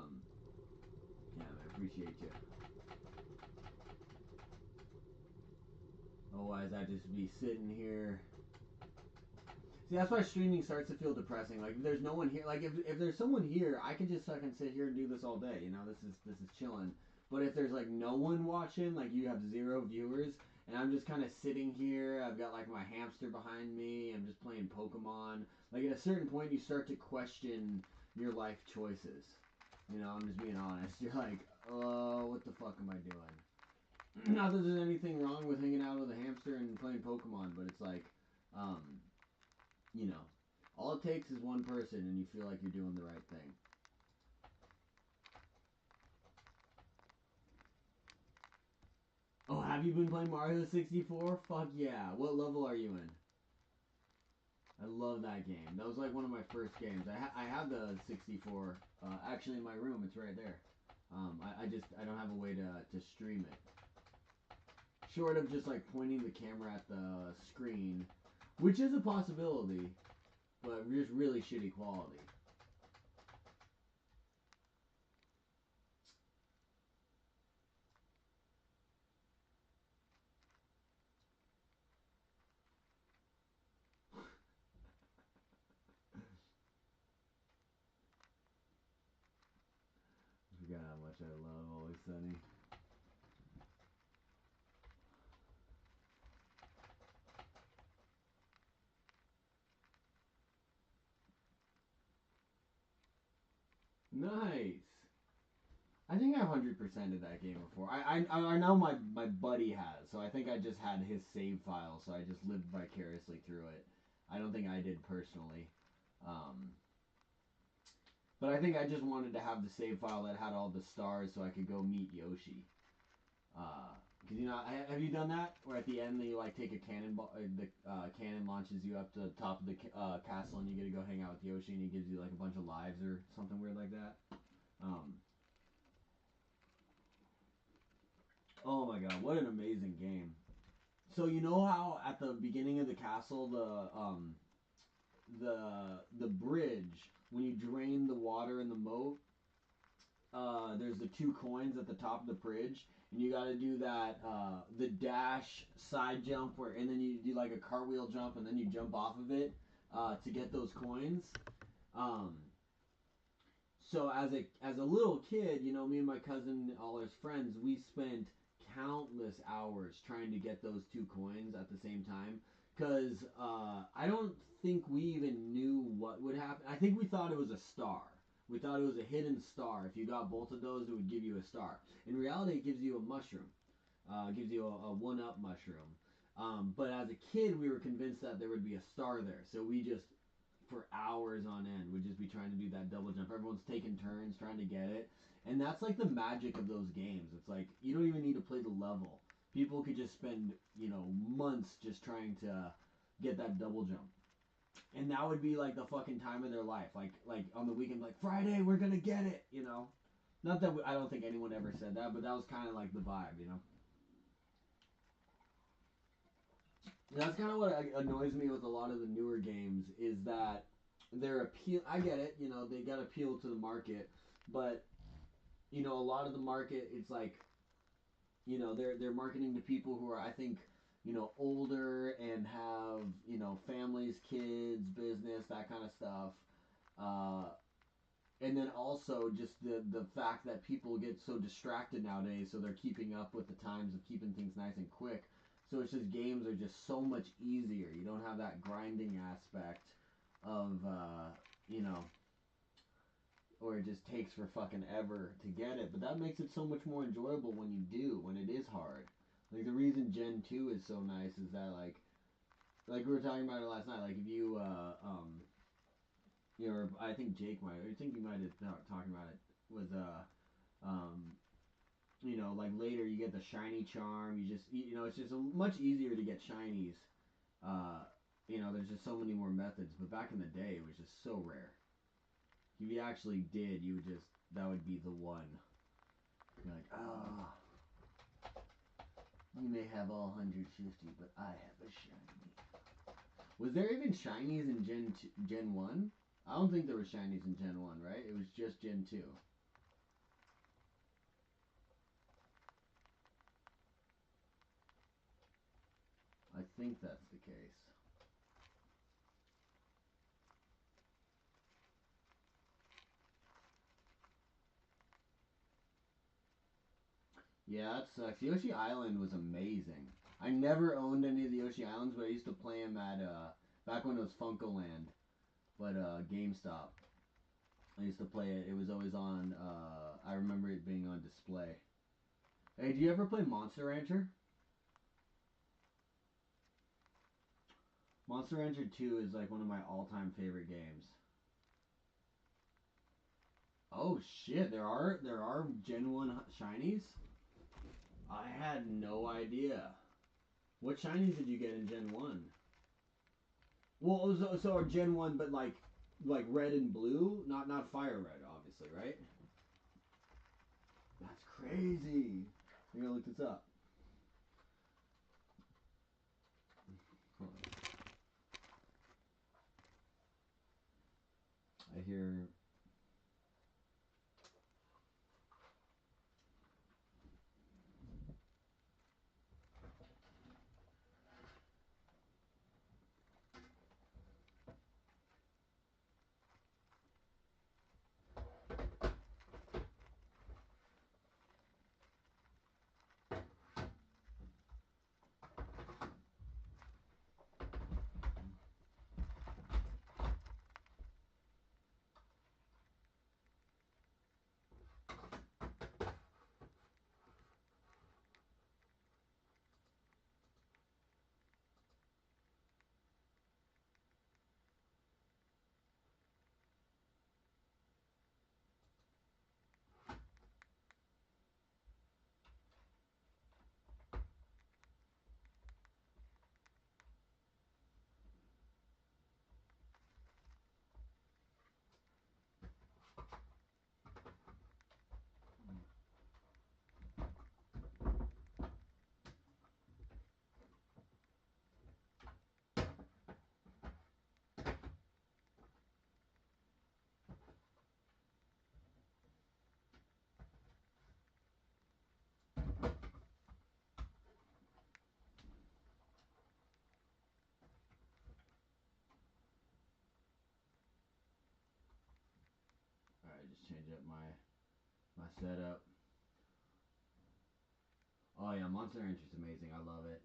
man, appreciate you. Otherwise, I'd just be sitting here. See, that's why streaming starts to feel depressing. Like, if there's no one here, like if there's someone here, I can just fucking sit here and do this all day. You know, this is chilling. But if there's like no one watching, like you have 0 viewers, and I'm just kind of sitting here, I've got like my hamster behind me, I'm just playing Pokemon. Like at a certain point, you start to question your life choices. You know, I'm just being honest. You're like, oh, what the fuck am I doing? Not that there's anything wrong with hanging out with a hamster and playing Pokemon, but it's like, you know, all it takes is one person and you feel like you're doing the right thing. Oh, have you been playing Mario 64? Fuck yeah. What level are you in? I love that game. That was like one of my first games. I have the 64 actually in my room. It's right there. I don't have a way to stream it. Short of just like pointing the camera at the screen, which is a possibility, but just really shitty quality. I forgot how much I love Always Sunny. Nice. I think I 100%ed that game before. I know my buddy has, so I think I just had his save file, so I just lived vicariously through it. I don't think I did personally. But I think I just wanted to have the save file that had all the stars so I could go meet Yoshi. Because, you know, have you done that? Where at the end you like take a cannonball, the cannon launches you up to the top of the castle and you get to go hang out with Yoshi and he gives you like a bunch of lives or something weird like that? Oh my god, what an amazing game. So you know how at the beginning of the castle the bridge, when you drain the water in the moat, there's the 2 coins at the top of the bridge, and you got to do that the dash side jump where, and then you do like a cartwheel jump, and then you jump off of it to get those coins. So as a little kid, you know, me and my cousin, all his friends, we spent countless hours trying to get those 2 coins at the same time. Because I don't think we even knew what would happen. I think we thought it was a star. We thought it was a hidden star. If you got both of those, it would give you a star. In reality, it gives you a mushroom. It gives you a 1-up mushroom. But as a kid, we were convinced that there would be a star there. So we just, for hours on end, would just be trying to do that double jump. Everyone's taking turns trying to get it. And that's like the magic of those games. It's like, you don't even need to play the level. People could just spend, you know, months just trying to get that double jump. And that would be like the fucking time of their life. Like on the weekend, like, Friday, we're gonna get it, you know? Not that I don't think anyone ever said that, but that was kind of like the vibe, you know? That's kind of what annoys me with a lot of the newer games is that their appeal. I get it, you know, they got appeal to the market, but you know, a lot of the market, it's like, you know, they're marketing to people who are, I think, you know, older and have, you know, families, kids, business, that kind of stuff. Uh, and then also just the fact that people get so distracted nowadays, so they're keeping up with the times of keeping things nice and quick. So it's just games are just so much easier. You don't have that grinding aspect of you know, or it just takes for fucking ever to get it. But that makes it so much more enjoyable when you do, when it is hard. Like the reason Gen 2 is so nice is that like we were talking about it last night. Like if you you know, I think Jake might, I think you might have talking about it was um you know, like later you get the shiny charm. You just you know, it's just much easier to get shinies. Uh, you know, there's just so many more methods. But back in the day, it was just so rare. If you actually did, you would just that would be the one. You're like, oh, you may have all 150, but I have a shiny. Was there even shinies in Gen 1? I don't think there was shinies in Gen 1, right? It was just Gen 2. I think that's the case. Yeah, that sucks. Yoshi Island was amazing. I never owned any of the Yoshi Islands, but I used to play them at back when it was Funkoland, but GameStop. I used to play it. It was always on. I remember it being on display. Hey, do you ever play Monster Rancher? Monster Rancher 2 is like one of my all-time favorite games. Oh shit, there are Gen 1 shinies? I had no idea. What shinies did you get in Gen 1? Well, so are Gen 1 but like red and blue, not fire red obviously, right? That's crazy. I'm gonna look this up. Hold on. I hear Alright, just change up my setup. Oh yeah, Monster Rancher's amazing. I love it.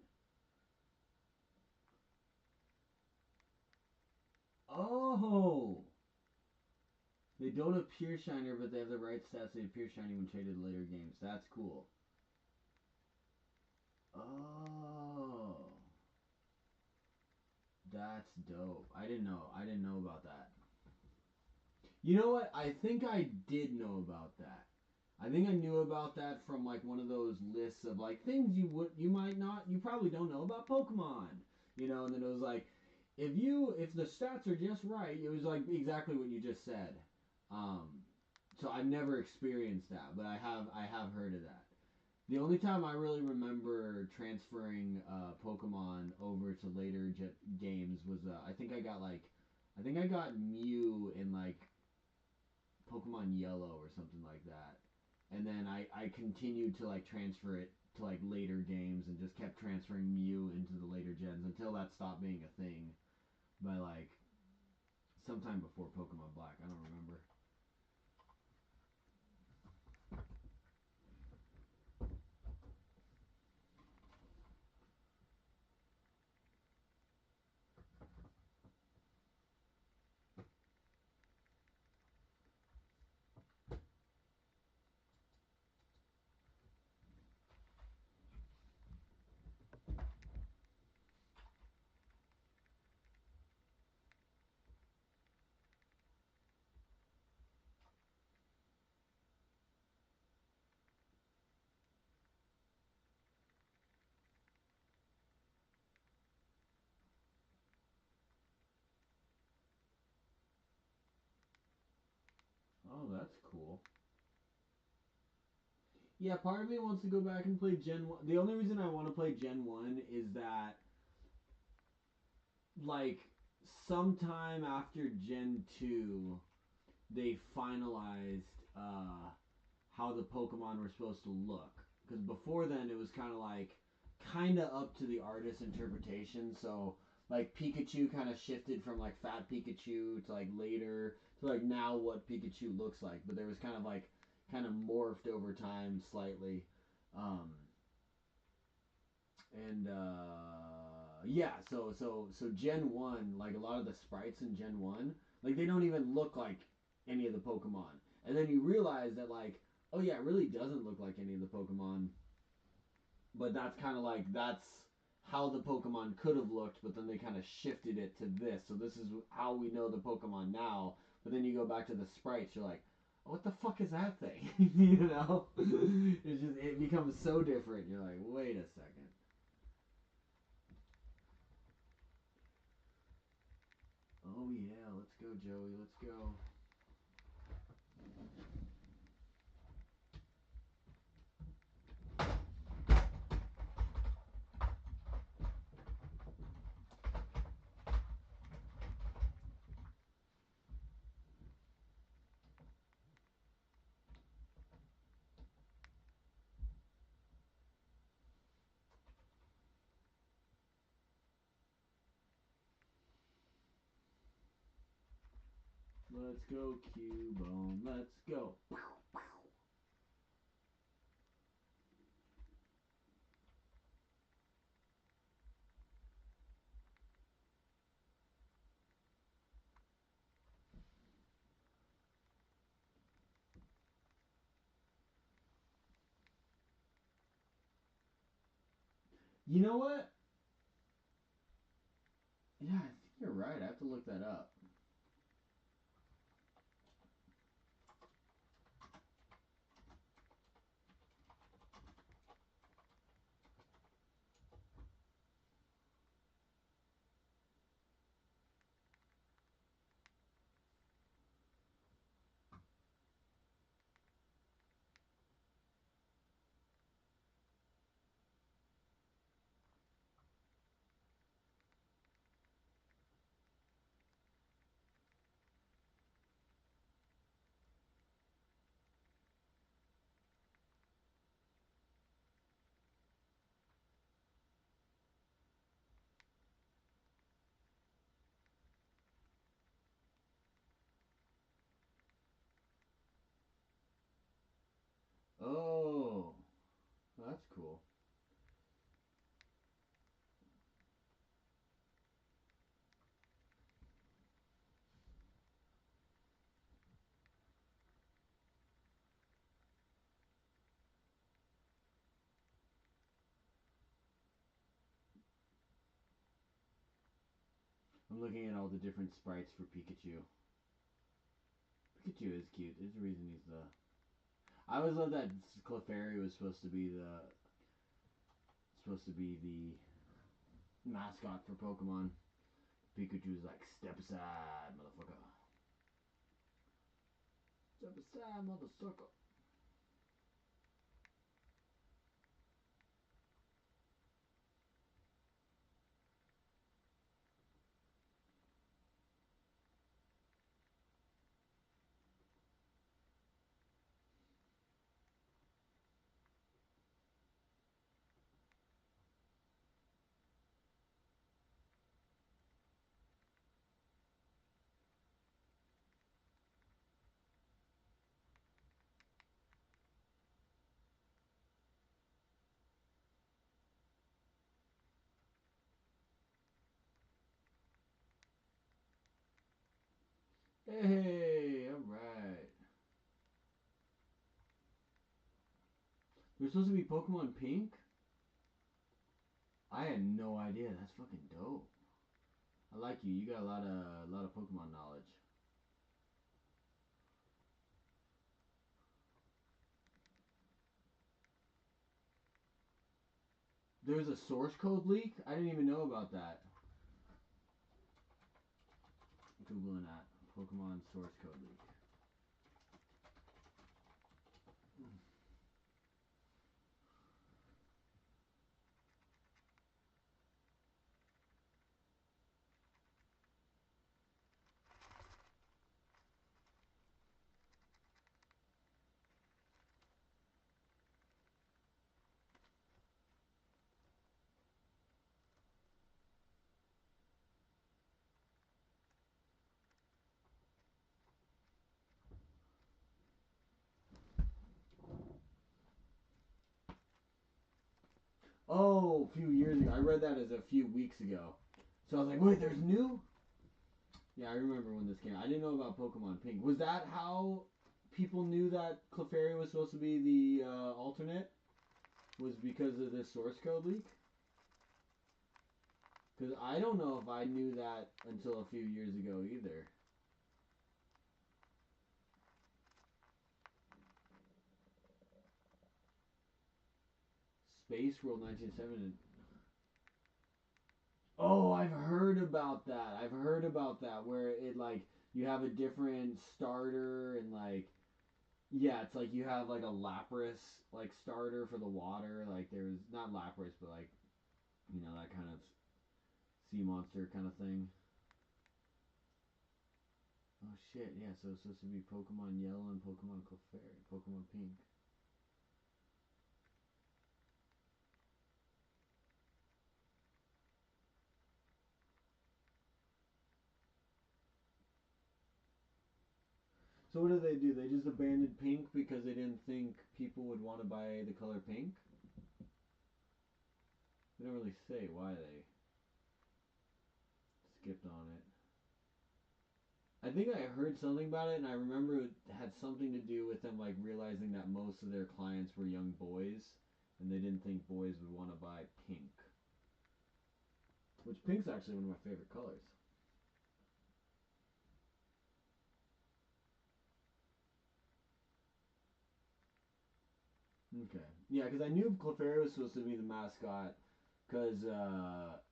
Oh! They don't appear shinier, but they have the right stats. They appear shiny when traded in later games. That's cool. Oh. That's dope. I didn't know. I didn't know about that. You know what? I think I did know about that. I think I knew about that from like one of those lists of like things you might not you probably don't know about Pokemon. You know, and then it was like if the stats are just right, it was like exactly what you just said. Um, so I've never experienced that, but I have heard of that. The only time I really remember transferring Pokemon over to later games was I think I got Mew in like Pokemon Yellow or something like that. And then I continued to like transfer it to like later games and just kept transferring Mew into the later gens until that stopped being a thing by like sometime before Pokemon Black. I don't remember. Oh, that's cool. Yeah, part of me wants to go back and play Gen 1. The only reason I want to play Gen 1 is that, like, sometime after Gen 2, they finalized how the Pokemon were supposed to look. Because before then, it was kind of up to the artist's interpretation. So, like, Pikachu kind of shifted from, like, Fat Pikachu to, like, later to, like, now what Pikachu looks like. But there was kind of morphed over time slightly. And yeah, so Gen 1, like a lot of the sprites in Gen 1, like they don't even look like any of the Pokemon. And then you realize that, like, oh yeah, it really doesn't look like any of the Pokemon. But that's how the Pokemon could have looked, but then they kind of shifted it to this. So this is how we know the Pokemon now. But then you go back to the sprites, you're like, oh, what the fuck is that thing? You know? It becomes so different. You're like, wait a second. Oh yeah, let's go, Joey. Let's go. Let's go, Cubone. Let's go. You know what? Yeah, I think you're right. I have to look that up. Oh, that's cool. I'm looking at all the different sprites for Pikachu. Pikachu is cute. There's a reason he's the. I always love that Clefairy was supposed to be the mascot for Pokemon. Pikachu's like, step aside, motherfucker. Step aside, motherfucker. Hey, alright. There's supposed to be Pokemon Pink? I had no idea. That's fucking dope. I like you. You got a lot of Pokemon knowledge. There's a source code leak? I didn't even know about that. Googling that. Pokemon source code leak. Oh, a few years ago. I read that as a few weeks ago. So I was like, wait, there's new? Yeah, I remember when this came out. I didn't know about Pokemon Pink. Was that how people knew that Clefairy was supposed to be the alternate? Was because of this source code leak? Because I don't know if I knew that until a few years ago either. Space World 1970. Oh, I've heard about that. I've heard about that where it like you have a different starter and like yeah, it's like you have like a Lapras like starter for the water. Like there's not Lapras, but like you know that kind of sea monster kind of thing. Oh shit, yeah. So it's supposed to be Pokemon Yellow and Pokemon Clefairy, Pokemon Pink. So what do? They just abandoned pink because they didn't think people would want to buy the color pink? They don't really say why they skipped on it. I think I heard something about it, and I remember it had something to do with them like realizing that most of their clients were young boys, and they didn't think boys would want to buy pink. Which pink's actually one of my favorite colors. Okay. Yeah, because I knew Clefairy was supposed to be the mascot, because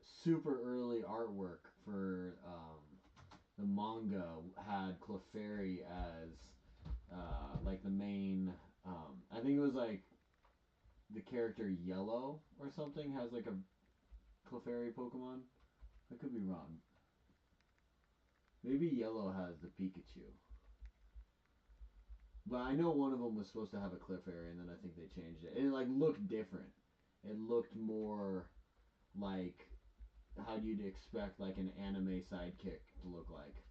super early artwork for the manga had Clefairy as like the main. I think it was like the character Yellow or something has like a Clefairy Pokemon. I could be wrong. Maybe Yellow has the Pikachu. But I know one of them was supposed to have a Clefairy, and then I think they changed it. And it like looked different. It looked more like how you'd expect like an anime sidekick to look like.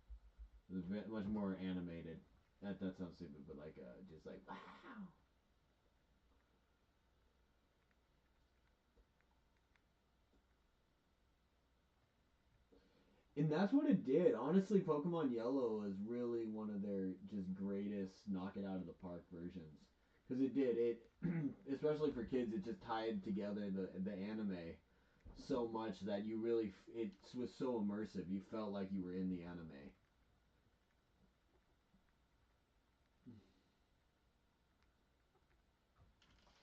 It was much more animated. That sounds stupid, but like just like wow. And that's what it did. Honestly, Pokemon Yellow was really one of their just greatest knock it out of the park versions. Because it did. It, especially for kids, it just tied together the anime so much that you really, it was so immersive. You felt like you were in the anime.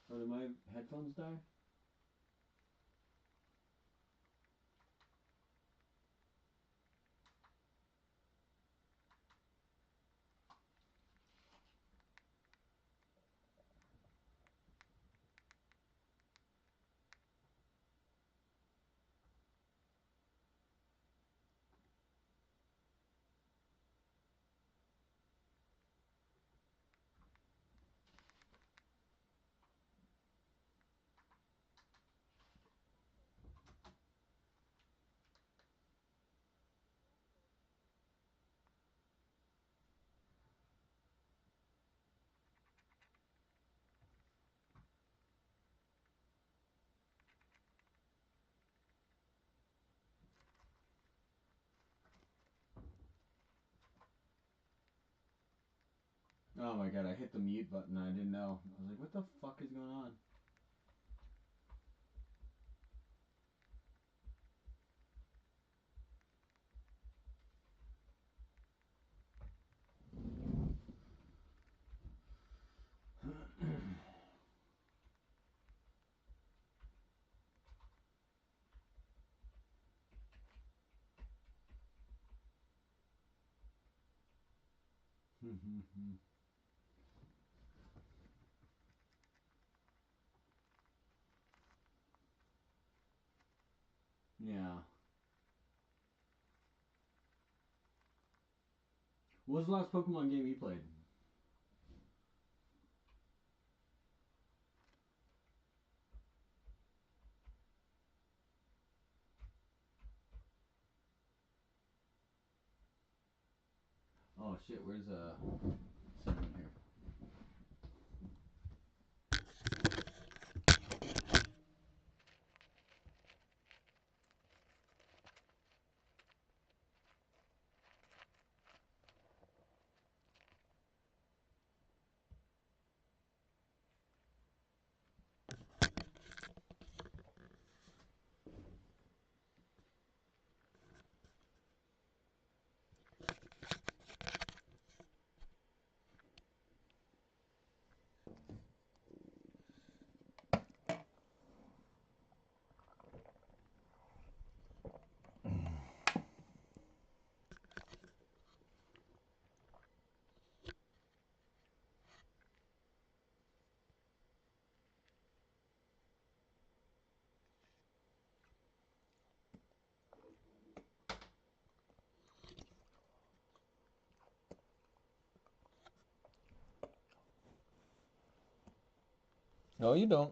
Oh, did my headphones die? Oh my god, I hit the mute button. I didn't know. I was like, what the fuck is going on? Yeah. What was the last Pokemon game you played? Oh shit, where's someone here? No, you don't.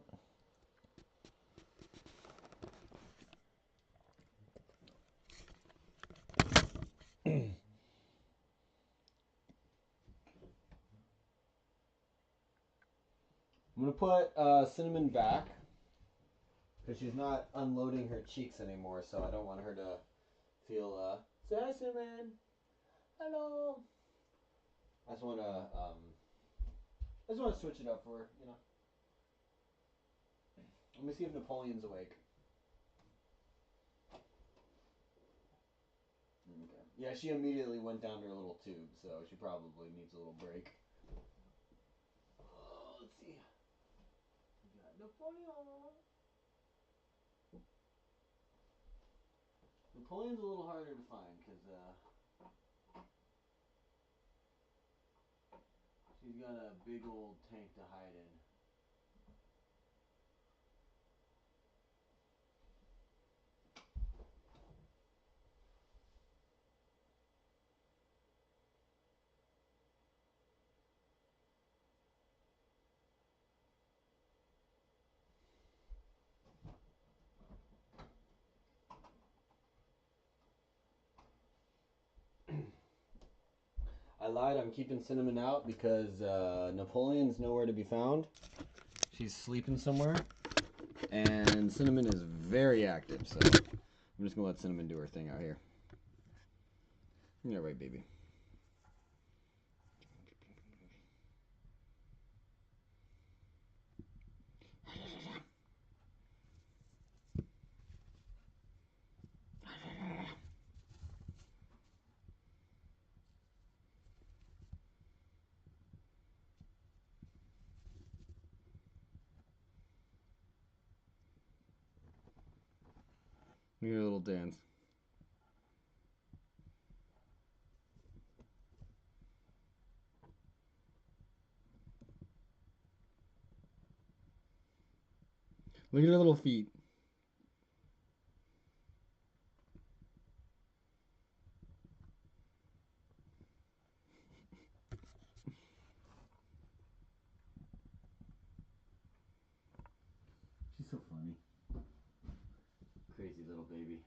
I'm gonna put Cinnamon back because she's not unloading her cheeks anymore, so I don't want her to feel "Say Cinnamon, hello." I just wanna switch it up for her, you know. Let me see if Napoleon's awake. Okay. Yeah, she immediately went down to her little tube, so she probably needs a little break. Let's see. We got Napoleon. Napoleon's a little harder to find because she's got a big old tank to hide in. I lied, I'm keeping Cinnamon out because Napoleon's nowhere to be found. She's sleeping somewhere. And Cinnamon is very active, so I'm just gonna let Cinnamon do her thing out here. Yeah, right, baby. Look at her little dance. Look at her little feet. She's so funny. Crazy little baby.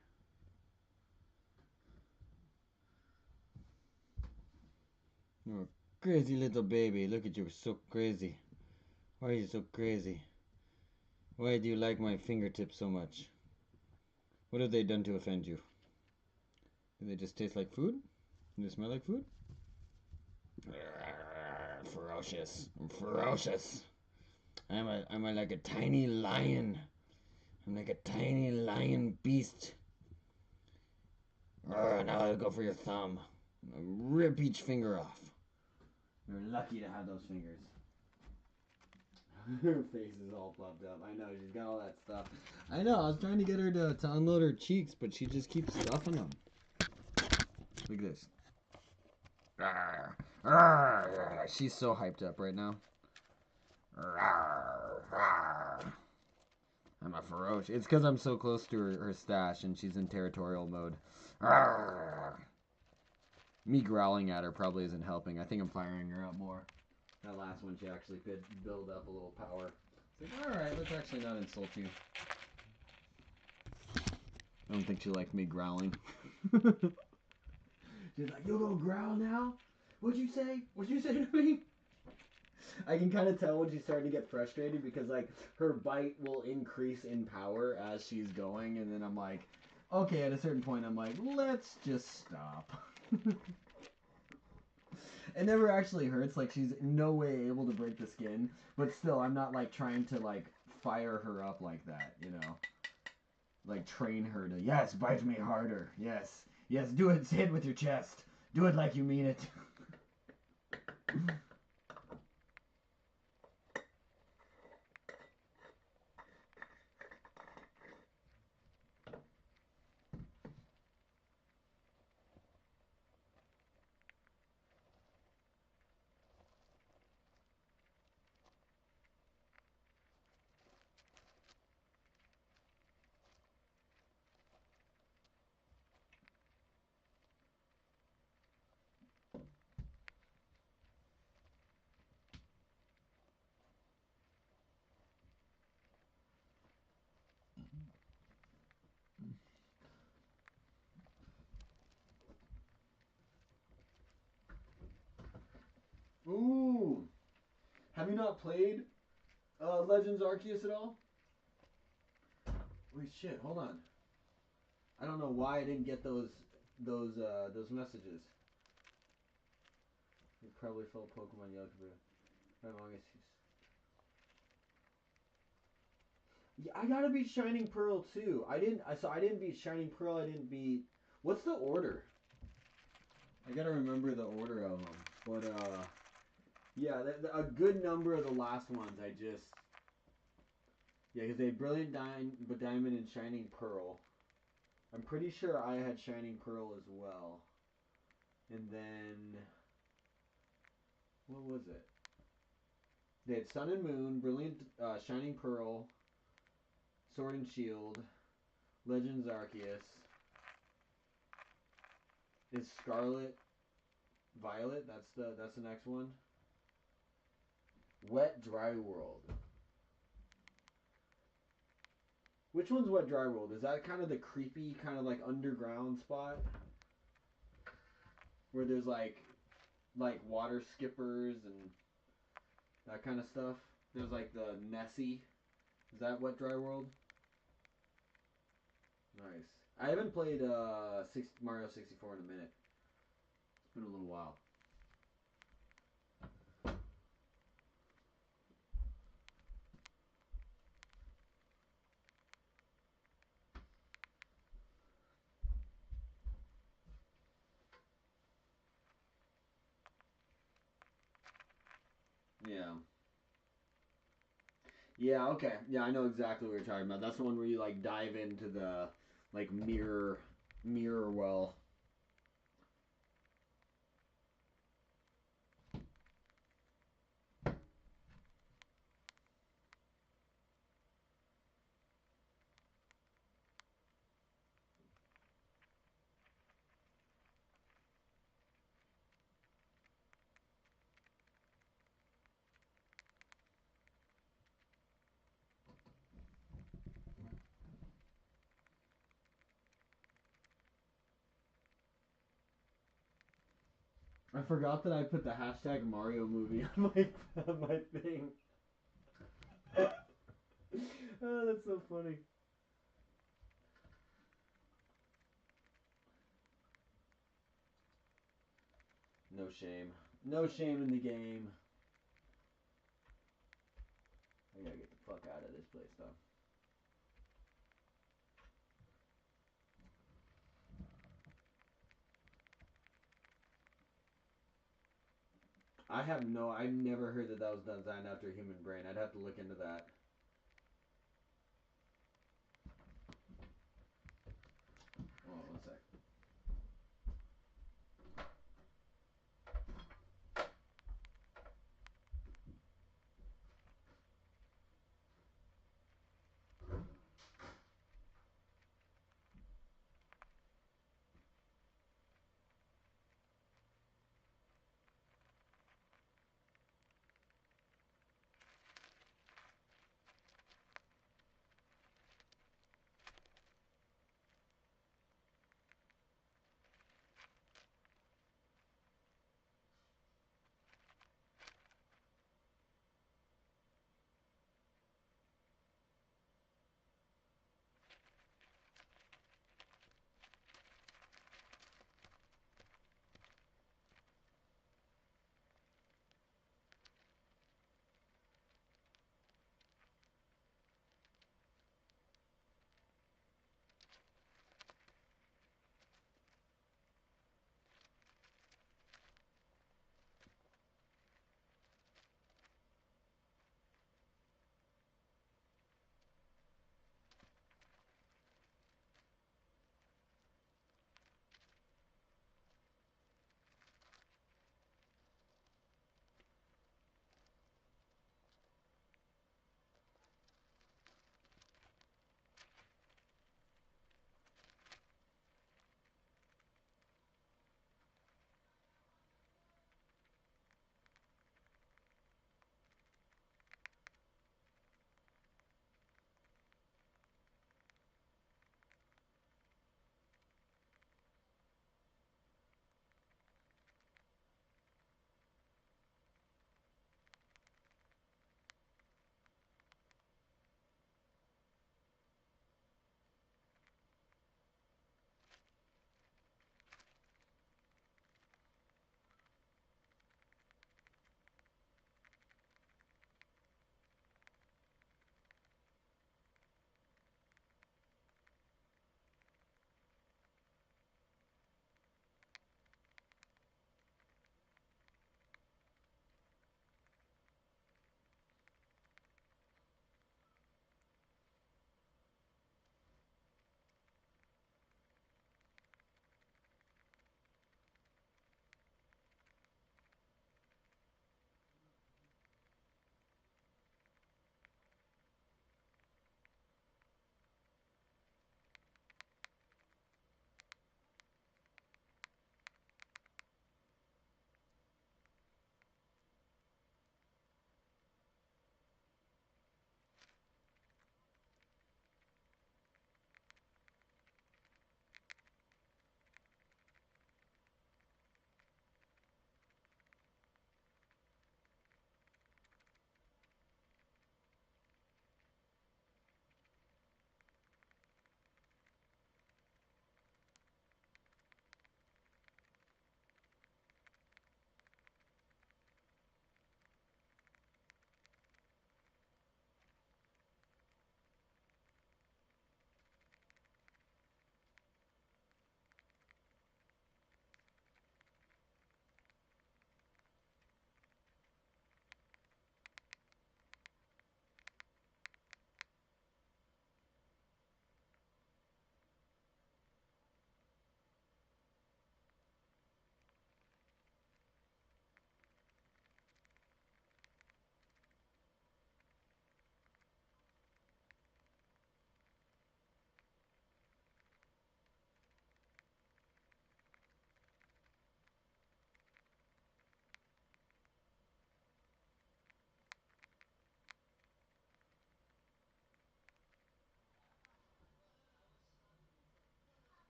You're a crazy little baby. Look at you, so crazy. Why are you so crazy? Why do you like my fingertips so much? What have they done to offend you? Do they just taste like food? Do they smell like food? Ferocious. I'm ferocious. I'm like a tiny lion. I'm like a tiny lion beast. Now I'll go for your thumb. I'll rip each finger off. You're lucky to have those fingers. Her face is all puffed up. I know, she's got all that stuff. I know, I was trying to get her to unload her cheeks, but she just keeps stuffing them. Look at this. She's so hyped up right now. I'm a ferocious. It's because I'm so close to her stash and she's in territorial mode. Me growling at her probably isn't helping. I think I'm firing her up more. That last one, she actually could build up a little power. It's like, alright, let's actually not insult you. I don't think she likes me growling. She's like, you gonna growl now? What'd you say? What'd you say to me? I can kind of tell when she's starting to get frustrated because, like, her bite will increase in power as she's going, and then I'm like, okay, at a certain point, I'm like, let's just stop. It never actually hurts, like, she's in no way able to break the skin, but still, I'm not, like, trying to, like, fire her up like that, you know? Like, train her to, yes, bite me harder, yes, yes, do it, say it with your chest, do it like you mean it. Ooh. Have you not played Legends Arceus at all? Wait, shit. Hold on. I don't know why I didn't get those messages. You probably felt Pokemon Yellow. Yeah, I gotta beat Shining Pearl too. I didn't beat Shining Pearl. I didn't beat. What's the order? I gotta remember the order of them. But yeah, a good number of the last ones I just. Yeah, because they had Brilliant Diamond and Shining Pearl. I'm pretty sure I had Shining Pearl as well. And then. What was it? They had Sun and Moon, Brilliant, Shining Pearl, Sword and Shield, Legends Arceus. Is Scarlet Violet? That's the next one. Wet Dry World. Which one's Wet Dry World? Is that kind of the creepy, kind of like underground spot where there's like water skippers and that kind of stuff? There's like the Nessie. Is that Wet Dry World? Nice. I haven't played Mario 64 in a minute. It's been a little while. Yeah. Yeah, okay. Yeah, I know exactly what you're talking about. That's the one where you like dive into the like mirror well. I forgot that I put the hashtag Mario movie on my thing. Oh, that's so funny. No shame. No shame in the game. I gotta get the fuck out of this place though. I've never heard that was designed after a human brain. I'd have to look into that. Oh, one sec.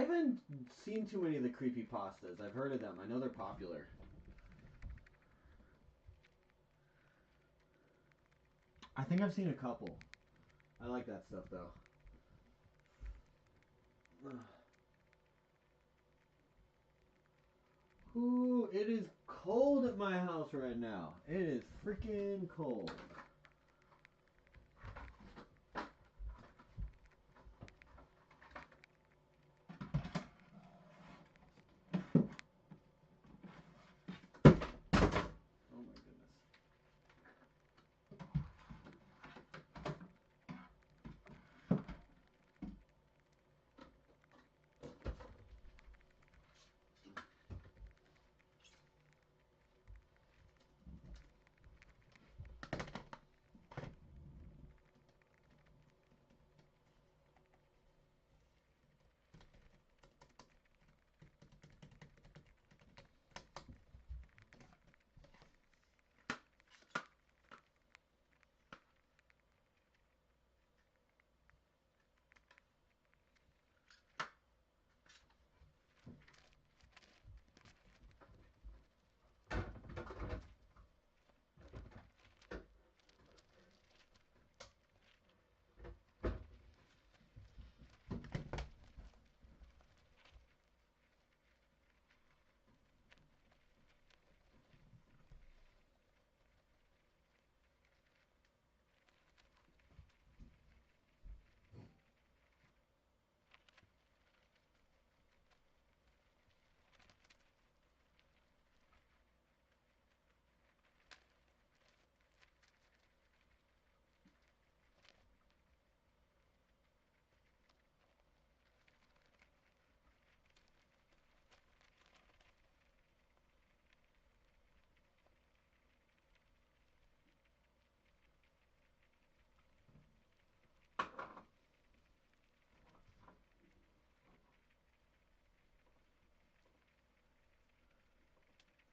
haven't seen too many of the creepypastas. I've heard of them. I know they're popular. I think I've seen a couple. I like that stuff though. Ooh, it is cold at my house right now. It is freaking cold. Oh my goodness.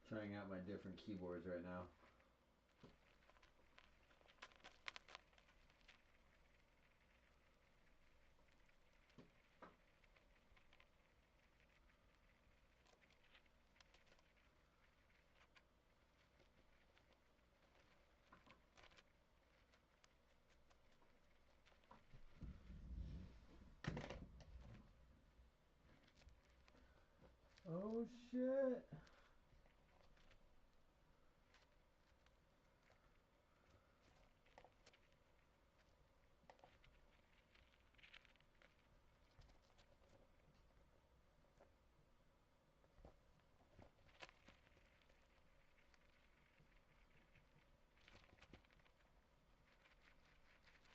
Trying out my different keyboards right now. Oh shit.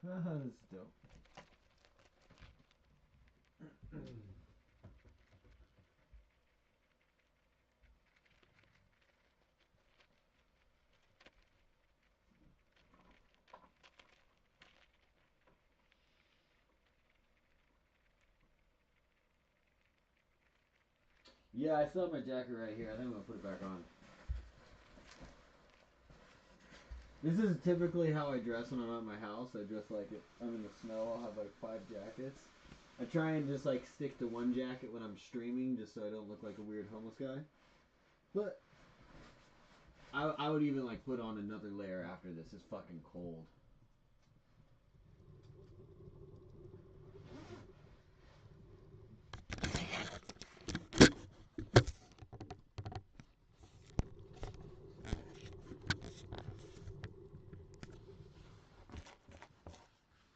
That's dope. Yeah, I still have my jacket right here. I think I'm gonna put it back on. This is typically how I dress when I'm at my house. I dress like it. I'm in the snow. I'll have like 5 jackets. I try and just like stick to one jacket when I'm streaming, just so I don't look like a weird homeless guy. But I would even like put on another layer after this. It's fucking cold.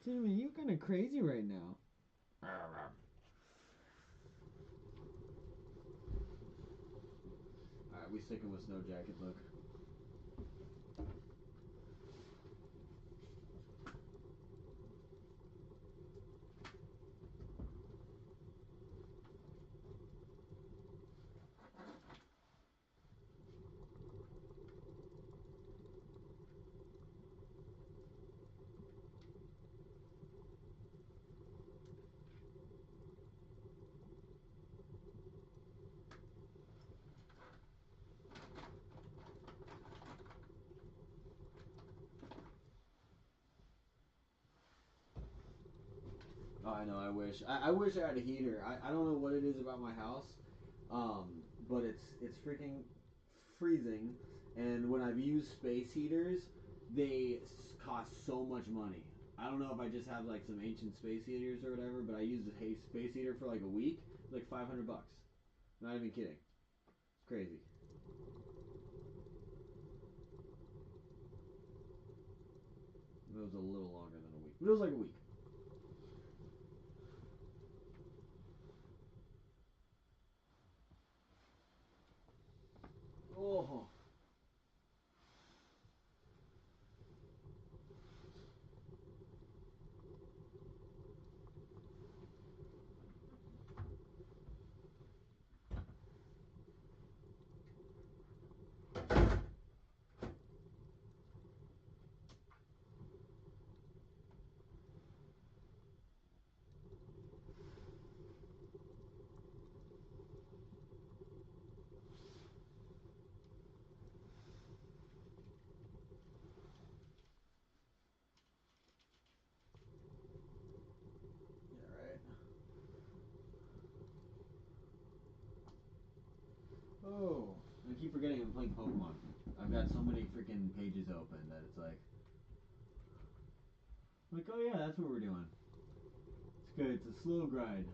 Cinnamon, you're kind of crazy right now. Alright, we sticking with snow jacket look. Oh, I know. I wish. I wish I had a heater. I don't know what it is about my house, but it's freaking freezing. And when I've used space heaters, they cost so much money. I don't know if I just have like some ancient space heaters or whatever, but I used a space heater for like a week, like $500. Not even kidding. It's crazy. It was a little longer than a week, but it was like a week. Oh. Yeah, right. Oh, I keep forgetting I'm playing Pokemon. I've got so many freaking pages open that it's like, oh yeah, that's what we're doing. It's good. It's a slow grind.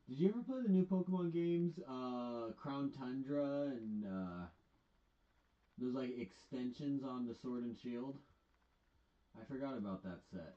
Did you ever play the new Pokemon games, Crown Tundra and those like extensions on the Sword and Shield? I forgot about that set.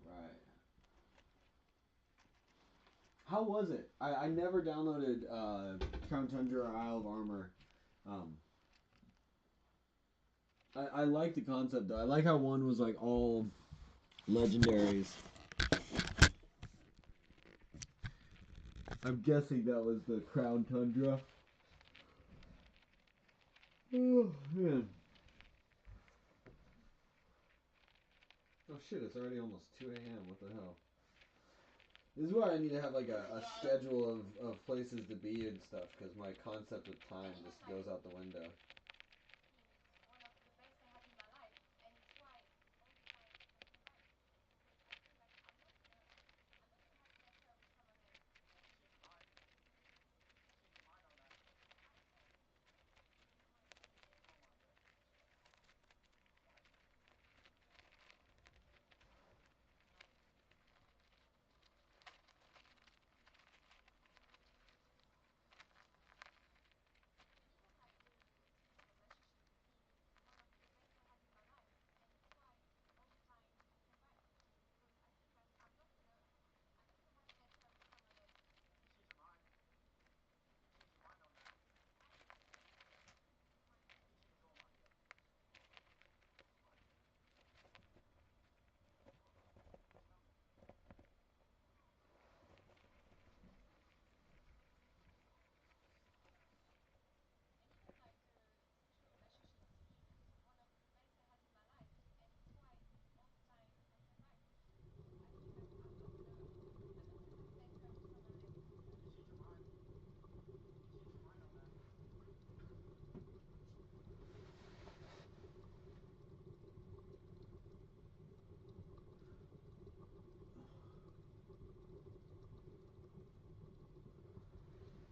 Right. How was it? I never downloaded Crown Tundra or Isle of Armor. I like the concept though. I like how one was like all legendaries. I'm guessing that was the Crown Tundra. Oh man. Oh shit, it's already almost 2 a.m. What the hell? This is why I need to have like a schedule of places to be and stuff, because my concept of time just goes out the window.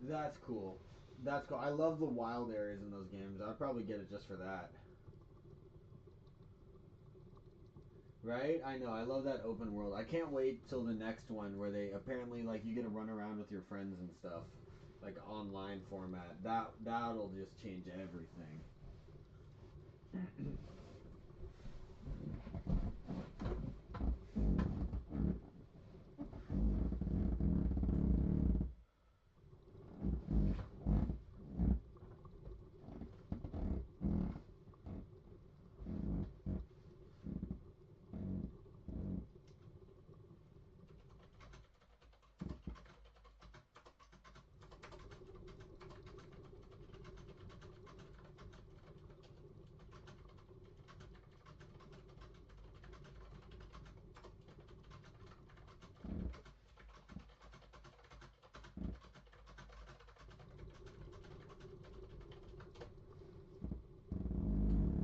That's cool. That's cool. I love the wild areas in those games. I'd probably get it just for that. Right? I know. I love that open world. I can't wait till the next one where they apparently like you get to run around with your friends and stuff, like online format. That'll just change everything.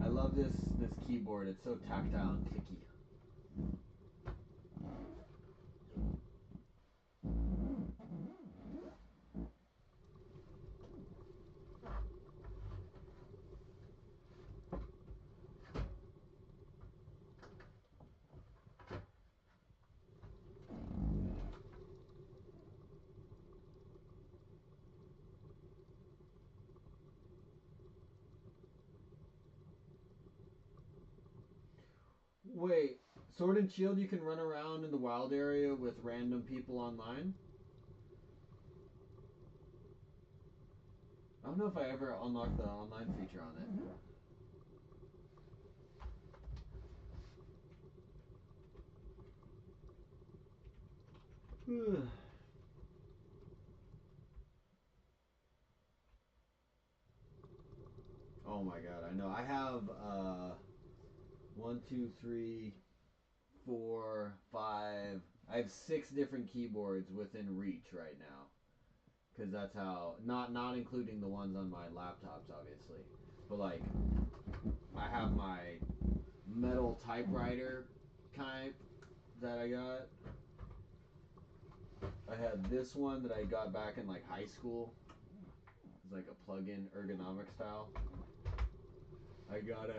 I love this keyboard. It's so tactile and clicky. Wait, Sword and Shield, you can run around in the wild area with random people online? I don't know if I ever unlocked the online feature on it. Oh my god, I know. I have 1, 2, 3, 4, 5. I have 6 different keyboards within reach right now. Because that's how, not including the ones on my laptops, obviously. But like, I have my metal typewriter type that I got. I had this one that I got back in like high school. It's like a plug-in ergonomic style. I got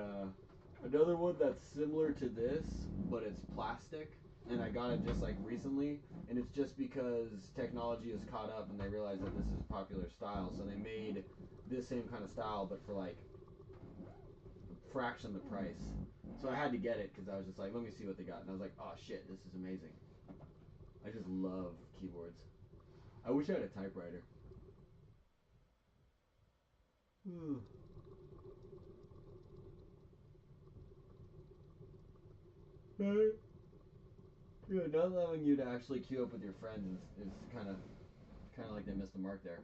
another one that's similar to this, but it's plastic, and I got it just like recently, and it's just because technology has caught up and they realized that this is a popular style, so they made this same kind of style, but for like a fraction of the price. So I had to get it because I was just like, let me see what they got, and I was like, oh shit, this is amazing. I just love keyboards. I wish I had a typewriter. Yeah, not allowing you to actually queue up with your friends is kind of like they missed the mark there.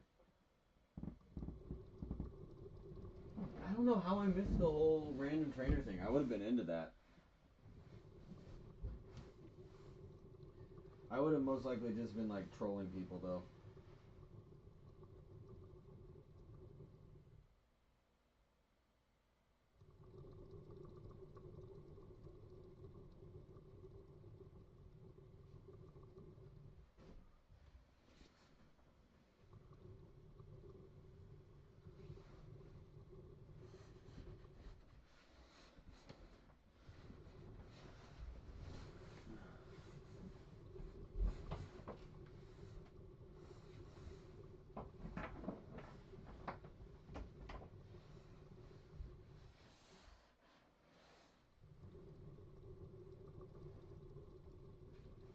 I don't know how I missed the whole random trainer thing. I would have been into that. I would have most likely just been like trolling people though.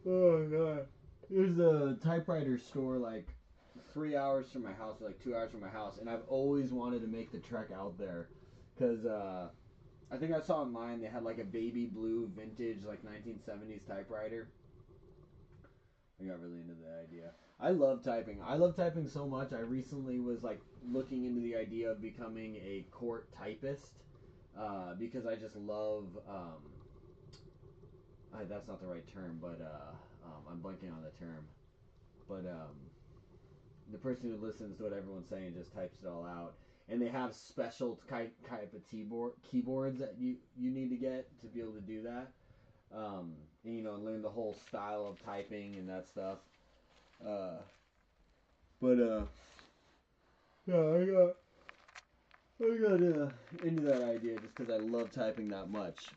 Oh god. There's a typewriter store like 3 hours from my house, or like 2 hours from my house, and I've always wanted to make the trek out there, cause I think I saw online they had like a baby blue vintage like 1970s typewriter. I got really into the idea. I love typing. I love typing so much. I recently was like looking into the idea of becoming a court typist, because I just love. That's not the right term, but I'm blanking on the term. But the person who listens to what everyone's saying just types it all out. And they have special type of keyboards that you need to get to be able to do that. And, learn the whole style of typing and that stuff. But yeah, I got into that idea just because I love typing that much.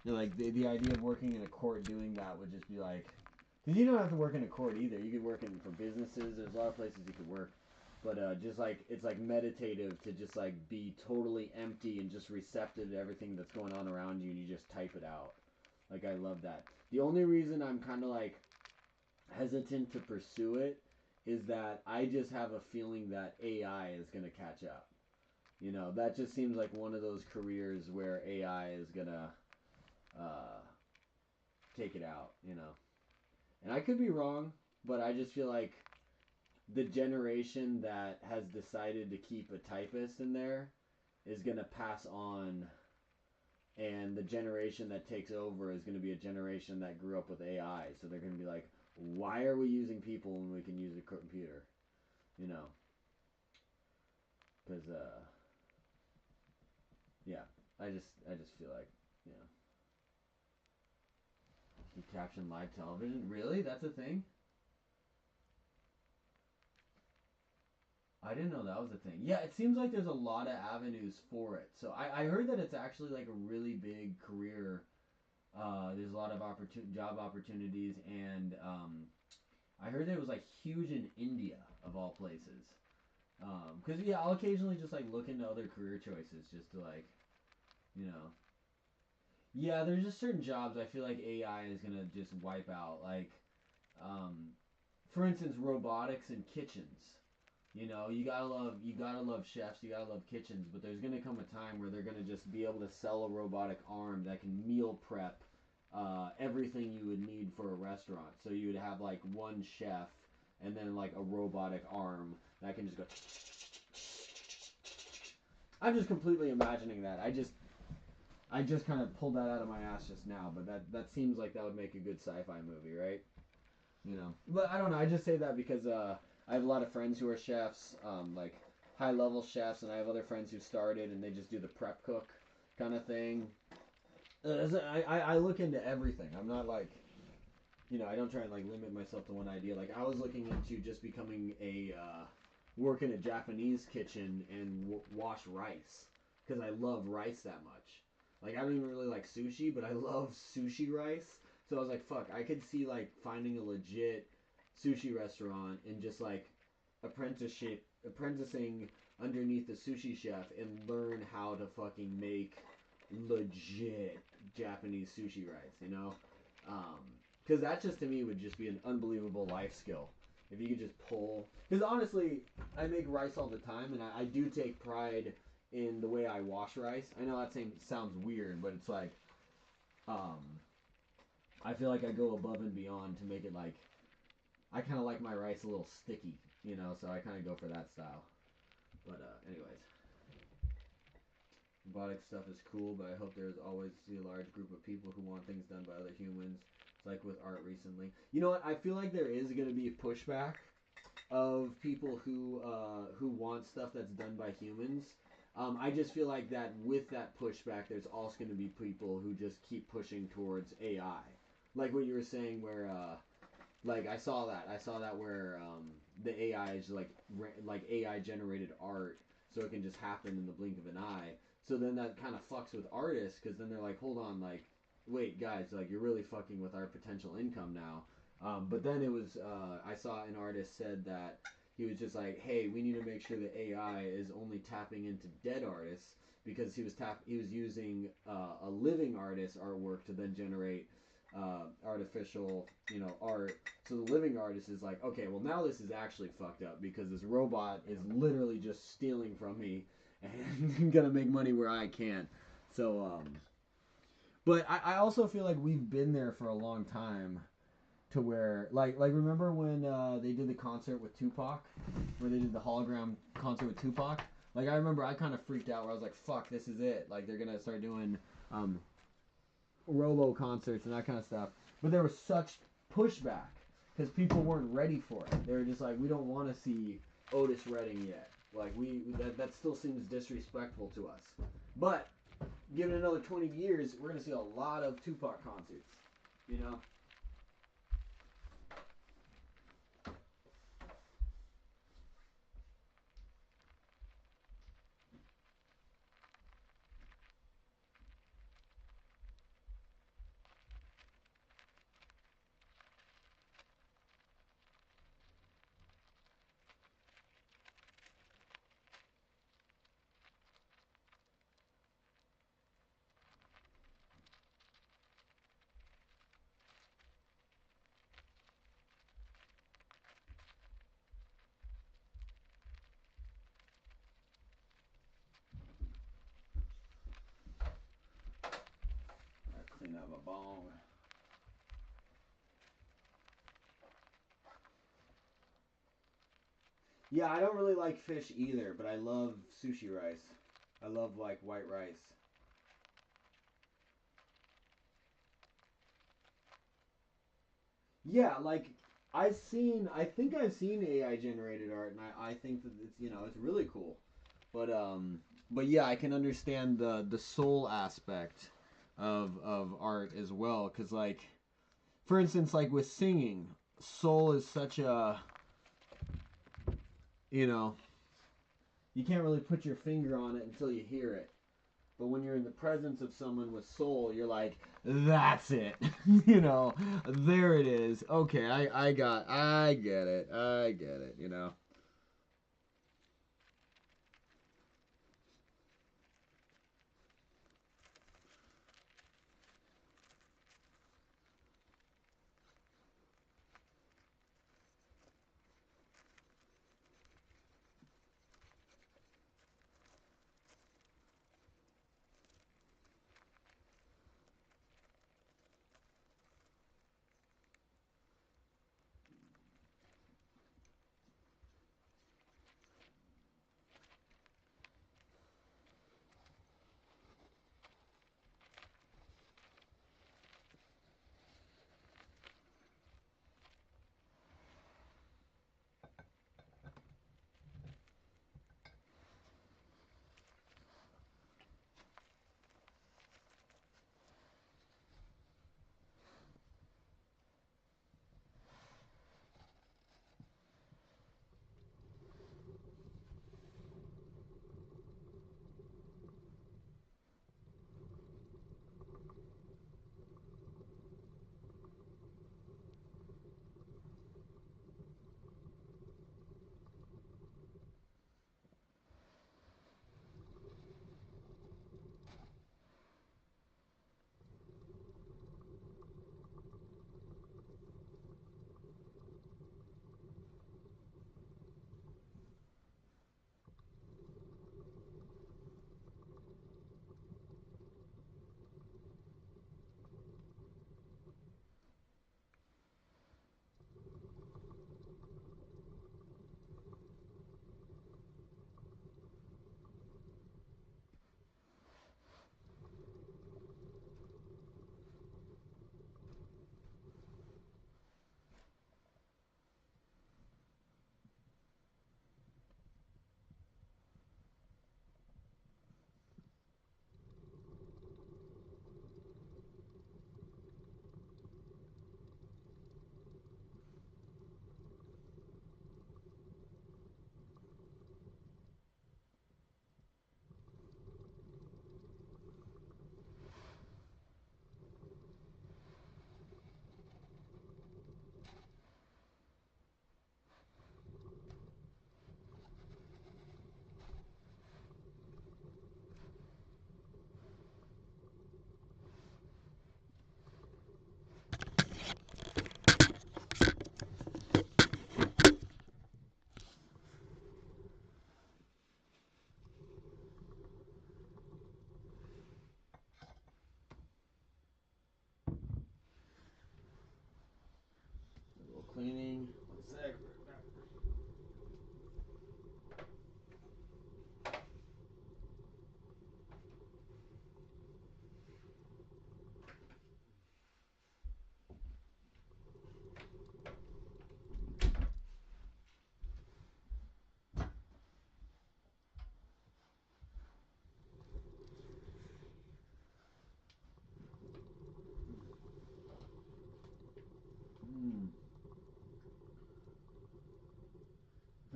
Like the idea of working in a court doing that would just be like, because you don't have to work in a court either. You could work in for businesses. There's a lot of places you could work, but just like it's like meditative to just like be totally empty and just receptive to everything that's going on around you, and you just type it out. Like I love that. The only reason I'm kind of like hesitant to pursue it is that I just have a feeling that AI is gonna catch up. That just seems like one of those careers where AI is gonna uh, take it out. And I could be wrong, but I just feel like the generation that has decided to keep a typist in there is going to pass on, and the generation that takes over is going to be a generation that grew up with AI. So they're going to be like, why are we using people when we can use a computer? Because yeah, I just feel like you know, you caption live television. Really, that's a thing. I didn't know that was a thing. Yeah, it seems like there's a lot of avenues for it. So I heard that it's actually like a really big career. There's a lot of job opportunities, and I heard that it was like huge in India of all places. Because yeah, I'll occasionally just like look into other career choices just to like, you know, yeah, there's just certain jobs I feel like AI is gonna just wipe out. Like, um, for instance, robotics in kitchens. You gotta love chefs, you gotta love kitchens, but there's gonna come a time where they're gonna just be able to sell a robotic arm that can meal prep everything you would need for a restaurant. So you would have like one chef and then like a robotic arm that can just go. I'm just completely imagining that. I just kind of pulled that out of my ass just now, but that seems like that would make a good sci-fi movie, right? But I don't know. I just say that because I have a lot of friends who are chefs, like high level chefs, and I have other friends who started and they just do the prep cook kind of thing. I look into everything. I'm not like, I don't try and like limit myself to one idea. Like I was looking into just becoming work in a Japanese kitchen and wash rice because I love rice that much. Like I don't even really like sushi, but I love sushi rice. So I was like, fuck, I could see like finding a legit sushi restaurant and just like apprenticing underneath the sushi chef and learn how to fucking make legit Japanese sushi rice. Because that just to me would just be an unbelievable life skill. If you could just pull, because honestly, I make rice all the time, and I do take pride in the way I wash rice. I know that sounds weird, but it's like, um, I feel like I go above and beyond to make it like, I kind of like my rice a little sticky, you know, so I kind of go for that style. But anyways, robotic stuff is cool, but I hope there's always a large group of people who want things done by other humans. It's like with art recently. You know what? I feel like there is going to be a pushback of people who want stuff that's done by humans. I just feel like that with that pushback, there's also going to be people who just keep pushing towards AI, like what you were saying, where like I saw that where the AI is like AI generated art, so it can just happen in the blink of an eye. So then that kind of fucks with artists, because then they're like, hold on, like, wait, guys, like you're really fucking with our potential income now. But then it was I saw an artist said that he was just like, hey, we need to make sure that AI is only tapping into dead artists, because he was using a living artist's artwork to then generate artificial, art. So the living artist is like, okay, well now this is actually fucked up, because this robot is literally just stealing from me and gonna make money where I can't. So, but I also feel like we've been there for a long time, to where like remember when they did the concert with Tupac, where they did the hologram concert with Tupac. Like I remember I kind of freaked out, where I was like, fuck, this is it. Like they're gonna start doing robo concerts and that kind of stuff. But there was such pushback because people weren't ready for it. They were just like, we don't want to see Otis Redding yet. Like that still seems disrespectful to us. But give it another 20 years, we're gonna see a lot of Tupac concerts. You know. Clean out my bong. Yeah, I don't really like fish either, but I love sushi rice. I love like white rice. Yeah, like I think I've seen AI generated art, and I think that it's really cool. But yeah, I can understand the soul aspect of art as well, because like, for instance, like with singing, soul is such a, you know, you can't really put your finger on it until you hear it. But when you're in the presence of someone with soul, you're like, that's it. There it is. Okay, I get it. I get it.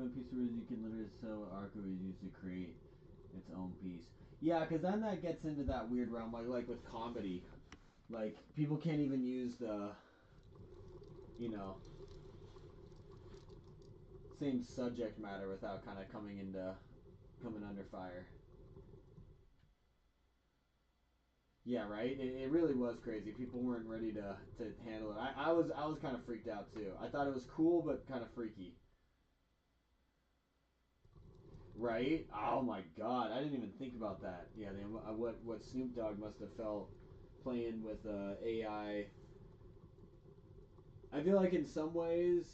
find piece where you can literally sell Arco is used to create its own piece. Yeah, because then that gets into that weird realm, like with comedy. Like, people can't even use the, you know, same subject matter without kind of coming under fire. Yeah, right. It really was crazy. People weren't ready to handle it. I was kind of freaked out too. I thought it was cool, but kind of freaky. Right? Oh my God, I didn't even think about that. Yeah, what Snoop Dogg must have felt playing with AI. I feel like in some ways,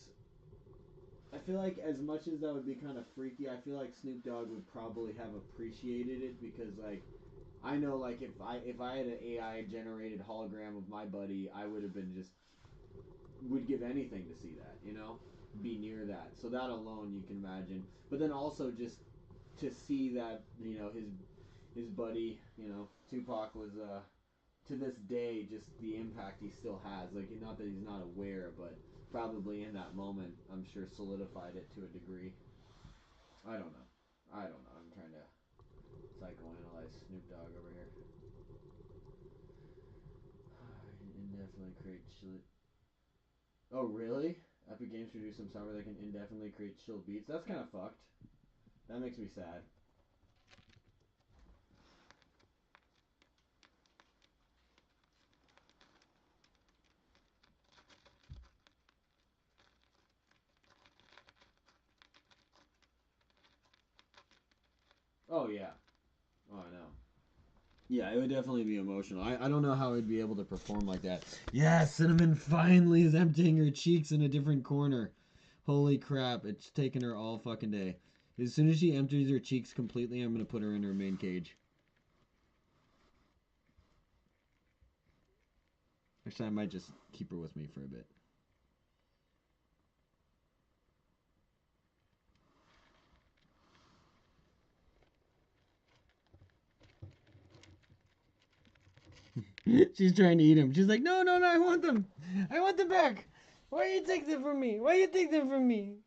I feel like as much as that would be kind of freaky, I feel like Snoop Dogg would probably have appreciated it because like I know like if I had an AI generated hologram of my buddy, I would have been just would give anything to see that, you know, be near that. So that alone you can imagine. But then also just to see that, you know, his buddy, you know, Tupac was to this day just the impact he still has. Like, not that he's not aware, but probably in that moment, I'm sure solidified it to a degree. I don't know. I'm trying to psychoanalyze Snoop Dogg over here. Indefinitely create chill. Oh, really? Epic Games produce some software that can indefinitely create chill beats. That's kind of fucked. That makes me sad. Oh, yeah. Oh, I know. Yeah, it would definitely be emotional. I don't know how I'd be able to perform like that. Yeah, Cinnamon finally is emptying her cheeks in a different corner. Holy crap, it's taken her all fucking day. As soon as she empties her cheeks completely, I'm going to put her in her main cage. Actually, I might just keep her with me for a bit. She's trying to eat him. She's like, no, I want them. I want them back. Why you take them from me? Why you take them from me?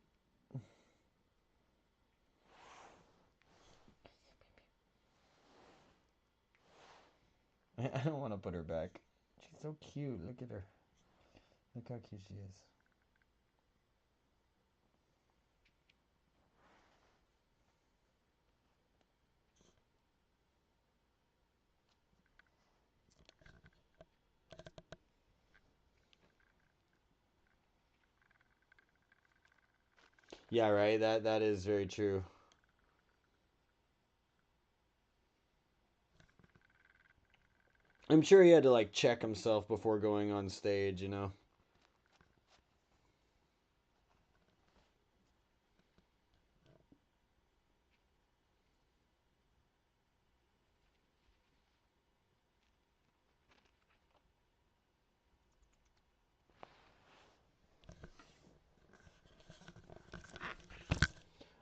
I don't want to put her back. She's so cute. Look at her. Look how cute she is. Yeah, right. That is very true. I'm sure he had to like check himself before going on stage, you know.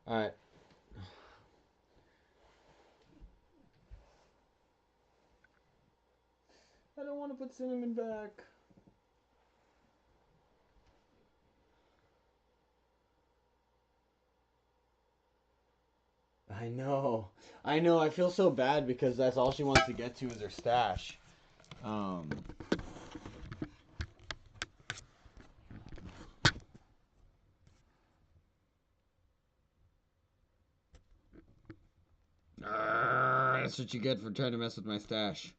All right. I don't want to put Cinnamon back. I know. I feel so bad because that's all she wants to get to is her stash. That's what you get for trying to mess with my stash.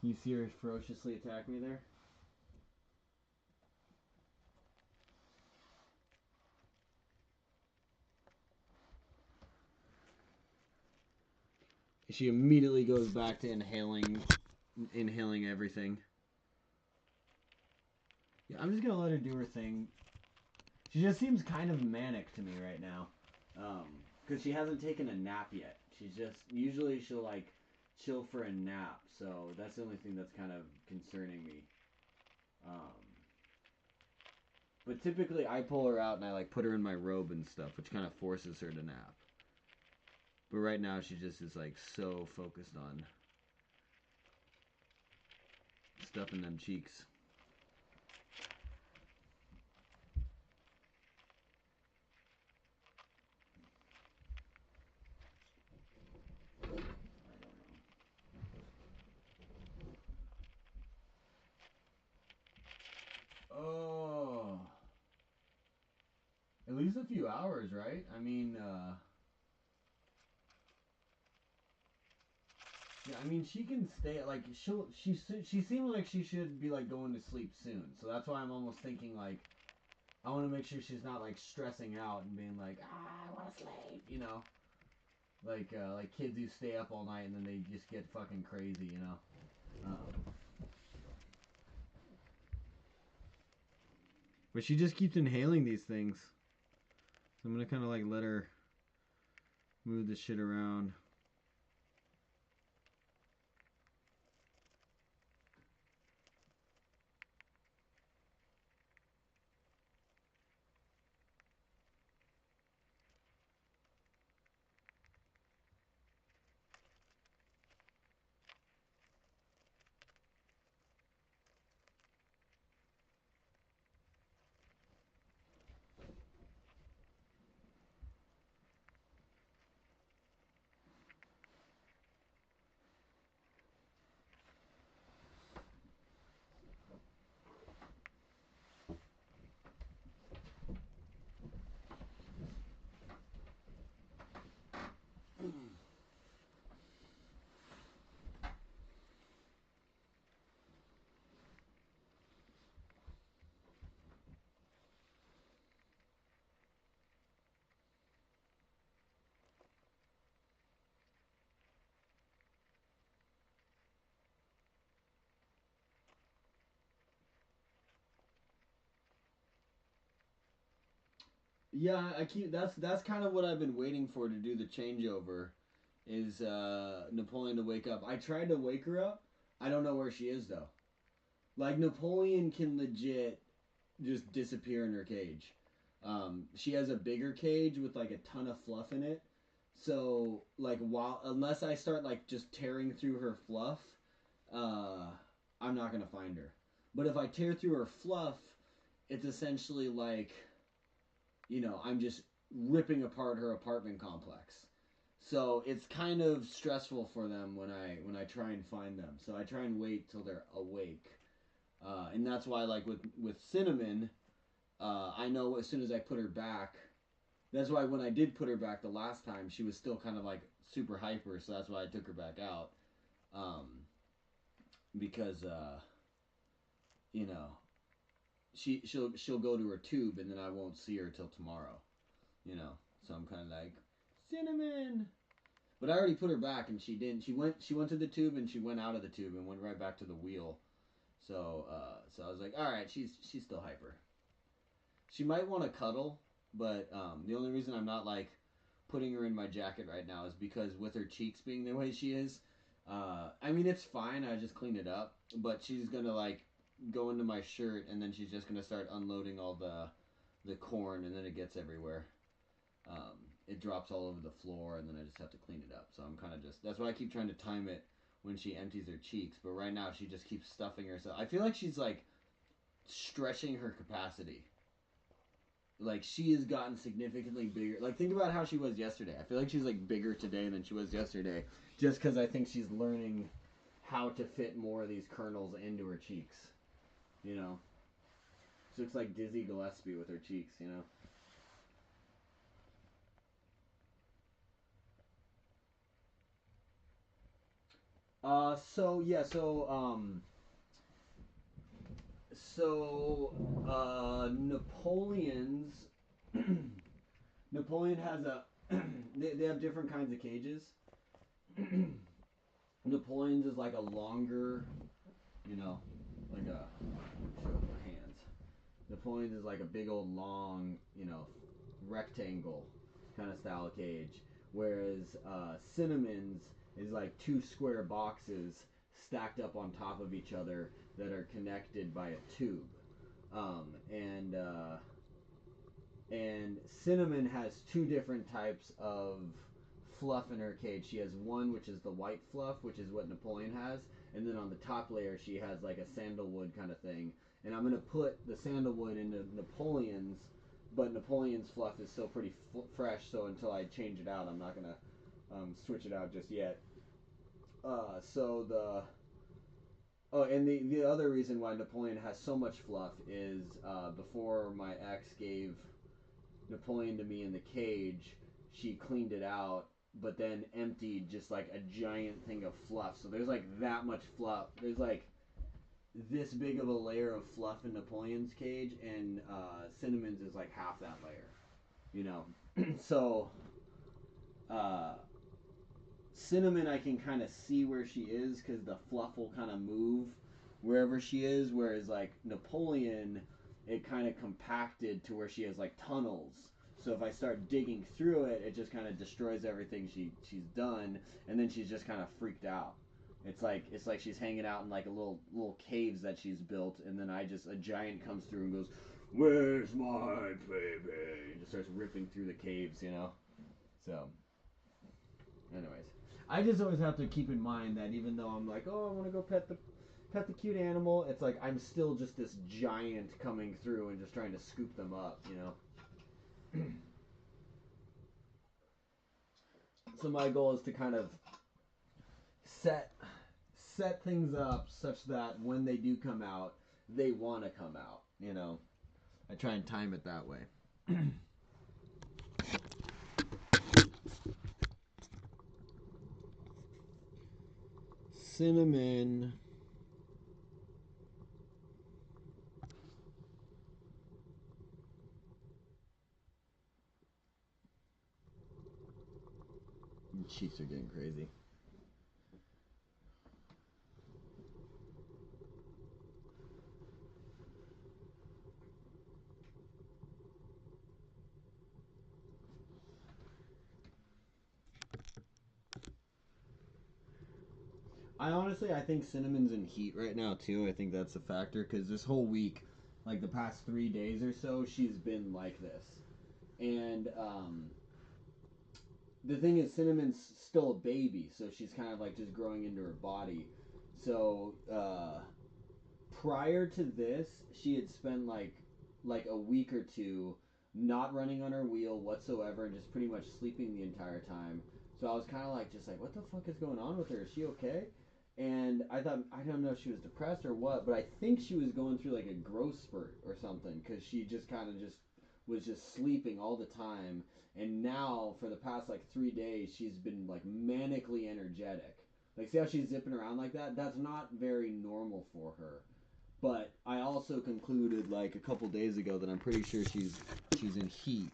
You see her ferociously attack me there? She immediately goes back to inhaling everything. Yeah, I'm just gonna let her do her thing. She just seems kind of manic to me right now. Because she hasn't taken a nap yet. She's just, usually she'll like chill for a nap, so that's the only thing that's kind of concerning me. But typically I pull her out and I like put her in my robe and stuff, which kind of forces her to nap. But right now she just is like so focused on stuffing them cheeks. At least a few hours, right? I mean, yeah, I mean, she can stay, like, she seems like she should be, like, going to sleep soon. So that's why I'm almost thinking, like, I want to make sure she's not, like, stressing out and being like, I want to sleep, you know? Like kids who stay up all night and then they just get fucking crazy, you know? But she just keeps inhaling these things. So I'm gonna kind of, like, let her move this shit around. Yeah, I keep that's kind of what I've been waiting for to do the changeover, is Napoleon to wake up. I tried to wake her up. I don't know where she is though. Like, Napoleon can legit just disappear in her cage. She has a bigger cage with, like, a ton of fluff in it. So, like, unless I start, like, just tearing through her fluff, I'm not gonna find her. But if I tear through her fluff, it's essentially like, you know, I'm just ripping apart her apartment complex. So it's kind of stressful for them when I try and find them. So I try and wait till they're awake, and that's why, like, with Cinnamon, I know as soon as I put her back. That's why when I did put her back the last time, she was still kind of, like, super hyper. So that's why I took her back out, because you know, she'll go to her tube and then I won't see her till tomorrow. You know, so I'm kind of like, Cinnamon. But I already put her back and she didn't. She went to the tube and she went out of the tube and went right back to the wheel. So I was like, all right, she's still hyper. She might want to cuddle, but the only reason I'm not, like, putting her in my jacket right now is because with her cheeks being the way she is, I mean, it's fine. I just clean it up, but she's gonna, like, go into my shirt and then she's just gonna start unloading all the corn and then it gets everywhere. It drops all over the floor and then I just have to clean it up. So I'm kind of just, that's why I keep trying to time it when she empties her cheeks. But right now she just keeps stuffing herself. I feel like she's, like, stretching her capacity. Like, she has gotten significantly bigger. Like, think about how she was yesterday. I feel like she's, like, bigger today than she was yesterday, just because I think she's learning how to fit more of these kernels into her cheeks. You know, she looks like Dizzy Gillespie with her cheeks. You know. So yeah, Napoleon's Napoleon has a they have different kinds of cages. Napoleon's is like a longer, you know, like a, show with my hands. Napoleon's is like a big old long, you know, rectangle kind of style cage, whereas Cinnamon's is like two square boxes stacked up on top of each other that are connected by a tube. Um, and uh, and Cinnamon has two different types of fluff in her cage. She has one which is the white fluff, which is what Napoleon has, and then on the top layer she has like a sandalwood kind of thing. And I'm gonna put the sandalwood into Napoleon's, but Napoleon's fluff is still pretty fresh. So until I change it out, I'm not gonna switch it out just yet. So the Oh, and the other reason why Napoleon has so much fluff is before my ex gave Napoleon to me in the cage, she cleaned it out, but then emptied just like a giant thing of fluff. So there's like that much fluff. There's like this big of a layer of fluff in Napoleon's cage, and Cinnamon's is like half that layer, you know. So Cinnamon, I can kind of see where she is because the fluff will kind of move wherever she is, whereas like Napoleon, it kind of compacted to where she has like tunnels. So if I start digging through it, it just kind of destroys everything she's done, and then she's just kind of freaked out. It's like she's hanging out in like a little caves that she's built, and then a giant comes through and goes, "Where's my baby?" And just starts ripping through the caves, you know. So, anyways, I just always have to keep in mind that even though I'm like, oh, I want to go pet the cute animal, it's like I'm still just this giant coming through and just trying to scoop them up, you know. So my goal is to kind of set things up such that when they do come out, they want to come out, you know. I try and time it that way. Cinnamon. Your cheeks are getting crazy. I think Cinnamon's in heat right now too. I think that's a factor because this whole week, like the past 3 days or so, she's been like this. And the thing is, Cinnamon's still a baby, so she's kind of like just growing into her body. So prior to this, she had spent like a week or two not running on her wheel whatsoever and just pretty much sleeping the entire time. So I was kind of like, just like, what the fuck is going on with her? Is she okay? And I thought, I don't know if she was depressed or what, but I think she was going through like a growth spurt or something because she just kind of just was just sleeping all the time. And now for the past like 3 days, she's been like manically energetic. Like, see how she's zipping around like that? That's not very normal for her. But I also concluded like a couple days ago that I'm pretty sure she's in heat.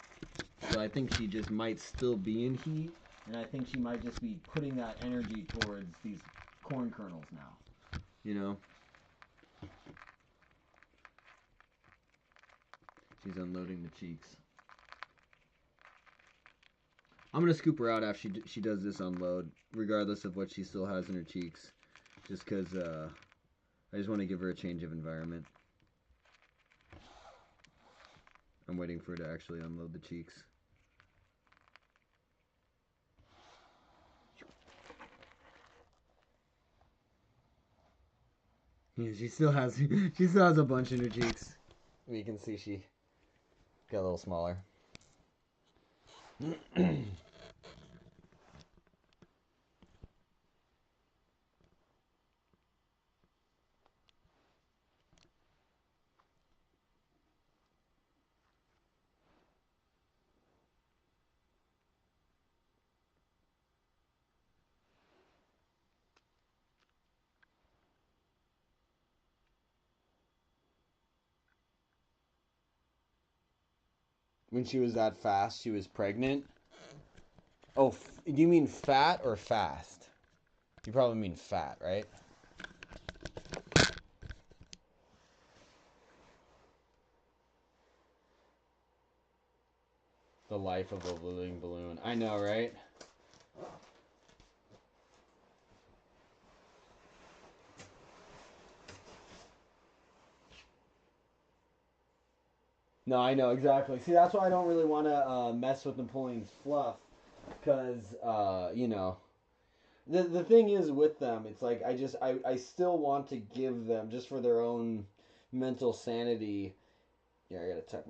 So I think she just might still be in heat, and I think she might just be putting that energy towards these corn kernels now. You know? She's unloading the cheeks. I'm gonna scoop her out after she does this unload, regardless of what she still has in her cheeks, just because I just want to give her a change of environment. I'm waiting for her to actually unload the cheeks. Yeah, she still has a bunch in her cheeks. You can see she got a little smaller. When she was that fast, she was pregnant. Oh, do you mean fat or fast? You probably mean fat, right? The life of a living balloon. I know, right? No, I know, exactly. See, that's why I don't really want to mess with Napoleon's fluff. Because, you know, the thing is with them, it's like I still want to give them, just for their own mental sanity. Yeah, I gotta tuck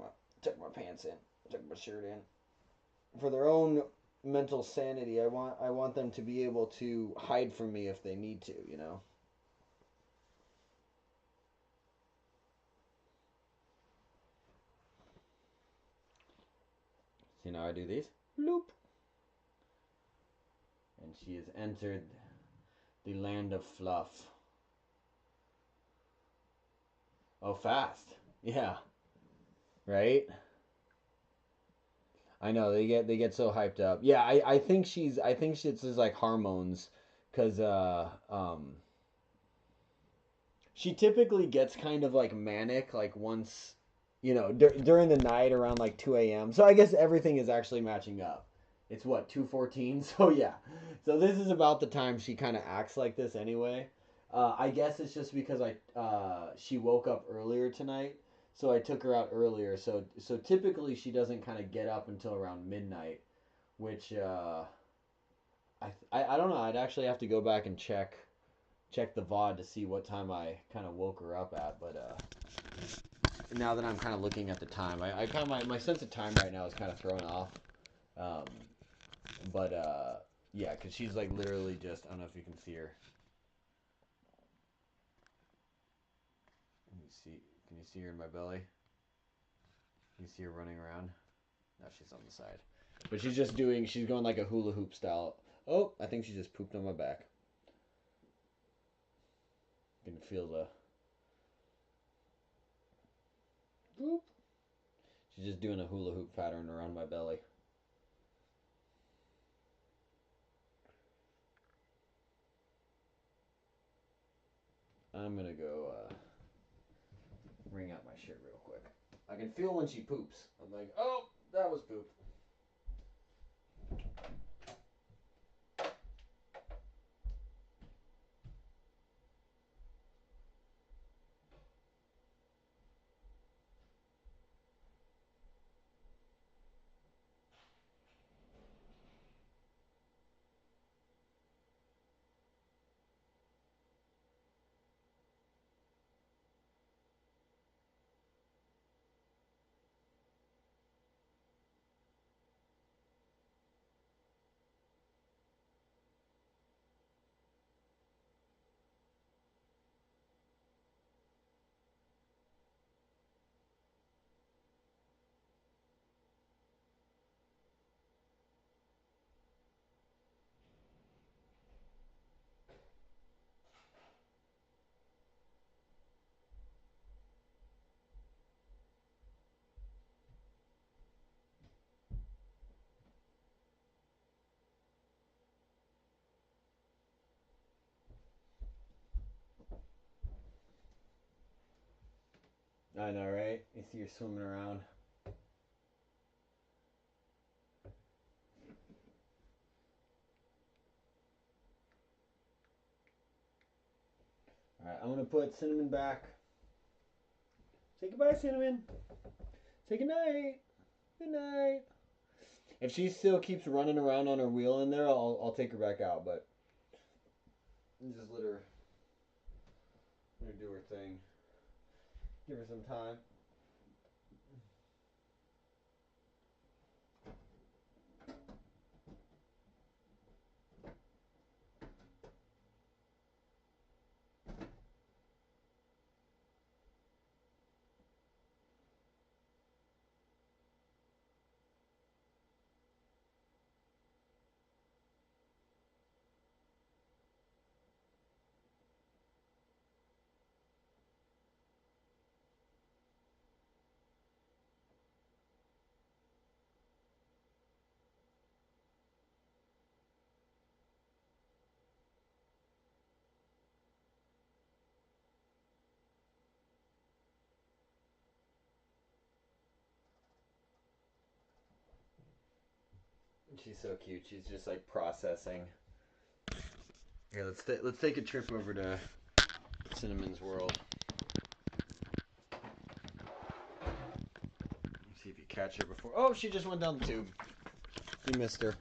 my pants in, tuck my shirt in. For their own mental sanity, I want them to be able to hide from me if they need to, you know. See, now I do these. Loop. And she has entered the land of fluff. Oh, fast. Yeah. Right? I know they get so hyped up. Yeah, I think it's just like hormones, cause she typically gets kind of like manic like once, during the night around like 2 a.m. So I guess everything is actually matching up. It's what, 2:14. So yeah, so this is about the time she kind of acts like this anyway. I guess it's just because she woke up earlier tonight. So I took her out earlier. So typically she doesn't kind of get up until around midnight, which I don't know. I'd actually have to go back and check the VOD to see what time I kind of woke her up at. But now that I'm kind of looking at the time, I kind of my sense of time right now is kind of thrown off. But yeah, because she's like literally just, I don't know if you can see her. Can you see her in my belly? You see her running around? No, she's on the side. But she's going like a hula hoop style. Oh, I think she just pooped on my back. You can feel the... Boop. She's just doing a hula hoop pattern around my belly. I'm gonna go wring out my shirt real quick. I can feel when she poops. I'm like, oh, that was poop. I know, right? You see her swimming around. Alright, I'm gonna put Cinnamon back. Say goodbye, Cinnamon. Say goodnight. Good night. If she still keeps running around on her wheel in there, I'll take her back out, but just let her do her thing. Give her some time. She's so cute. She's just like processing. Here, let's take a trip over to Cinnamon's world. See if you catch her before. Oh, she just went down the tube. You missed her.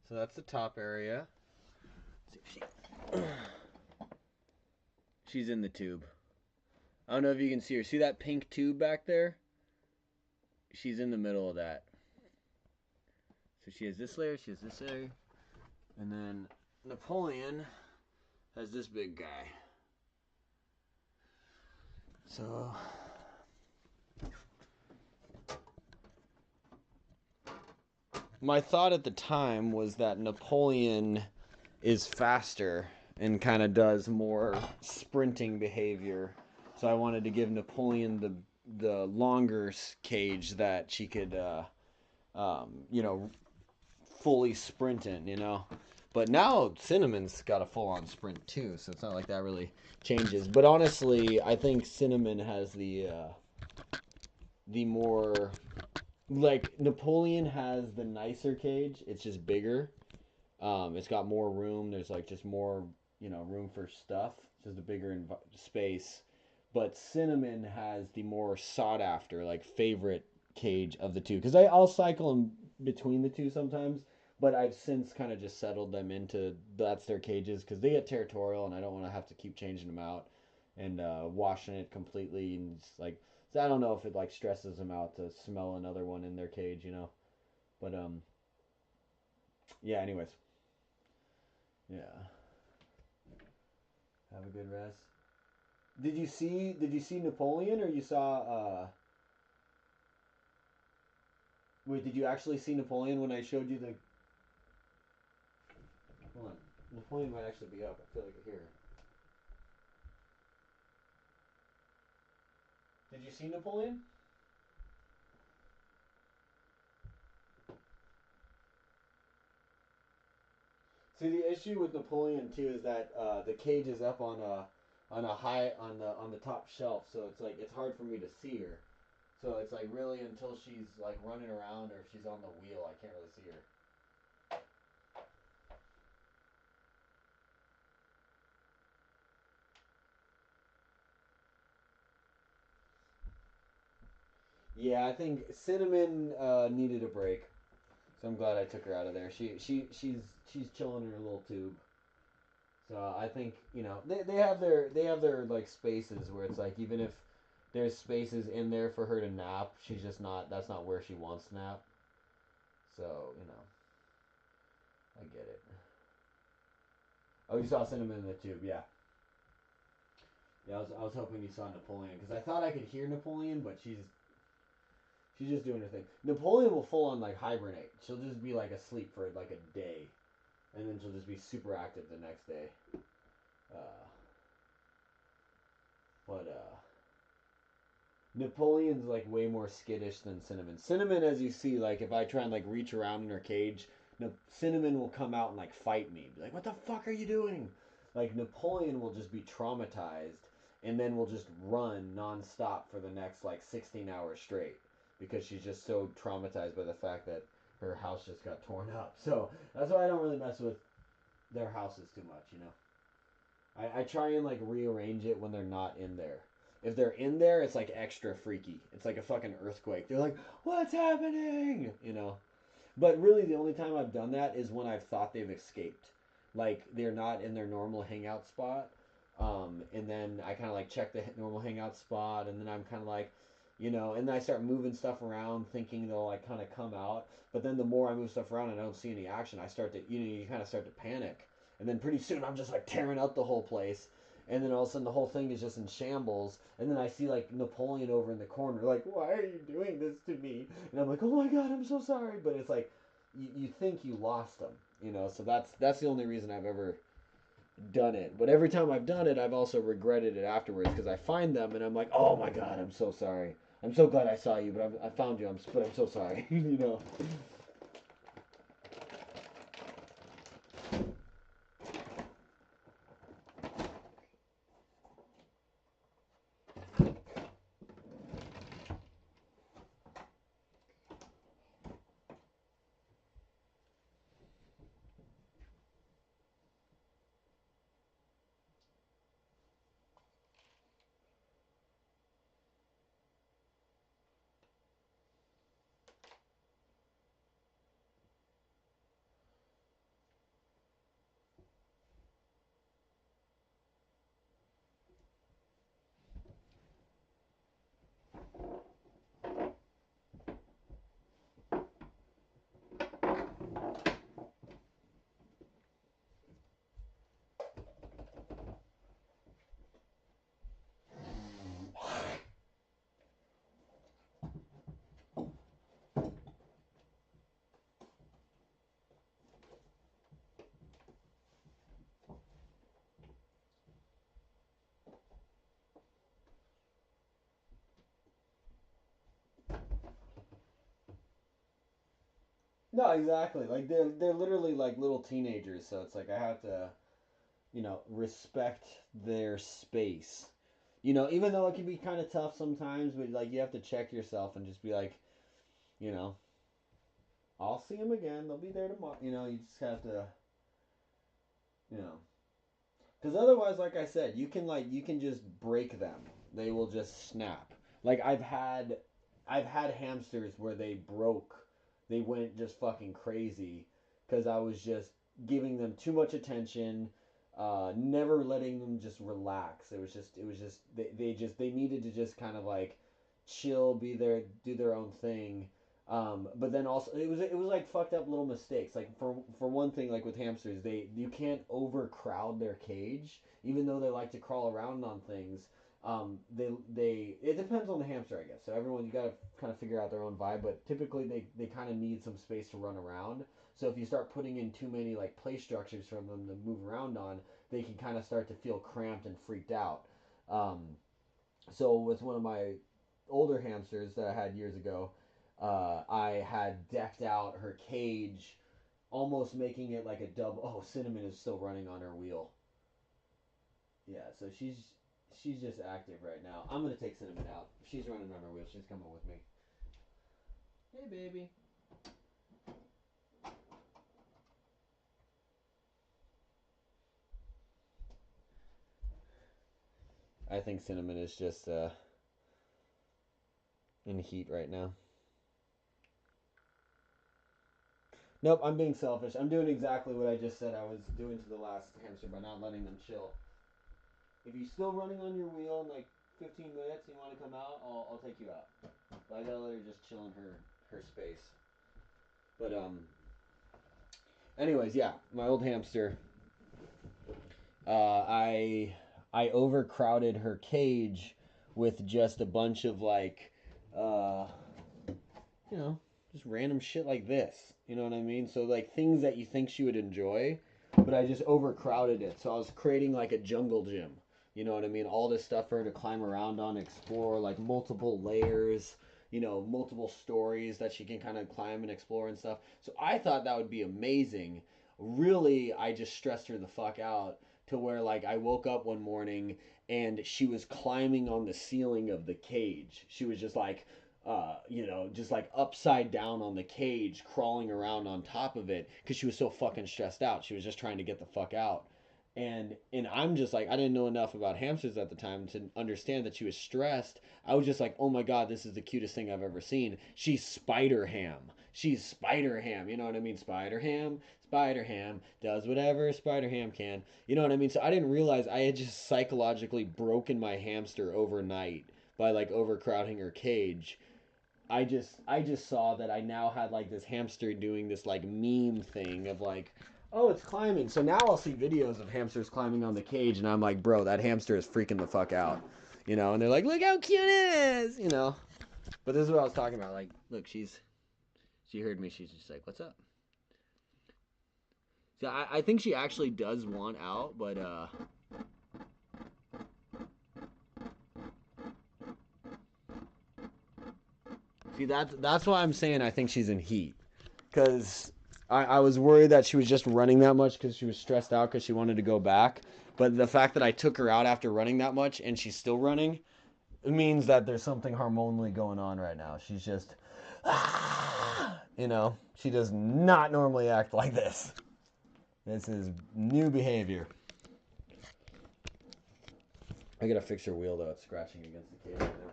So that's the top area. Let's see if she's in the tube. I don't know if you can see her. See that pink tube back there? She's in the middle of that. So she has this layer, she has this layer. And then Napoleon has this big guy. So my thought at the time was that Napoleon is faster and kind of does more sprinting behavior. So I wanted to give Napoleon the longer cage that she could, you know, fully sprint in, you know. But now Cinnamon's got a full-on sprint too, so it's not like that really changes. But honestly, I think Cinnamon has the more, like, Napoleon has the nicer cage. It's just bigger. It's got more room. There's like just more, you know, room for stuff. It's just a bigger space. But Cinnamon has the more sought after, like, favorite cage of the two. Because I'll cycle in between the two sometimes, but I've since kind of just settled them into that's their cages because they get territorial and I don't want to have to keep changing them out and washing it completely. And it's like, so I don't know if it like stresses them out to smell another one in their cage, you know. But yeah. Anyways, yeah. Have a good rest. Did you see Napoleon or you saw wait, did you actually see Napoleon when I showed you the hold on. Napoleon might actually be up. I feel like I hear her. Did you see Napoleon? See, the issue with Napoleon too is that the cage is up on a high on the top shelf, so it's like it's hard for me to see her. So it's like really until she's like running around or if she's on the wheel, I can't really see her. Yeah, I think Cinnamon needed a break, so I'm glad I took her out of there. She's chilling in her little tube. So I think you know they have their like spaces where it's like even if there's spaces in there for her to nap, she's just not that's not where she wants to nap. So you know I get it. Oh, you saw Cinnamon in the tube, yeah. Yeah, I was hoping you saw Napoleon because I thought I could hear Napoleon, but she's just doing her thing. Napoleon will full on like hibernate. She'll just be like asleep for like a day, and then she'll just be super active the next day. Uh, but Napoleon's like way more skittish than Cinnamon. Cinnamon, as you see, like if I try and like reach around in her cage, Cinnamon will come out and like fight me. Be like, what the fuck are you doing? Like Napoleon will just be traumatized and then will just run nonstop for the next like 16 hours straight because she's just so traumatized by the fact that her house just got torn up. So that's why I don't really mess with their houses too much, you know. I try and like rearrange it when they're not in there. If they're in there, it's like extra freaky. It's like a fucking earthquake. They're like, "What's happening?" You know. But really, the only time I've done that is when I've thought they've escaped, like they're not in their normal hangout spot. And then I kind of like check the normal hangout spot, and then I'm kind of like, you know, and then I start moving stuff around, thinking they'll like kind of come out. But then the more I move stuff around and I don't see any action, I start to, you know, you kind of start to panic, and then pretty soon I'm just like tearing out the whole place. And then all of a sudden the whole thing is just in shambles. And then I see like Napoleon over in the corner, like, why are you doing this to me? And I'm like, oh my god, I'm so sorry. But it's like, you think you lost them, you know. So that's the only reason I've ever done it. But every time I've done it, I've also regretted it afterwards because I find them and I'm like, oh my god, I'm so sorry. I'm so glad I saw you, but I found you. But I'm so sorry, you know. No, exactly. Like they're literally like little teenagers, so it's like I have to, respect their space. Even though it can be kind of tough sometimes, but like you have to check yourself and just be like, you know, I'll see them again. They'll be there tomorrow. You just have to, you know, because otherwise, like I said, you can just break them. They will just snap. Like I've had hamsters where they broke. They went just fucking crazy because I was just giving them too much attention, never letting them just relax. It was just they needed to just kind of like chill, be there, do their own thing. But then also it was like fucked up little mistakes. Like for one thing, like with hamsters, you can't overcrowd their cage, even though they like to crawl around on things. They it depends on the hamster, I guess. So everyone, you gotta kind of figure out their own vibe. But typically they kind of need some space to run around. So if you start putting in too many like play structures for them to move around on, they can kind of start to feel cramped and freaked out. Um, so with one of my older hamsters that I had years ago, I had decked out her cage, almost making it like a double. Oh, Cinnamon is still running on her wheel. Yeah, so she's just active right now. I'm gonna take Cinnamon out. She's running on her wheel. She's coming with me. Hey, baby. I think Cinnamon is just in heat right now. Nope, I'm being selfish. I'm doing exactly what I just said I was doing to the last hamster by not letting them chill. If you're still running on your wheel in like 15 minutes and you want to come out, I'll take you out. But I gotta let her just chill in her space. But anyways, yeah, my old hamster. I overcrowded her cage with just a bunch of like, uh, you know, just random shit like this. You know what I mean? So like things that you think she would enjoy, but I just overcrowded it. So I was creating like a jungle gym. You know what I mean? All this stuff for her to climb around on, explore, like multiple layers, multiple stories that she can kind of climb and explore and stuff. So I thought that would be amazing. Really, I just stressed her the fuck out to where like I woke up one morning and she was climbing on the ceiling of the cage. She was just like just like upside down on the cage, crawling around on top of it because she was so fucking stressed out. She was just trying to get the fuck out. And I'm just like, I didn't know enough about hamsters at the time to understand that she was stressed. I was just like, oh my god, this is the cutest thing I've ever seen. She's Spider Ham. She's Spider Ham. You know what I mean? Spider Ham. Spider Ham does whatever Spider Ham can. You know what I mean? So I didn't realize I had just psychologically broken my hamster overnight by like overcrowding her cage. I just saw that I now had like this hamster doing this like meme thing of like, oh, it's climbing. So now I'll see videos of hamsters climbing on the cage, and I'm like, bro, that hamster is freaking the fuck out, And they're like, look how cute it is. But this is what I was talking about. Like, look, she heard me. She's just like, what's up? So I think she actually does want out, but see, that's why I'm saying I think she's in heat. Because I was worried that she was just running that much because she was stressed out because she wanted to go back. But the fact that I took her out after running that much and she's still running, it means that there's something hormonally going on right now. She's just, she does not normally act like this. This is new behavior. I gotta fix her wheel though. It's scratching against the cage right now.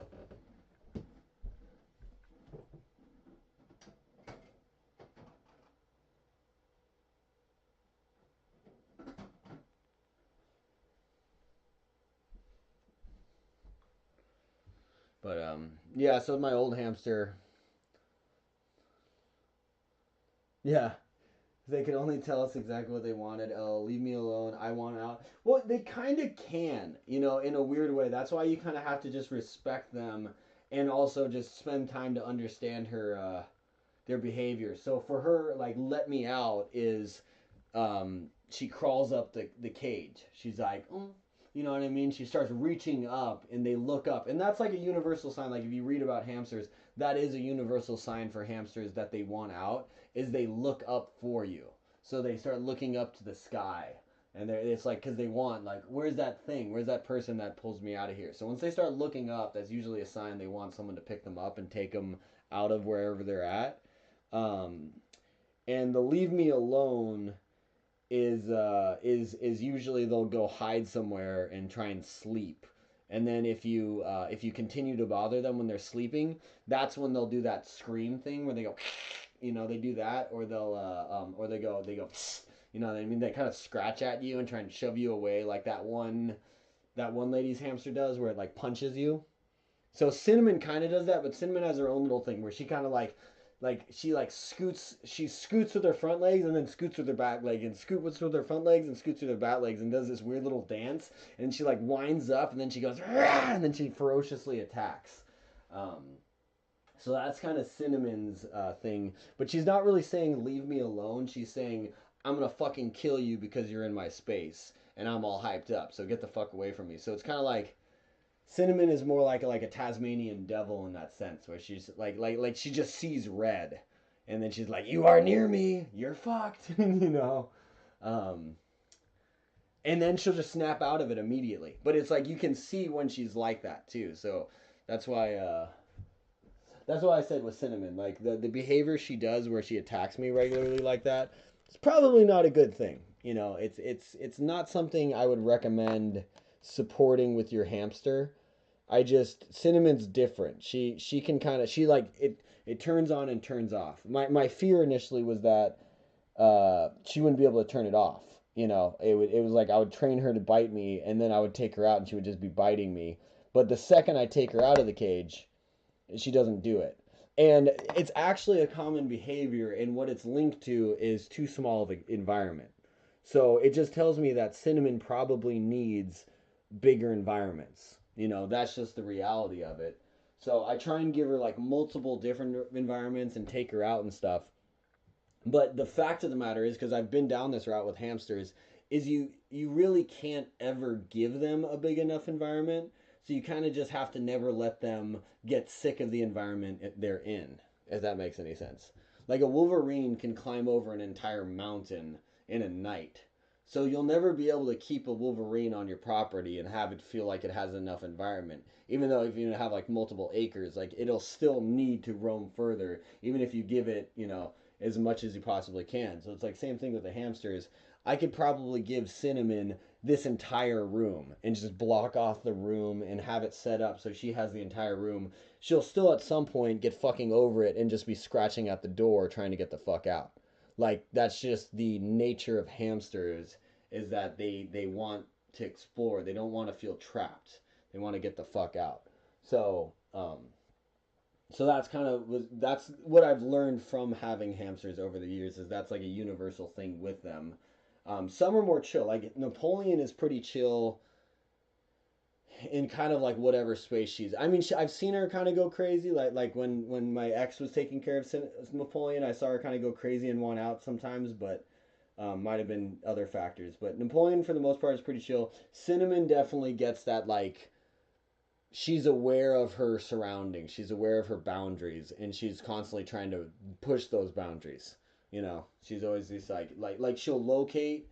But yeah, so my old hamster, yeah, they could only tell us exactly what they wanted. Oh, leave me alone. I want out. Well, they kind of can, in a weird way. That's why you kind of have to just respect them and also just spend time to understand their behavior. So for her, like, let me out is she crawls up the cage. She's like, mm. You know what I mean? She starts reaching up and they look up. And that's like a universal sign. Like if you read about hamsters, that is a universal sign for hamsters that they want out, is they look up for you. So they start looking up to the sky. And it's like, because they want, like, where's that thing? Where's that person that pulls me out of here? So once they start looking up, that's usually a sign they want someone to pick them up and take them out of wherever they're at. And the leave me alone is usually they'll go hide somewhere and try and sleep. And then if you continue to bother them when they're sleeping, that's when they'll do that scream thing where they go, you know, they do that, or they go, you know what I mean? They kind of scratch at you and try and shove you away, like that one lady's hamster does, where it like punches you. So Cinnamon kind of does that, but Cinnamon has her own little thing where she kind of like she scoots with her front legs and then scoots with her back leg and scoots with her front legs and scoots with her back legs and does this weird little dance, and she like winds up and then she goes Rah! And then she ferociously attacks. So that's kind of Cinnamon's thing, but she's not really saying leave me alone. She's saying I'm gonna fucking kill you because you're in my space and I'm all hyped up, so get the fuck away from me. So it's kind of like Cinnamon is more like a Tasmanian devil in that sense, where she's like she just sees red, and then she's like, "You are near me, you're fucked," you know. And then she'll just snap out of it immediately. But it's like you can see when she's like that too. So that's why I said with Cinnamon, like the behavior she does where she attacks me regularly like that, it's probably not a good thing. You know, it's not something I would recommend supporting with your hamster. Cinnamon's different. She can kind of, it turns on and turns off. My fear initially was that she wouldn't be able to turn it off. You know, it was like I would train her to bite me and then I would take her out and she would just be biting me. But the second I take her out of the cage, she doesn't do it. And it's actually a common behavior, and what it's linked to is too small of an environment. So it just tells me that Cinnamon probably needs bigger environments. You know, that's just the reality of it. So I try and give her like multiple different environments and take her out and stuff. But the fact of the matter is, because I've been down this route with hamsters, is you really can't ever give them a big enough environment. So you kind of just have to never let them get sick of the environment they're in, if that makes any sense. Like a Wolverine can climb over an entire mountain in a night. So you'll never be able to keep a Wolverine on your property and have it feel like it has enough environment. Even though if you have like multiple acres, like it'll still need to roam further, even if you give it, you know, as much as you possibly can. So it's like same thing with the hamsters. I could probably give Cinnamon this entire room and just block off the room and have it set up so she has the entire room. She'll still at some point get fucking over it and just be scratching at the door trying to get the fuck out. Like that's just the nature of hamsters, is that they want to explore. They don't want to feel trapped. They want to get the fuck out. So so that's what I've learned from having hamsters over the years, is that's like a universal thing with them. Some are more chill. Like Napoleon is pretty chill in kind of like whatever space she's. I mean, I've seen her kind of go crazy. Like when my ex was taking care of Napoleon, I saw her kind of go crazy and want out sometimes, but might have been other factors. But Napoleon, for the most part, is pretty chill. Cinnamon definitely gets that, like, she's aware of her surroundings. She's aware of her boundaries, and she's constantly trying to push those boundaries. You know, she's always this like she'll locate,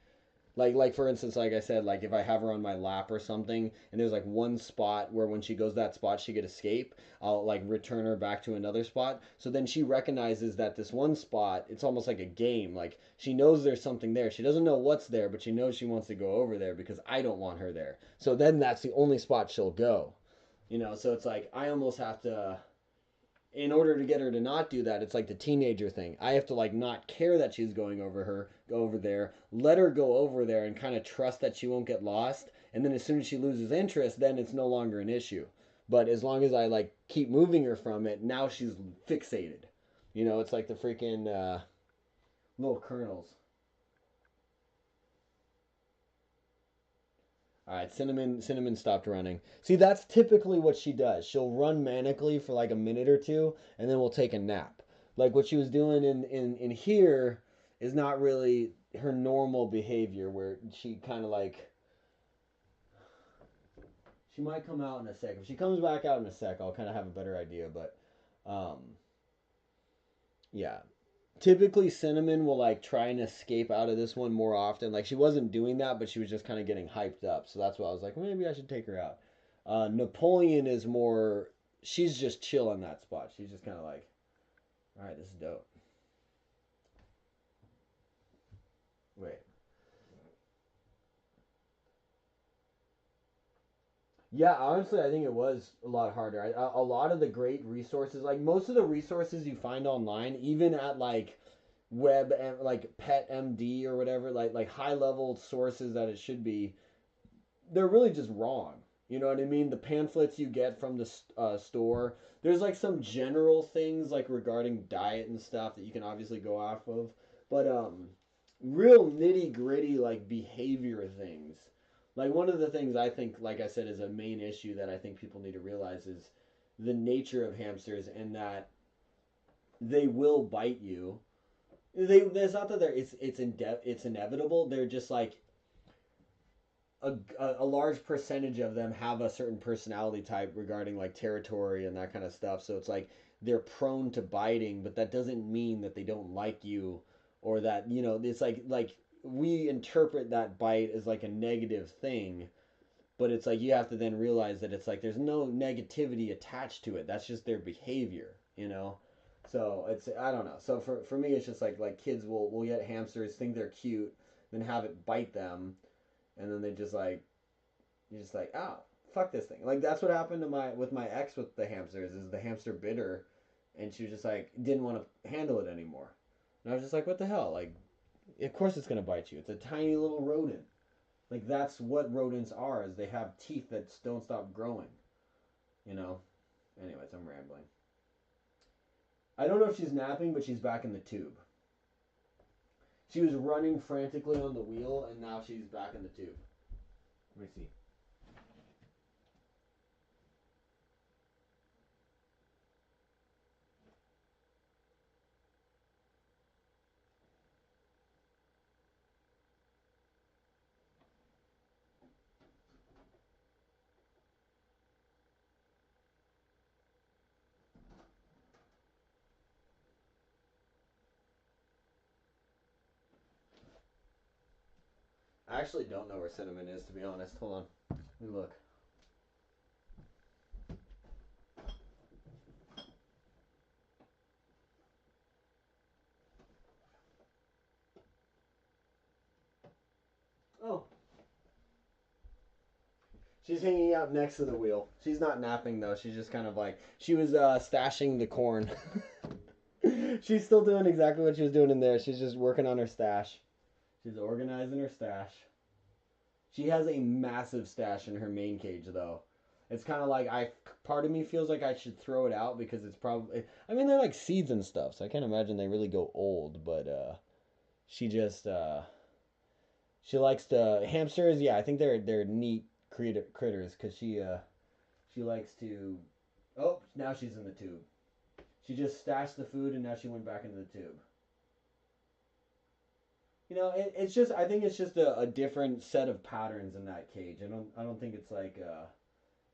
like for instance, like I said, like if I have her on my lap or something, and there's like one spot where when she goes that spot she could escape, I'll like return her back to another spot. So then she recognizes that this one spot, it's almost like a game. Like she knows there's something there. She doesn't know what's there, but she knows she wants to go over there because I don't want her there. So then that's the only spot she'll go. You know, so it's like I almost have to, in order to get her to not do that, it's like the teenager thing. I have to like not care that she's go over there, let her go over there and kind of trust that she won't get lost. And then as soon as she loses interest, then it's no longer an issue. But as long as I like keep moving her from it, now she's fixated. You know, it's like the freaking little kernels. All right, Cinnamon stopped running. See, that's typically what she does. She'll run manically for like a minute or two, and then we'll take a nap. Like what she was doing in here is not really her normal behavior, where she kind of like, she might come out in a sec. If she comes back out in a sec, I'll kind of have a better idea. But Um, yeah. Typically, Cinnamon will like try and escape out of this one more often. Like she wasn't doing that, but she was just kind of getting hyped up. So that's why I was like, maybe I should take her out. Napoleon is more. She's just chill in that spot. She's just kind of like, all right, this is dope. Wait. Yeah, honestly, I think it was a lot harder. A lot of the great resources, like most of the resources you find online, even at like web and like Pet MD or whatever, like high level sources that it should be, they're really just wrong. You know what I mean? The pamphlets you get from the store, there's like some general things like regarding diet and stuff that you can obviously go off of, but real nitty gritty like behavior things. Like one of the things I think, like I said, is a main issue that I think people need to realize is the nature of hamsters and that they will bite you. It's not that it's inevitable. They're just like a large percentage of them have a certain personality type regarding like territory and that kind of stuff. So it's like they're prone to biting, but that doesn't mean that they don't like you or that, you know, it's like we interpret that bite as like a negative thing, but it's like you have to then realize that it's like there's no negativity attached to it. That's just their behavior, you know? So it's I don't know. So for me it's just like kids will get hamsters, think they're cute, then have it bite them, and then they just like you're just like, oh, fuck this thing. Like that's what happened to my ex with the hamsters. Is the hamster bit her, and she was just like didn't want to handle it anymore. And I was just like, what the hell? Like, of course it's gonna bite you. It's a tiny little rodent. Like that's what rodents are. Is they have teeth that don't stop growing. You know. Anyways, I'm rambling. I don't know if she's napping, but she's back in the tube. She was running frantically on the wheel, and now she's back in the tube. Let me see. I actually don't know where Cinnamon is, to be honest. Hold on. Let me look. Oh. She's hanging out next to the wheel. She's not napping, though. She's just kind of like... She was stashing the corn. She's still doing exactly what she was doing in there. She's just working on her stash. She's organizing her stash. She has a massive stash in her main cage, though. It's kind of like part of me feels like I should throw it out because it's probably... I mean, they're like seeds and stuff, so I can't imagine they really go old, but she just... She likes to... Hamsters, yeah, I think they're neat critters because she likes to... Oh, now she's in the tube. She just stashed the food and now she went back into the tube. You know, it's just... I think it's just a different set of patterns in that cage. I don't think it's like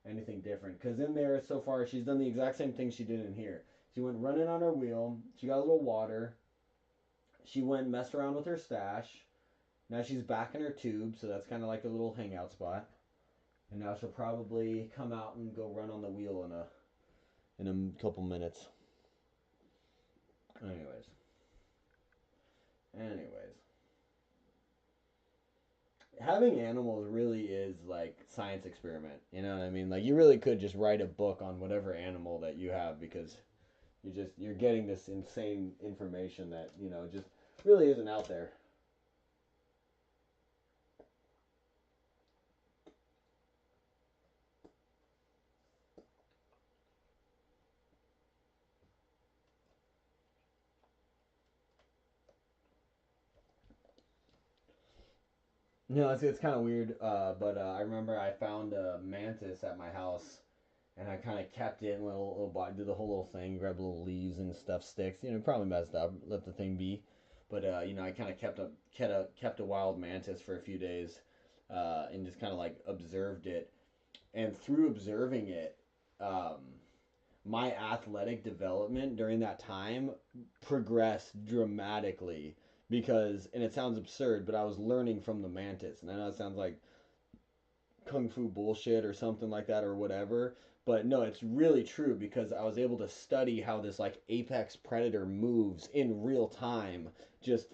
anything different. Because in there, so far, she's done the exact same thing she did in here. She went running on her wheel. She got a little water. She went messed around with her stash. Now she's back in her tube, so that's kind of like a little hangout spot. And now she'll probably come out and go run on the wheel in a couple minutes. Anyways. Having animals really is like science experiment. You know what I mean? Like you really could just write a book on whatever animal that you have because you're getting this insane information that, you know, just really isn't out there. No, it's kind of weird, but I remember I found a mantis at my house, and I kind of kept it in little body, did the whole little thing, grabbed little leaves and stuff, sticks. You know, probably messed up, let the thing be, but you know, I kind of kept a wild mantis for a few days, and just kind of like observed it, and through observing it, um, my athletic development during that time progressed dramatically because, and it sounds absurd, but I was learning from the mantis. And I know it sounds like kung fu bullshit or something like that or whatever, but no, it's really true because I was able to study how this like apex predator moves in real time, just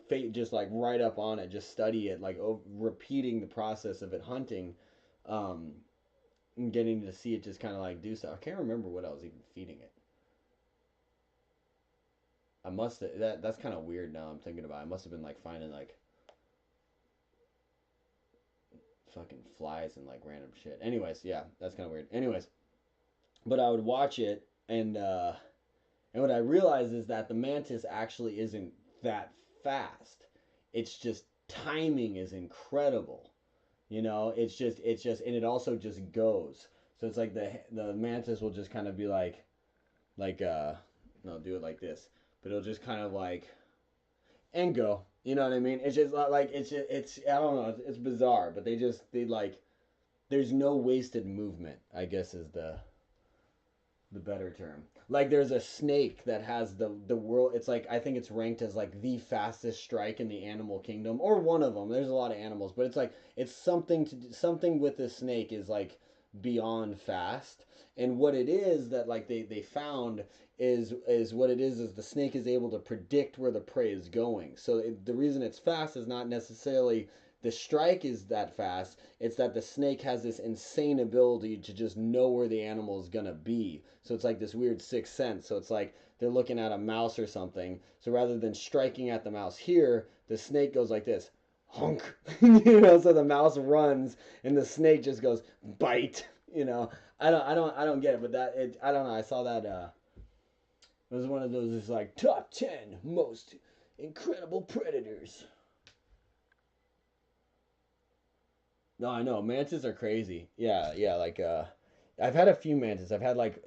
like right up on it, just study it, like repeating the process of it hunting, um, and getting to see it just kind of like do stuff. I can't remember what I was even feeding it. I must have, that's kind of weird now I'm thinking about it. I must have been like finding like fucking flies and like random shit. Anyways, yeah, that's kind of weird. Anyways, but I would watch it, and what I realized is that the mantis actually isn't that fast. It's just timing is incredible. You know, it's just, and it also just goes. So it's like the mantis will just kind of be like no, do it like this, but it'll just kind of like and go. You know what I mean? It's just like it's I don't know. It's bizarre, but they like there's no wasted movement. I guess is the better term. Like there's a snake that has the world. It's like I think it's ranked as like the fastest strike in the animal kingdom, or one of them. There's a lot of animals, but it's like it's something with this snake is like beyond fast. And what it is that like they found is what it is the snake is able to predict where the prey is going. So the reason it's fast is not necessarily the strike is that fast. It's that the snake has this insane ability to just know where the animal is gonna be. So it's like this weird sixth sense. So it's like they're looking at a mouse or something. So rather than striking at the mouse here, the snake goes like this, honk. You know, so the mouse runs and the snake just goes bite. You know, I don't get it, but I don't know. I saw that. It was one of those. It's like top 10 most incredible predators. No, I know mantis are crazy. Yeah, yeah. Like I've had a few mantis. I've had like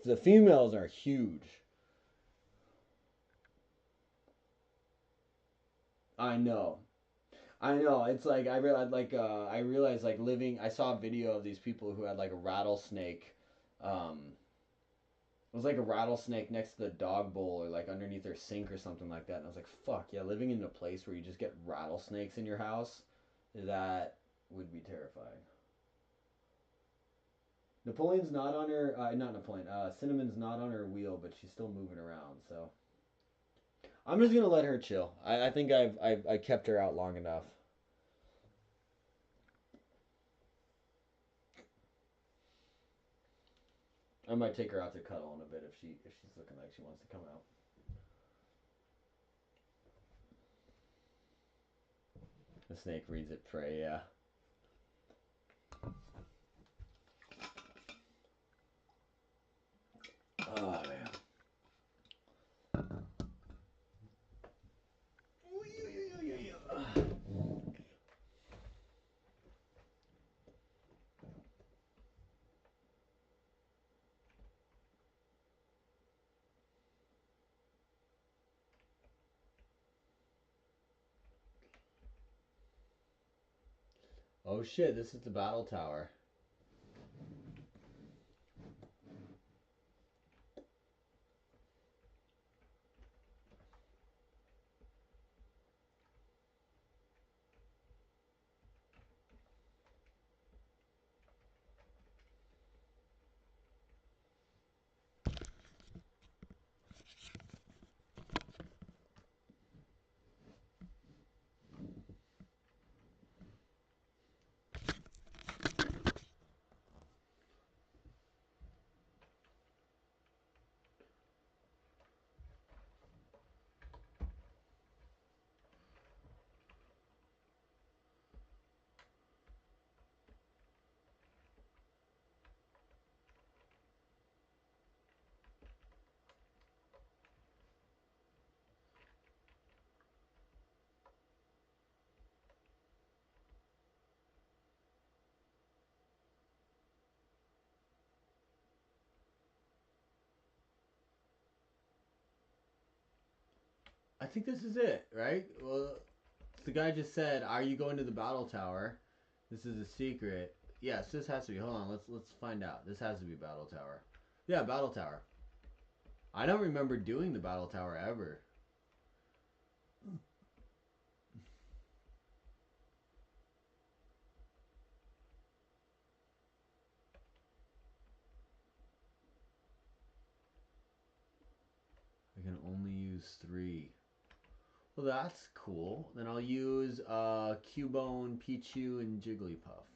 the females are huge. I know. I know. It's like I realized like living. I saw a video of these people who had like a rattlesnake. It was like a rattlesnake next to the dog bowl or like underneath their sink or something like that. And I was like, fuck yeah, living in a place where you just get rattlesnakes in your house, that would be terrifying. Napoleon's not on her, not Napoleon, Cinnamon's not on her wheel, but she's still moving around, so. I'm just gonna let her chill. I think I kept her out long enough. I might take her out to cuddle in a bit if she's looking like she wants to come out. The snake reads it prey, yeah. Oh man. Oh shit, this is the battle tower. I think this is it, right? Well, the guy just said, "Are you going to the battle tower?" This is a secret. Yes, this has to be. Hold on, let's find out. This has to be battle tower. Yeah, battle tower. I don't remember doing the battle tower ever. I can only use 3. Well, that's cool. Then I'll use Cubone, Pichu, and Jigglypuff.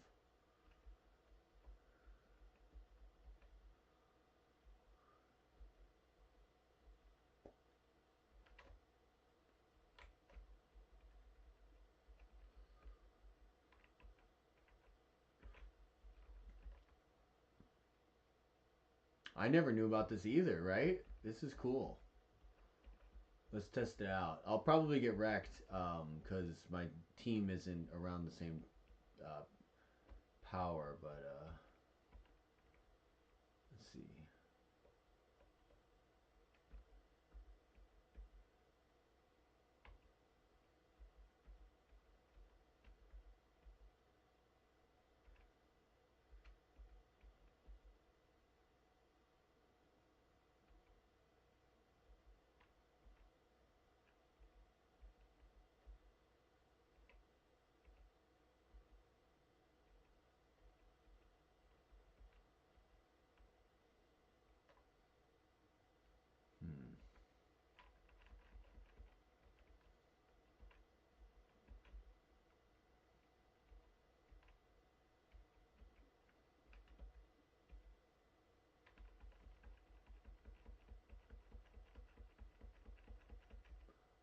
I never knew about this either, right? This is cool. Let's test it out. I'll probably get wrecked because my team isn't around the same power, but let's see.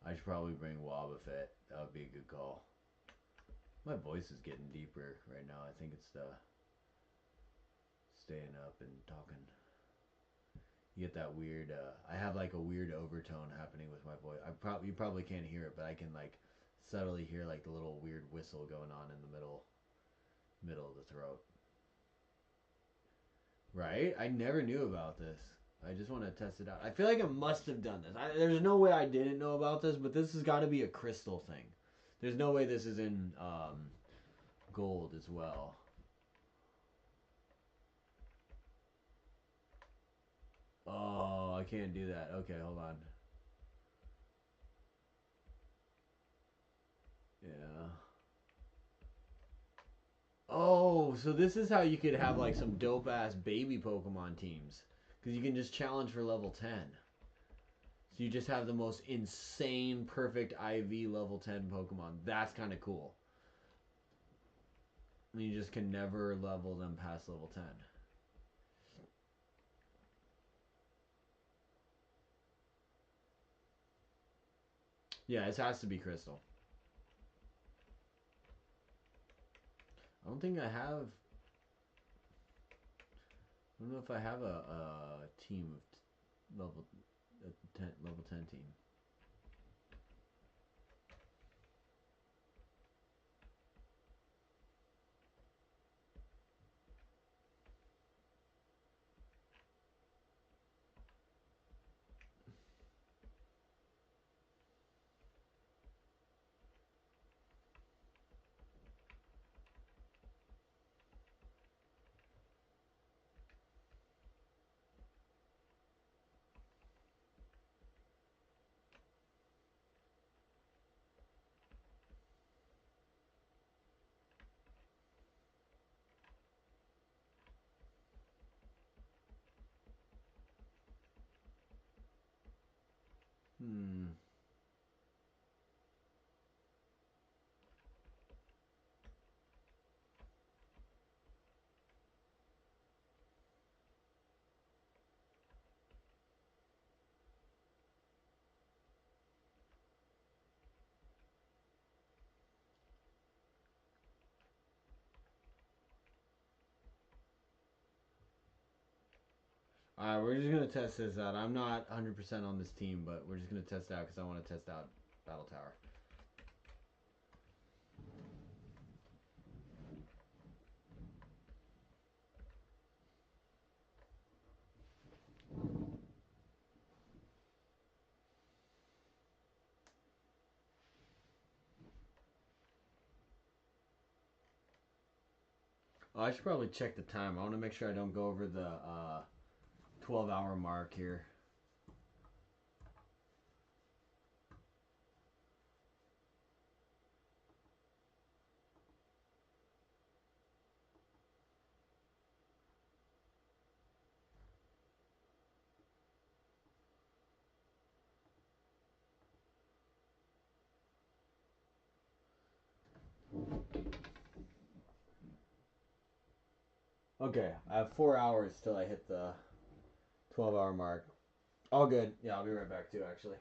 I should probably bring Wobbuffet. That would be a good call. My voice is getting deeper right now. I think it's the staying up and talking. You get that weird. I have like a weird overtone happening with my voice. You probably can't hear it, but I can like subtly hear like the little weird whistle going on in the middle of the throat. Right? I never knew about this. I just want to test it out. I feel like I must have done this. There's no way I didn't know about this, but this has got to be a crystal thing. There's no way this is in gold as well. Oh, I can't do that. Okay, hold on. Yeah. Oh, so this is how you could have like some dope ass baby Pokemon teams. Because you can just challenge for level 10. So you just have the most insane, perfect IV level 10 Pokemon. That's kind of cool. And you just can never level them past level 10. Yeah, it has to be Crystal. I don't think I have... I don't know if I have a team of level 10 team. Alright, we're just going to test this out. I'm not 100% on this team, but we're just going to test it out because I want to test out Battle Tower. Oh, I should probably check the time. I want to make sure I don't go over the 12-hour mark here. Okay, I have 4 hours till I hit the 12-hour mark. All good. Yeah, I'll be right back too, actually.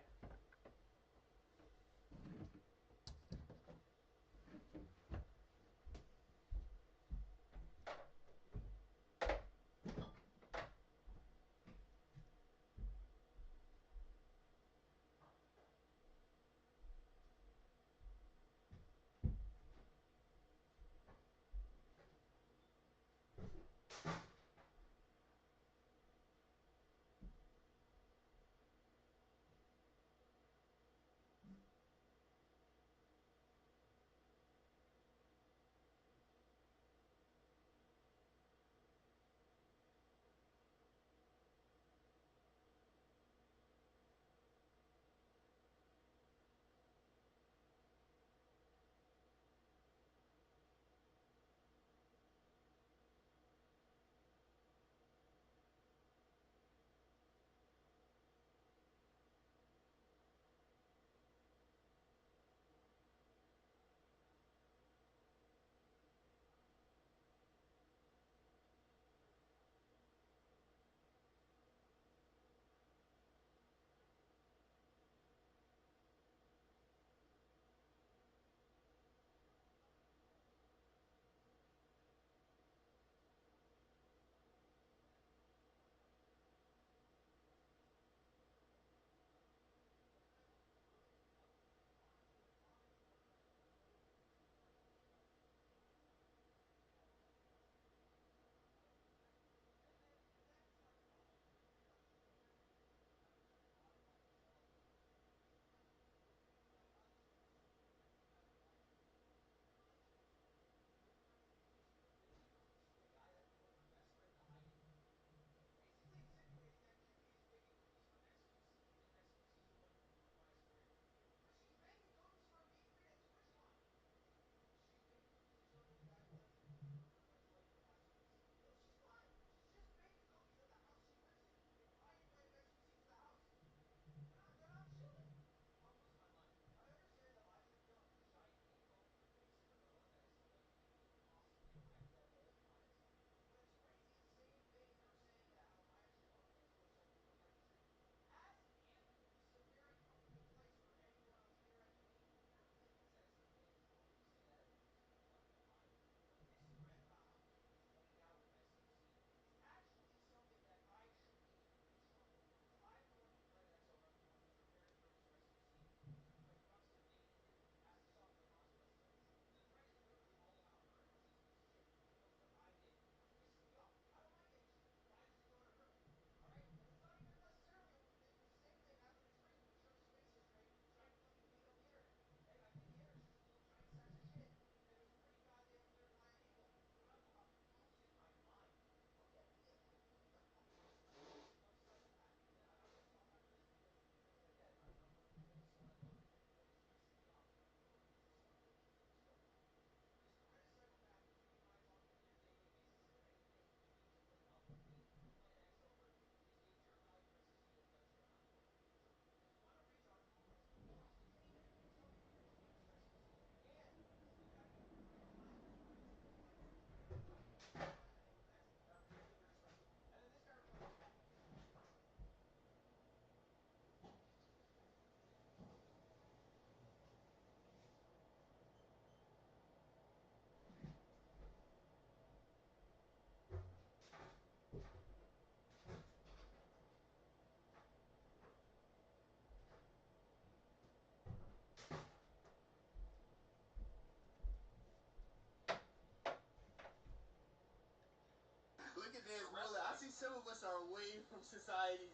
Look at this, brother. I see some of us are away from society.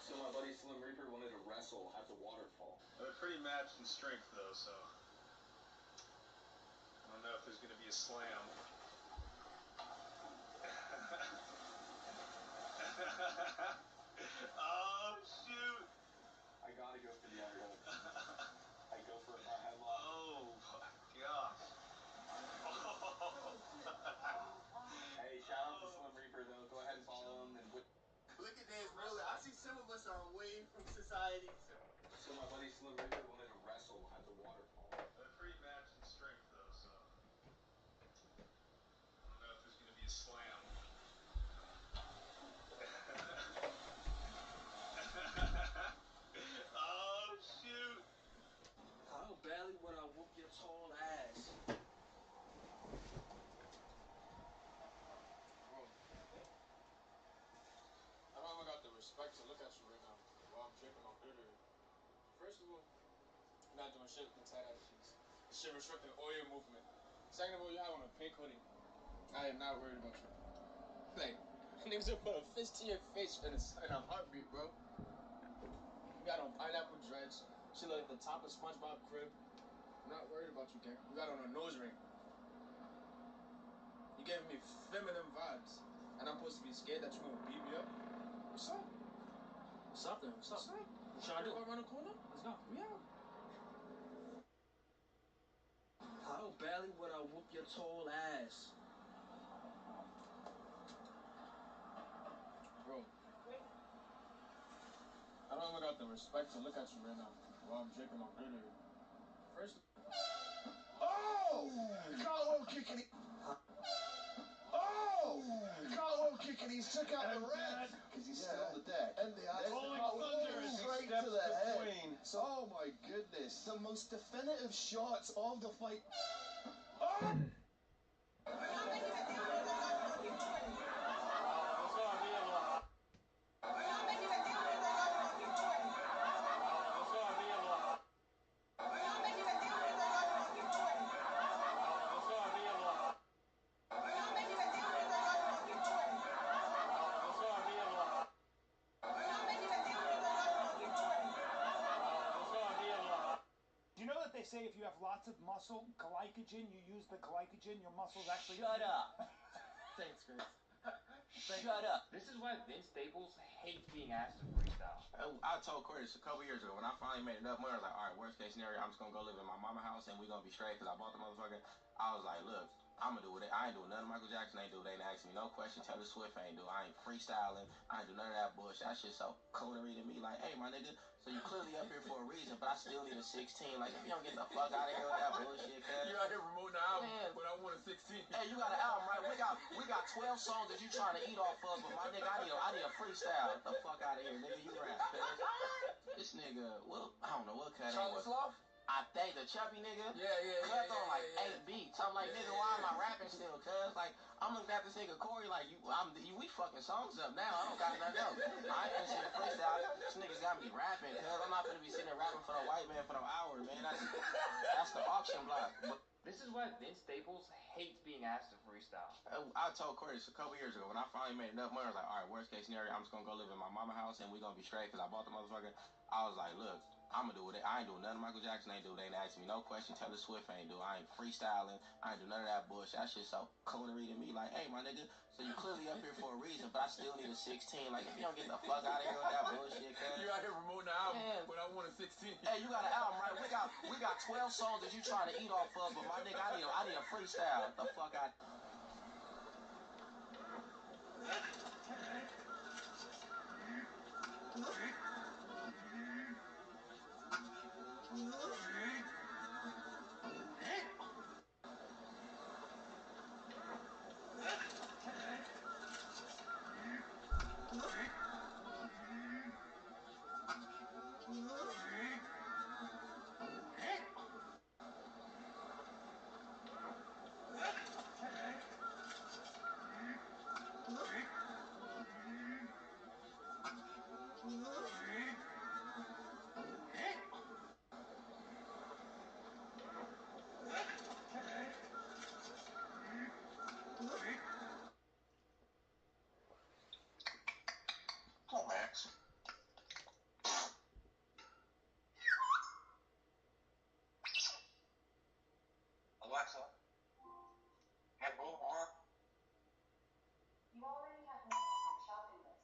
So my buddy Slim Reaper wanted to wrestle at the waterfall. They're pretty matched in strength, though, so I don't know if there's going to be a slam. Oh, shoot. I gotta go for the underhook. I go for a front headlock. Oh, my gosh. Hey, shout out to Slim Reaper, though. Go ahead and follow him and win. Look at this, brother. I see some of us are away from society. So my buddy Slim Reaper wanted to wrestle at the waterfall. They're pretty matched in strength, though, so I don't know if there's going to be a slam. First of all, you're not doing shit with the tight attitudes. This shit restricting all your movement. Second of all, you have on a pink hoodie. I am not worried about you. Like, niggas will put a fist to your face in a heartbeat, bro. You got on pineapple dreads. She look like the top of SpongeBob crib. I'm not worried about you, gang. You got on a nose ring. You giving me feminine vibes. And I'm supposed to be scared that you gonna beat me up? What's up? What's up then? What's up? What's up? What you trying to do? Go around the corner? Let's go. We out. How badly would I whoop your tall ass? Bro. I don't even got the respect to look at you right now while I'm drinking my beer here. First. Oh! Collarbone kicking it. Oh! Collarbone kicking. He took out the red. Because he's still on the deck. And the Rolling thunder as he straight steps to the head. between. Oh my goodness. The most definitive shots of the fight. Oh! Do you know that they say if you have lots of muscle glycogen, you use the glycogen, your muscles actually... Shut up. Thanks, Chris. Shut up. This is why Vince Staples hates being asked to freestyle. I told Curtis a couple years ago when I finally made enough money, I was like, all right, worst case scenario, I'm just gonna go live in my mama house and we gonna be straight because I bought the motherfucker. I was like, look, I'm gonna do it. I ain't doing nothing Michael Jackson ain't do. They ain't asking me no question. Taylor Swift ain't do. I ain't freestyling. I ain't do none of that bullshit. That shit so coonery to me. Like, hey, my nigga, so you clearly up here for a reason, but I still need a 16. Like, if you don't get the fuck out of here with that bullshit, cuz. You out here promoting the album, but I want a 16. Hey, you got an album, right? We got 12 songs that you trying to eat off of, but my nigga, I need a freestyle. Get the fuck out of here, nigga. You rap, cuz. This nigga, well, I don't know what cut it was. I think the chubby nigga. Cut on like 8 beats. I'm like, nigga, why am I rapping still? Cuz like, I'm looking at this nigga Corey like, we fucking songs up now. I don't got nothing else. I ain't finna shit freestyle. This niggas got me rapping, cuz I'm not finna be sitting there rapping for no white man for no hour, man. That's the auction block. But This is why Vince Staples hates being asked to freestyle. I told Curtis a couple years ago when I finally made enough money, I was like, all right, worst case scenario, I'm just gonna go live in my mama house and we gonna be straight because I bought the motherfucker. I was like, look, I'm gonna do it. I ain't doing nothing Michael Jackson ain't do. They ain't asking me no question. Taylor Swift ain't do. I ain't freestyling. I ain't do none of that bullshit. That shit so coonery to me. Like, hey, my nigga, so you clearly up here for a reason, but I still need a 16. Like, if you don't get the fuck out of here with that bullshit, cuz. You out here promoting the album, but I want a 16. Hey, you got an album, right? We got 12 songs that you trying to eat off of, but my nigga, I need a freestyle. Get the fuck out. Come on, Max. Alexa, have Boulevard. You already have my shopping list.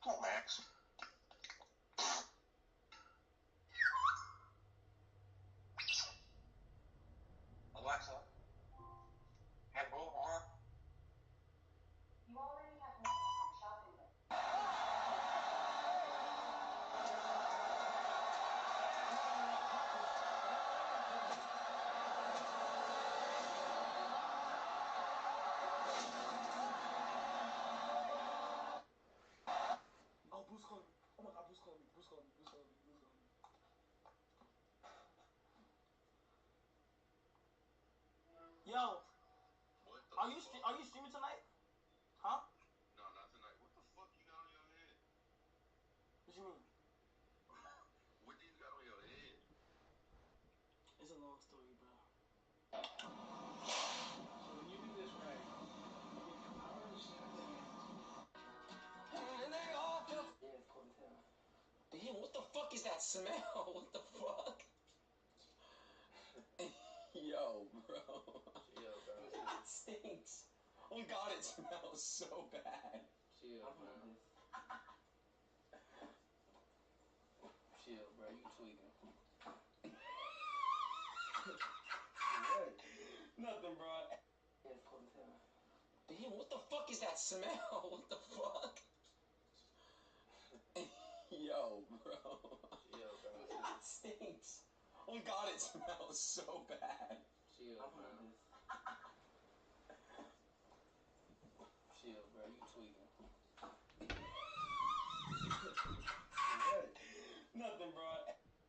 Come on, Max. Alexa, have Boulevard. You already have my shopping list. Oh, Bruce calling me. Oh my God, Bruce calling me. Bruce calling me. Bruce calling me. Bruce calling me. Yo, Are you streaming tonight? Huh? No, not tonight. What the fuck you got on your head? What you mean? What do you got on your head? It's a long story, bro. So when you do this right, you get the power to snap the hands. And they all feel. Yeah, it's cold as hell. Damn, what the fuck is that smell? What the fuck? Yo, bro. Chill, bro. It stinks. Oh God, it smells so bad. Chill, bro. Chill, bro. You tweaking. What? Nothing, bro. Yeah, it's cold as hell. Damn, what the fuck is that smell? What the fuck? Yo, bro. Chill, bro. It stinks. Oh God, it smells so bad. Chill, bro. Chill, bro. You tweaking. What? Nothing, bro.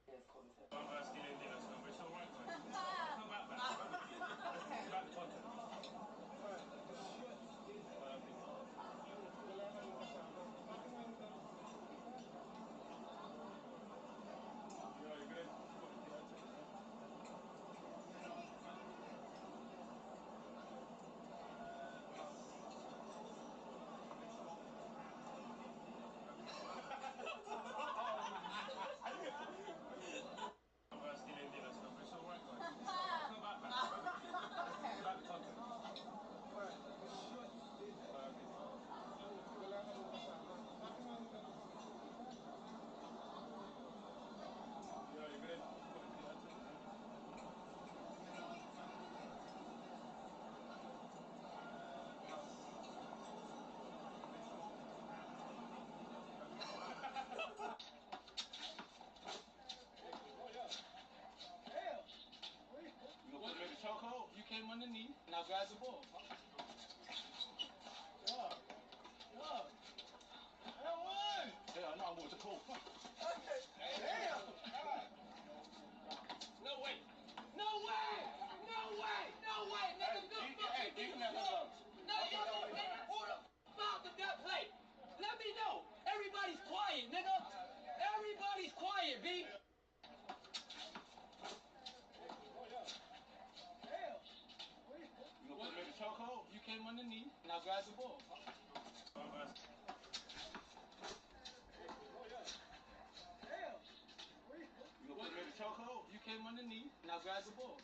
Yeah, it's cold as hell. I'm stealing dinner, so it's all right, guys. It's not about that. It's about the content. Yeah, you good? I'm stealing dinner, so it's all right, guys. It's not about that. It's about the content. Yeah, you good? You gonna put him in the chokehold? You came underneath. Now grab the ball. Yeah, I know I'm with the cold. Damn! No way! No way! No way! No way! Nigga, you can have that. No, who the fouled that play? Let me know. Everybody's quiet, nigga. Everybody's quiet, B. You gonna put him in the chokehold? You came underneath. Now grab the ball. You gonna put him in the chokehold? You came underneath. Now grab the ball.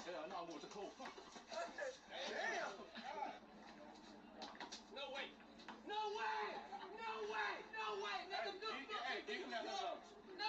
Yeah, I know I'm with the cold. Damn! No way! No way! No way! No way! Nigga, you can have that. No,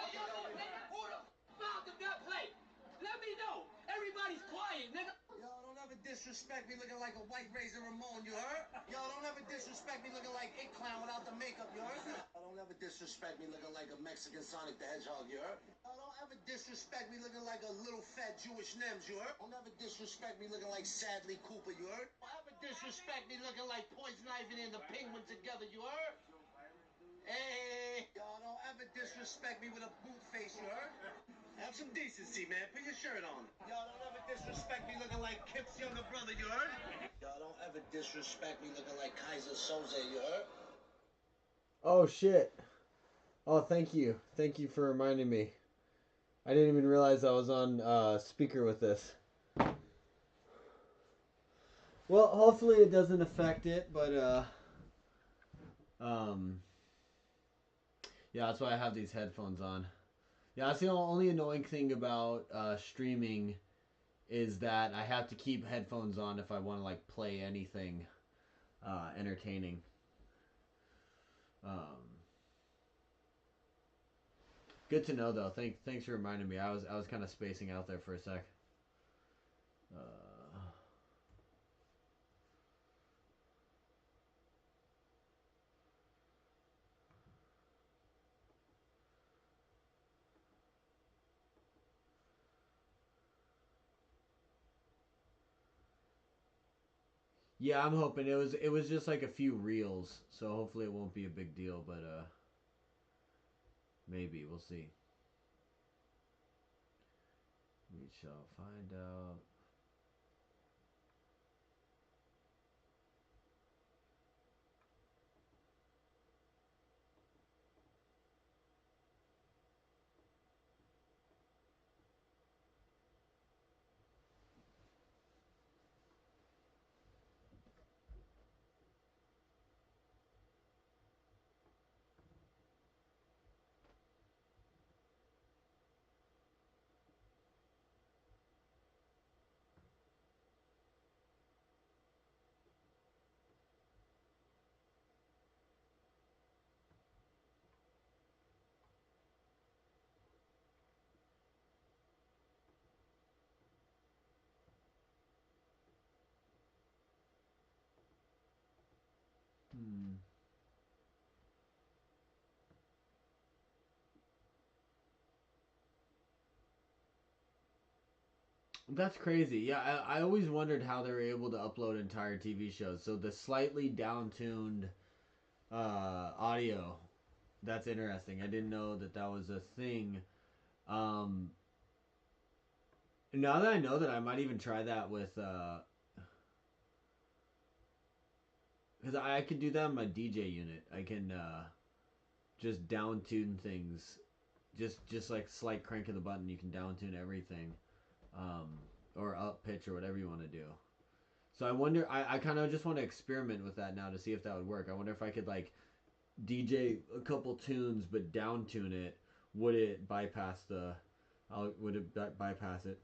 who the fouled that play? Let me know. Everybody's quiet, nigga. Y'all don't ever disrespect me looking like a white Razor Ramon, you heard? Y'all don't ever disrespect me looking like It Clown without the makeup, you heard? Y'all don't ever disrespect me looking like a Mexican Sonic the Hedgehog, you heard? Y'all don't ever disrespect me looking like a little fat Jewish Nems, you heard? Don't ever disrespect me looking like Sadly Cooper, you heard? Don't ever disrespect me looking like Poison Ivy and the Penguin together, you heard? Hey, y'all don't ever disrespect me with a boot face, you heard? Have some decency, man. Put your shirt on. Y'all don't ever disrespect me looking like Kip's younger brother, you heard? Y'all don't ever disrespect me looking like Kaiser Soze, you heard? Oh shit. Oh, thank you. Thank you for reminding me. I didn't even realize I was on speaker with this. Well, hopefully it doesn't affect it, but yeah, that's why I have these headphones on. Yeah, that's the only annoying thing about streaming is that I have to keep headphones on if I want to like play anything entertaining. Good to know though. Thanks for reminding me. I was kind of spacing out there for a sec. Yeah, I'm hoping it was just like a few reels, so hopefully it won't be a big deal, but maybe we'll see. We shall find out. That's crazy. Yeah, I always wondered how they were able to upload entire TV shows. So the slightly down-tuned audio, that's interesting. I didn't know that that was a thing. Now that I know that, I might even try that with... because I could do that on my DJ unit. I can just down-tune things. Just like slight crank of the button, you can down-tune everything. Or up pitch or whatever you want to do. So I wonder, I kind of just want to experiment with that now to see if that would work. I wonder if I could like DJ a couple tunes but down tune it. Would it bypass bypass it?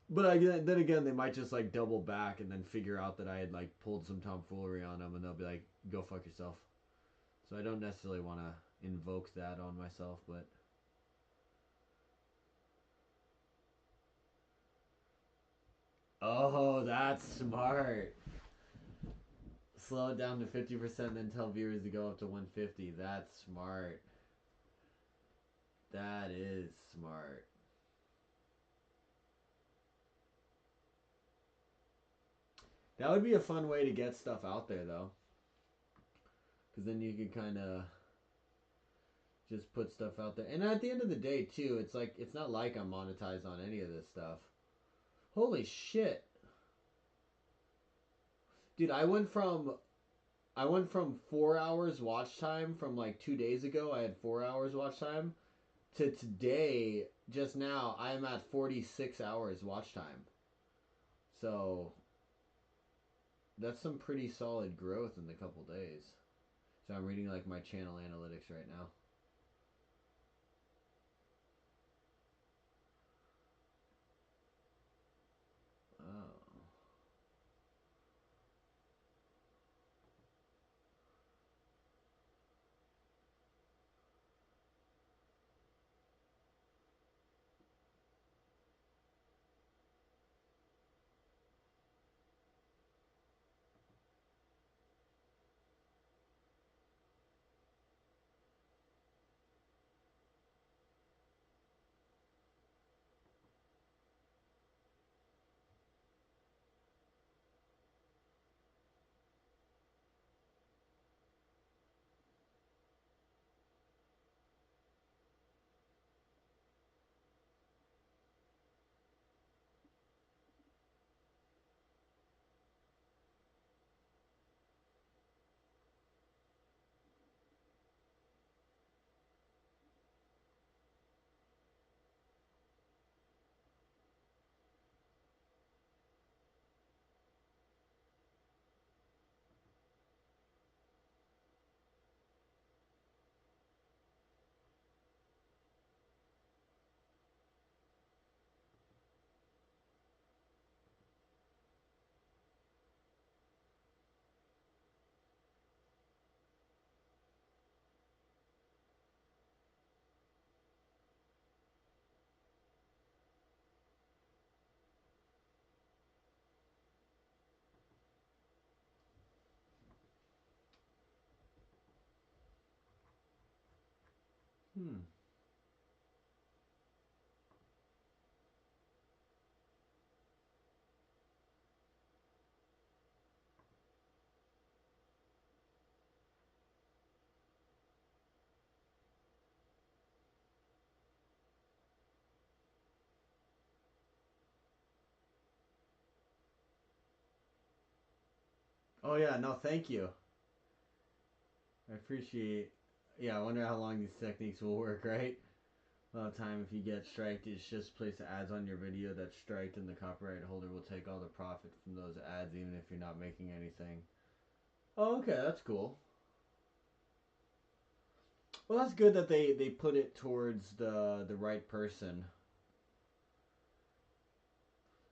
But then again, they might just like double back and then figure out that I had like pulled some tomfoolery on them, and they'll be like, "Go fuck yourself." So I don't necessarily want to invoke that on myself, but. Oh, that's smart. Slow it down to 50%, then tell viewers to go up to 150. That's smart. That is smart. That would be a fun way to get stuff out there, though. Because then you can kind of just put stuff out there. And at the end of the day, too, it's like, it's not like I'm monetized on any of this stuff. Holy shit. Dude, I went from 4 hours watch time from like 2 days ago. I had 4 hours watch time. To today, just now, I'm at 46 hours watch time. So, that's some pretty solid growth in the couple days. So I'm reading like my channel analytics right now. Oh. Hmm. Oh yeah, no, thank you. I appreciate. Yeah, I wonder how long these techniques will work, right? A lot of time, if you get striked, it's just place ads on your video that's striked, and the copyright holder will take all the profit from those ads, even if you're not making anything. Oh, okay, that's cool. Well, that's good that they put it towards the right person.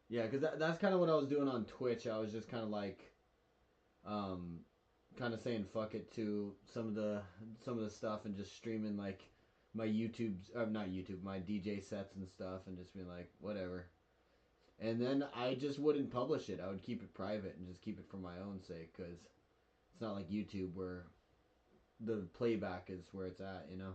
Yeah, because that's kind of what I was doing on Twitch. I was just kind of like, kind of saying fuck it to some of the stuff and just streaming like my YouTube's or not YouTube, my DJ sets and stuff, and just being like whatever. And then I just wouldn't publish it. I would keep it private and just keep it for my own sake, because it's not like YouTube where the playback is where it's at, you know.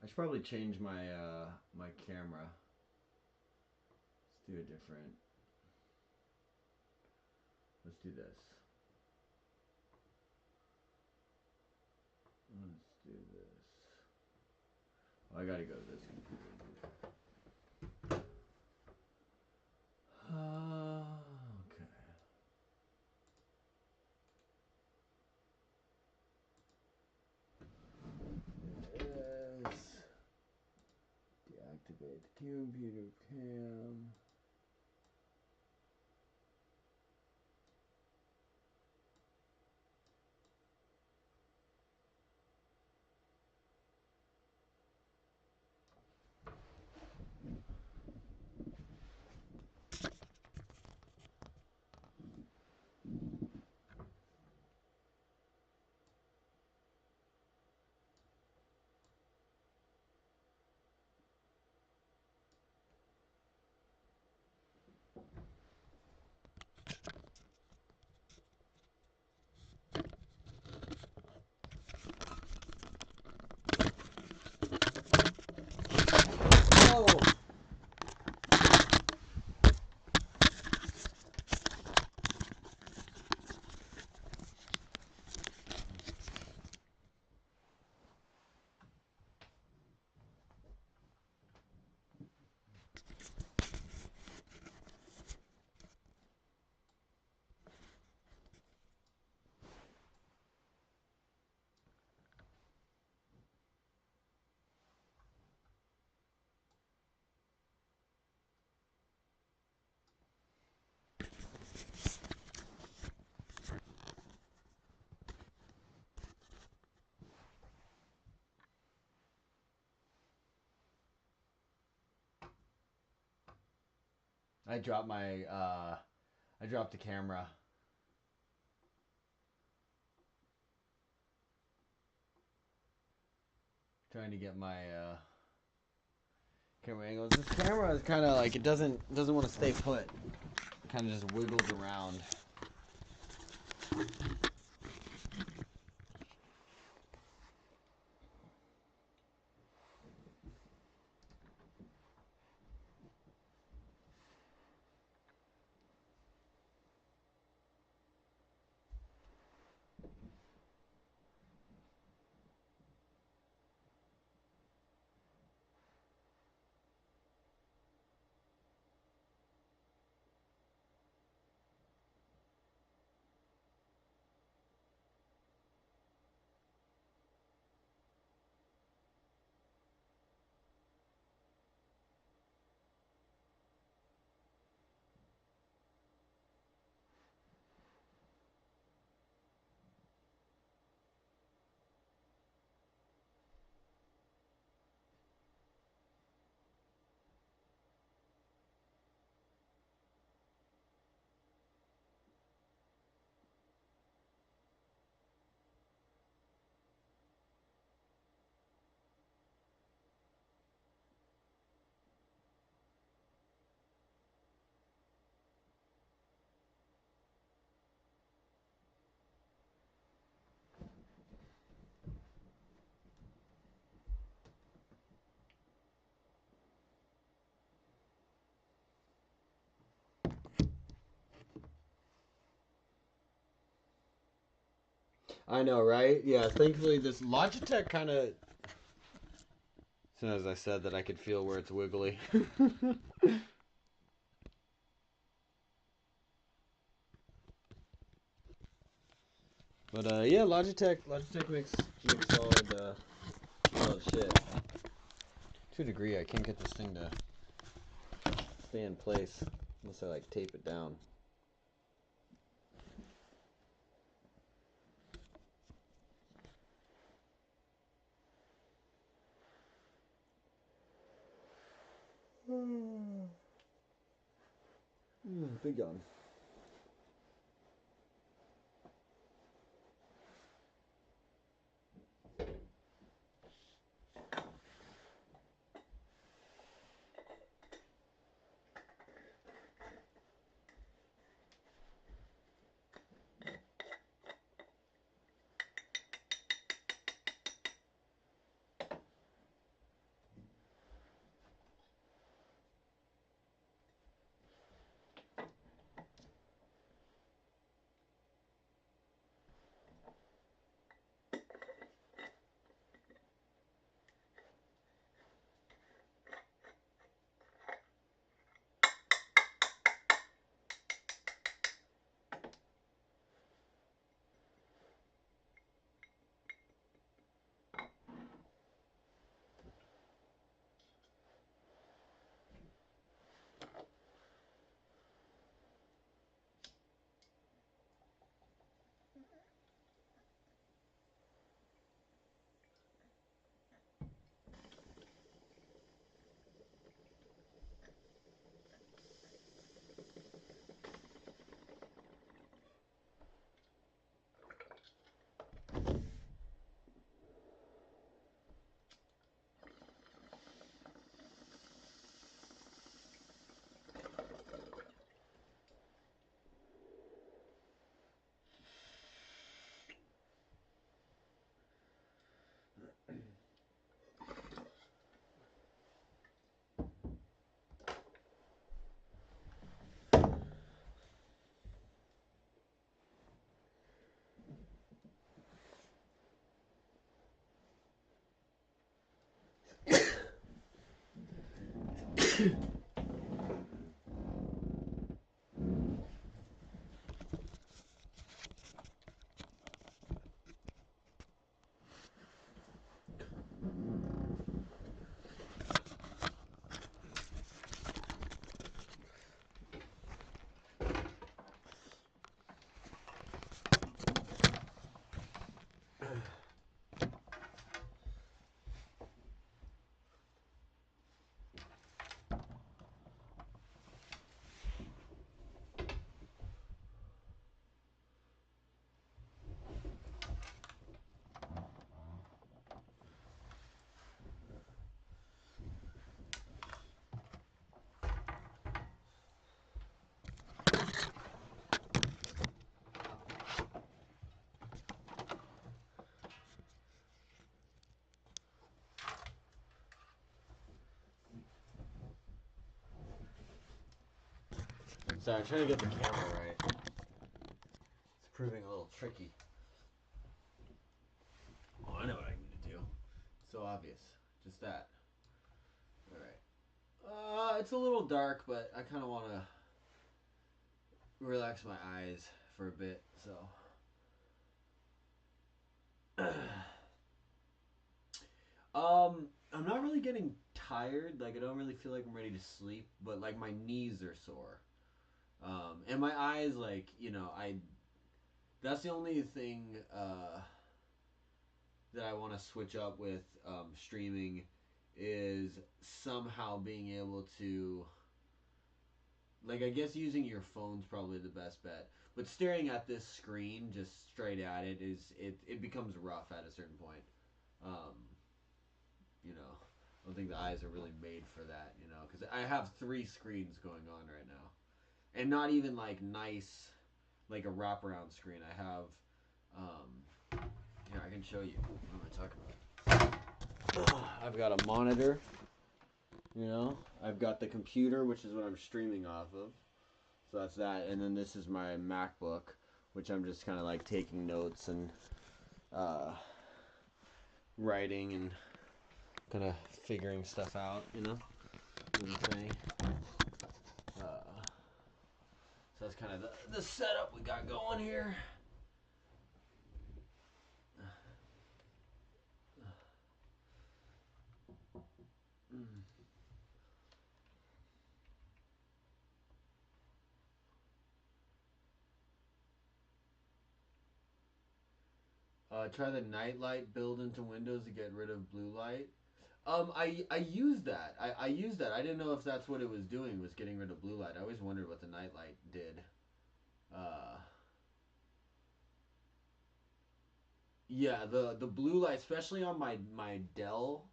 I should probably change my my camera. Let's do a different. Let's do this. Let's do this. Oh, I gotta go to this computer. Okay. Yes. Deactivate the computer cam. Oh. I dropped my I dropped the camera. Trying to get my camera angles. This camera is kind of like it doesn't want to stay put. Kind of just wiggles around. I know, right? Yeah, thankfully this Logitech kind of As soon as I said that, I could feel where it's wiggly. But yeah, Logitech makes solid shit. To a degree, I can't get this thing to stay in place unless I like tape it down. Big gun. Sorry, I'm trying to get the camera right. It's proving a little tricky. Oh, I know what I need to do. It's so obvious. Just that. Alright. It's a little dark, but I kind of want to relax my eyes for a bit, so. I'm not really getting tired. Like, I don't really feel like I'm ready to sleep, but, like, my knees are sore. And my eyes, like, you know, that's the only thing, that I want to switch up with, streaming is somehow being able to, like, I guess using your phone's probably the best bet. But staring at this screen, just straight at it, it becomes rough at a certain point. You know, I don't think the eyes are really made for that, you know, because I have 3 screens going on right now. And not even, like, nice, like a wraparound screen. I have, here, I can show you. What am I talking about? I've got a monitor, you know. I've got the computer, which is what I'm streaming off of. So that's that. And then this is my MacBook, which I'm just kind of, like, taking notes and, writing and kind of figuring stuff out, you know what I'm saying? So that's kind of the setup we got going here. Try the nightlight build into Windows to get rid of blue light. I use that. I use that. I didn't know if that's what it was doing, was getting rid of blue light. I always wondered what the nightlight did. Yeah, the blue light, especially on my Dell.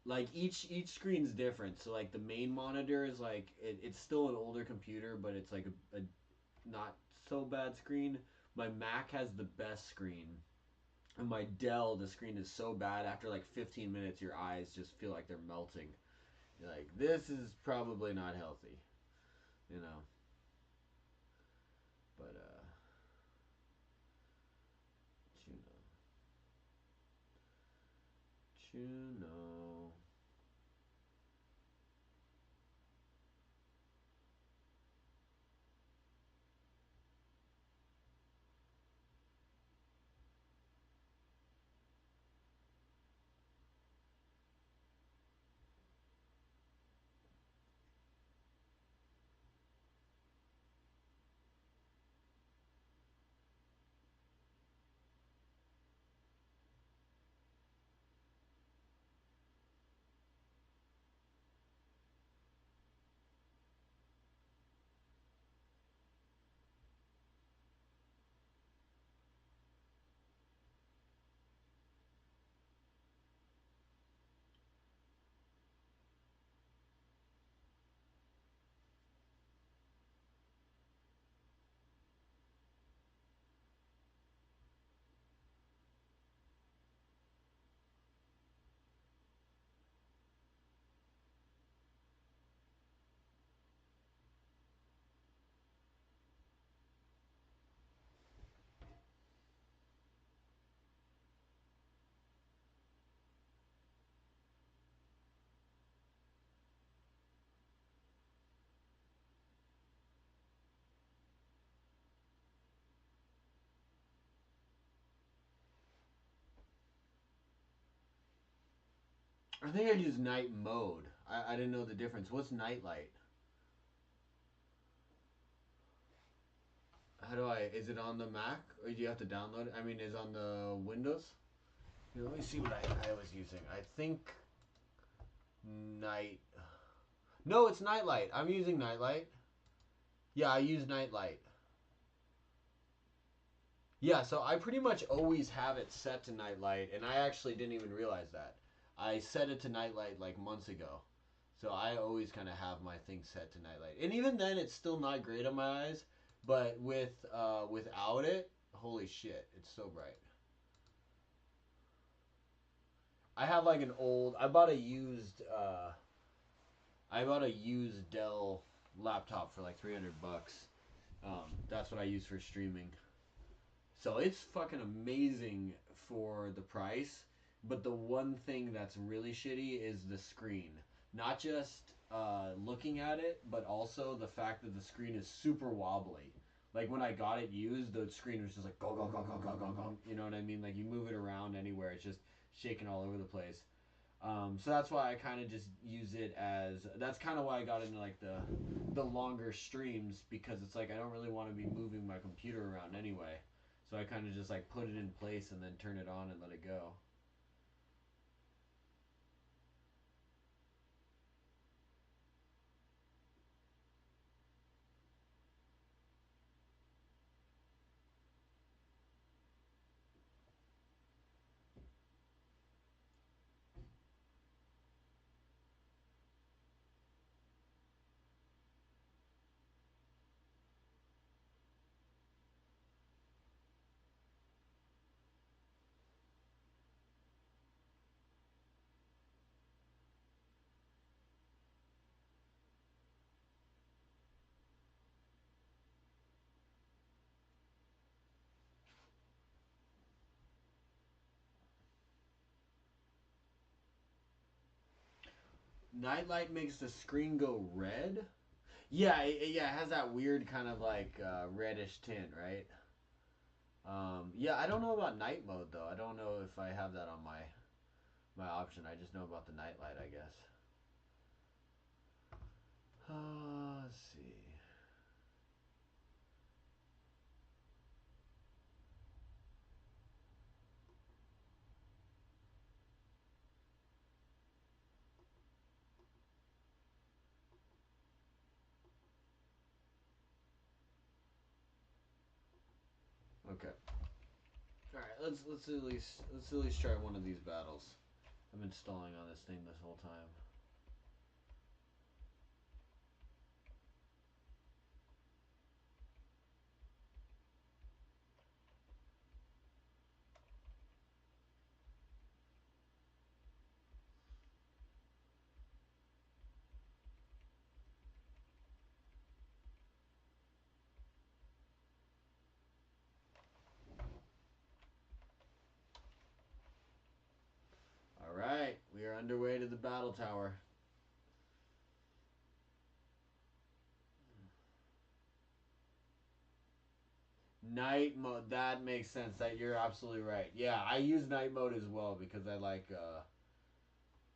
Like each screen's different. So like the main monitor is like it's still an older computer, but it's like a not so bad screen. My Mac has the best screen. And my Dell, the screen is so bad. After like 15 minutes, your eyes just feel like they're melting. You're like, this is probably not healthy, you know. But you know. I think I use night mode. I didn't know the difference. What's nightlight? How do I? Is it on the Mac or do you have to download it? I mean, is it on the Windows? Here, let me see what I was using. I think night. No, it's nightlight. I'm using nightlight. Yeah, I use nightlight. Yeah, so I pretty much always have it set to nightlight, and I actually didn't even realize that. I set it to nightlight like months ago. So I always kind of have my thing set to nightlight. And even then, it's still not great on my eyes. But without it, holy shit, it's so bright. I have like an old. I bought a used. I bought a used Dell laptop for like $300. That's what I use for streaming. So it's fucking amazing for the price. But the one thing that's really shitty is the screen. Not just looking at it, but also the fact that the screen is super wobbly. Like when I got it used, the screen was just like go go go go go go go. You know what I mean? Like you move it around anywhere, it's just shaking all over the place. So that's why I kind of just use it as. That's kind of why I got into like the longer streams, because it's like I don't really want to be moving my computer around anyway. So I kind of just like put it in place and then turn it on and let it go. Nightlight makes the screen go red? Yeah, it has that weird kind of like reddish tint, right? Yeah, I don't know about night mode though. I don't know if I have that on my option. I just know about the nightlight, I guess. Let's see. Okay. All right. Let's at least try one of these battles. I've been stalling on this thing this whole time. All right, we are underway to the battle tower. Night mode, that makes sense. That you're absolutely right. Yeah, I use night mode as well because I like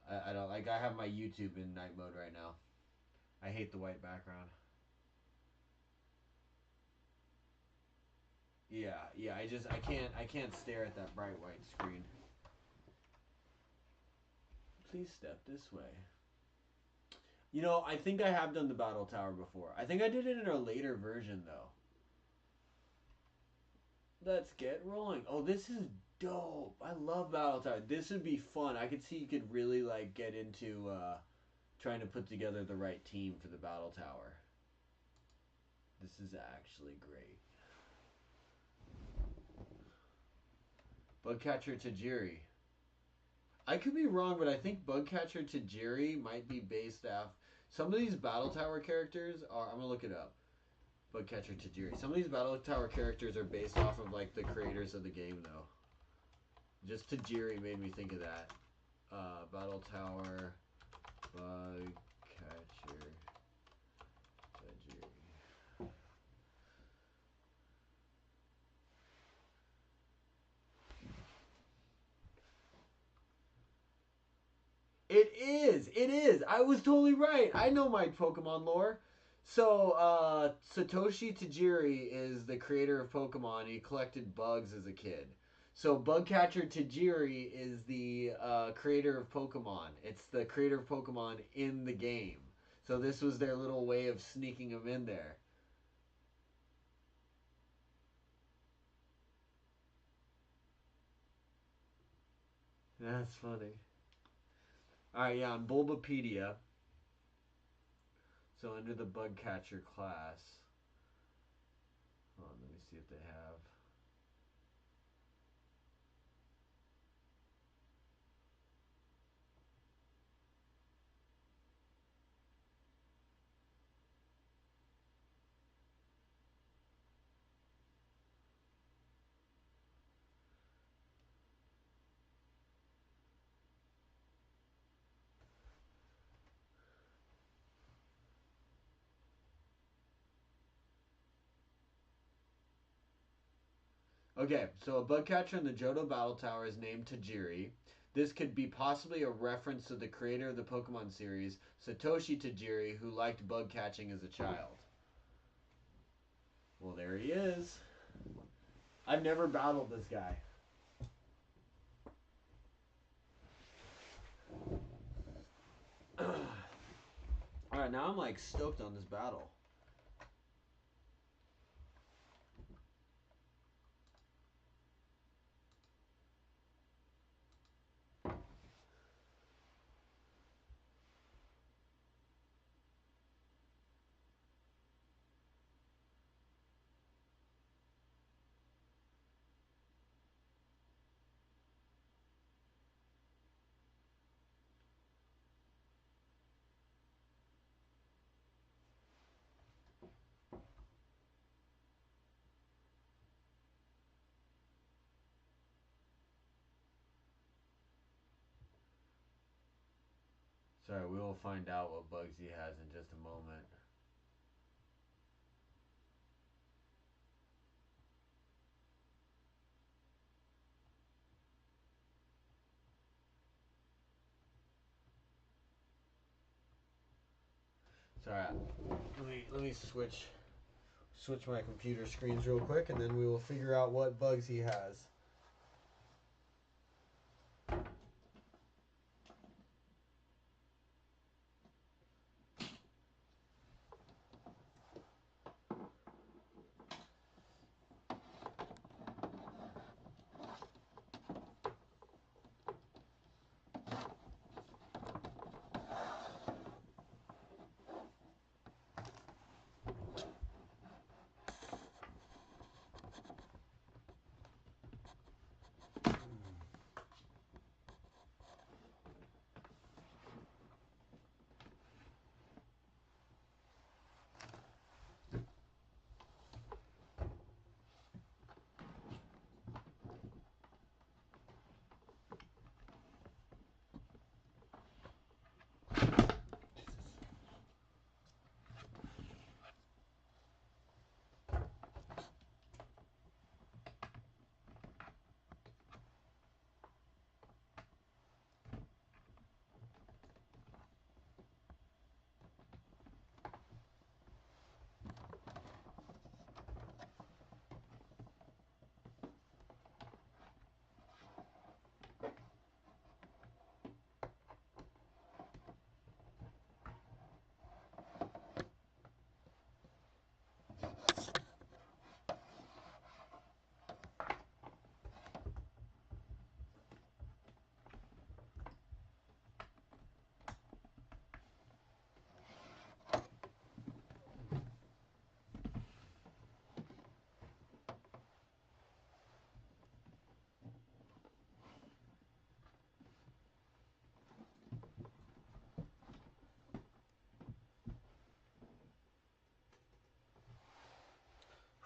I don't like I have my YouTube in night mode right now. I hate the white background. Yeah, I can't stare at that bright white screen. Please step this way. You know, I think I have done the battle tower before. I think I did it in a later version though. Let's get rolling. Oh, this is dope. I love battle tower. This would be fun. I could see you could really like get into trying to put together the right team for the battle tower. This is actually great. Bugcatcher Tajiri. I could be wrong, but I think Bugcatcher Tajiri might be based off. Some of these battle tower characters are. I'm gonna look it up. Bugcatcher Tajiri. Some of these battle tower characters are based off of like the creators of the game, though. Just Tajiri made me think of that. Battle tower, Bugcatcher Tajiri. It is. It is. I was totally right. I know my Pokemon lore. So, Satoshi Tajiri is the creator of Pokemon. He collected bugs as a kid. So, Bugcatcher Tajiri is the creator of Pokemon. It's the creator of Pokemon in the game. So, this was their little way of sneaking him in there. That's funny. Alright, yeah, on Bulbapedia. So, under the Bugcatcher class. Hold on, let me see if they have. Okay, so a bugcatcher in the Johto Battle Tower is named Tajiri. This could be possibly a reference to the creator of the Pokemon series, Satoshi Tajiri, who liked bug catching as a child. Well, there he is. I've never battled this guy. Alright, now I'm like stoked on this battle. Sorry, we will find out what bugs he has in just a moment. Sorry, let me switch my computer screens real quick, and then we will figure out what bugs he has.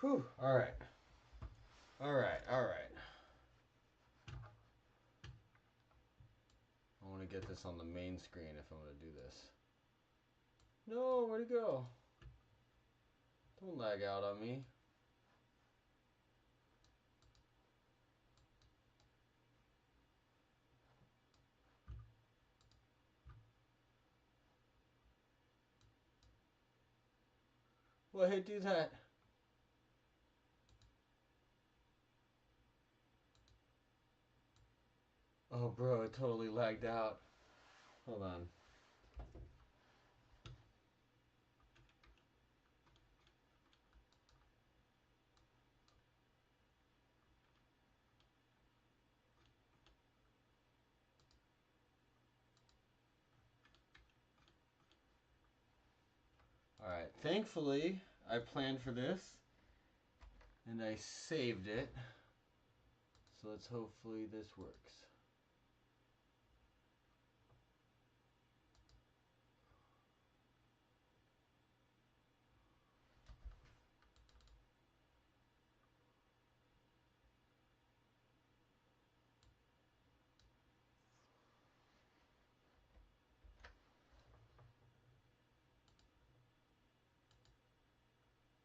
Whew, alright. Alright. I want to get this on the main screen if I'm going to do this. No, where'd it go? Don't lag out on me. Well, hey, do that. Oh, bro, it totally lagged out. Hold on. Alright, thankfully, I planned for this. And I saved it. So let's hopefully this works.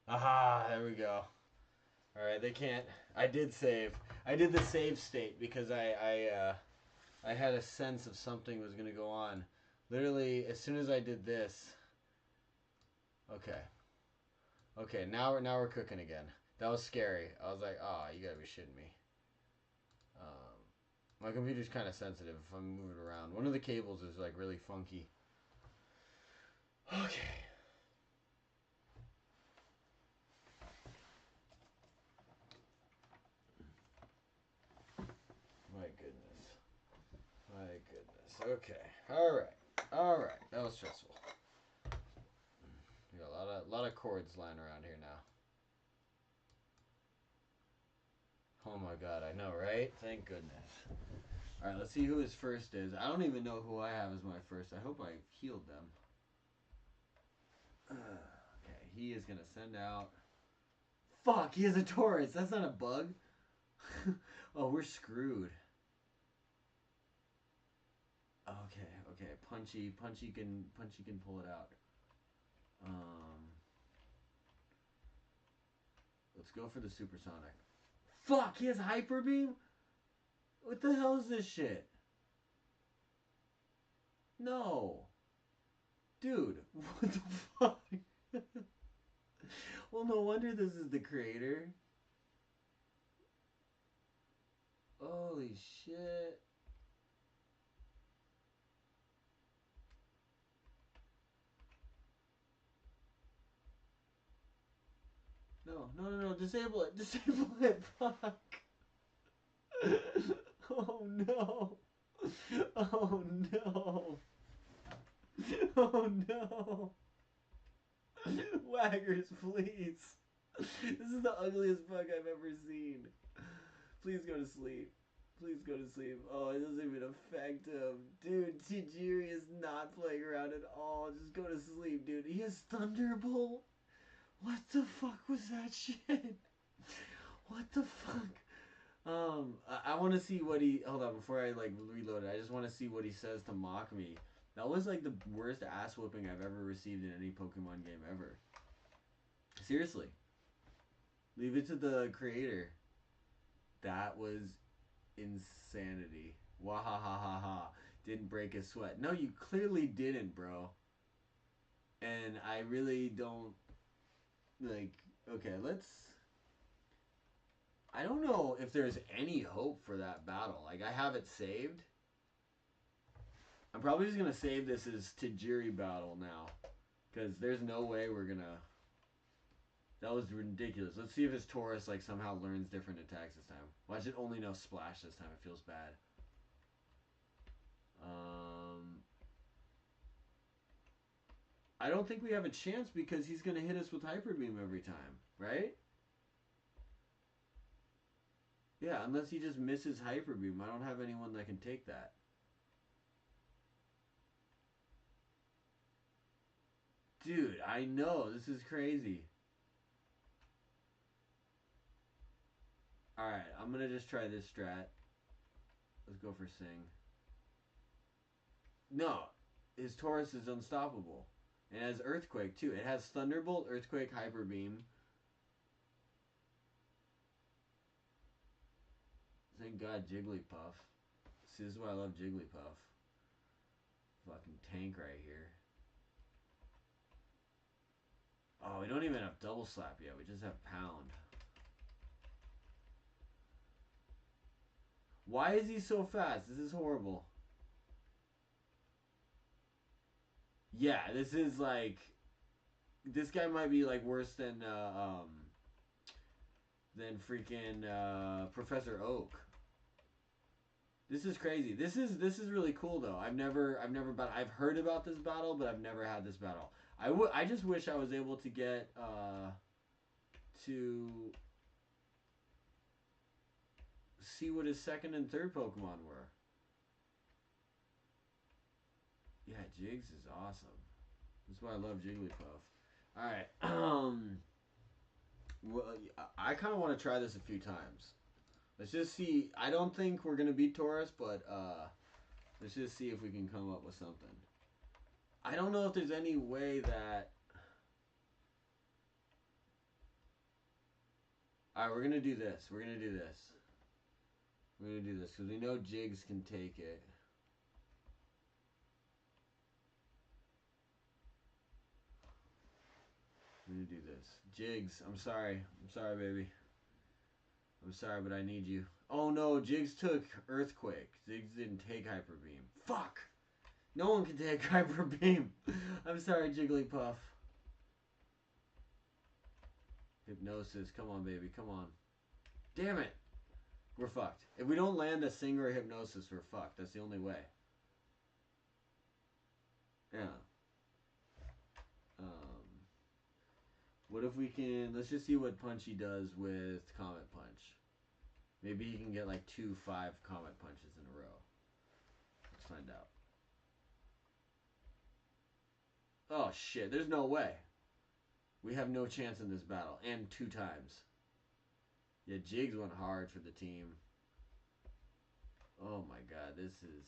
Aha, there we go. Alright, they can't. I did save. I did the save state because I had a sense of something was going to go on. Literally, as soon as I did this. Okay. Okay, now we're cooking again. That was scary. I was like, oh, you gotta be shitting me. My computer's kind of sensitive if I'm moving around. One of the cables is like really funky. Okay. My goodness. My goodness. Okay. Alright. That was stressful. We got a lot of cords lying around here now. Oh my god, I know, right? Thank goodness. Alright, let's see who his first is. I don't even know who I have as my first. I hope I healed them. Okay, he is going to send out... Fuck, he has a Taurus. That's not a bug. Oh, we're screwed. Okay. Okay, Punchy can pull it out. Let's go for the supersonic. Fuck, he has hyper beam? What the hell is this shit? No. Dude, what the fuck? Well, no wonder this is the creator. Holy shit. No, disable it, fuck. Oh no. Oh no. Oh no. Waggers, please. This is the ugliest bug I've ever seen. Please go to sleep. Please go to sleep. Oh, it doesn't even affect him. Dude, Tajiri is not playing around at all. Just go to sleep, dude. He has Thunderbolt? What the fuck was that shit? What the fuck? I want to see what he... Hold on, before I, like, reload it. I just want to see what he says to mock me. That was, like, the worst ass whooping I've ever received in any Pokemon game ever. Seriously. Leave it to the creator. That was insanity. Wahahaha. Didn't break a sweat. No, you clearly didn't, bro. And I really don't... Like, okay, let's... I don't know if there's any hope for that battle. Like, I have it saved. I'm probably just going to save this as Tajiri battle now. Because there's no way we're going to... That was ridiculous. Let's see if his Taurus, like, somehow learns different attacks this time. Well, I should only know Splash this time. It feels bad. I don't think we have a chance because he's going to hit us with Hyper Beam every time. Right? Yeah, unless he just misses Hyper Beam. I don't have anyone that can take that. Dude, I know. This is crazy. Alright, I'm going to just try this strat. Let's go for Sing. No, his Taurus is unstoppable. It has Earthquake, too. It has Thunderbolt, Earthquake, Hyper Beam. Thank God Jigglypuff. See, this is why I love Jigglypuff. Fucking tank right here. Oh, we don't even have Double Slap yet. We just have Pound. Why is he so fast? This is horrible. Yeah, this is like... This guy might be like worse than freaking Professor Oak. This is crazy. This is really cool though. I've heard about this battle, but I've never had this battle. I just wish I was able to get to see what his second and third Pokemon were. Yeah, Jigs is awesome. That's why I love Jigglypuff. Alright, well, I kind of want to try this a few times. Let's just see. I don't think we're going to beat Taurus, but let's just see if we can come up with something. I don't know if there's any way that... Alright, we're going to do this. We're going to do this. We're going to do this because we know Jigs can take it. We're going to do this. Jigs, I'm sorry. I'm sorry, baby. I'm sorry, but I need you. Oh no, Jigs took Earthquake. Jigs didn't take Hyper Beam. Fuck! No one can take Hyper Beam. I'm sorry, Jigglypuff. Hypnosis. Come on, baby. Come on. Damn it. We're fucked. If we don't land a Sing or a Hypnosis, we're fucked. That's the only way. Yeah. What if we can... Let's just see what Punchy does with Comet Punch. Maybe he can get like 2 5 Comet Punches in a row. Let's find out. Oh shit, there's no way. We have no chance in this battle. And 2 times. Yeah, Jigs went hard for the team. Oh my god, this is...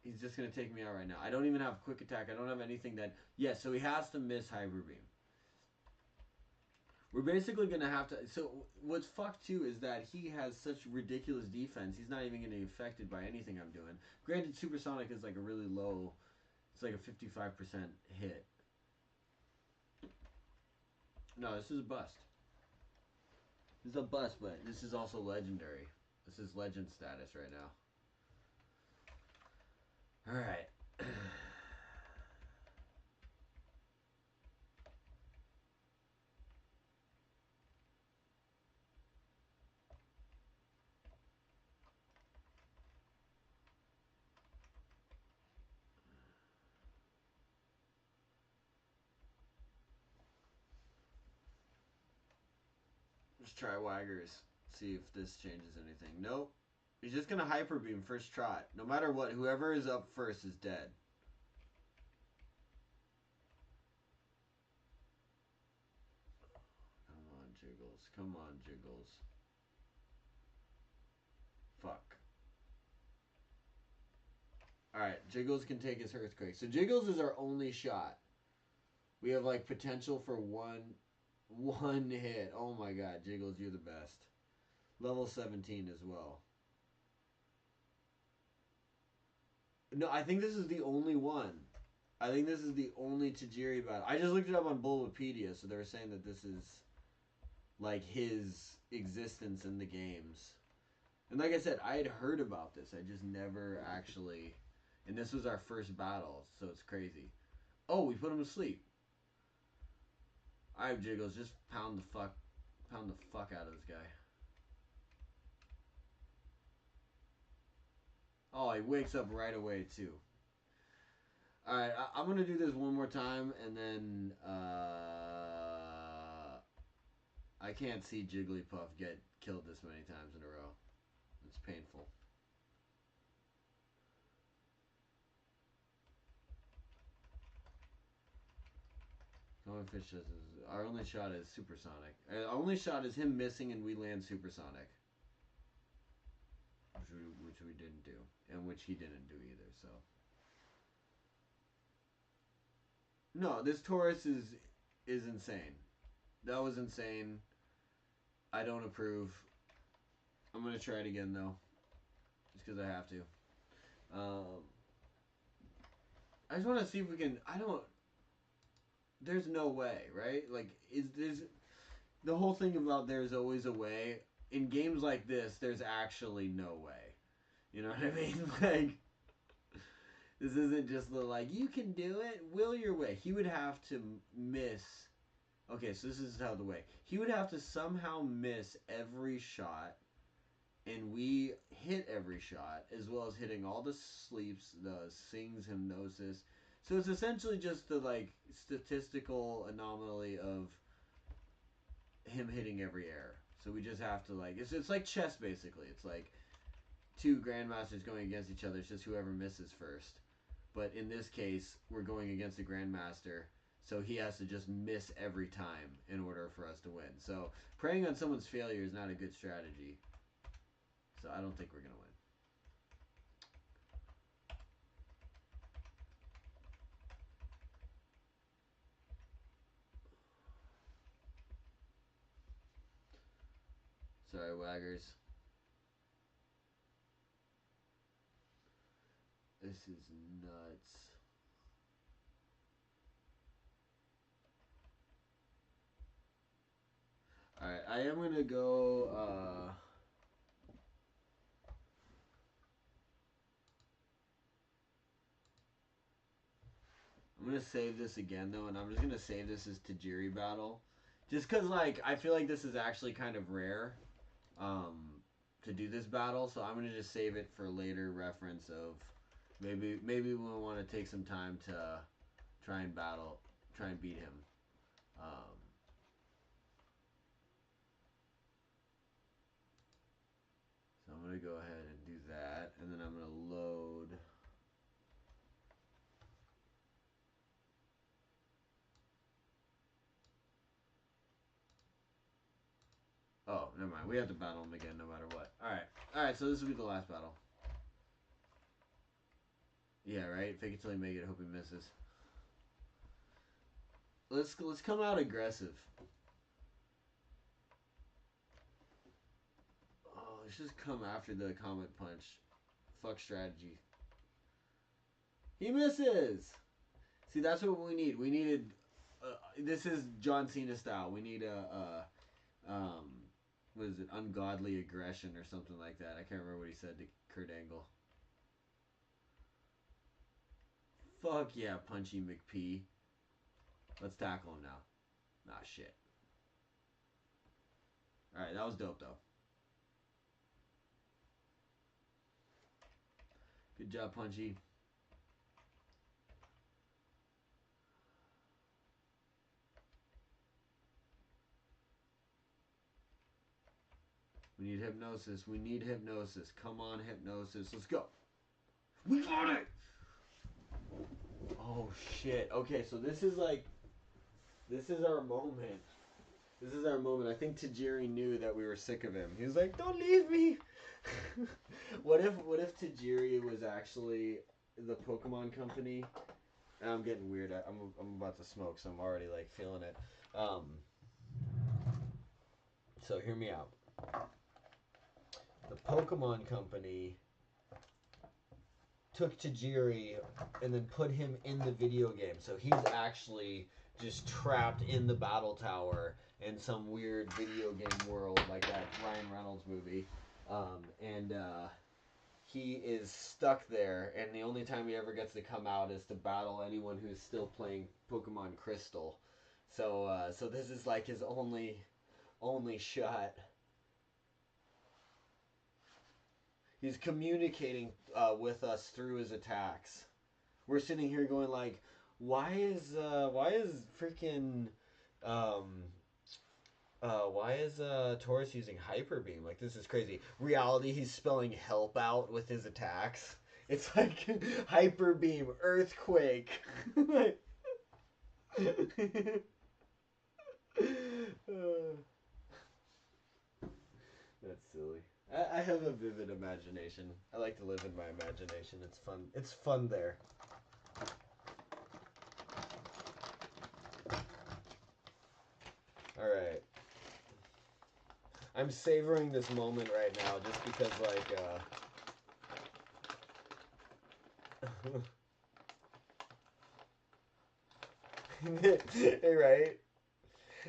He's just going to take me out right now. I don't even have quick attack. I don't have anything that... Yeah, so he has to miss Hyper Beam. We're basically going to have to... So what's fucked too is that he has such ridiculous defense. He's not even going to be affected by anything I'm doing. Granted, Supersonic is like a really low... It's like a 55% hit. No, this is a bust. This is a bust, but this is also legendary. This is legend status right now. Alright. Let's try Waggers. See if this changes anything. Nope. He's just gonna Hyper Beam first trot. No matter what, whoever is up first is dead. Come on, Jiggles. Come on, Jiggles. Fuck. Alright, Jiggles can take his Earthquake. So Jiggles is our only shot. We have like potential for one hit. Oh my god, Jiggles, you're the best. Level 17 as well. No, I think this is the only one. I think this is the only Tajiri battle. I just looked it up on Bulbapedia, so they were saying that this is like his existence in the games. And like I said, I had heard about this. I just never actually... And this was our first battle, so it's crazy. Oh, we put him to sleep. Alright, Jiggles, just pound the fuck out of this guy. Oh, he wakes up right away, too. Alright, I'm going to do this one more time, and then, I can't see Jigglypuff get killed this many times in a row. It's painful. Going Fish says our only shot is Supersonic. Our only shot is him missing and we land Supersonic. Which we didn't do. And which he didn't do either, so. No, this Taurus is insane. That was insane. I don't approve. I'm going to try it again, though. Just because I have to. I just want to see if we can... There's no way, right? Like, there's... The whole thing about there's always a way. In games like this, there's actually no way. You know what I mean? Like, this isn't just the, like, you can do it, will your way. He would have to miss... Okay, so this is how the way. He would have to somehow miss every shot, and we hit every shot, as well as hitting all the sleeps, the sings, hypnosis. So it's essentially just the, like, statistical anomaly of him hitting every error. So we just have to, like, it's like chess, basically. It's like two grandmasters going against each other. It's just whoever misses first. But in this case, we're going against a grandmaster, so he has to just miss every time in order for us to win. So preying on someone's failure is not a good strategy. So I don't think we're going to win. Sorry, Waggers. This is nuts. Alright, I am going to go... I'm going to save this again, though, and I'm just going to save this as Tajiri battle. Just because, like, I feel like this is actually kind of rare to do this battle, so I'm going to just save it for later reference of maybe we'll want to take some time to try and beat him. So I'm going to go ahead and do that, and then I'm going to load... Oh, never mind. We have to battle him again no matter what. Alright. Alright, so this will be the last battle. Yeah, right? Fake it till you make it, hope he misses. Let's come out aggressive. Oh, let's just come after the Comet Punch. Fuck strategy. He misses! See, that's what we need. We needed... this is John Cena style. We need what is it? Ungodly aggression or something like that. I can't remember what he said to Kurt Angle. Fuck yeah, Punchy McP. Let's tackle him now. Nah, shit. Alright, that was dope, though. Good job, Punchy. We need hypnosis. We need hypnosis. Come on, hypnosis. Let's go. We got it! Oh, shit. Okay, so this is like... This is our moment. This is our moment. I think Tajiri knew that we were sick of him. He was like, don't leave me! What if Tajiri was actually the Pokemon company? I'm getting weird. I'm about to smoke, so I'm already like feeling it. So hear me out. The Pokemon company took Tajiri and then put him in the video game. So he's actually just trapped in the battle tower in some weird video game world like that Ryan Reynolds movie. He is stuck there, and the only time he ever gets to come out is to battle anyone who's still playing Pokemon Crystal. So this is like his only shot. He's communicating with us through his attacks. We're sitting here going like, why is freaking why is Taurus using Hyper Beam? Like, this is crazy. Reality, he's spelling help out with his attacks. It's like Hyper Beam, Earthquake. That's silly. I have a vivid imagination. I like to live in my imagination. It's fun. It's fun there. Alright. I'm savoring this moment right now just because, like, right?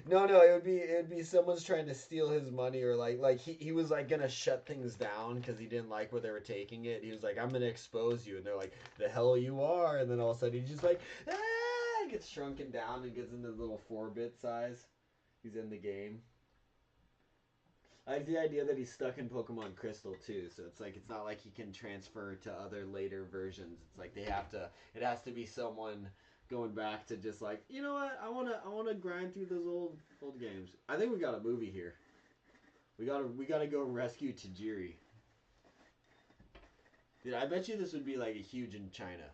No, it would be someone's trying to steal his money, or like he was like gonna shut things down because he didn't like where they were taking it. He was like, I'm gonna expose you, and they're like, the hell you are, and then all of a sudden he's just like, gets shrunken down and gets into the little 4-bit size. He's in the game. I like the idea that he's stuck in Pokemon Crystal too, so it's like it's not like he can transfer to other later versions. It's like it has to be someone going back to just like, you know what, I wanna grind through those old games. I think we got a movie here. We gotta go rescue Tajiri. Dude, I bet you this would be like a huge in China.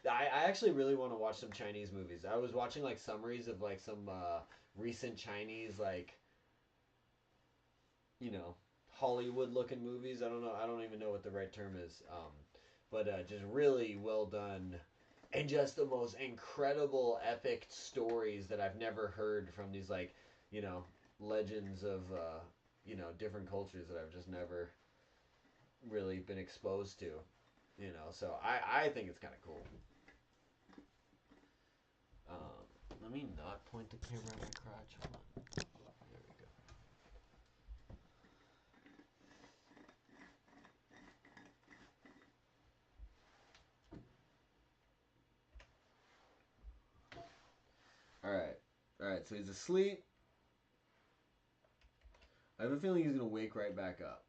I actually really want to watch some Chinese movies. I was watching like summaries of like some recent Chinese, like, you know, Hollywood looking movies. I don't know. I don't even know what the right term is. But just really well done, and just the most incredible epic stories that I've never heard from these, like, you know, legends of you know, different cultures that I've just never really been exposed to. You know, so I think it's kind of cool. Let me not point the camera at my crotch. Hold on. There we go. Alright, so he's asleep. I have a feeling he's going to wake right back up.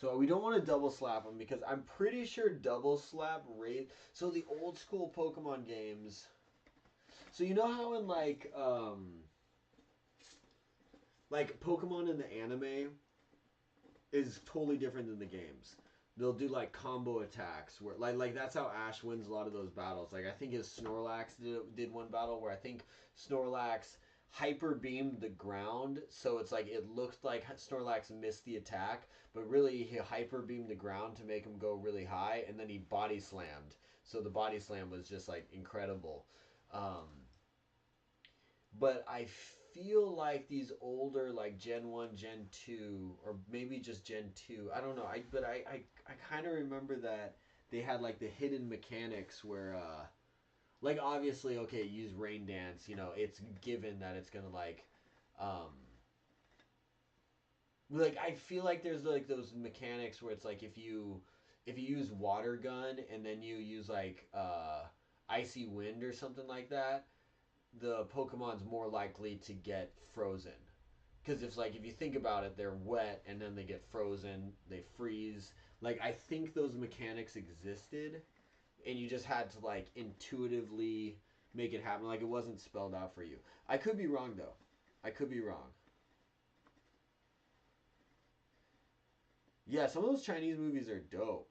So we don't want to double slap him because I'm pretty sure double slap rate. So the old school Pokemon games. So you know how in like Pokemon in the anime is totally different than the games. They'll do like combo attacks where like that's how Ash wins a lot of those battles. Like I think his Snorlax did one battle where I think Snorlax hyper beamed the ground, so it's like it looked like Snorlax missed the attack, but really he hyper beamed the ground to make him go really high, and then he body slammed. So the body slam was just like incredible. But I feel like these older, like Gen 1, Gen 2, or maybe just Gen 2, I don't know. I kind of remember that they had like the hidden mechanics where, like obviously, okay, use Rain Dance, you know, it's given that it's gonna like I feel like there's like those mechanics where it's like if you use Water Gun and then you use like Icy Wind or something like that, the Pokemon's more likely to get frozen. Because it's like, if you think about it, they're wet and then they get frozen, they freeze. Like, I think those mechanics existed, and you just had to, like, intuitively make it happen. Like, it wasn't spelled out for you. I could be wrong, though. I could be wrong. Yeah, some of those Chinese movies are dope.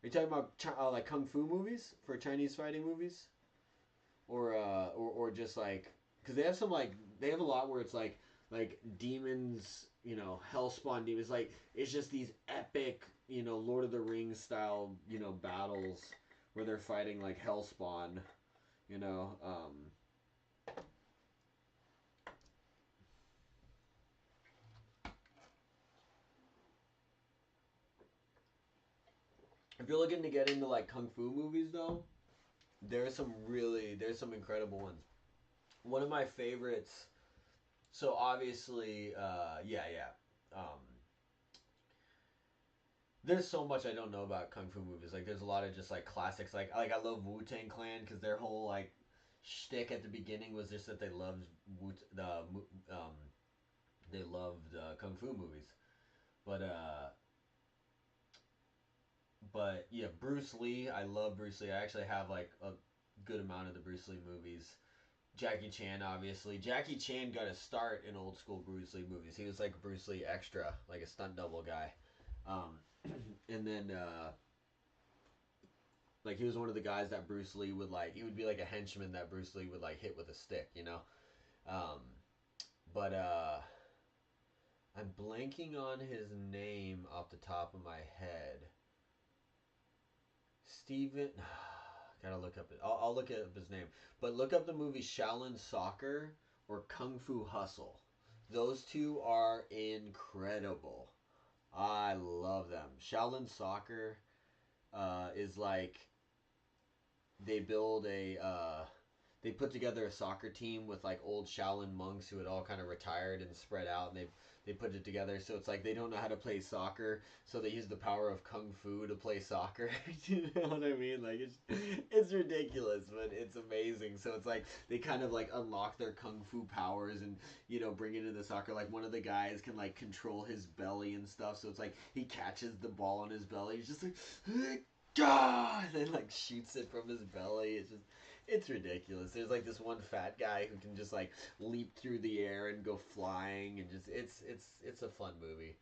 Are you talking about, like, kung fu movies? For Chinese fighting movies? Or just like, because they have some like they have a lot where it's like demons, you know, hellspawn demons, like it's just these epic, you know, Lord of the Rings style, you know, battles where they're fighting like hellspawn, you know. If you're looking to get into like kung fu movies though, there's some incredible ones. One of my favorites. So obviously, yeah. There's so much I don't know about kung fu movies. Like, there's a lot of just like classics. Like I love Wu Tang Clan because their whole like shtick at the beginning was just that they loved kung fu movies. But yeah, Bruce Lee. I love Bruce Lee. I actually have like a good amount of the Bruce Lee movies. Jackie Chan, obviously. Jackie Chan got a start in old school Bruce Lee movies. He was like a Bruce Lee extra, like a stunt double guy. And then like he was one of the guys that Bruce Lee would like. He would be like a henchman that Bruce Lee would like hit with a stick, you know. Um, but I'm blanking on his name off the top of my head. Steven. Gotta look up it. I'll look up his name. But look up the movie Shaolin Soccer or Kung Fu Hustle. Those two are incredible. I love them. Shaolin Soccer is like they build they put together a soccer team with like old Shaolin monks who had all kind of retired and spread out, and they put it together. So it's like they don't know how to play soccer, so they use the power of kung fu to play soccer. You know what I mean? Like it's ridiculous, but it's amazing. So it's like they kind of like unlock their kung fu powers and, you know, bring it into soccer. Like one of the guys can like control his belly and stuff. So it's like he catches the ball on his belly. He's just like. God! And then like shoots it from his belly. It's ridiculous. There's like this one fat guy who can just like leap through the air and go flying, and just it's a fun movie.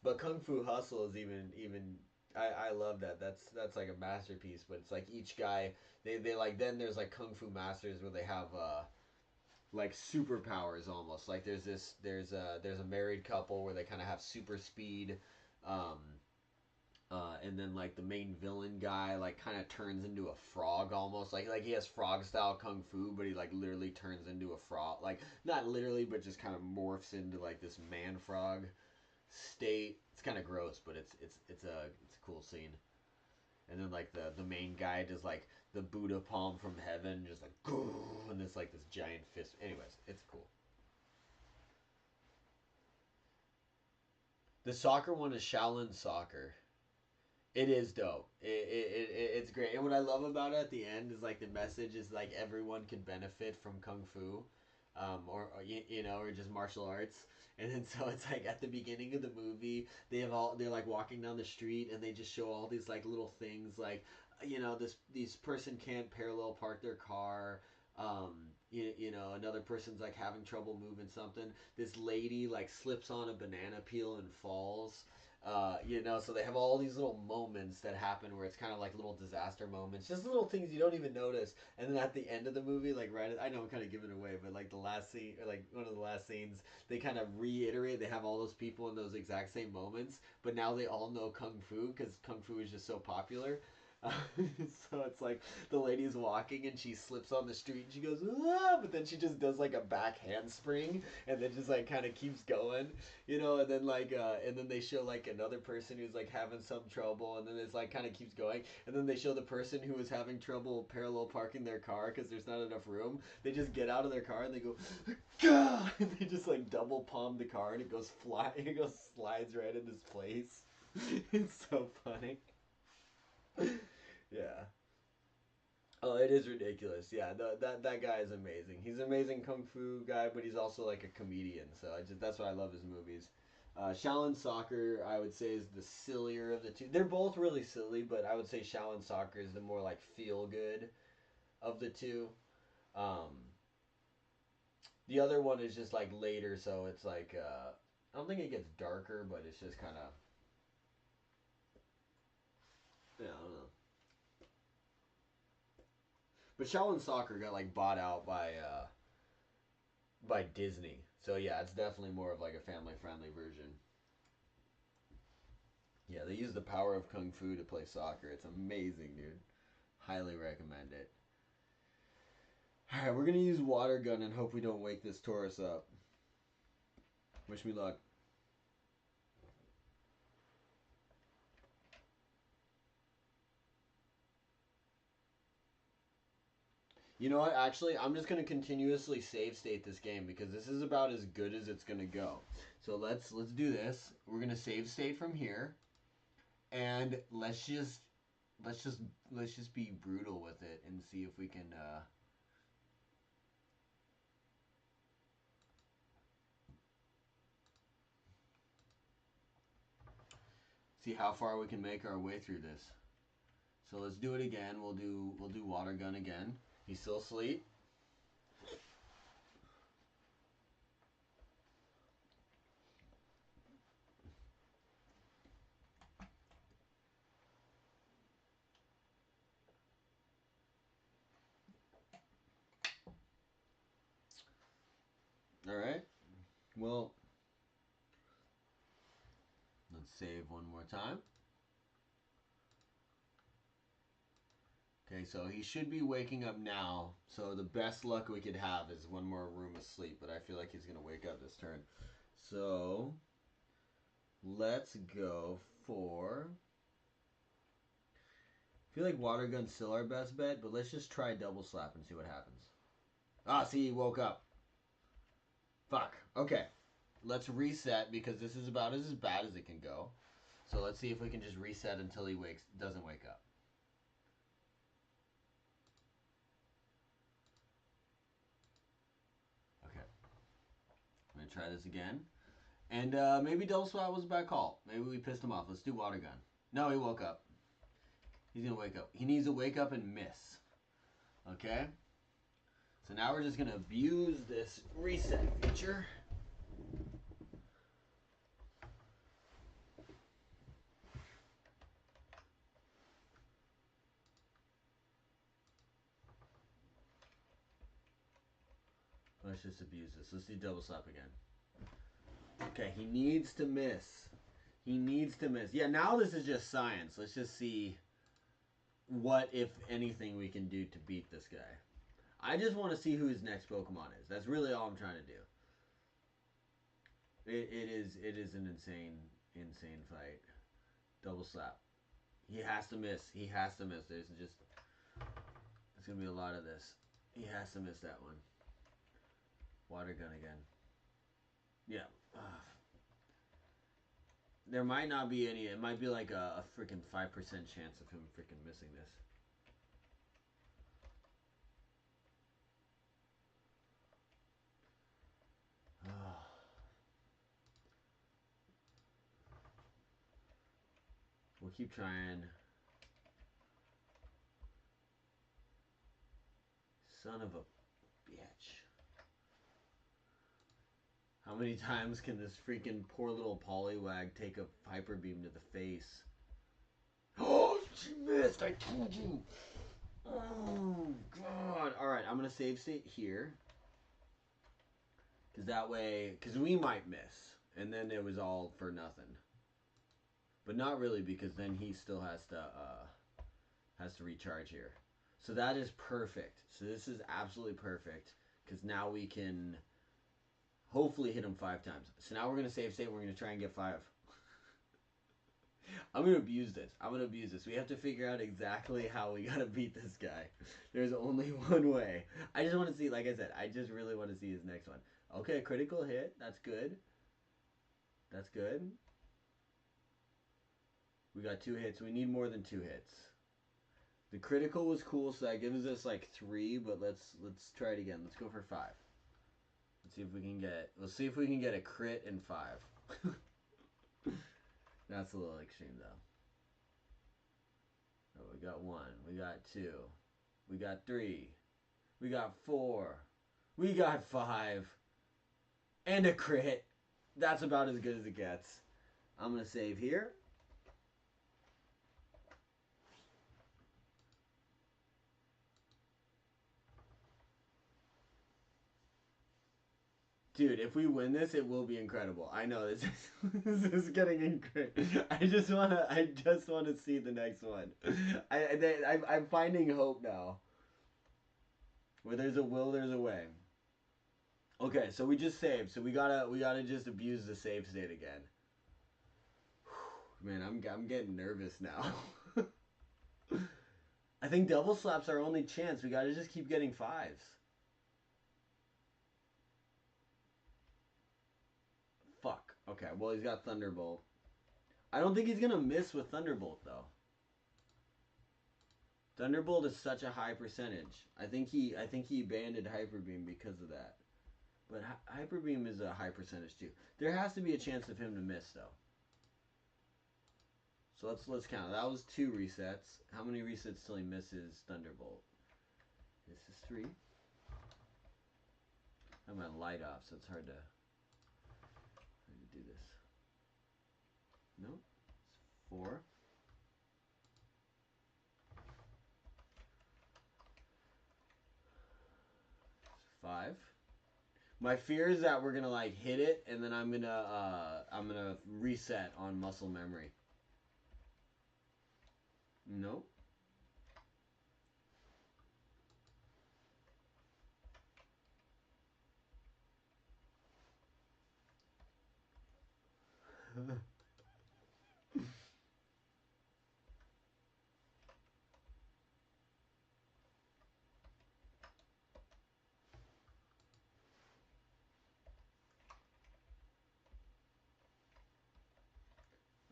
But Kung Fu Hustle is even I love that. That's like a masterpiece. But it's like each guy they like, then there's like Kung Fu Masters where they have like superpowers almost. Like there's a married couple where they kind of have super speed. Um, and then like the main villain guy like kind of turns into a frog almost, like he has frog style kung fu, but he like literally turns into a frog, like not literally but just kind of morphs into like this man frog state. It's kind of gross, but it's a cool scene. And then like the main guy does like the Buddha palm from heaven, just like and it's like this giant fist. Anyways, it's cool. The soccer one is Shaolin Soccer. It is dope. It's great. And what I love about it at the end is like the message is like everyone could benefit from kung fu, or you know, or just martial arts. And then so it's like at the beginning of the movie, they're like walking down the street and they just show all these like little things like, you know, these person can't parallel park their car. You know, another person's like having trouble moving something. This lady like slips on a banana peel and falls. You know, so they have all these little moments that happen where it's kind of like little disaster moments, just little things you don't even notice. And then at the end of the movie, like I know I'm kind of giving it away, but like the last scene, or like one of the last scenes, they kind of reiterate. They have all those people in those exact same moments, but now they all know kung fu because kung fu is just so popular. So it's like the lady's walking and she slips on the street and she goes, ah, but then she just does like a back handspring and then just like kind of keeps going, you know, and then like and then they show like another person who's like having some trouble, and then it's like kind of keeps going, and then they show the person who is having trouble parallel parking their car because there's not enough room. They just get out of their car and they go, Gah! And they just like double palm the car and it goes slides right into place. It's so funny. Yeah. Oh, it is ridiculous. Yeah, that guy is amazing. He's an amazing kung fu guy, but he's also like a comedian. So that's why I love his movies. Shaolin Soccer, I would say, is the sillier of the two. They're both really silly, but I would say Shaolin Soccer is the more like feel good of the two. The other one is just like later, so it's like I don't think it gets darker, but it's just kind of, yeah, I don't know. But Shaolin Soccer got like bought out by Disney. So yeah, it's definitely more of like a family friendly version. Yeah, they use the power of kung fu to play soccer. It's amazing, dude. Highly recommend it. Alright, we're gonna use water gun and hope we don't wake this Taurus up. Wish me luck. You know what? Actually, I'm just gonna continuously save state this game because this is about as good as it's gonna go. So let's do this. We're gonna save state from here, and let's just be brutal with it and see if we can. See how far we can make our way through this. So let's do it again. We'll do water gun again. He's still asleep. All right. Well, let's save one more time. Okay, so he should be waking up now. So the best luck we could have is one more room of sleep, but I feel like he's going to wake up this turn. So let's go for... I feel like water gun's still our best bet, but let's just try double slap and see what happens. Ah, see, he woke up. Fuck. Okay. Let's reset because this is about as bad as it can go. So let's see if we can just reset until he doesn't wake up. Okay. I'm going to try this again. And maybe double swat was a bad call. Maybe we pissed him off. Let's do water gun. No, he woke up. He's going to wake up. He needs to wake up and miss. Okay? So now we're just going to abuse this reset feature. Let's just abuse this. Let's do double slap again. Okay, he needs to miss. He needs to miss. Yeah, now this is just science. Let's just see what, if anything, we can do to beat this guy. I just want to see who his next Pokemon is. That's really all I'm trying to do. It is an insane fight. Double slap. He has to miss. He has to miss. There's going to be a lot of this. He has to miss that one. Water gun again. Yeah. There might not be any. It might be like a freaking 5% chance of him freaking missing this. We'll keep trying. Son of a bitch. How many times can this freaking poor little Poliwag take a hyper beam to the face? Oh, she missed! I told you! Oh, God. Alright, I'm going to save state here. Because that way... Because we might miss. And then it was all for nothing. But not really, because then he still has to recharge here. So that is perfect. So this is absolutely perfect. Because now we can hopefully hit him 5 times. So now we're going to save state. We're going to try and get 5. I'm going to abuse this. I'm going to abuse this. We have to figure out exactly how we got to beat this guy. There's only one way. I just want to see, like I said, I just really want to see his next one. Okay, critical hit. That's good. That's good. We got 2 hits. We need more than 2 hits. The critical was cool, so that gives us like 3, but let's try it again. Let's go for 5. Let's see if we can get, let's see if we can get a crit in 5. That's a little extreme though. Oh, we got 1, we got 2, we got 3, we got 4, we got 5, and a crit. That's about as good as it gets. I'm gonna save here. Dude, if we win this, it will be incredible. I know this is getting incredible. I just wanna see the next one. I'm finding hope now. Where there's a will, there's a way. Okay, so we just saved. So we gotta just abuse the save state again. Man, I'm getting nervous now. I think double slap's our only chance. We gotta just keep getting 5s. Fuck. Okay, well, he's got Thunderbolt. I don't think he's gonna miss with Thunderbolt, though. Thunderbolt is such a high percentage. I think he banded Hyper Beam because of that. But Hyper Beam is a high percentage, too. There has to be a chance of him to miss, though. So let's count. That was 2 resets. How many resets till he misses Thunderbolt? This is 3. I have my light off, so it's hard to do this. No, it's 4. 5. My fear is that we're gonna like hit it, and then I'm gonna reset on muscle memory. Nope.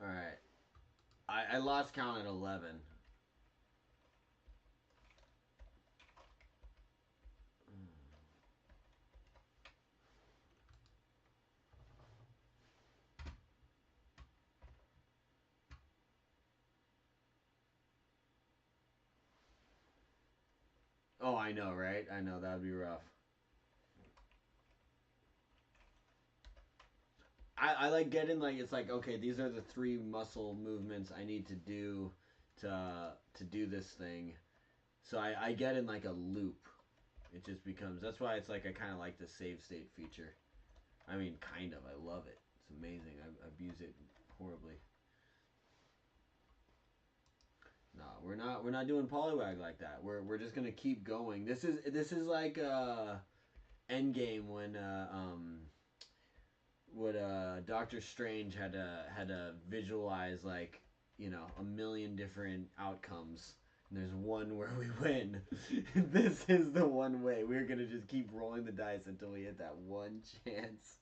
Alright. I lost count at 11. Oh, I know, right? I know, that would be rough. I like getting, like, it's like, okay, these are the 3 muscle movements I need to do to do this thing. So I get in, like, a loop. It just becomes, that's why it's like I kind of like the save state feature. I mean, kind of. I love it. It's amazing. I abuse it horribly. No, we're not doing Poliwag like that. We're just gonna keep going. This is like Endgame when Doctor Strange had to visualize, like, you know, a million different outcomes. And there's one where we win. This is the one way. We're gonna just keep rolling the dice until we hit that one chance.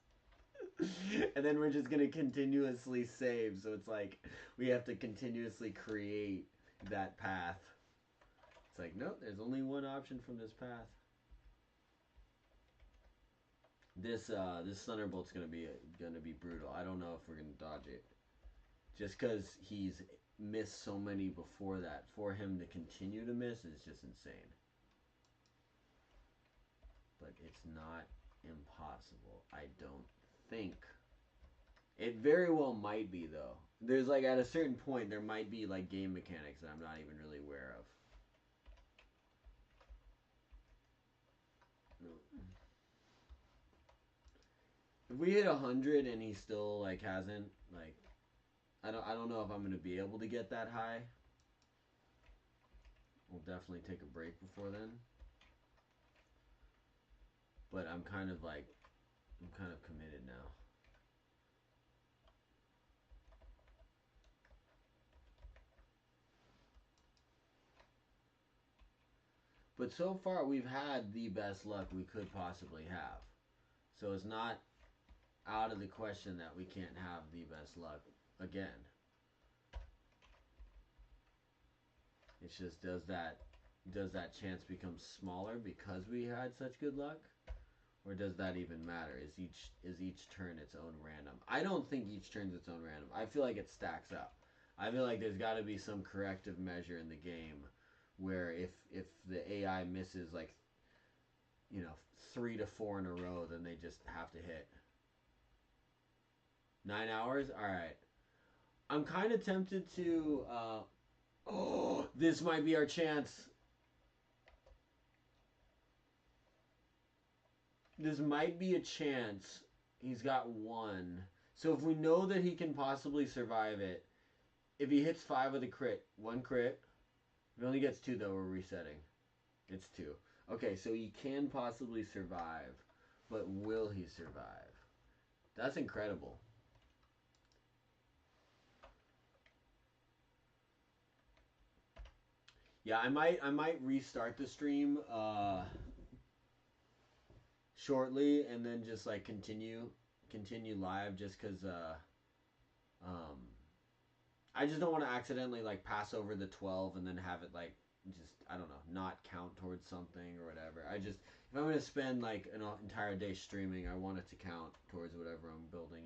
And then we're just gonna continuously save. So it's like we have to continuously create that path. It's like, nope, there's only one option from this path. This Thunderbolt's gonna be brutal. I don't know if we're gonna dodge it, just because he's missed so many before that. For him to continue to miss is just insane. But it's not impossible, I don't think. It very well might be, though. There's like, at a certain point, there might be like game mechanics that I'm not even really aware of. If we hit 100 and he still like hasn't, like, I don't know if I'm gonna be able to get that high. We'll definitely take a break before then. But I'm kind of committed now. But so far we've had the best luck we could possibly have. So it's not out of the question that we can't have the best luck again. It's just, does that chance become smaller because we had such good luck? Or does that even matter? Is each turn its own random? I don't think each turn's its own random. I feel like it stacks up. I feel like there's got to be some corrective measure in the game where if the AI misses like, 3 to 4 in a row, then they just have to hit. 9 hours? Alright. I'm kind of tempted to... oh, this might be our chance. This might be a chance. He's got 1. So if we know that he can possibly survive it, if he hits 5 with a crit, 1 crit. If he only gets 2, though, we're resetting. It's 2. Okay, so he can possibly survive. But will he survive? That's incredible. Yeah, I might restart the stream shortly and then just like continue live, just because I just don't want to accidentally like pass over the 12 and then have it like just, I don't know, not count towards something or whatever. If I'm going to spend like an entire day streaming, I want it to count towards whatever I'm building,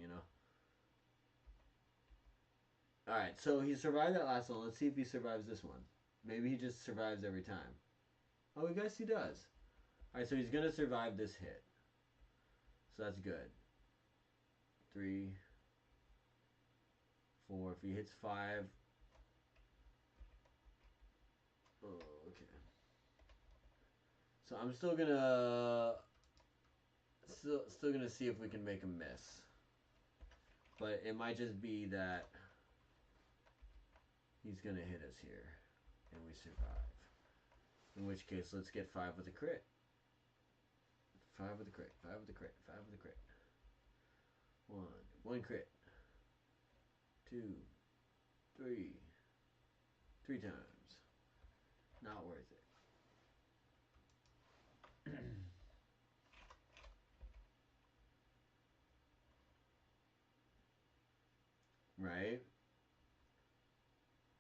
Alright, so he survived that last one. Let's see if he survives this one. Maybe he just survives every time. Oh, I guess he does. Alright, so he's going to survive this hit. So that's good. 3, 4. If he hits 5... oh, okay. So I'm still gonna... Still gonna see if we can make him miss. But it might just be that he's gonna hit us here. And we survive. In which case, let's get 5 with a crit. 5 with a crit. 5 with a crit. 5 with a crit. 1 crit. 2, 3. 3 times. Not worth it. Right?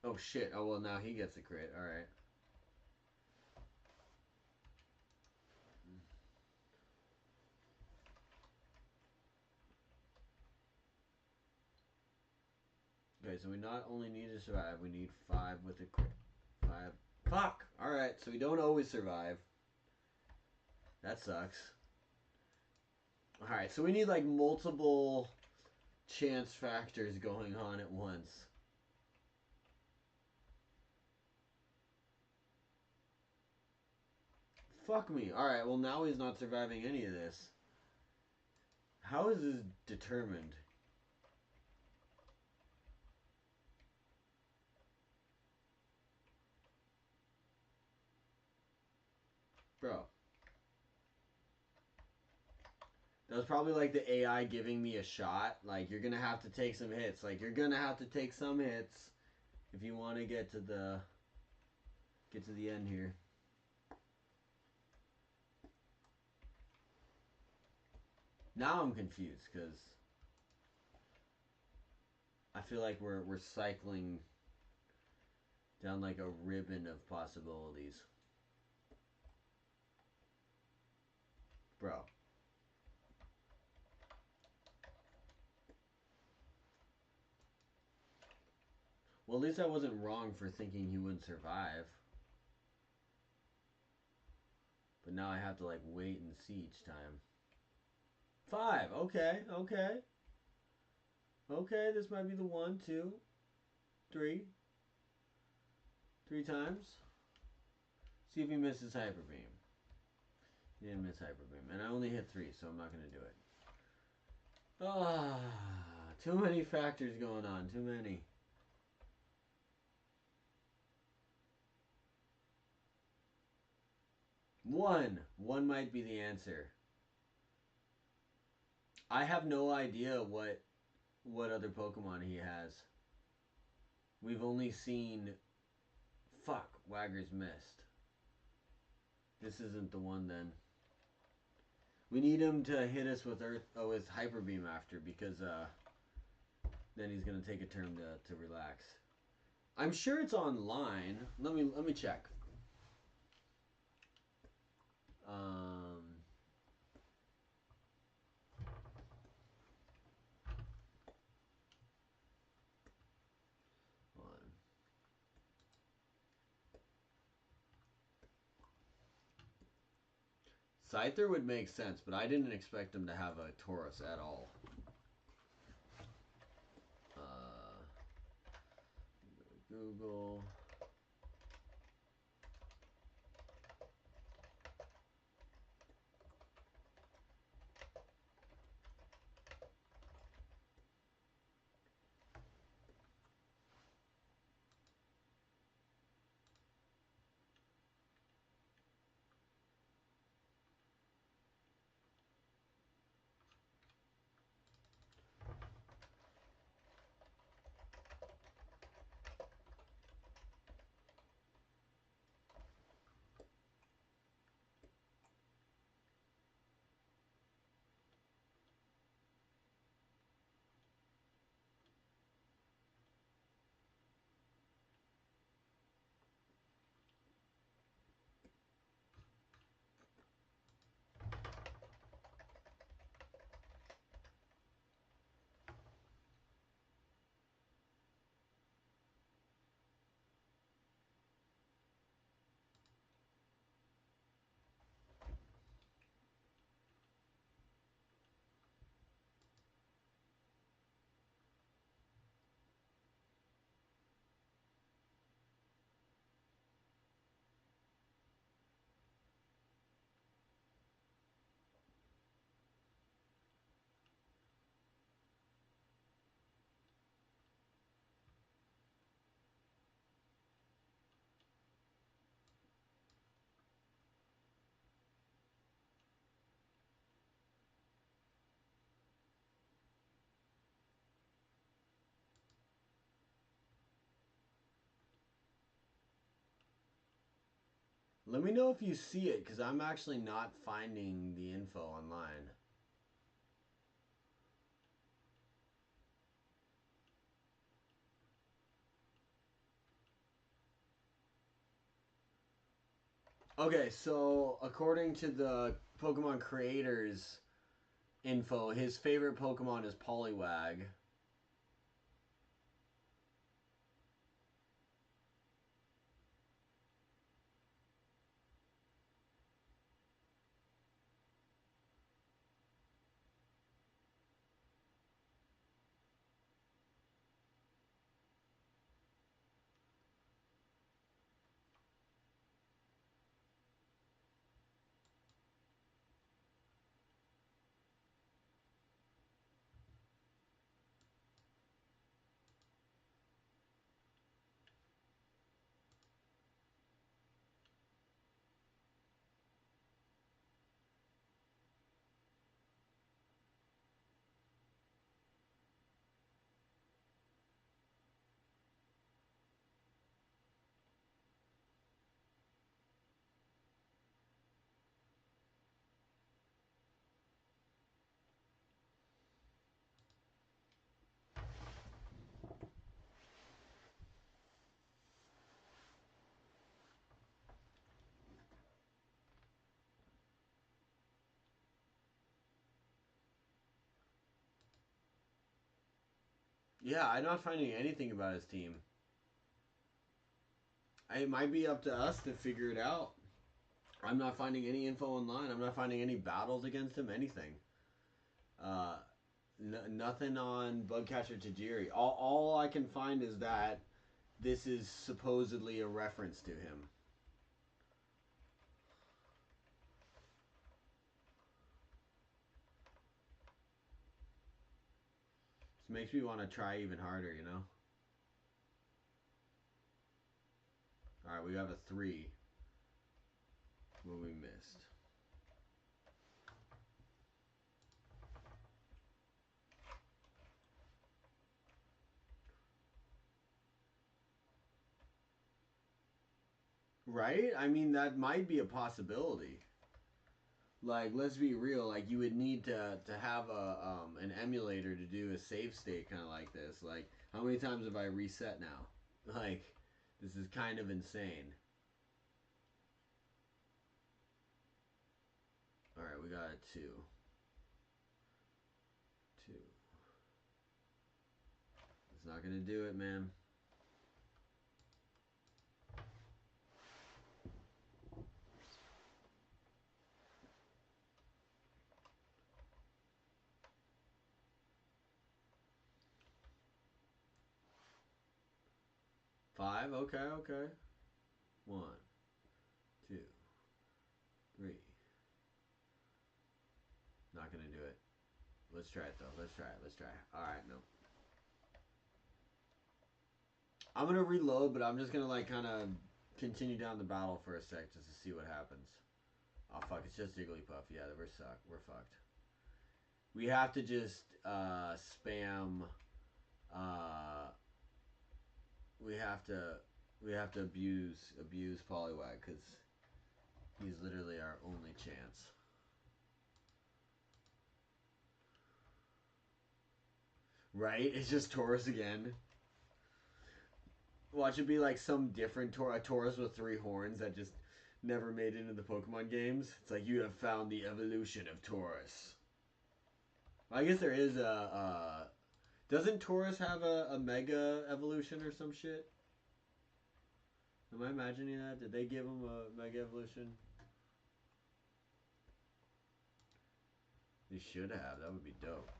Oh shit. Oh well, now he gets a crit. Alright. Okay, so we not only need to survive, we need 5 with a crit. 5. Fuck! Alright, so we don't always survive. That sucks. Alright, so we need like multiple chance factors going on at once. Fuck me. Alright, well now he's not surviving any of this. How is this determined? Bro. That was probably like the AI giving me a shot. Like, you're gonna have to take some hits. Like, you're gonna have to take some hits if you want to get to the end here. Now I'm confused because I feel like we're cycling down like a ribbon of possibilities. Bro. Well, at least I wasn't wrong for thinking he wouldn't survive. But now I have to like wait and see each time. 5. Okay, okay. Okay, this might be the 1, 2, 3. 3 times. See if he misses Hyper Beam. He didn't miss Hyper Beam. And I only hit 3, so I'm not going to do it. Ah, too many factors going on. Too many. One might be the answer. I have no idea what other Pokemon he has. We've only seen... Fuck, Wagger's missed. This isn't the one then. We need him to hit us with with Hyper Beam after, because then he's gonna take a turn to relax. I'm sure it's online. Let me check. Hold on. Scyther would make sense, but I didn't expect him to have a Tauros at all. Google. Let me know if you see it, because I'm actually not finding the info online. Okay, so according to the Pokemon creators info, his favorite Pokemon is Poliwag. Yeah, I'm not finding anything about his team. It might be up to us to figure it out. I'm not finding any info online. I'm not finding any battles against him, anything. Nothing on Bugcatcher Tajiri. All I can find is that this is supposedly a reference to him. This makes me want to try even harder, you know? Alright, we have a 3. What we missed. Right? I mean, that might be a possibility. Like, let's be real. Like, you would need to have an emulator to do a save state kind of like this. Like, how many times have I reset now? Like, this is kind of insane. Alright, we got a 2. 2. It's not gonna do it, man. Five, okay. 1, 2, 3. Not gonna do it. Let's try it though. Let's try it. Alright, no. I'm gonna reload, but I'm just gonna like kind of continue down the battle for a sec just to see what happens. Oh fuck, it's just Jigglypuff. Yeah, we're fucked. We have to just spam. We have to abuse Poliwag because he's literally our only chance. Right? It's just Taurus again. Watch it be like some different a Taurus with 3 horns that just never made it into the Pokemon games. It's like, you have found the evolution of Taurus. I guess there is a doesn't Taurus have a Mega Evolution or some shit? Am I imagining that? Did they give him a Mega Evolution? They should have. That would be dope.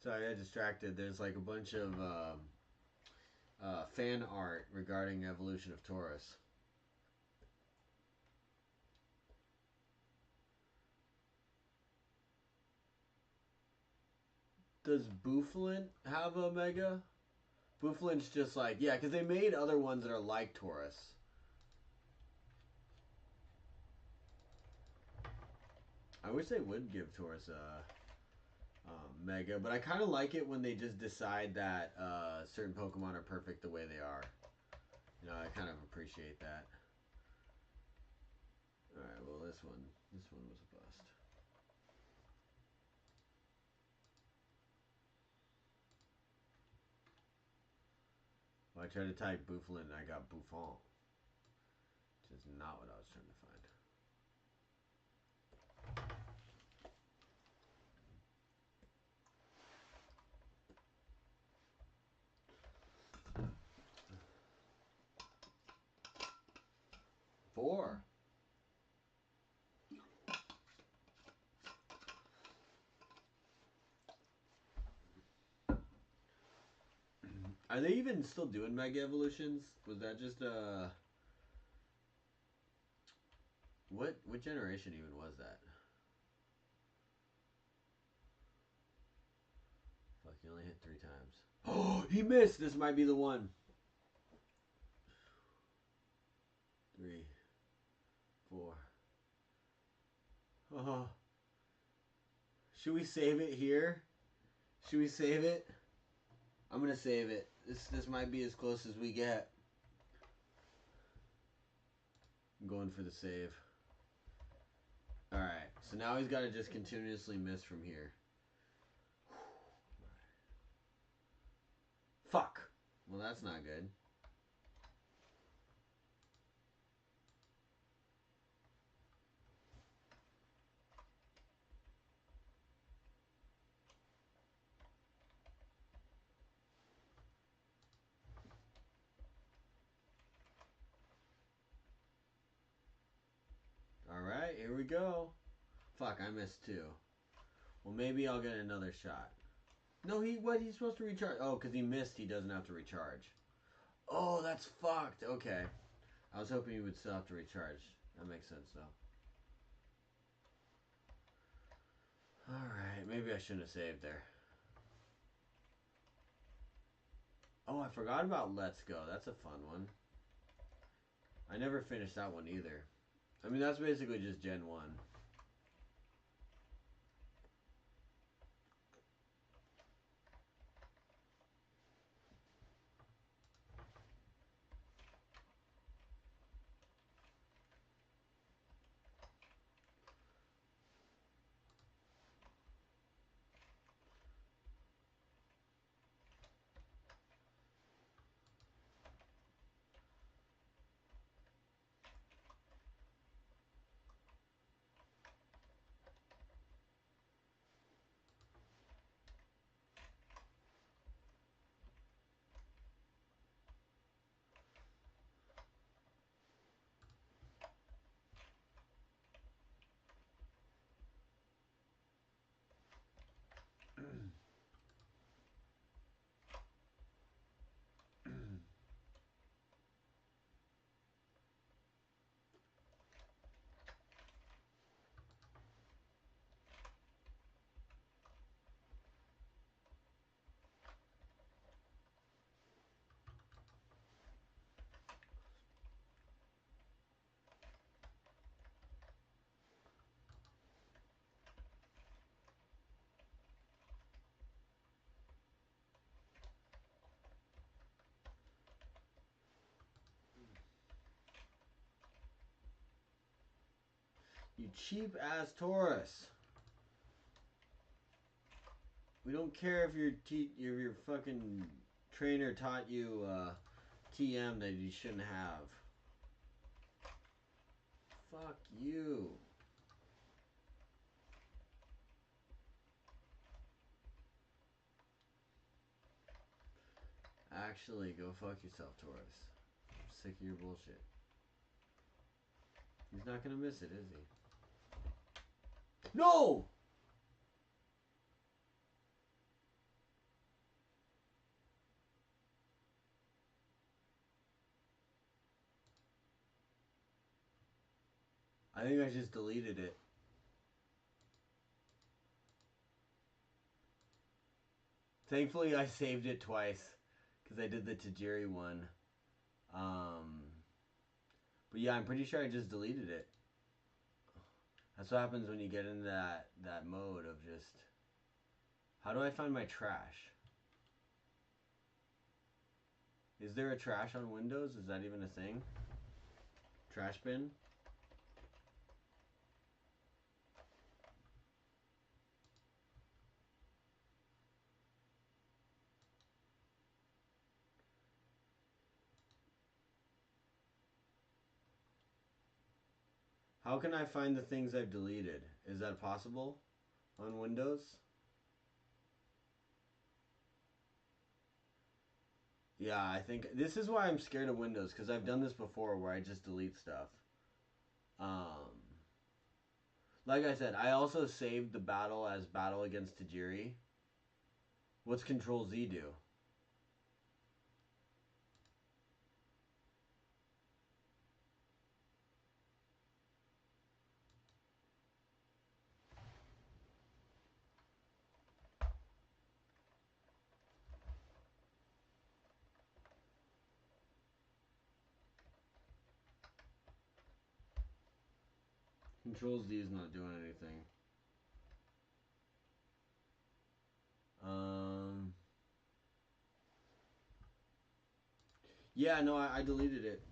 Sorry, I got distracted. There's like a bunch of fan art regarding evolution of Taurus. Does Bouffalant have a Mega? Bouffalant's just like, yeah, because they made other ones that are like Taurus. I wish they would give Taurus a Mega, but I kind of like it when they just decide that certain Pokemon are perfect the way they are. You know, I kind of appreciate that. Alright, well this one was a bust. Well, I tried to type Bouffalant and I got Bouffant, which is not what I was trying to find. Four. Are they even still doing Mega Evolutions? Was that just what generation even was that? Fuck He only hit 3 times. Oh, he missed. This might be the one. 3, 4. Oh. Should we save it here? Should we save it? I'm gonna save it. This might be as close as we get. I'm going for the save. Alright, so now he's got to just continuously miss from here. Fuck! Well, that's not good. Alright, here we go. Fuck, I missed 2. Well, maybe I'll get another shot. No, he's supposed to recharge. Oh, because he missed, he doesn't have to recharge. Oh, that's fucked. Okay. I was hoping he would still have to recharge. That makes sense, though. Alright, maybe I shouldn't have saved there. Oh, I forgot about Let's Go. That's a fun one. I never finished that one either. I mean, that's basically just Gen 1. You cheap ass Taurus. We don't care if your fucking trainer taught you TM that you shouldn't have. Fuck you. Actually, go fuck yourself, Taurus. I'm sick of your bullshit. He's not gonna miss it, is he? No! I think I just deleted it. Thankfully, I saved it twice. Because I did the Tajiri one. But yeah, I'm pretty sure I just deleted it. That's what happens when you get into that mode of just... How do I find my trash? Is there a trash on Windows? Is that even a thing? Trash bin? How can I find the things I've deleted? Is that possible on Windows? Yeah, I think this is why I'm scared of Windows, because I've done this before where I just delete stuff. Like I said, I also saved the battle as battle against Tajiri. What's Control Z do? Control Z is not doing anything. Yeah, no, I deleted it.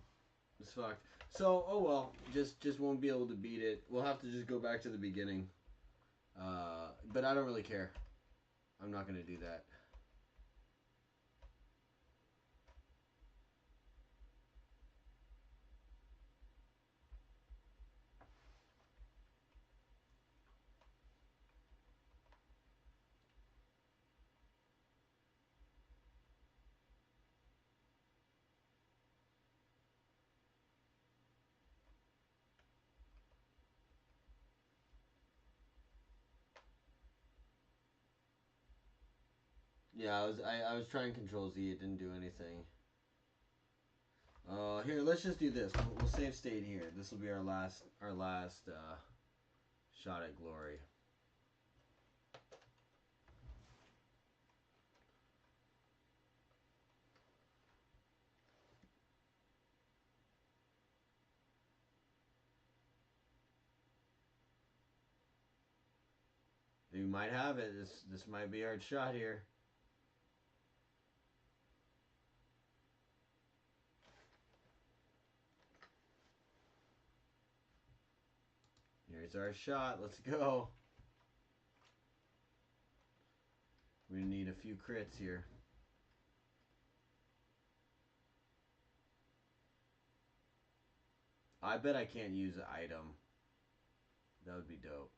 It's fucked. So, oh well, just won't be able to beat it. We'll have to just go back to the beginning. But I don't really care. I'm not gonna do that. Yeah, I was trying Control Z. It didn't do anything. Here, let's just do this. We'll save state here. This will be our last shot at glory. You might have it. This might be our shot here. Here's our shot. Let's go. We need a few crits here. I bet I can't use an item. That would be dope.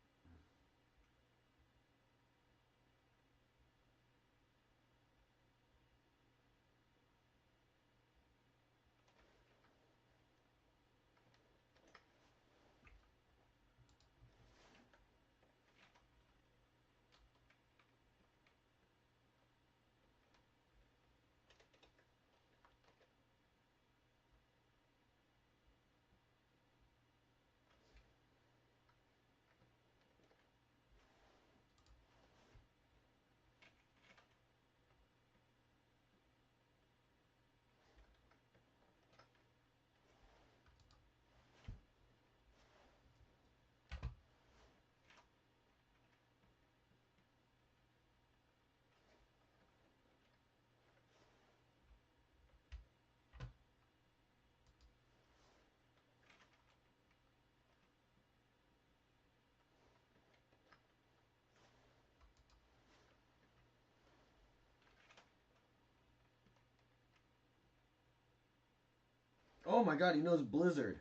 Oh my god, he knows Blizzard.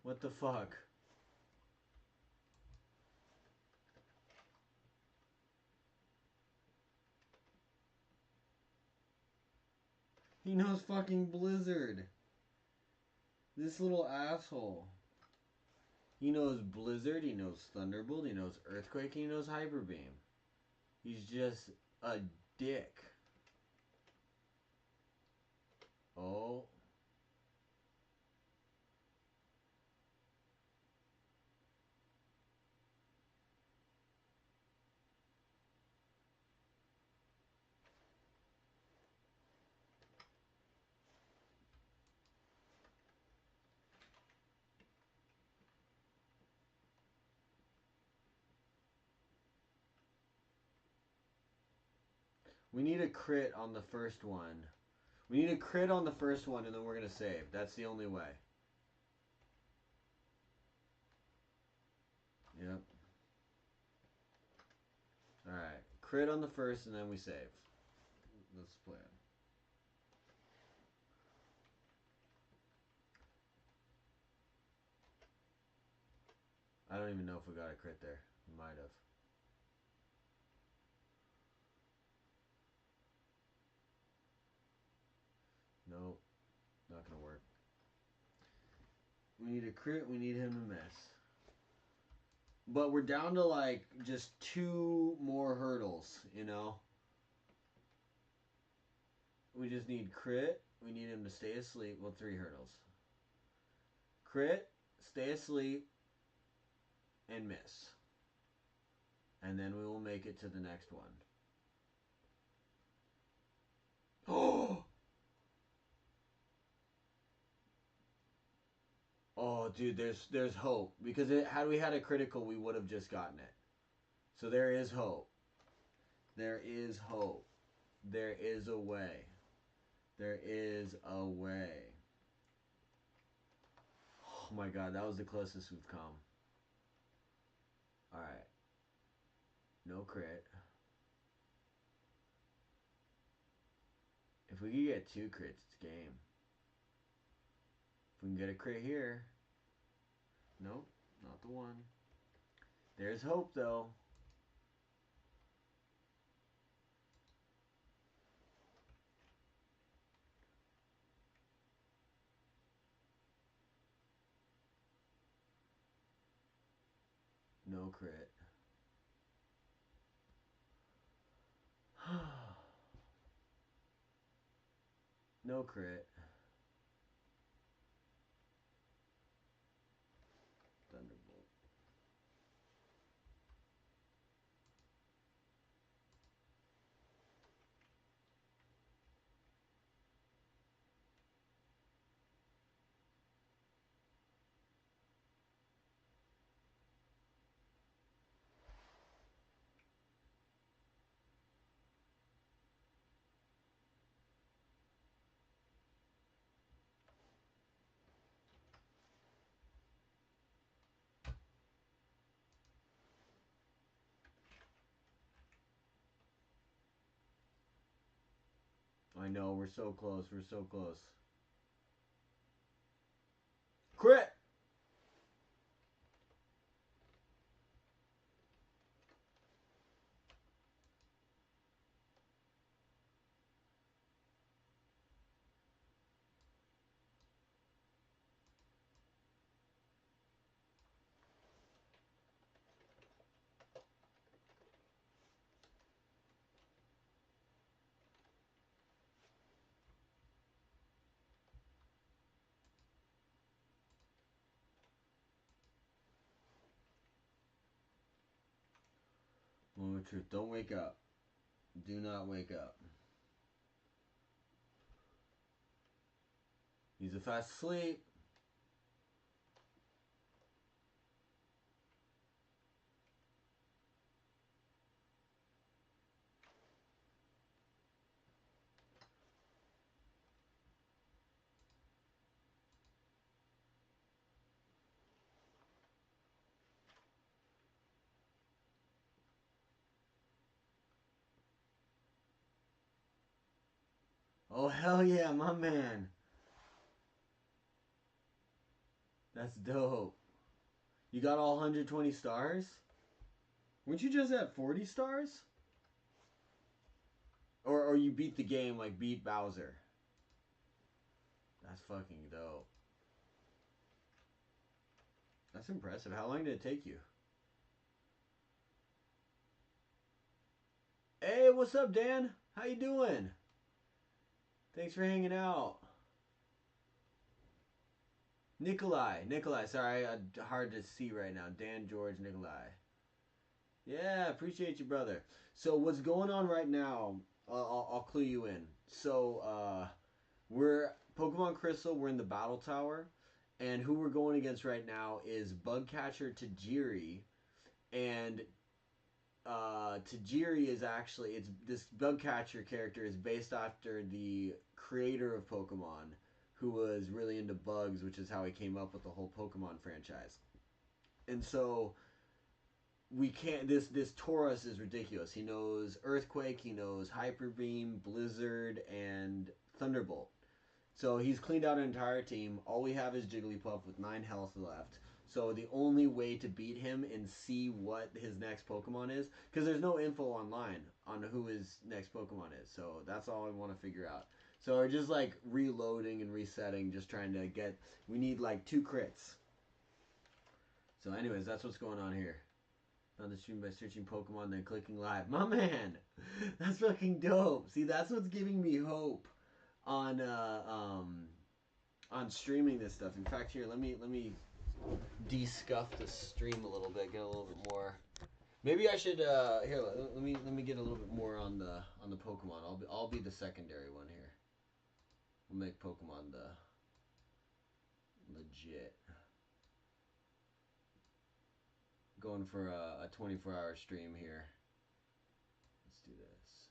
What the fuck? He knows fucking Blizzard. This little asshole. He knows Blizzard, he knows Thunderbolt, he knows Earthquake, he knows Hyper Beam. He's just a dick. Oh. We need a crit on the first one. We need a crit on the first one and then we're going to save. That's the only way. Yep. Alright. Crit on the first and then we save. Let's play it. I don't even know if we got a crit there. We might have. Nope. Not going to work. We need a crit. We need him to miss. But we're down to like just 2 more hurdles, you know? We just need crit. We need him to stay asleep. Well, 3 hurdles. Crit, stay asleep, and miss. And then we will make it to the next one. Oh! Oh, dude, there's hope because had we had a critical, we would have just gotten it. So there is hope. There is hope. There is a way. There is a way. Oh my god, that was the closest we've come. Alright. No crit. If we can get 2 crits, it's game. If we can get a crit here. Nope, not the one. There's hope though. No crit. No crit. Thunderbolt. I know, we're so close, we're so close. Crit! Moment of truth, don't wake up. Do not wake up. He's a fast asleep. Oh, hell yeah, my man. That's dope. You got all 120 stars? Weren't you just at 40 stars? Or you beat the game, like beat Bowser. That's fucking dope. That's impressive. How long did it take you? Hey, what's up, Dan? How you doing? Thanks for hanging out. Nikolai, sorry, hard to see right now. Dan, George, Nikolai. Yeah, appreciate you, brother. So what's going on right now, I'll clue you in. So, we're Pokemon Crystal, we're in the Battle Tower, and who we're going against right now is Bugcatcher Tajiri, and Tajiri is actually, it's this Bugcatcher character is based after the creator of Pokemon, who was really into bugs, which is how he came up with the whole Pokemon franchise. And so we can't. This Taurus is ridiculous. He knows Earthquake, he knows Hyper Beam, Blizzard, and Thunderbolt. So he's cleaned out an entire team. All we have is Jigglypuff with 9 health left. So the only way to beat him and see what his next Pokemon is, because there's no info online on who his next Pokemon is. So that's all I want to figure out. So we're just like reloading and resetting, just trying to get. We need like 2 crits. So, anyways, that's what's going on here. Found the stream by searching Pokemon, then clicking live. My man, that's fucking dope. See, that's what's giving me hope on streaming this stuff. In fact, here, let me de-scuff the stream a little bit, get a little bit more. Maybe I should here. Let me get a little bit more on the Pokemon. I'll be the secondary one here. We'll make Pokemon the legit. going for a 24-hour stream here. Let's do this.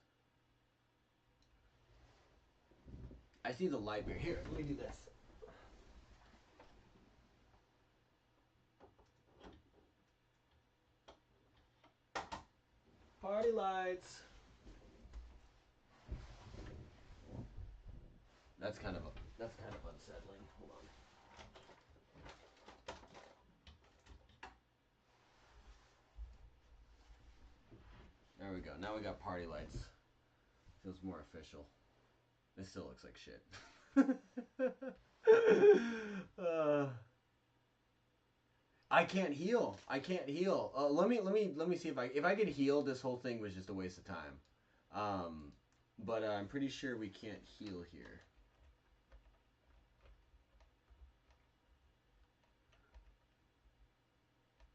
I see the light beer. Here, let me do this. Party lights. That's kind of unsettling. Hold on. There we go. Now we got party lights. Feels more official. This still looks like shit. I can't heal. I can't heal. Let me see if I could heal. This whole thing was just a waste of time. But I'm pretty sure we can't heal here.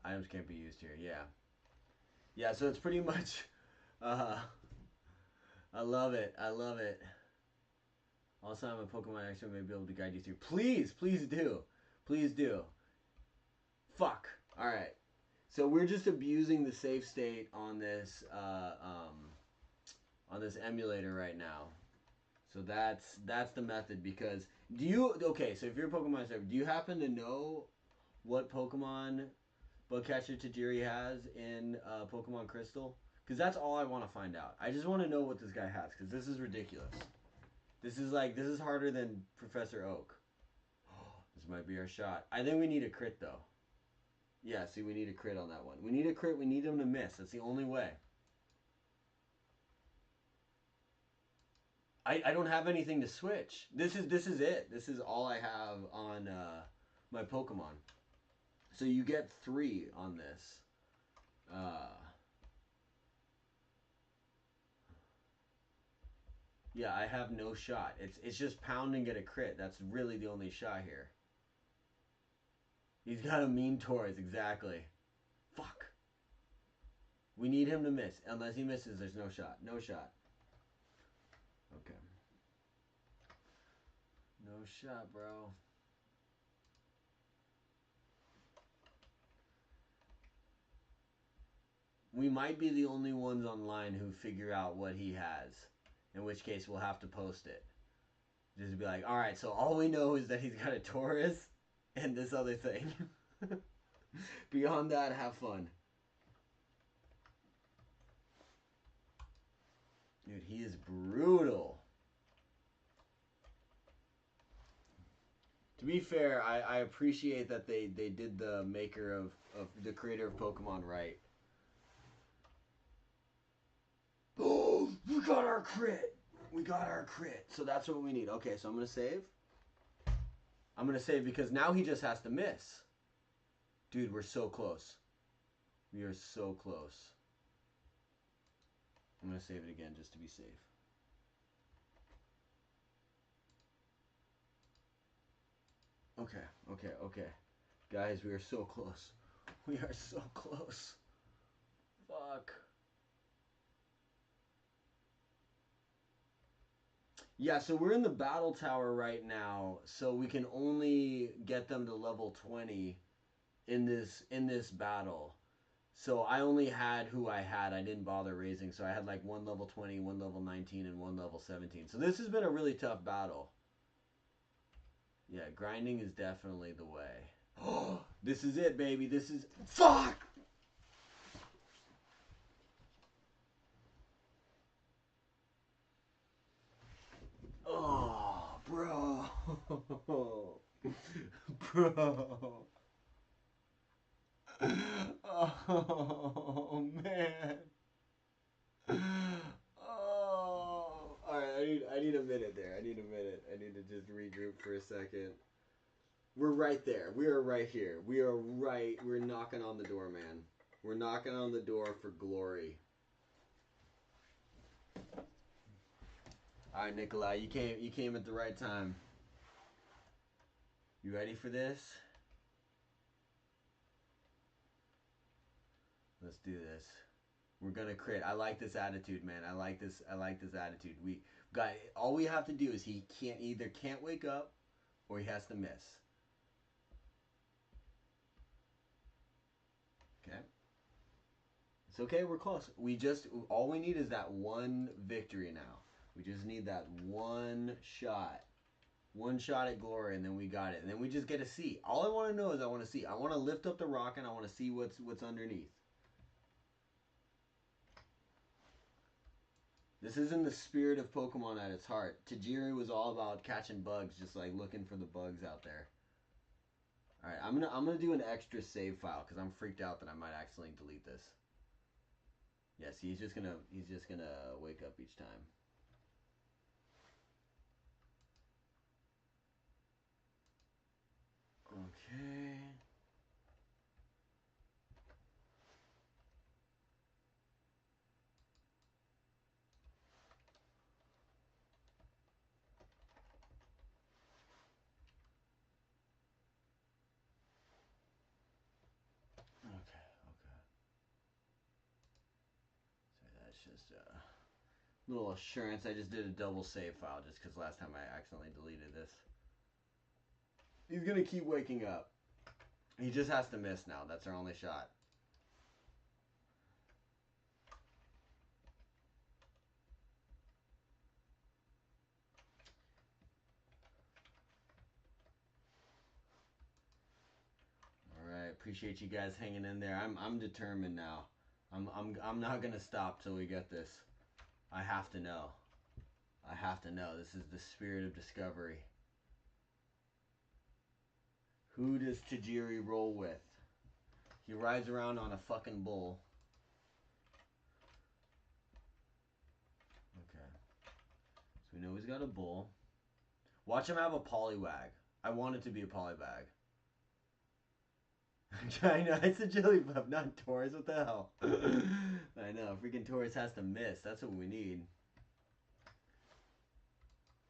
Items can't be used here. Yeah. Yeah. So it's pretty much. I love it. I love it. Also, I'm a Pokemon expert. May be able to guide you through. Please, please do. Please do. Fuck. All right. So we're just abusing the save state on this emulator right now. So that's the method, because do you, okay, so if you're a Pokemon expert, do you happen to know what Pokemon Bugcatcher Tajiri has in Pokemon Crystal? Because that's all I want to find out. I just want to know what this guy has, because this is ridiculous. This is harder than Professor Oak. This might be our shot. I think we need a crit, though. Yeah, see, we need a crit on that one. We need a crit. We need him to miss. That's the only way. I don't have anything to switch. This is it. This is all I have on my Pokemon. So you get 3 on this. Yeah, I have no shot. It's just pound and get a crit. That's really the only shot here. He's got a mean Taurus, exactly. Fuck. We need him to miss. Unless he misses, there's no shot. No shot. Okay. No shot, bro. We might be the only ones online who figure out what he has. In which case, we'll have to post it. Just be like, alright, so all we know is that he's got a Taurus and this other thing. Beyond that, have fun. Dude, he is brutal. To be fair, I appreciate that they did the maker of the creator of Pokemon right. Oh, we got our crit. We got our crit. So that's what we need. Okay, so I'm going to save. I'm going to save because now he just has to miss. Dude, we're so close. We are so close. I'm going to save it again just to be safe. Okay. Guys, we are so close. We are so close. Fuck. Yeah, so we're in the battle tower right now, so we can only get them to level 20 in this battle. So I only had who I had. I didn't bother raising, so I had like 1 level 20, 1 level 19, and 1 level 17. So this has been a really tough battle. Yeah, grinding is definitely the way. Oh, this is it, baby. This is... Fuck! Oh, bro. Bro. Oh, man. Oh. Alright, I need a minute there. I need a minute. I need to just regroup for a second. We're right there. We are right here. We are right. We're knocking on the door, man. We're knocking on the door for glory. Alright, Nikolai, you came at the right time. You ready for this? Let's do this. We're gonna crit. I like this attitude, man. I like this attitude. We got all we have to do is he can't wake up or he has to miss. Okay. It's okay, we're close. All we need is that one victory now. We just need that one shot. One shot at glory, and then we got it. And then we just get to see. All I want to know is I want to see. I want to lift up the rock, and I want to see what's underneath. This is in the spirit of Pokemon at its heart. Tajiri was all about catching bugs, just like looking for the bugs out there. All right, I'm gonna do an extra save file because I'm freaked out that I might accidentally delete this. Yes, he's just gonna wake up each time. Okay. So that's just a little assurance. I just did a double save file just because last time I accidentally deleted this. He's gonna keep waking up. He just has to miss now. That's our only shot. Alright, appreciate you guys hanging in there. I'm determined now. I'm not gonna stop till we get this. I have to know. I have to know. This is the spirit of discovery. Who does Tajiri roll with? He rides around on a fucking bull. Okay. So we know he's got a bull. Watch him have a Poliwag. I want it to be a Poliwag. I know, it's a Jigglypuff, not Taurus. What the hell? I know, freaking Taurus has to miss. That's what we need.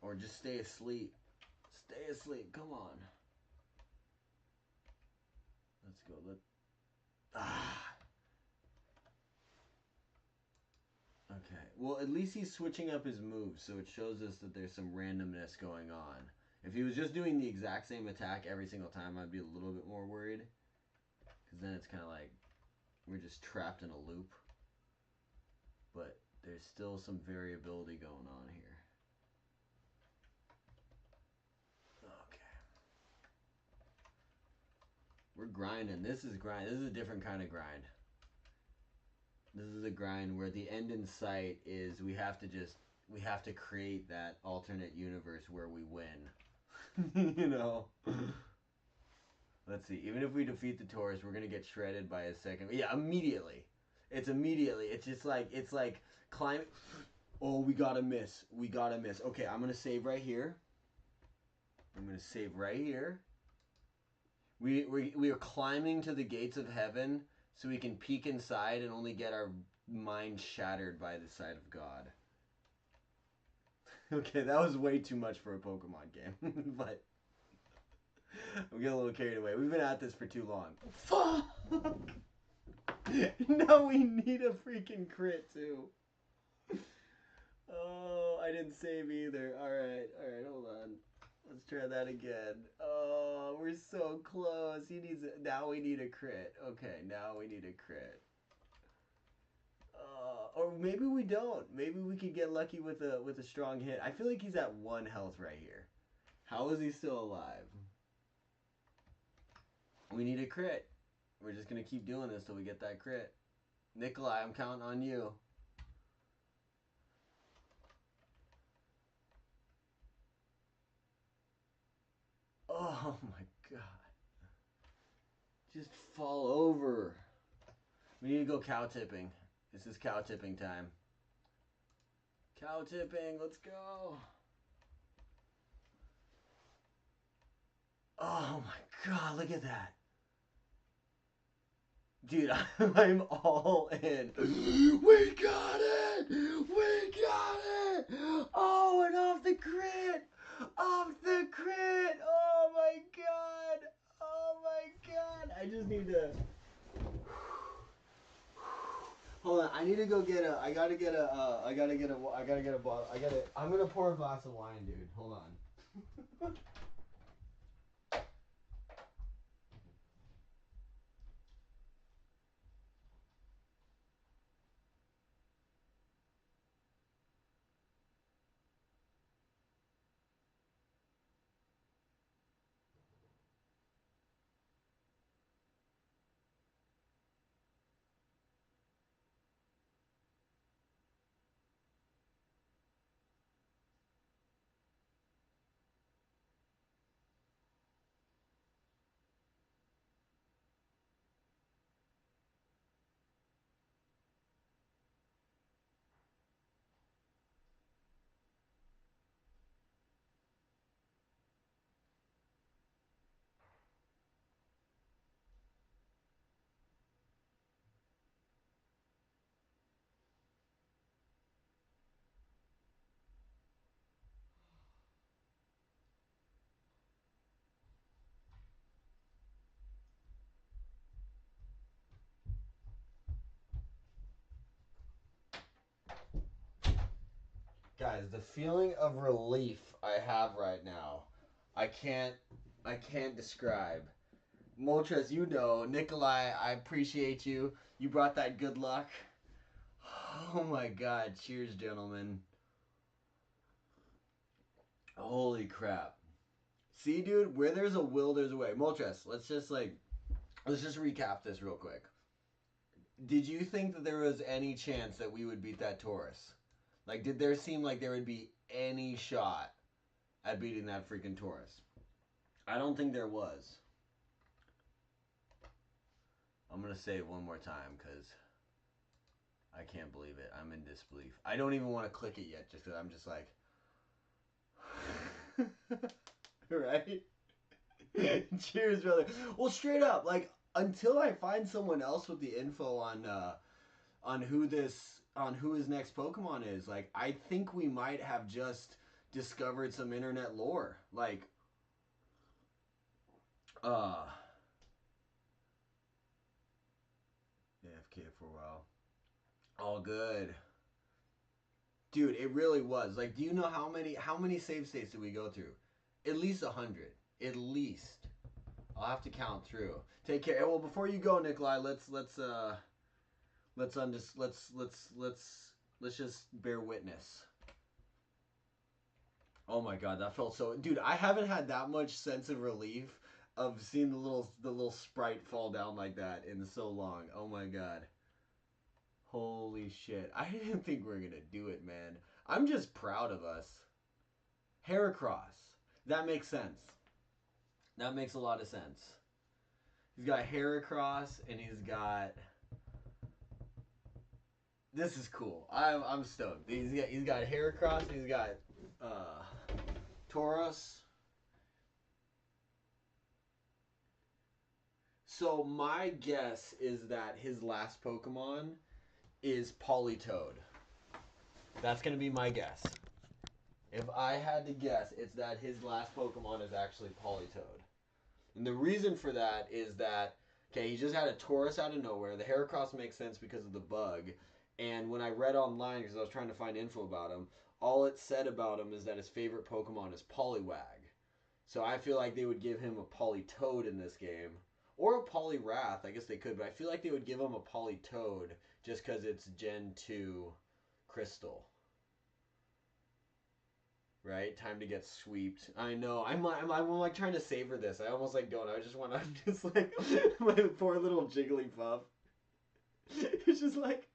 Or just stay asleep. Stay asleep, come on. Let's go. Okay, well at least he's switching up his moves, so it shows us that there's some randomness going on. If he was just doing the exact same attack every single time, I'd be a little bit more worried. Because then it's kind of like we're just trapped in a loop. But there's still some variability going on here. Okay. We're grinding. This is grind. This is a different kind of grind. This is a grind where the end in sight is we have to create that alternate universe where we win. You know? Let's see. Even if we defeat the Taurus, we're going to get shredded by a second. Yeah, immediately. It's immediately. It's just like, it's like climb. Oh, we got to miss. We got to miss. Okay, I'm going to save right here. I'm going to save right here. We are climbing to the gates of heaven so we can peek inside and only get our mind shattered by the sight of God. Okay, that was way too much for a Pokemon game. But I'm getting a little carried away. We've been at this for too long. Fuck! No, we need a freaking crit too. Oh, I didn't save either. Alright, hold on. Let's try that again. Oh, we're so close. He needs a, now we need a crit. Okay, now we need a crit. Or maybe we don't. Maybe we could get lucky with a strong hit. I feel like he's at 1 health right here. How is he still alive? We need a crit. We're just gonna keep doing this till we get that crit. Nikolai, I'm counting on you. Oh my god. Just fall over. We need to go cow tipping. This is cow tipping time. Cow tipping, let's go. Oh my god, look at that. Dude, I'm all in. We got it! We got it! Oh, and off the crit! Off the crit! Oh my god! Oh my god! I just need to... Hold on, I need to go get a... I gotta get a bottle. I'm gonna pour a glass of wine, dude. Hold on. guys, the feeling of relief I have right now, I can't describe. Moltres, you know, Nikolai, I appreciate you. You brought that good luck. Oh my God! Cheers, gentlemen. Holy crap! See, dude, where there's a will, there's a way. Moltres, let's just recap this real quick. Did you think that there was any chance that we would beat that Taurus? Like, did there seem like there would be any shot at beating that freaking Taurus? I don't think there was. I'm going to say it one more time because I can't believe it. I'm in disbelief. I don't even want to click it yet just because I'm just like... right? Cheers, brother. Well, straight up, like, until I find someone else with the info on who his next Pokemon is, like, I think we might have just discovered some internet lore. Like, AFK for a while. All good. Dude, it really was. Like, do you know how many save states did we go through? At least 100. At least. I'll have to count through. Take care. Well, before you go, Nikolai, let's just bear witness. Oh my God, that felt so... Dude, I haven't had that much sense of relief of seeing the little sprite fall down like that in so long. Oh my God. Holy shit. I didn't think we were gonna do it, man. I'm just proud of us. Heracross. That makes sense. That makes a lot of sense. He's got Heracross and he's got... This is cool. I'm stoked. He's got Heracross and he's got Tauros. So my guess is that his last Pokemon is Politoed. That's going to be my guess. If I had to guess, it's that his last Pokemon is actually Politoed. And the reason for that is that, okay, he just had a Tauros out of nowhere. The Heracross makes sense because of the bug. And when I read online, because I was trying to find info about him, all it said about him is that his favorite Pokemon is Poliwag. So I feel like they would give him a Politoed in this game. Or a Poliwrath, I guess they could, but I feel like they would give him a Politoed just because it's Gen 2 Crystal. Right? Time to get sweeped. I know. I'm like trying to savor this. I almost like don't. I just want to just like my poor little Jigglypuff. It's just like,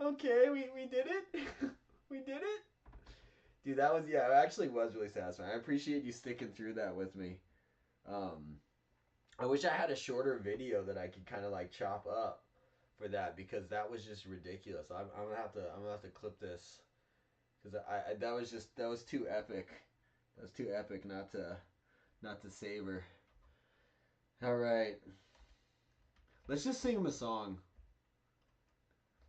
okay, we did it. We did it. Dude, that was, yeah, it actually was really satisfying. I appreciate you sticking through that with me. I wish I had a shorter video that I could kind of like chop up for that because that was just ridiculous. I'm gonna have to clip this because that was too epic. That was too epic not to savor. All right, let's just sing him a song.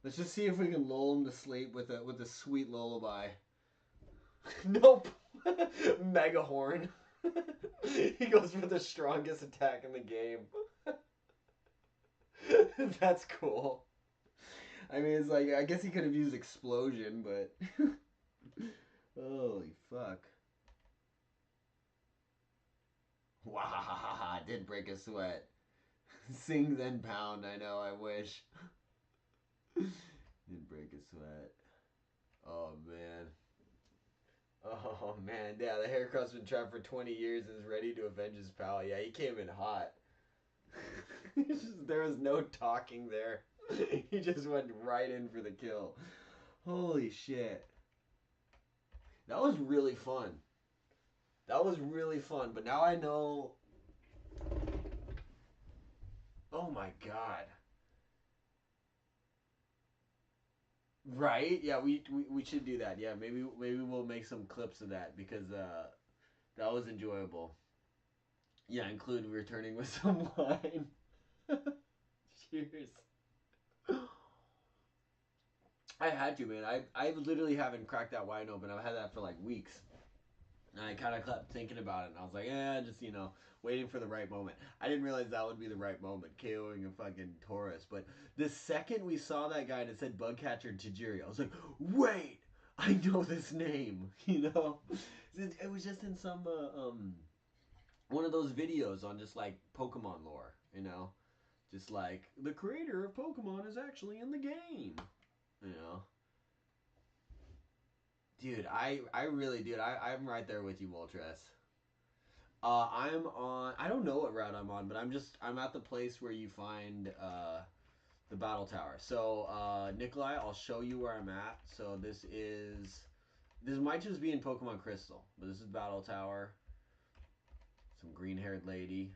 Let's just see if we can lull him to sleep with a sweet lullaby. Nope. Mega Horn. He goes for the strongest attack in the game. That's cool. I mean, it's like, I guess he could have used Explosion, but... Holy fuck. Wow, did break a sweat. Sing then pound, I know, I wish. Did break a sweat. Oh, man. Oh, man. Yeah, the Heracross been trapped for 20 years and is ready to avenge his pal. Yeah, he came in hot. There was no talking there. He just went right in for the kill. Holy shit. That was really fun. That was really fun. But now I know... Oh, my God. Right? Yeah, we should do that. Yeah, maybe we'll make some clips of that because that was enjoyable. Yeah, include returning with some wine. Cheers. I had to, man. I literally haven't cracked that wine open. I've had that for like weeks. And I kind of kept thinking about it, and I was like, just, waiting for the right moment. I didn't realize that would be the right moment, KOing a fucking Taurus. But the second we saw that guy that said Bugcatcher and Tajiri, I was like, wait, I know this name, you know? It was just in some, one of those videos on just like Pokemon lore, you know? Just like, the creator of Pokemon is actually in the game, you know? Dude, I really, dude, I'm right there with you, Moltres. I'm on, I don't know what route I'm on, but I'm at the place where you find, the battle tower. So, Nikolai, I'll show you where I'm at. So this might just be in Pokemon Crystal, but this is battle tower. Some green-haired lady.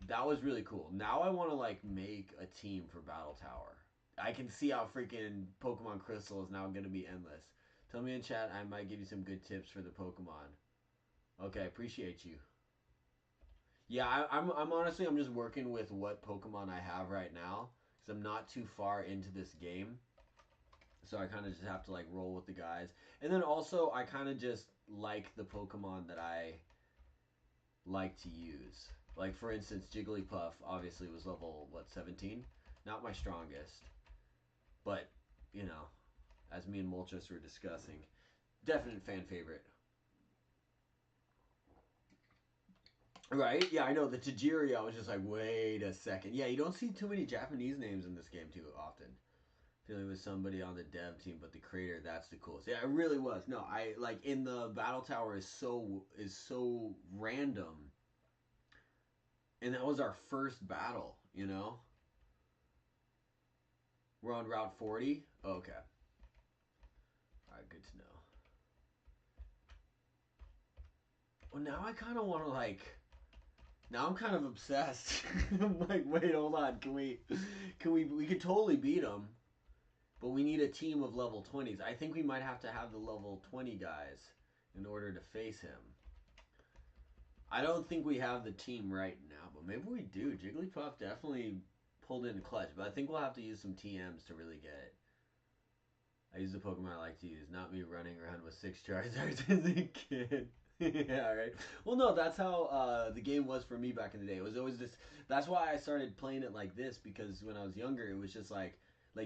That was really cool. Now I want to like make a team for battle tower. I can see how freaking Pokemon Crystal is now going to be endless. Tell me in chat, I might give you some good tips for the Pokemon. Okay, appreciate you. Yeah, I'm honestly, I'm just working with what Pokemon I have right now, because I'm not too far into this game. So I kind of just have to like roll with the guys. And then also, I kind of just like the Pokemon that I like to use. Like, for instance, Jigglypuff obviously was level, what, 17? Not my strongest. But, you know, as me and Moltres were discussing, definite fan favorite. Right? Yeah, I know. The Tajiri, I was just like, wait a second. Yeah, you don't see too many Japanese names in this game too often. Feeling with somebody on the dev team, but the creator, that's the coolest. Yeah, it really was. No, I like in the battle tower is so random. And that was our first battle, you know? We're on Route 40? Oh, okay. Alright, good to know. Well, now I kind of want to, like... Now I'm kind of obsessed. I'm like, wait, hold on. We could totally beat them. But we need a team of level 20s. I think we might have to have the level 20 guys in order to face him. I don't think we have the team right now, but maybe we do. Jigglypuff definitely pulled in clutch, but I think we'll have to use some TMs to really get it. I use the Pokemon I like to use, not me running around with 6 Charizards as a kid. Yeah, right. Well, no, that's how the game was for me back in the day. It was always this. That's why I started playing it like this, because when I was younger, it was just like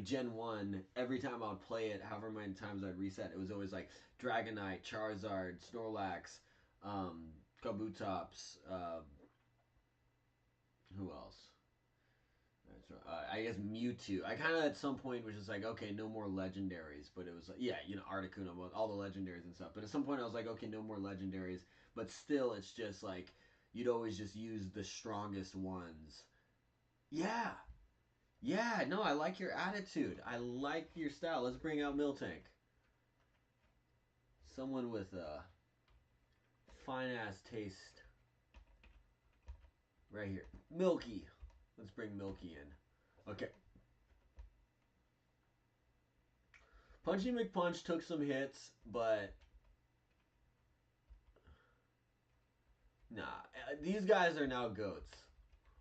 Gen 1, every time I would play it, however many times I'd reset, it was always like Dragonite, Charizard, Snorlax, Kabutops, who else? I guess Mewtwo. I kind of at some point was just like, okay, no more legendaries. But it was like, yeah, you know, Articuno, all the legendaries and stuff. But at some point I was like, okay, no more legendaries. But still, it's just like, you'd always just use the strongest ones. Yeah. Yeah, no, I like your attitude. I like your style. Let's bring out Miltank. Someone with a fine-ass taste. Right here. Milky. Let's bring Milky in. Okay. Punchy McPunch took some hits, but... Nah. These guys are now GOATs.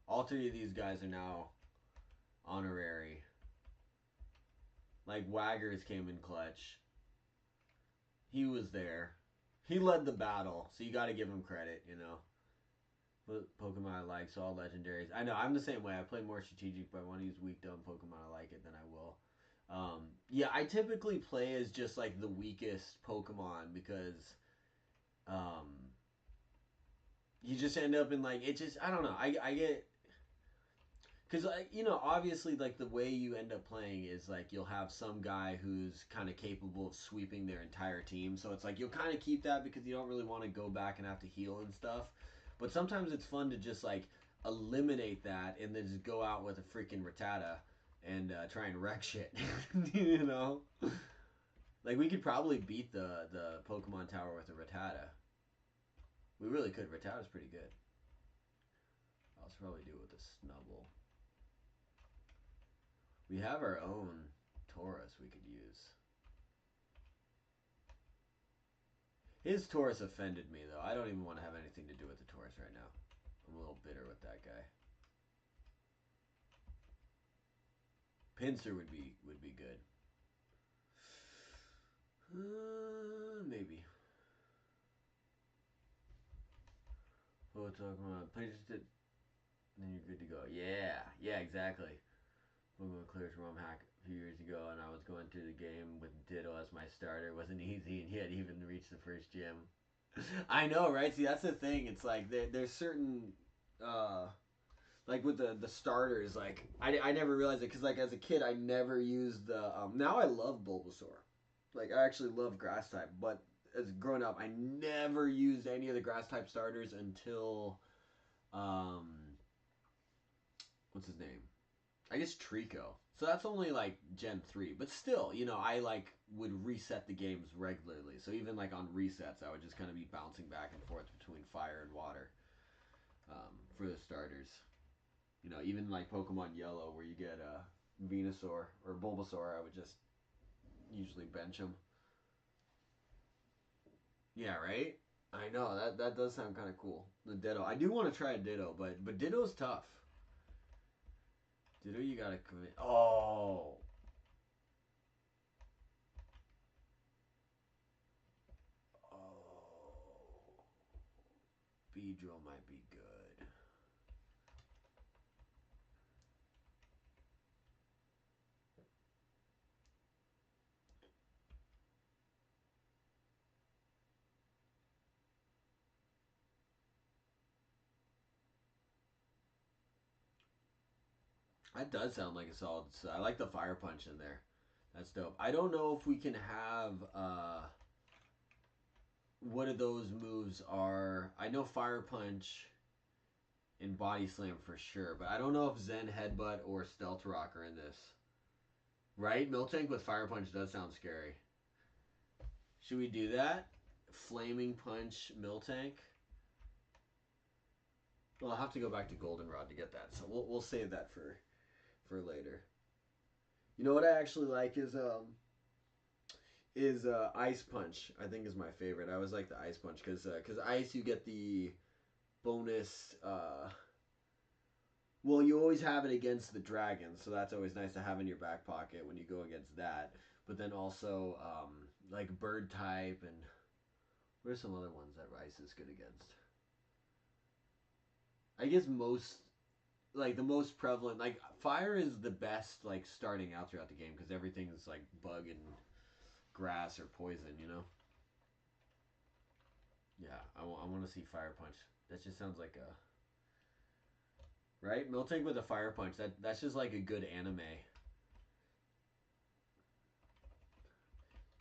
All 3 of these guys are now honorary. Like, Waggers came in clutch. He was there. He led the battle, so you gotta give him credit, you know. Pokemon I like, so all legendaries. I know, I'm the same way. I play more strategic, but I want to use weak dumb Pokemon I like it, then I will. Yeah, I typically play as just like the weakest Pokemon because you just end up in like, it just, I don't know. I get, because, you know, obviously, like, the way you end up playing is, like, you'll have some guy who's kind of capable of sweeping their entire team. So it's like, you'll kind of keep that because you don't really want to go back and have to heal and stuff. But sometimes it's fun to just, like, eliminate that and then just go out with a freaking Rattata and try and wreck shit. You know? Like, we could probably beat the Pokemon Tower with a Rattata. We really could. Rattata's pretty good. I'll probably do it with a Snubbull. We have our own Taurus we could use. His Taurus offended me, though. I don't even want to have anything to do with the Taurus right now. I'm a little bitter with that guy. Pinsir would be good. Maybe. We'll talk about then you're good to go. Yeah, exactly. We're going to clear some ROM few years ago, and I was going through the game with Ditto as my starter. It wasn't easy, and he hadn't even reached the first gym. I know, right? See, that's the thing. It's like there's certain, like with the starters, like I never realized it because like as a kid I never used the. Now I love Bulbasaur, like I actually love Grass type, but as growing up I never used any of the Grass type starters until, what's his name? I guess Trico. So that's only like Gen 3. But still, you know, I like would reset the games regularly. So even like on resets, I would just kind of be bouncing back and forth between fire and water, for the starters. You know, even like Pokemon Yellow where you get Venusaur or Bulbasaur, I would just usually bench him. Yeah, right? I know, that does sound kind of cool. The Ditto. I do want to try a Ditto, but Ditto's tough. Ditto, you gotta commit. Oh! Oh. Beedrill might be good. That does sound like a solid. I like the Fire Punch in there. That's dope. I don't know if we can have what of those moves are. I know Fire Punch and Body Slam for sure, but I don't know if Zen Headbutt or Stealth Rock are in this. Right? Miltank with Fire Punch does sound scary. Should we do that? Flaming Punch Miltank? Well, I'll have to go back to Goldenrod to get that, so we'll save that for later. You know what I actually like is Ice Punch. I think is my favorite. I always like the Ice Punch because Ice you get the bonus. Well, you always have it against the dragon, so that's always nice to have in your back pocket when you go against that. But then also like Bird type and what are some other ones that Ice is good against? I guess most like the most prevalent like fire is the best like starting out throughout the game because everything's like bug and grass or poison, you know. Yeah, I want to see Fire Punch. That just sounds like a right Miltank with a Fire Punch. That's just like a good anime.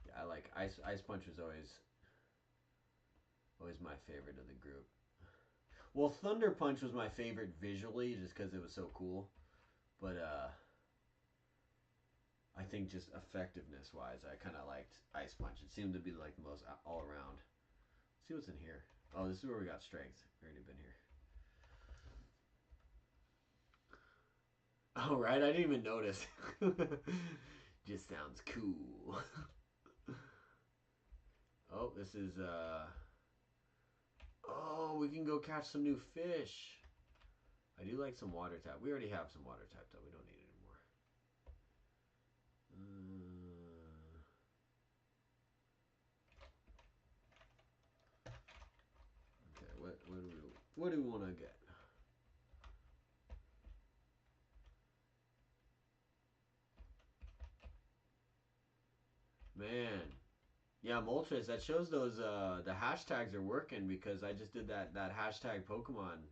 Yeah, I like Ice Punch was always my favorite of the group. Well, Thunder Punch was my favorite visually just because it was so cool, but I think just effectiveness wise, I kind of liked Ice Punch. It seemed to be like the most all around. Let's see what's in here. Oh, this is where we got strength. We've already been here. Oh, right. I didn't even notice. Just sounds cool. Oh, this is oh, we can go catch some new fish. I do like some water type. We already have some water type though. We don't need it anymore. Okay, what do we want to get? Man, yeah, Moltres. That shows those the hashtags are working because I just did that hashtag Pokemon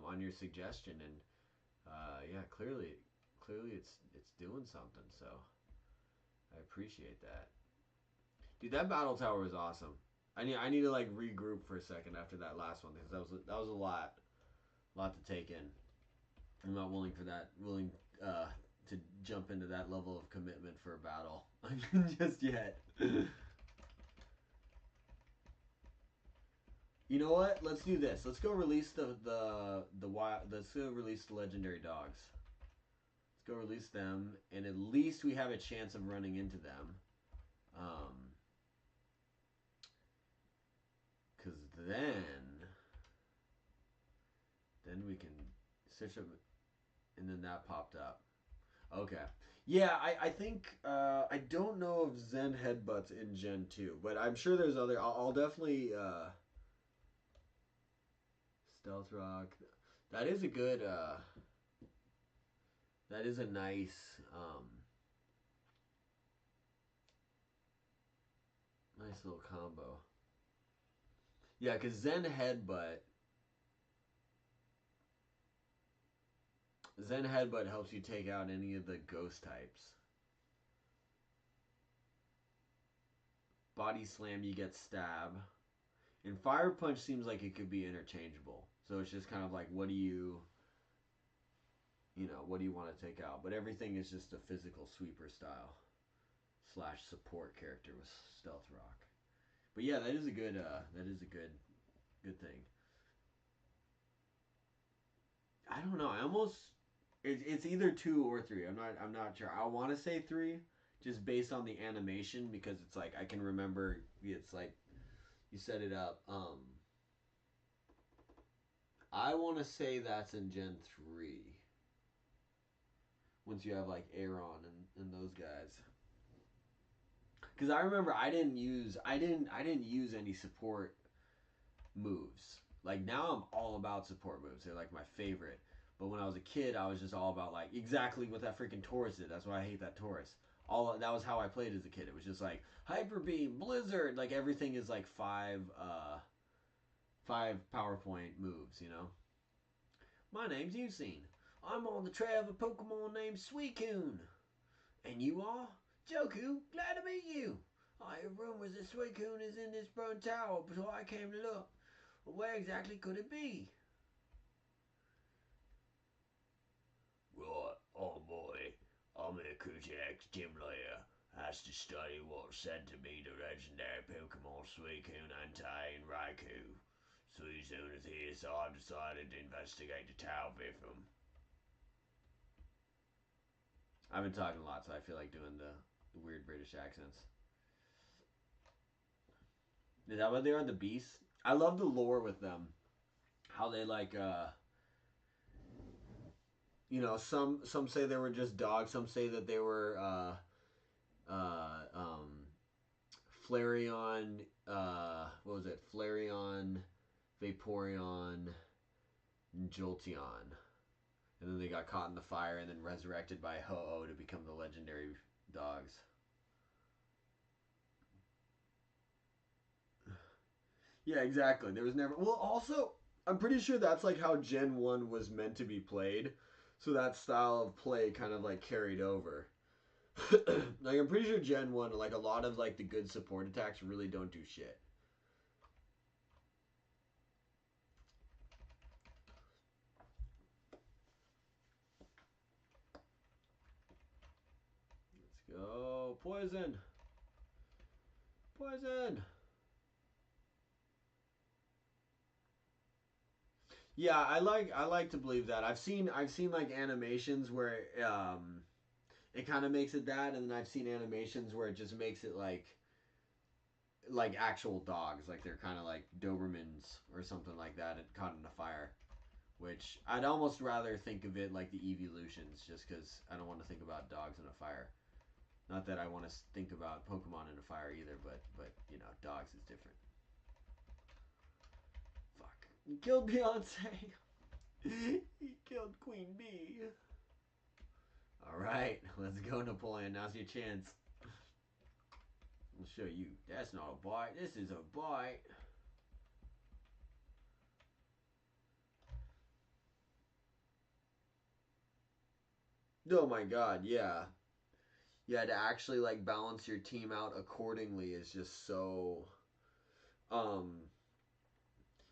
on your suggestion and yeah, clearly it's doing something. So I appreciate that, dude. That battle tower was awesome. I need to like regroup for a second after that last one because that was a lot to take in. I'm not willing to jump into that level of commitment for a battle just yet. You know what? Let's do this. Let's go release let's go release the legendary dogs. Let's go release them, and at least we have a chance of running into them. Cause then we can search up, and then that popped up. Okay. Yeah, I think I don't know if Zen Headbutt's in Gen 2, but I'm sure there's other. I'll definitely Stealth Rock. That is a good. That is a nice. Nice little combo. Yeah, because Zen Headbutt helps you take out any of the ghost types. Body Slam, you get Stab. And Fire Punch seems like it could be interchangeable. So it's just kind of like, what do you want to take out? But everything is just a physical sweeper style / support character with Stealth Rock. But yeah, that is a good thing. I don't know. It's either 2 or 3. I'm not sure. I want to say 3, just based on the animation, because it's like I can remember. It's like you set it up. I want to say that's in Gen 3. Once you have like Aeron and those guys. Because I remember I didn't use any support moves. Like now I'm all about support moves. They're like my favorite. But when I was a kid, I was just all about like exactly what that freaking Taurus did. That's why I hate that Taurus. That was how I played as a kid. It was just like Hyper Beam, Blizzard. Like everything is like 5 PowerPoint moves. You know. My name's Usain. I'm on the trail of a Pokemon named Suicune. And you are? Joku, glad to meet you. I hear rumors that Suicune is in this burned tower, so I came to look. Well, where exactly could it be? Right, oh boy. I'm a Kujak's gym leader. Has to study what said to be the legendary Pokemon Suicune, Entei, and Raikou. So he's soon as here, so I decided to investigate the tower with him. I've been talking a lot, so I feel like doing the weird British accents. Is that what they are? The beasts? I love the lore with them. How they like, some say they were just dogs. Some say that they were, Flareon, what was it? Flareon, Vaporeon, and Jolteon. And then they got caught in the fire and then resurrected by Ho-Oh to become the legendary dogs. Yeah, exactly. There was never... Well, also, I'm pretty sure that's like how Gen 1 was meant to be played. So that style of play kind of like carried over. Like, I'm pretty sure Gen 1, like a lot of like the good support attacks really don't do shit. Let's go. Poison. Poison. Yeah, I like to believe that. I've seen like animations where it kind of makes it that, and then I've seen animations where it just makes it like actual dogs, like they're kind of like Dobermans or something like that, and caught in a fire. Which I'd almost rather think of it like the evolutions, just because I don't want to think about dogs in a fire. Not that I want to think about Pokemon in a fire either, but you know, dogs is different. Fuck, he killed Beyonce. He killed Queen Bee. All right, let's go, Napoleon. Now's your chance. I'll show you. That's not a bite. This is a bite. Oh my god, yeah. Yeah, to actually like balance your team out accordingly is just so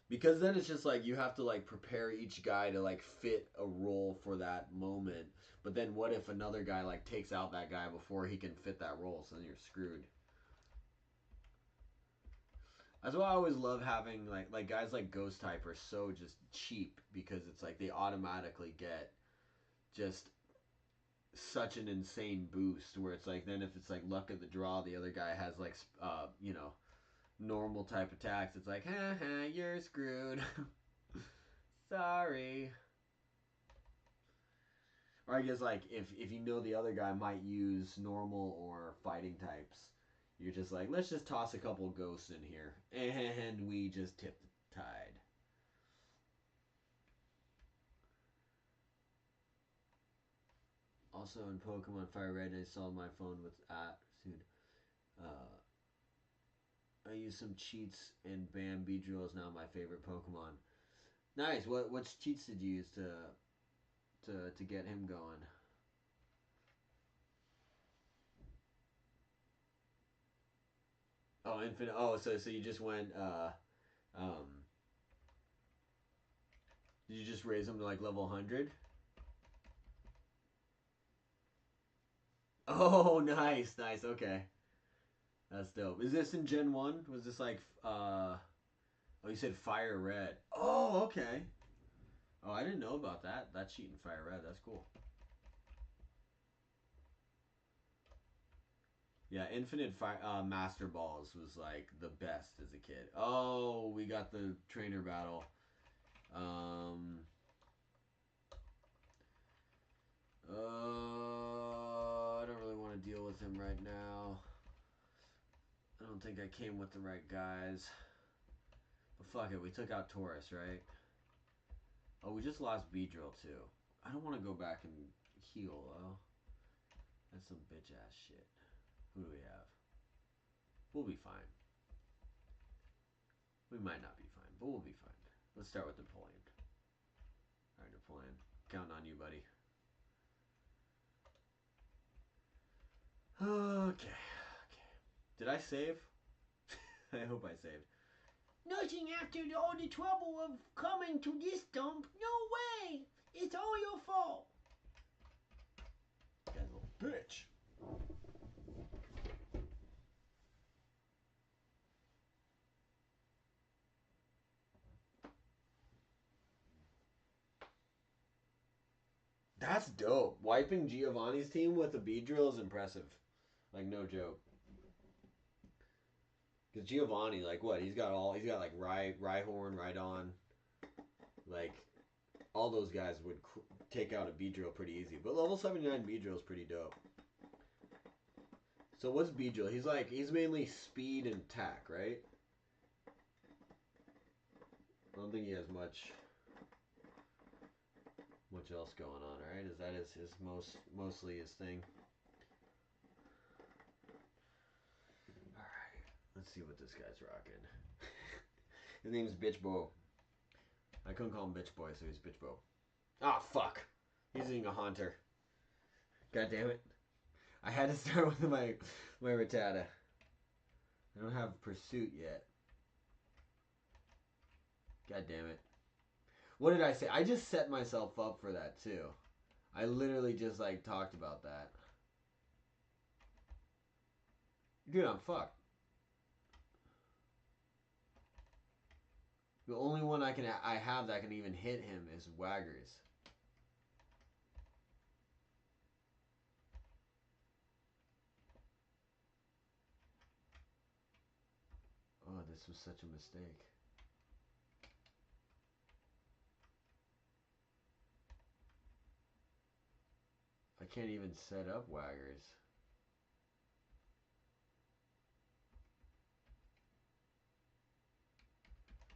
because then it's just like you have to like prepare each guy to like fit a role for that moment. But then what if another guy like takes out that guy before he can fit that role, so then you're screwed. That's why I always love having like guys like Ghost type are so just cheap, because it's like they automatically get just such an insane boost, where it's like then if it's like luck of the draw, the other guy has like normal type attacks, it's like ha, you're screwed. Sorry. Or I guess like if you know the other guy might use normal or fighting types, you're just like, let's just toss a couple ghosts in here, and we just tip the tide. Also in Pokemon Fire Red, I saw my phone with soon. I use some cheats and bam, Beedrill is now my favorite Pokemon. Nice. What cheats did you use to get him going? Oh, infinite. Oh, so you just went. Did you just raise him to like level 100? Oh, nice, nice. Okay, that's dope. Is this in Gen 1? Was this like Oh, you said Fire Red. Oh, okay. Oh, I didn't know about that. That cheat in Fire Red. That's cool. Yeah, Infinite Fire Master Balls was like the best as a kid. Oh, we got the trainer battle. I don't really want to deal with him right now. I don't think I came with the right guys. But fuck it, we took out Taurus, right? Oh, we just lost Beedrill too. I don't want to go back and heal though. That's some bitch ass shit. Who do we have? We'll be fine. We might not be fine, but we'll be fine. Let's start with Napoleon. Alright, Napoleon. Counting on you, buddy. Okay. Did I save? I hope I saved. Nothing after all the trouble of coming to this dump. No way! It's all your fault. That little bitch. That's dope. Wiping Giovanni's team with a Beedrill is impressive. Like, no joke. Because Giovanni, like, what? He's got like Rhyhorn, Rhydon. Like, all those guys would take out a Beedrill pretty easy. But level 79 Beedrill is pretty dope. So what's Beedrill? He's mainly speed and attack, right? I don't think he has much else going on, right? Is that his mostly his thing? Alright. Let's see what this guy's rocking. His name's Bitch Bo. I couldn't call him Bitch Boy, so he's Bitch Bo. Ah, fuck. He's using a Haunter. God damn it. I had to start with my Rattata. I don't have Pursuit yet. God damn it. What did I say? I just set myself up for that, too. I literally just, like, talked about that. Dude, I'm fucked. The only one I have that can even hit him is Waggers. Oh, this was such a mistake. I can't even set up Waggers.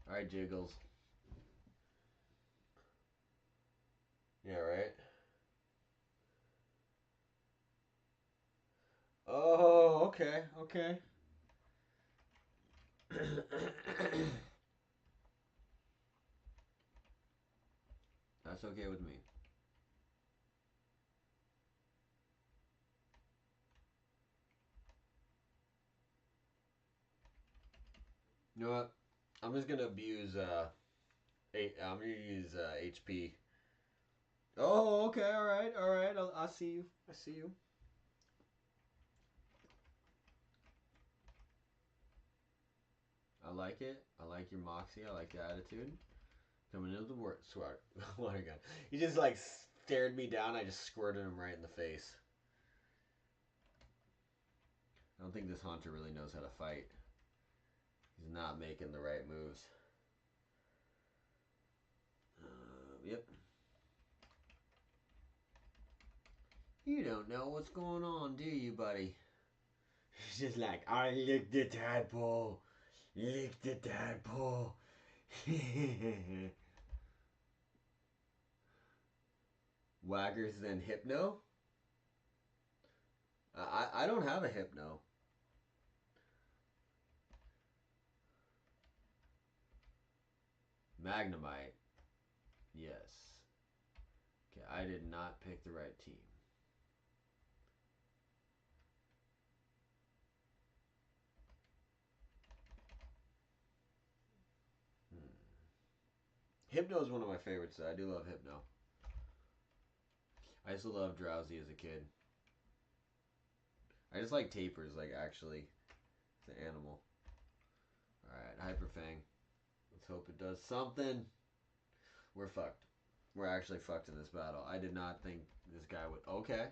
Alright, Jiggles. Yeah, right? Oh, okay, okay. That's okay with me. You know what? I'm just gonna abuse I'm gonna use HP. Oh, okay, alright. I see you. I see you. I like it. I like your moxie. I like the attitude. Coming into the water gun. He just like stared me down. I just squirted him right in the face. I don't think this Haunter really knows how to fight. He's not making the right moves. Yep. You don't know what's going on, do you, buddy? He's just like, I licked the tadpole. Lick the tadpole. Waggers then Hypno? I don't have a Hypno. Magnemite. Yes. Okay, I did not pick the right team. Hypno is one of my favorites. I do love Hypno. I used to love Drowsy as a kid. I just like Tapers, like, actually. It's an animal. Alright, Hyperfang. Let's hope it does something. We're fucked. We're actually fucked in this battle. I did not think this guy would... Okay.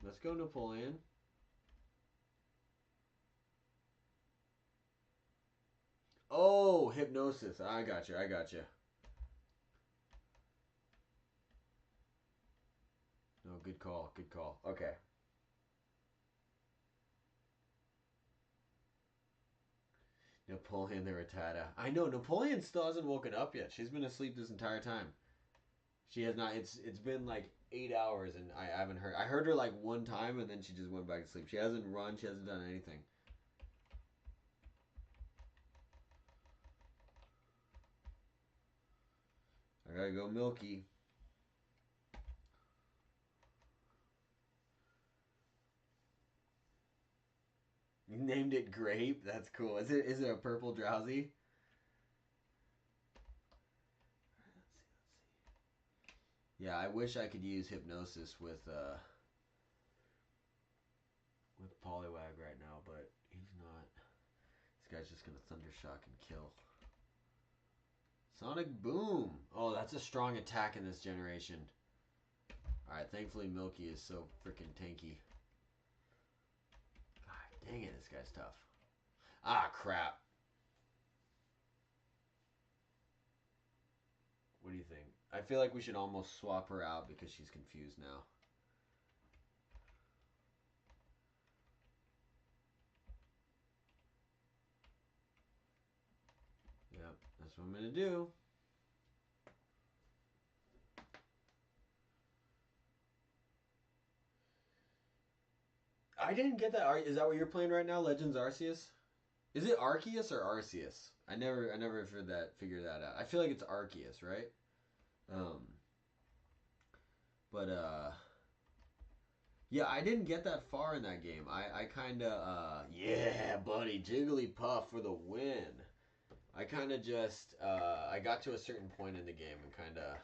Let's go Napoleon. Oh, Hypnosis. I got you. I got you. No, good call. Good call. Okay. Napoleon the Rattata. I know, Napoleon still hasn't woken up yet. She's been asleep this entire time. She has not. It's been like 8 hours and I haven't heard. I heard her like one time and then she just went back to sleep. She hasn't run. She hasn't done anything. I gotta go Milky. You named it Grape? That's cool. Is it a purple Drowsy? Yeah, I wish I could use Hypnosis with Poliwag right now, but he's not. This guy's just gonna Thundershock and kill. Sonic Boom! Oh, that's a strong attack in this generation. Alright, thankfully Milky is so freaking tanky. God dang it, this guy's tough. Ah, crap. What do you think? I feel like we should almost swap her out because she's confused now. Yep, that's what I'm gonna do. I didn't get that. Is that what you're playing right now, Legends Arceus? Is it Arceus or Arceus? I never figured that out. I feel like it's Arceus, right? Yeah, I didn't get that far in that game. I kind of, yeah, buddy, Jigglypuff for the win. I kind of just, I got to a certain point in the game and kind of,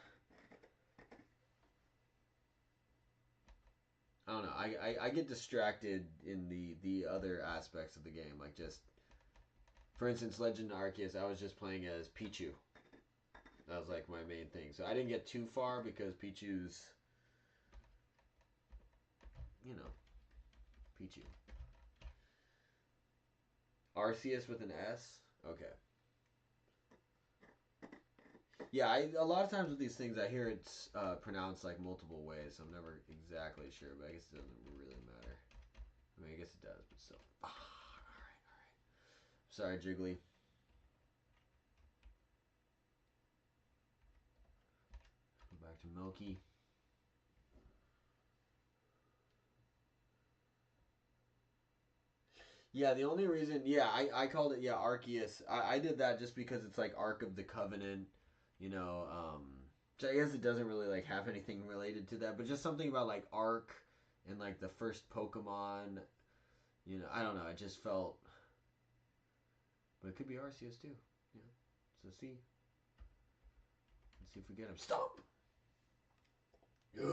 I don't know, I get distracted in the other aspects of the game, like just, for instance, Legend of Arceus, I was just playing as Pichu. That was like my main thing. So I didn't get too far because Pichu's, you know, Pichu. Arceus with an S? Okay. Yeah, a lot of times with these things, I hear it's pronounced like multiple ways, so I'm never exactly sure, but I guess it doesn't really matter. I mean, I guess it does, but still. Alright. Sorry, Jiggly. Go back to Milky. Yeah, the only reason, yeah, I called it, yeah, Arceus. I did that just because it's like Ark of the Covenant, you know, so I guess it doesn't really like have anything related to that, but just something about like Ark and like the first Pokemon, you know, I don't know, it just felt, but it could be Arceus too, yeah, so see, let's see if we get him. Stop! Yeah,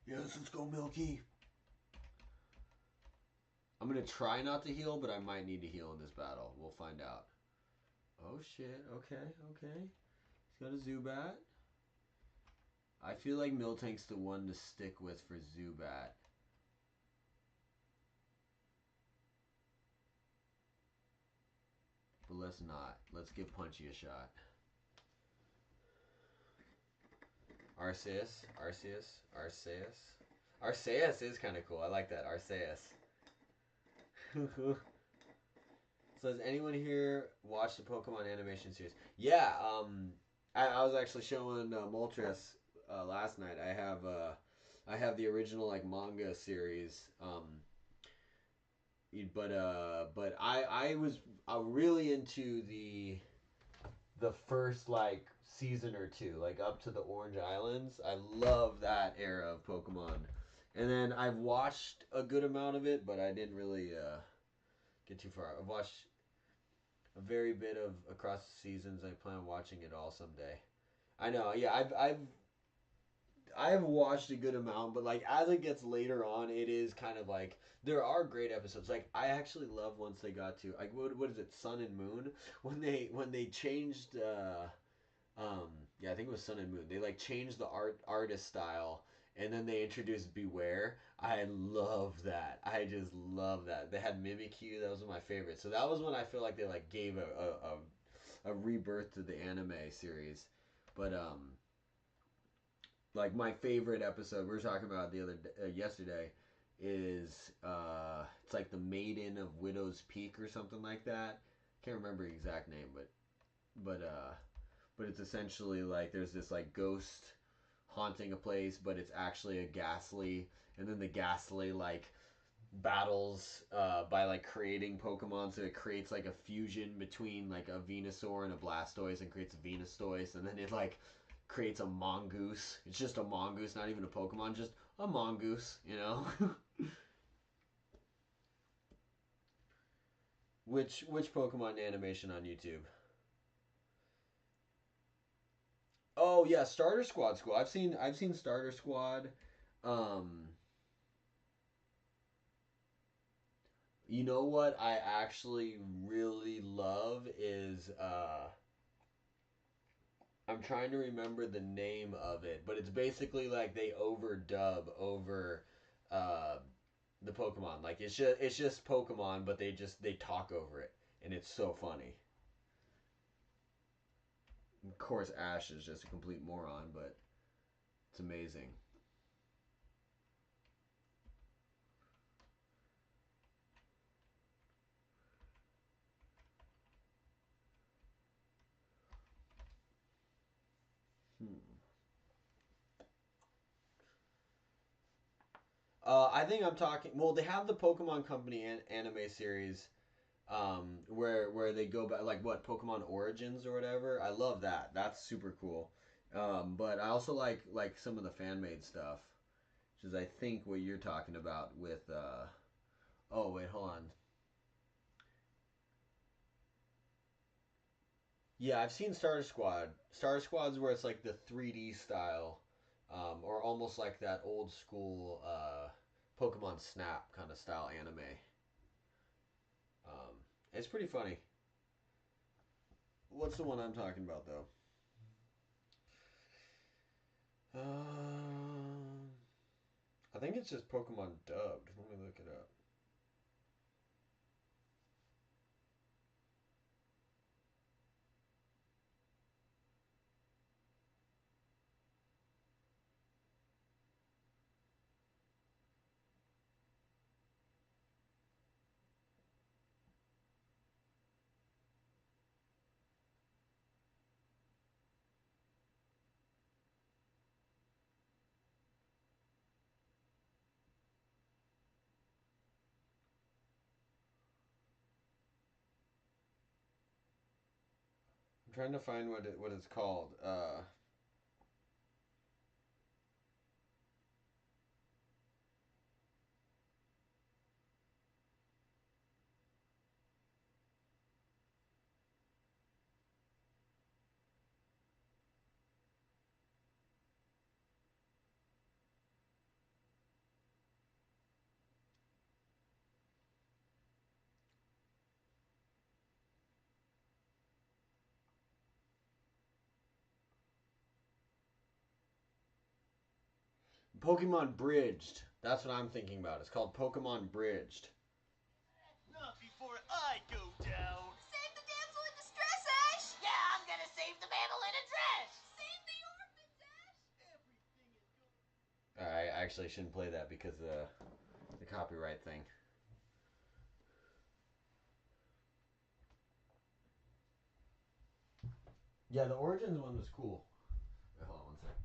yes, let's go Milky. I'm going to try not to heal, but I might need to heal in this battle. We'll find out. Oh, shit. Okay, okay. He's got a Zubat. I feel like Miltank's the one to stick with for Zubat. But let's not. Let's give Punchy a shot. Arceus. Arceus. Arceus. Arceus is kind of cool. I like that. Arceus. So has anyone here watched the Pokemon animation series? Yeah, I was actually showing Moltres last night. I have the original like manga series. but I was really into the first like season or two, like up to the Orange Islands. I love that era of Pokemon. And then I've watched a good amount of it, but I didn't really get too far. I've watched a very bit of across the seasons. I plan on watching it all someday. I know, yeah, I've watched a good amount, but like as it gets later on, it is kind of like there are great episodes. Like I actually love once they got to like what is it, Sun and Moon, when they changed yeah, I think it was Sun and Moon. They like changed the artist style, and then they introduced Beware. I love that. I just love that. They had Mimikyu. That was one of my favorites. So that was when I feel like they like gave a rebirth to the anime series. But like my favorite episode we were talking about the other yesterday is it's like the Maiden of Widow's Peak or something like that. Can't remember the exact name, but it's essentially like there's this like ghost haunting a place, but it's actually a Ghastly, and then the Ghastly like battles by like creating Pokemon, so it creates like a fusion between like a Venusaur and a Blastoise and creates a Venustoise, and then it like creates a Mongoose. It's just a Mongoose, not even a Pokemon, just a Mongoose, you know? Which Pokemon animation on YouTube? Oh yeah, Starter Squad's cool. I've seen Starter Squad. Um, you know what I actually really love is I'm trying to remember the name of it, but it's basically like they overdub over uh the Pokemon. Like it's just Pokemon, but they talk over it, and it's so funny. Of course, Ash is just a complete moron, but it's amazing. I think I'm talking. Well, they have the Pokemon Company anime series, where they go back, like what Pokemon Origins or whatever. I love that. That's super cool. But I also like some of the fan made stuff, which is I think what you're talking about with. Oh wait, hold on. Yeah, I've seen Starter Squad. Starter Squad's where it's like the 3D style, or almost like that old school Pokemon Snap kind of style anime. Um, it's pretty funny. What's the one I'm talking about though? I think it's just Pokemon dubbed. Let me look it up. I'm trying to find what it's called. Pokemon Bridged. That's what I'm thinking about. It's called Pokemon Bridged. Not before I go down. Save the damsel in distress, Ash! Yeah, I'm gonna save the mammal in a dress. Save the orphans, Ash! I actually shouldn't play that because the copyright thing. Yeah, the Origins one was cool. Wait, hold on one second.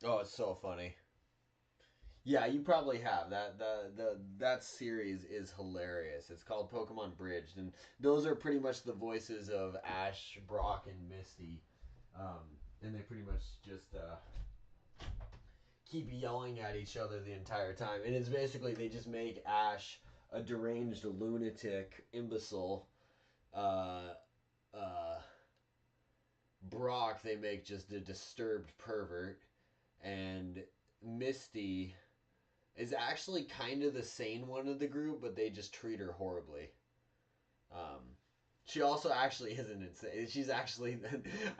Oh, it's so funny. Yeah, you probably have. That series is hilarious. It's called Pokemon Bridged, and those are pretty much the voices of Ash, Brock, and Misty. And they pretty much just keep yelling at each other the entire time. And it's basically they just make Ash a deranged lunatic imbecile. Uh, uh, Brock they make just a disturbed pervert, and Misty is actually kind of the sane one of the group, but they just treat her horribly. Um, she also actually isn't insane. She's actually,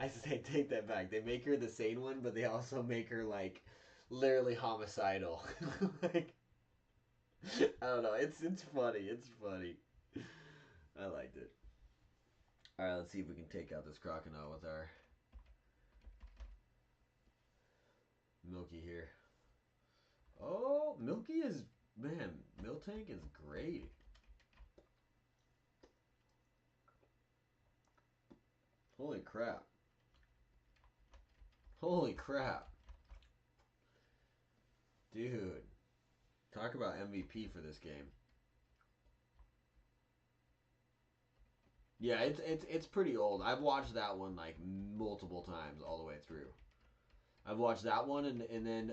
I say, take that back. They make her the sane one, but they also make her like literally homicidal. Like, I don't know. It's funny. It's funny. I liked it. All right, let's see if we can take out this crocodile with our Milky here. Oh, Milky is, man, Miltank is great. Holy crap. Holy crap. Dude. Talk about MVP for this game. Yeah, it's pretty old. I've watched that one like multiple times all the way through. I've watched that one and then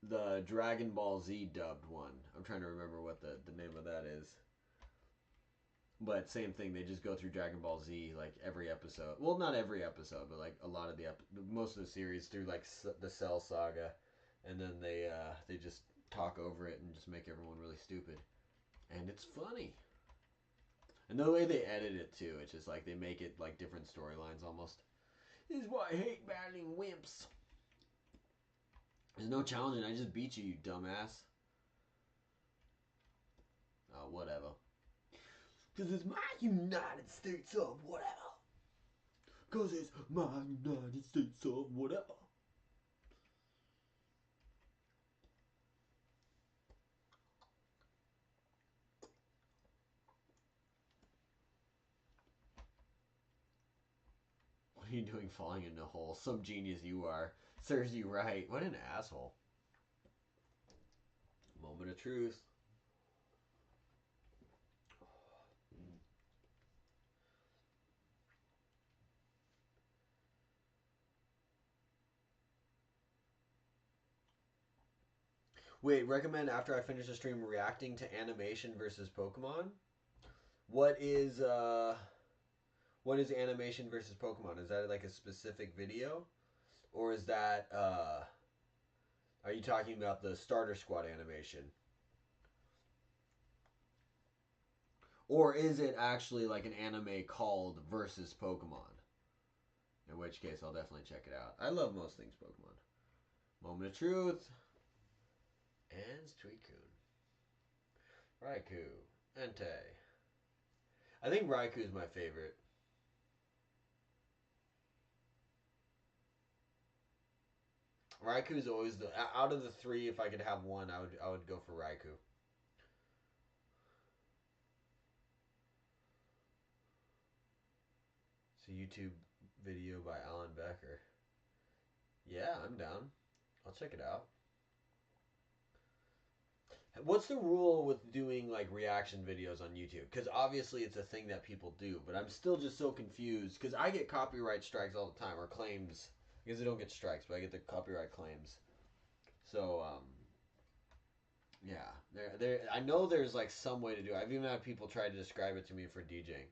the Dragon Ball Z dubbed one. I'm trying to remember what the name of that is. But same thing, they just go through Dragon Ball Z like every episode. Well, not every episode, but like a lot of most of the series through like the Cell Saga, and then they just talk over it and just make everyone really stupid, and it's funny. And the way they edit it too, it's just like they make it like different storylines almost. This is why I hate battling wimps. There's no challenging. I just beat you, you dumbass. Oh, whatever. Because it's my United States of whatever. Because it's my United States of whatever. What are you doing falling in a hole? Some genius you are. Serves you right. What an asshole. Moment of truth. Wait, recommend after I finish the stream reacting to animation versus Pokemon? What is animation versus Pokemon? Is that like a specific video? Or is that are you talking about the starter squad animation? Or is it actually like an anime called versus Pokemon? In which case I'll definitely check it out. I love most things Pokemon. Moment of truth. And Suicune. Raikou. Entei. I think Raikou is my favorite. Raikou is always the out of the three. If I could have one, I would go for Raikou. It's a YouTube video by Alan Becker. Yeah, I'm down. I'll check it out. What's the rule with doing like reaction videos on YouTube? Because obviously it's a thing that people do, but I'm still just so confused because I get copyright strikes all the time or claims. Because I don't get strikes, but I get the copyright claims. So yeah, there. I know there's like some way to do it. I've even had people try to describe it to me for DJing.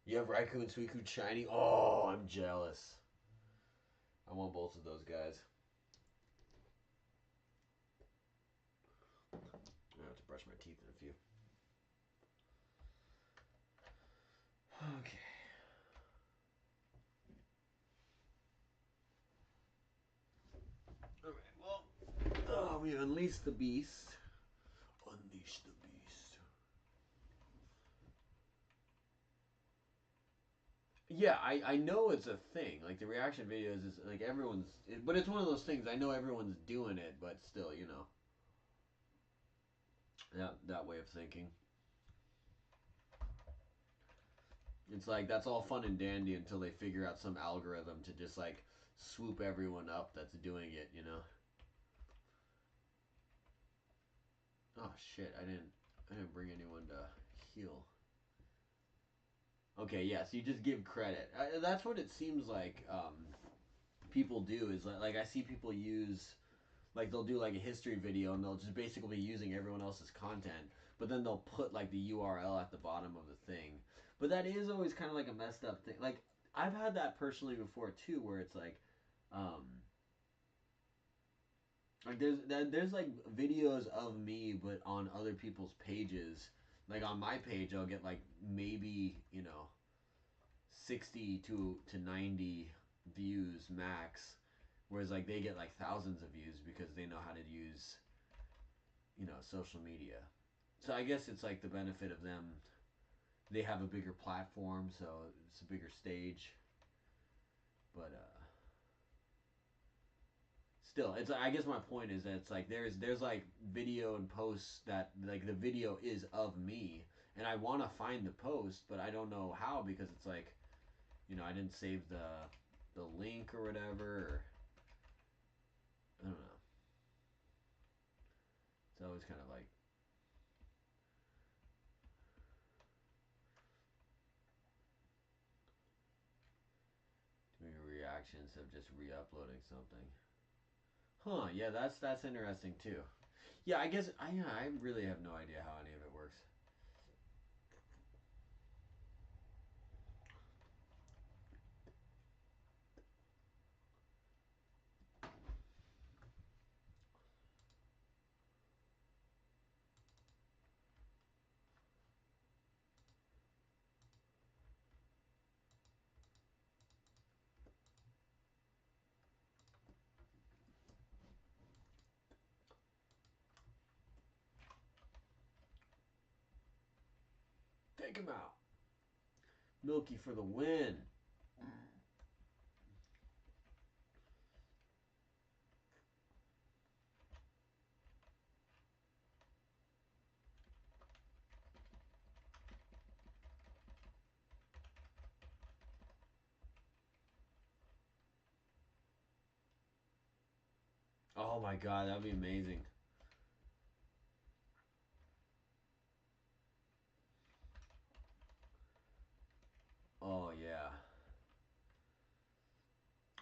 You have Raikou and Suicune shiny. Oh, I'm jealous. I want both of those guys. I have to brush my teeth in a few. Okay. Alright, well, we unleash the beast. Unleash the beast. Yeah, I know it's a thing. Like, the reaction videos is, like, everyone's... But it's one of those things, I know everyone's doing it, but still, you know. That way of thinking. It's like that's all fun and dandy until they figure out some algorithm to just like swoop everyone up that's doing it, you know. Oh shit, I didn't bring anyone to heal. Okay, yeah, so you just give credit. That's what it seems like people do is like I see people use like they'll do like a history video and they'll just basically be using everyone else's content, but then they'll put like the URL at the bottom of the thing. But that is always kind of like a messed up thing. Like I've had that personally before too, where it's like there's like videos of me, but on other people's pages. Like on my page, I'll get like maybe 60 to 90 views max, whereas like they get like thousands of views because they know how to use social media. So I guess it's like the benefit of them. They have a bigger platform, so it's a bigger stage. But still, it's I guess my point is that it's like there's like video and posts that like the video is of me, and I want to find the post, but I don't know how because it's like I didn't save the link or whatever. Or, I don't know. It's always kind of like doing reactions of just re-uploading something. Huh? Yeah, that's interesting too. Yeah, I guess I really have no idea how any of it works. Take him out. Milky for the win. Oh my god, that'd be amazing. Oh yeah.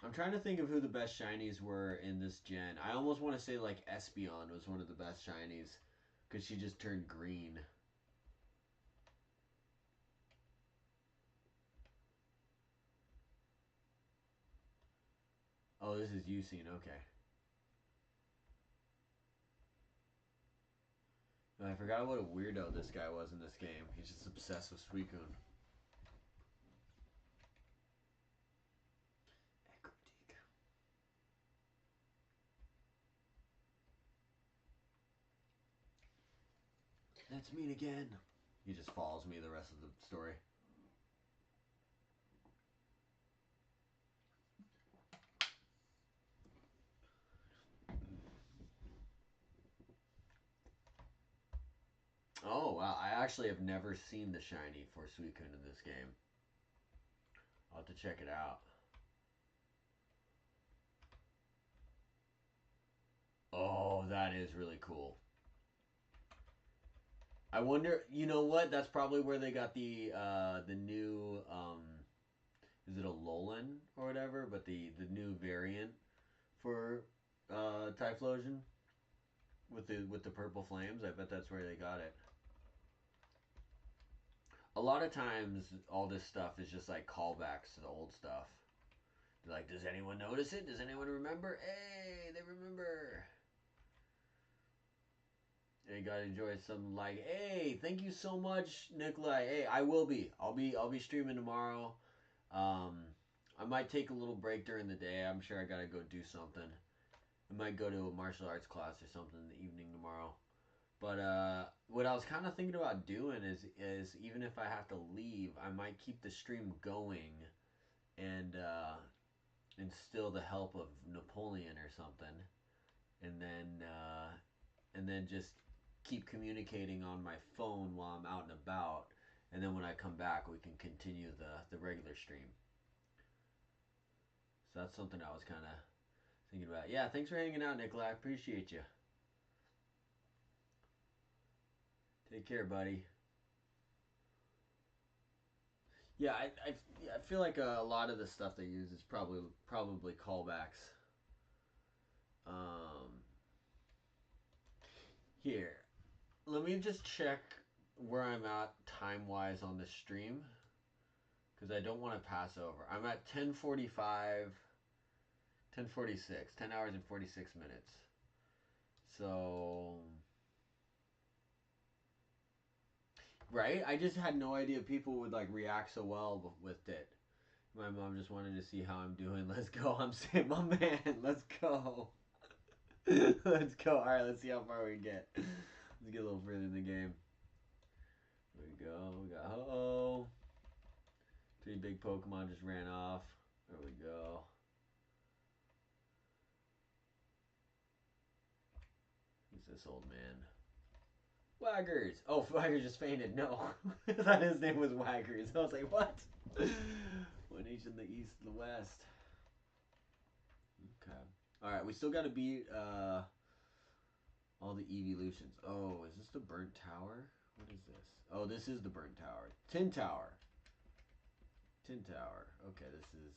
I'm trying to think of who the best shinies were in this gen. I almost want to say like Espeon was one of the best shinies because she just turned green. Oh, this is Usine, okay. I forgot what a weirdo this guy was in this game. He's just obsessed with Suicune. Let's meet again. He just follows me the rest of the story. Oh, wow. I actually have never seen the shiny for Suicune in this game. I'll have to check it out. Oh, that is really cool. I wonder, you know what? That's probably where they got the new is it a Alolan or whatever, but the new variant for Typhlosion with the purple flames. I bet that's where they got it. A lot of times all this stuff is just like callbacks to the old stuff. They're like, does anyone notice it? Does anyone remember? Hey, they remember. And you gotta enjoy some like, hey, thank you so much, Nikolai. Hey, I will be. I'll be streaming tomorrow. I might take a little break during the day. I'm sure I gotta go do something. I might go to a martial arts class or something in the evening tomorrow. But what I was kind of thinking about doing is even if I have to leave, I might keep the stream going and instill the help of Napoleon or something, and then just keep communicating on my phone while I'm out and about, and then when I come back, we can continue the regular stream. So that's something I was kind of thinking about. Yeah, thanks for hanging out, Nikolai. I appreciate you. Take care, buddy. Yeah, I feel like a lot of the stuff they use is probably callbacks. Here, let me just check where I'm at time-wise on the stream, because I don't want to pass over. I'm at 10:45, 10:46, 10 hours and 46 minutes. So, right? I just had no idea people would like react so well with it. My mom just wanted to see how I'm doing. Let's go. I'm saying, my man, let's go. Let's go. All right, let's see how far we get. Let's get a little further in the game. There we go. We got Ho-Oh. 3 big Pokemon just ran off. There we go. Who's this old man? Waggers. Oh, Waggers just fainted. No. I thought his name was Waggers. I was like, what? One each in the east and the west. Okay. Alright, we still got to beat all the evolutions. Oh, is this the Burnt Tower? What is this? Oh, this is the Burnt Tower. Tin Tower. Tin Tower. Okay, this is...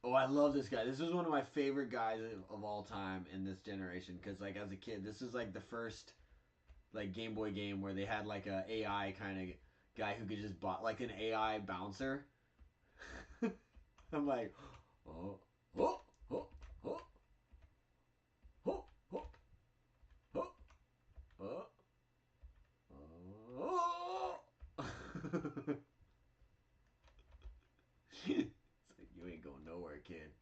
Oh, I love this guy. This is one of my favorite guys of all time in this generation. Because, like, as a kid, this is, like, the first, like, Game Boy game where they had, like, a AI kind of guy who could just bot, like, an AI bouncer. I'm like, oh, oh, oh, oh, oh, oh, oh, oh, oh. It's like, you ain't going nowhere, kid.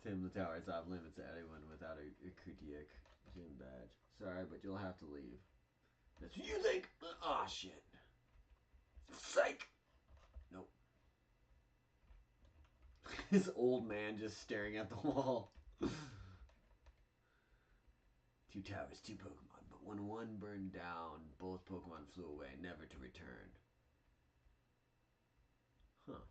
Tim the Tower, it's off limits to anyone without a critique gym badge. Sorry, but you'll have to leave. That's what you think? Aw, oh, shit. Psych! Nope. This old man just staring at the wall. 2 towers, 2 Pokemon, but when one burned down, both Pokemon flew away, never to return. Huh.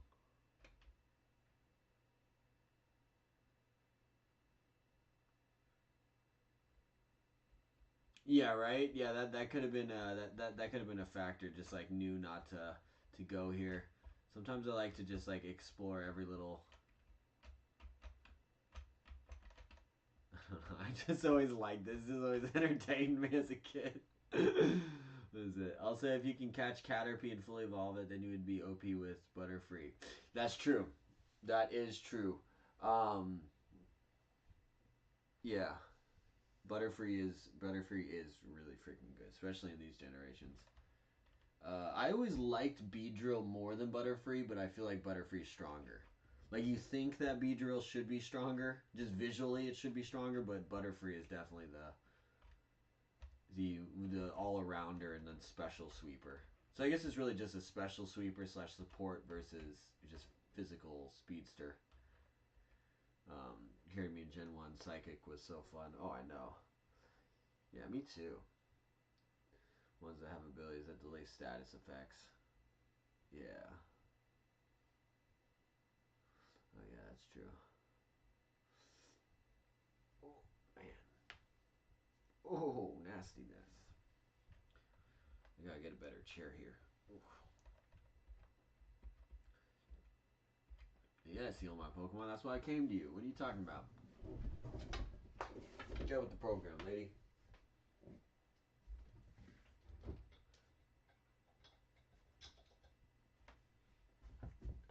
Yeah, right. Yeah, that could have been that could have been a factor. Just like knew not to go here. Sometimes I like to just like explore every little. I just always like this. This has always entertained me as a kid. What is it? I'll say if you can catch Caterpie and fully evolve it, then you would be OP with Butterfree. That's true. That is true. Yeah. Butterfree is really freaking good, especially in these generations. I always liked Beedrill more than Butterfree, but I feel like Butterfree's stronger. Like, you think that Beedrill should be stronger, just visually it should be stronger, but Butterfree is definitely the all-arounder and then special sweeper. So I guess it's really just a special sweeper slash support versus just physical speedster. Hearing me in Gen 1 Psychic was so fun. Oh, I know. Yeah, me too. Ones that have abilities that delay status effects. Yeah. Oh yeah, that's true. Oh, man. Oh, nastiness. I gotta get a better chair here. Oof. You gotta steal my Pokemon. That's why I came to you. What are you talking about? Good job with the program, lady.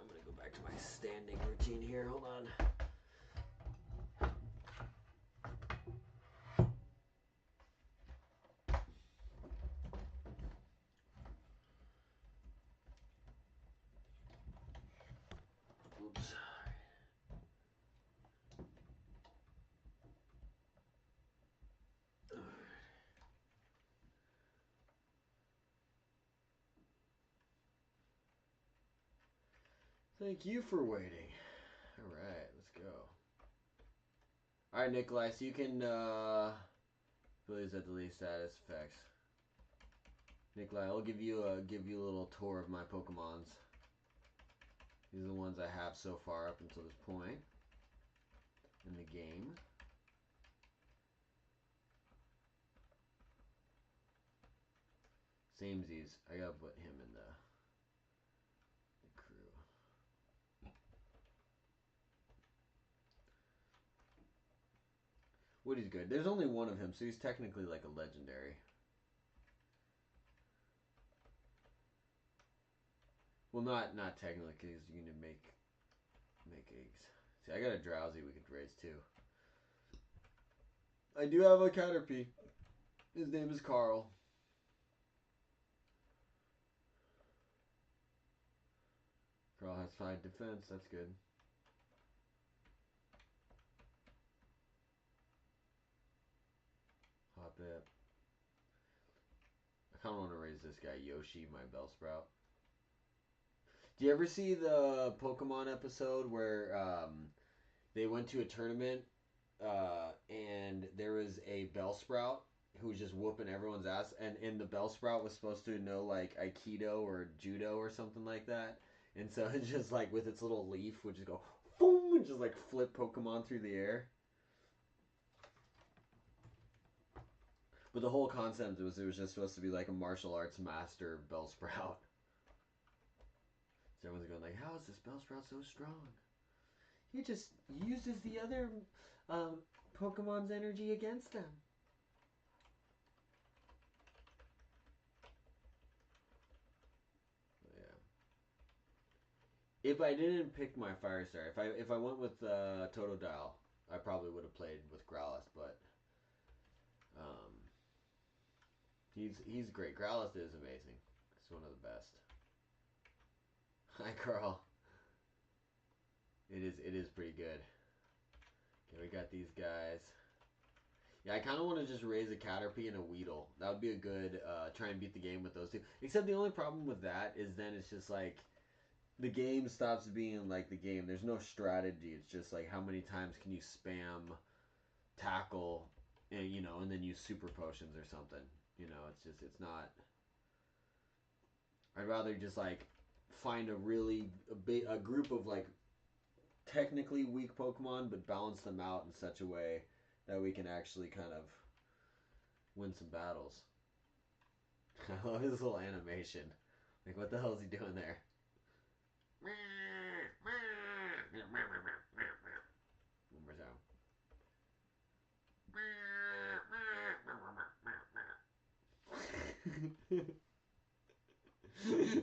I'm gonna go back to my standing routine here. Hold on. Oops. Thank you for waiting. Alright, let's go. Alright, Nikolai, so you can abilities that delete status effects. Nikolai, I'll give you a little tour of my Pokemons. These are the ones I have so far up until this point in the game. Samesies, I gotta put him in the crew. Woody's good. There's only one of him, so he's technically like a legendary. Well, not technically, because you can make eggs. See, I got a Drowsy we could raise too. I do have a Caterpie. His name is Carl. Carl has 5 defense. That's good. Hop it. I kind of want to raise this guy, Yoshi, my Bellsprout. Do you ever see the Pokemon episode where they went to a tournament and there was a Bellsprout who was just whooping everyone's ass, and the Bellsprout was supposed to know like Aikido or Judo or something like that, and so it's just like with its little leaf would just go boom and just like flip Pokemon through the air. But the whole concept was it was just supposed to be like a martial arts master Bellsprout. So everyone's going like, how is this Bellsprout so strong? He just uses the other Pokemon's energy against them. Yeah. If I didn't pick my Fire Star, if I went with Totodile, I probably would have played with Growlithe, but he's great. Growlithe is amazing. It's one of the best. Hi, Carl. It is pretty good. Okay, we got these guys. Yeah, I kind of want to just raise a Caterpie and a Weedle. That would be a good try and beat the game with those two. Except the only problem with that is then it's just like the game stops being like the game. There's no strategy. It's just like how many times can you spam tackle and and then use super potions or something. It's not. I'd rather just like find a group of like technically weak Pokemon, but balance them out in such a way that we can actually kind of win some battles. I love his little animation. Like, what the hell is he doing there? One more time.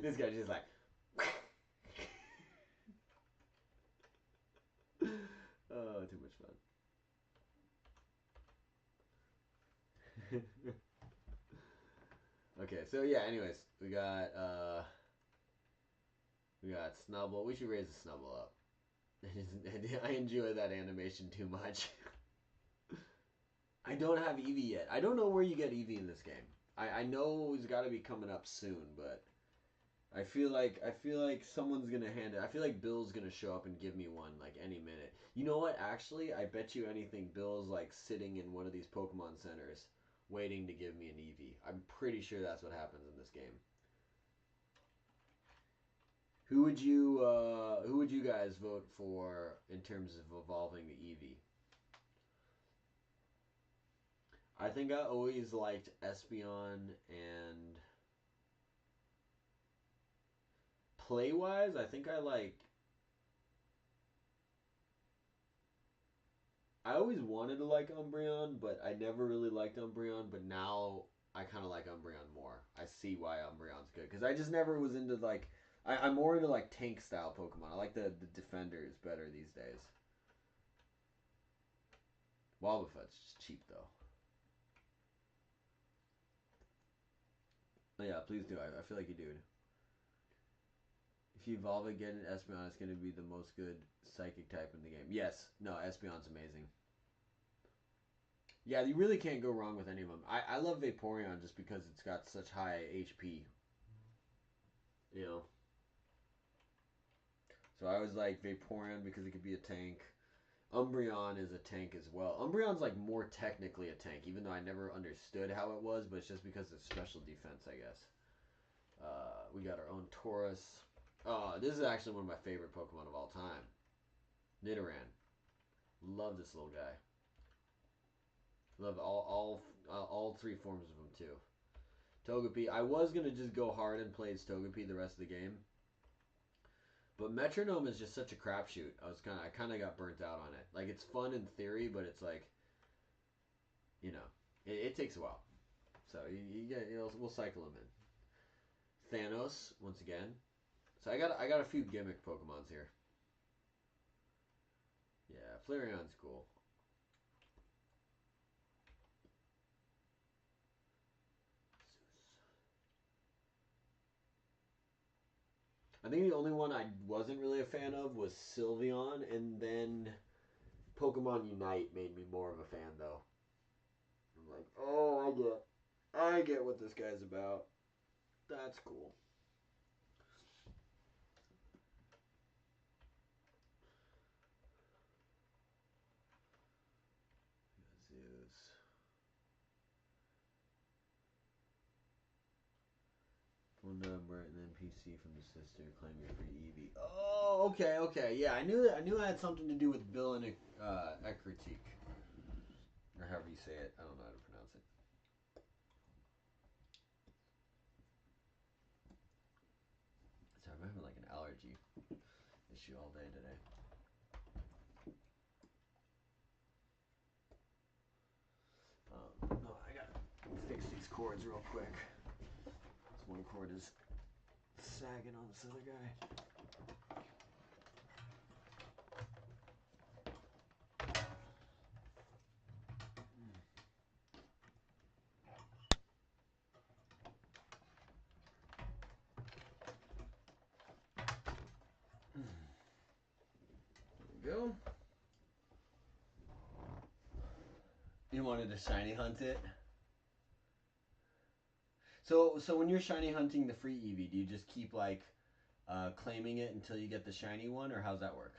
This guy's just like. Oh, too much fun. Okay, so yeah, anyways, we got Snubble. We should raise the Snubble up. I enjoy that animation too much. I don't have Eevee yet. I don't know where you get Eevee in this game. I know he's got to be coming up soon, but I feel like someone's gonna hand it. I feel like Bill's gonna show up and give me one like any minute. You know what? Actually, I bet you anything, Bill's like sitting in one of these Pokemon centers, waiting to give me an Eevee. I'm pretty sure that's what happens in this game. Who would you guys vote for in terms of evolving the Eevee? I think I always liked Espeon, and play-wise, I think I always wanted to like Umbreon, but I never really liked Umbreon, but now I kind of like Umbreon more. I see why Umbreon's good, because I just never was into like, I'm more into like tank style Pokemon. I like the defenders better these days. Wobbuffet's just cheap though. Oh, yeah, please do. I feel like you do. If you evolve it, get an Espeon, it's going to be the most good psychic type in the game. Yes. No, Espeon's amazing. Yeah, you really can't go wrong with any of them. I love Vaporeon just because it's got such high HP. So I always like Vaporeon because it could be a tank. Umbreon is a tank as well. Umbreon's like more technically a tank, even though I never understood how it was, but it's just because it's special defense, I guess. We got our own Taurus. Oh, this is actually one of my favorite Pokemon of all time. Nidoran. Love this little guy. Love all three forms of him too. Togepi. I was gonna just go hard and play as Togepi the rest of the game, but Metronome is just such a crapshoot. I kind of got burnt out on it. Like, it's fun in theory, but it's like, you know, it takes a while. So we'll cycle him in. Thanos once again. So I got a few gimmick Pokemons here. Yeah, Flareon's cool. I think the only one I wasn't really a fan of was Sylveon, and then Pokemon Unite made me more of a fan, though. I'm like, oh, I get what this guy's about. That's cool. Zeus. Phone number and then PC from the sister. Claim your free Eevee. Oh, okay. Yeah, I knew I had something to do with Bill and Ekritik. Or however you say it. I don't know how to pronounce it. So I'm having like an allergy issue all day today. No, I gotta fix these cords real quick. This one cord is sagging on this other guy. There we go. You wanted to shiny hunt it? So when you're shiny hunting the free Eevee, do you just keep like claiming it until you get the shiny one, or how's that work?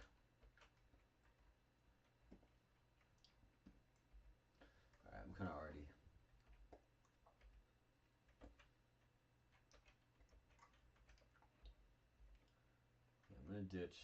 Alright, I'm kind of already... Yeah, I'm going to ditch...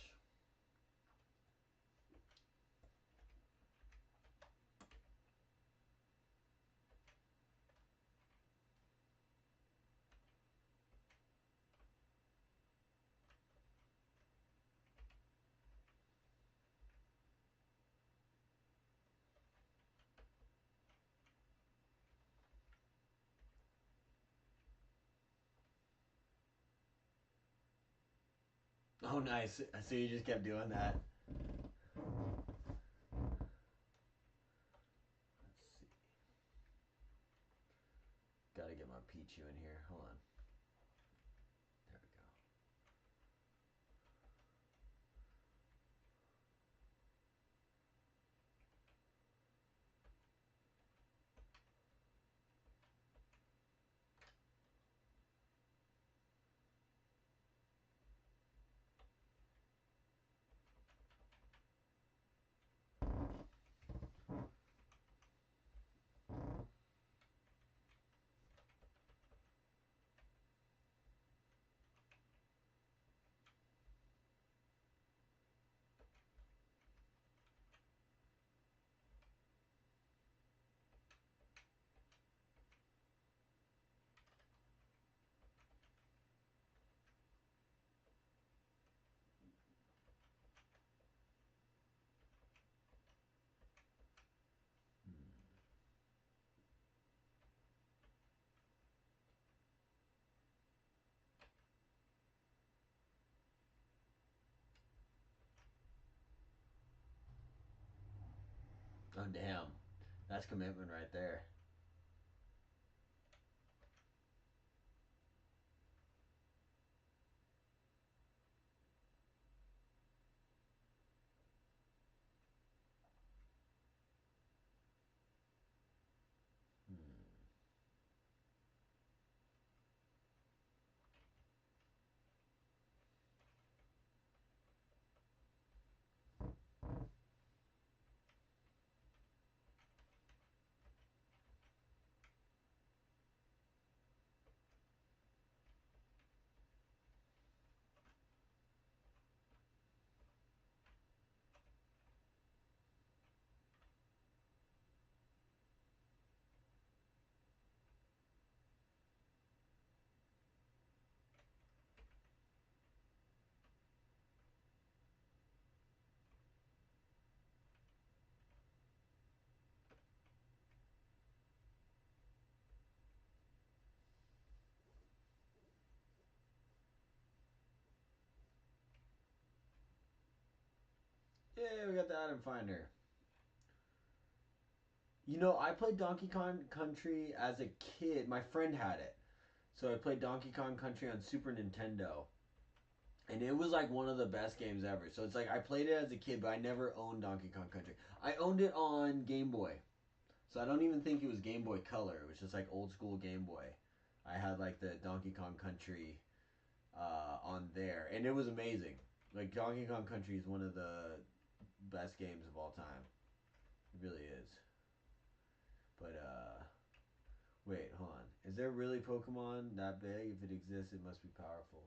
Oh, nice. So you just kept doing that. Let's see. Gotta get my Pichu in here. Hold on. There we go. Oh, damn. That's commitment right there. Yeah, we got the item finder. You know, I played Donkey Kong Country as a kid. My friend had it. So I played Donkey Kong Country on Super Nintendo. And it was like one of the best games ever. So it's like I played it as a kid, but I never owned Donkey Kong Country. I owned it on Game Boy. So I don't even think it was Game Boy Color. It was just like old school Game Boy. I had like the Donkey Kong Country on there. And it was amazing. Like Donkey Kong Country is one of the best games of all time. It really is. But wait, hold on. Is there really Pokemon that big? If it exists, it must be powerful.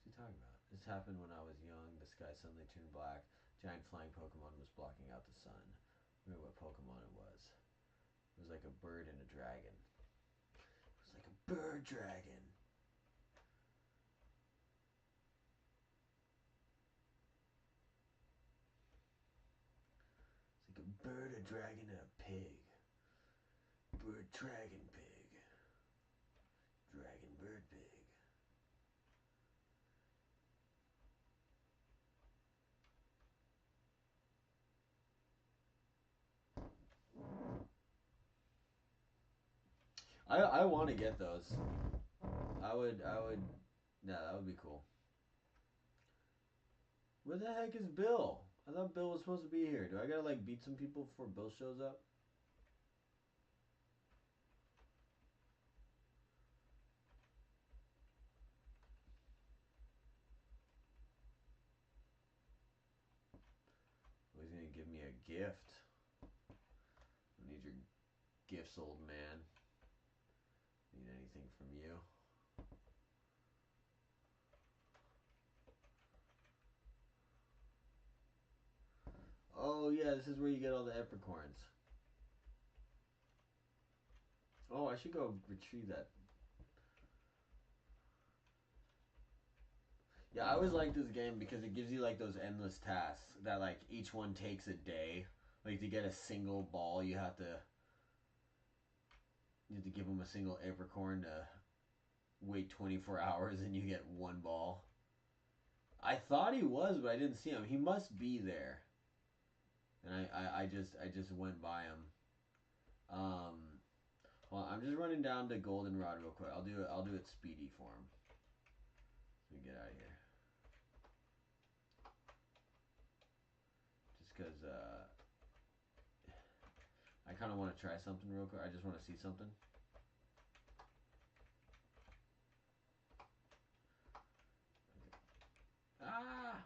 What's he talking about? This happened when I was young. The sky suddenly turned black. Giant flying Pokemon was blocking out the sun. I remember what Pokemon it was. It was like a bird and a dragon. It was like a bird dragon. It's like a bird, a dragon, and a pig. Bird, dragon, pig. Dragon, bird, pig. I want to get those. I would, yeah, that would be cool. Where the heck is Bill? I thought Bill was supposed to be here. Do I gotta like beat some people before Bill shows up? Oh, he's gonna give me a gift. I need your gifts, old man. Need anything from you? Oh yeah, this is where you get all the epicorns. Oh, I should go retrieve that. Yeah, I always like this game because it gives you like those endless tasks that like each one takes a day. Like to get a single ball, you have to give them a single apricorn to wait 24 hours and you get one ball. I thought he was, but I didn't see him. He must be there. And I just went by him. Well, I'm just running down to Goldenrod real quick. I'll do it speedy for him. So we get out of here. Just because I kind of want to try something real quick. I just want to see something. Ah!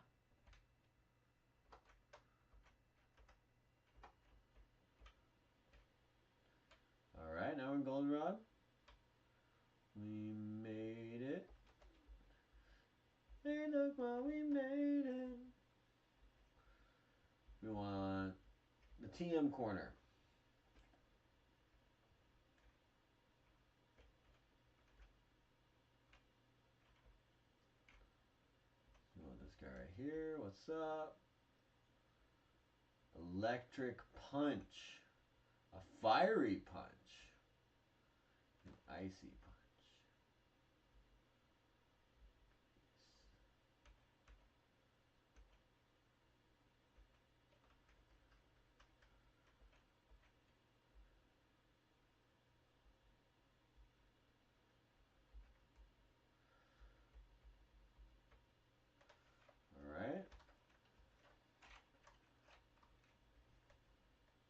Alright, now we're in Goldenrod. We made it. Hey, look what we made it. We want the TM corner. We want this guy right here. What's up? Electric punch. A fiery punch. An icy punch. Alright.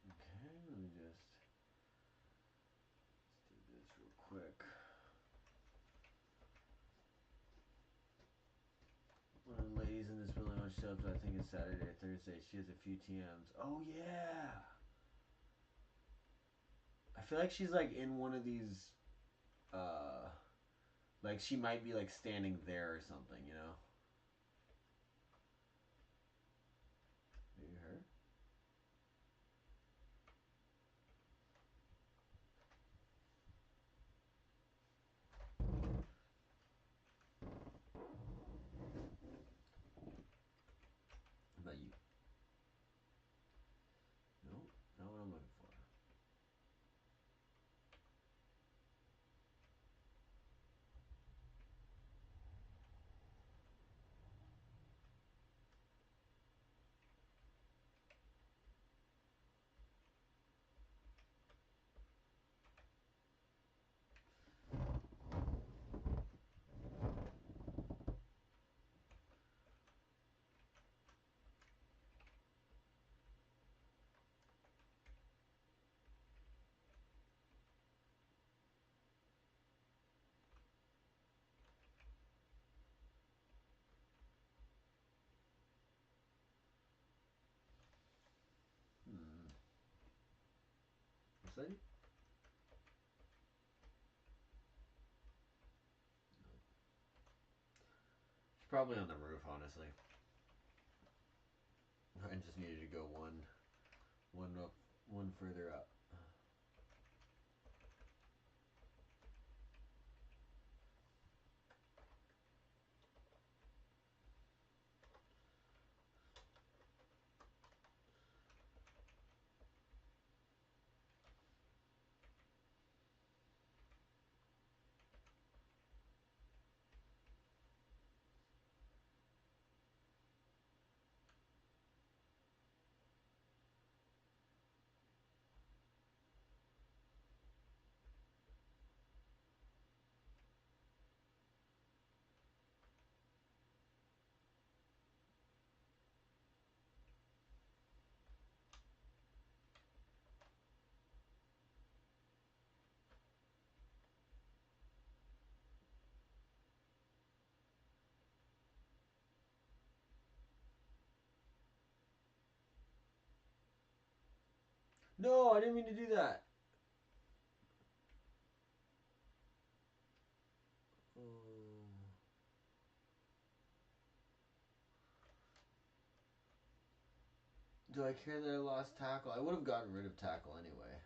Okay, let me just let's do this real quick. One of the ladies in this building on shows, I think it's Saturday or Thursday. She has a few TMs. Oh yeah. I feel like she's like in one of these like she might be like standing there or something, you know? Maybe her? How about you? Nope, not what I'm looking for. honestly. It's probably on the roof, honestly. I just needed to go one further up. No, I didn't mean to do that. Do I care that I lost tackle? I would have gotten rid of tackle anyway.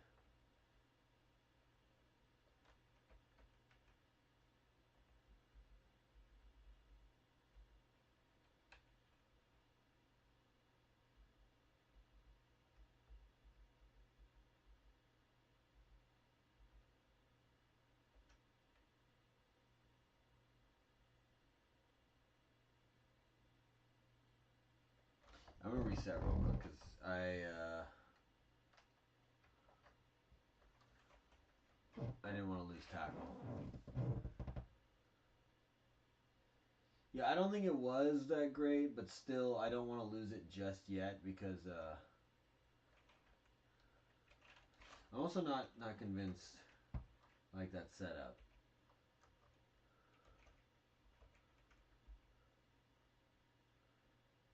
I'm gonna reset real quick because I didn't want to lose tackle. Yeah, I don't think it was that great, but still, I don't want to lose it just yet because I'm also not convinced like that setup.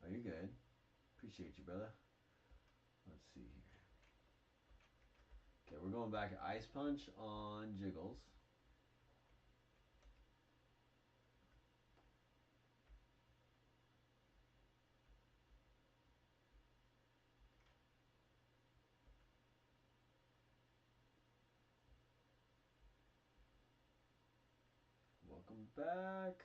Are you good? Appreciate you, brother. Let's see here. Okay, we're going back to Ice Punch on Jiggles. Welcome back.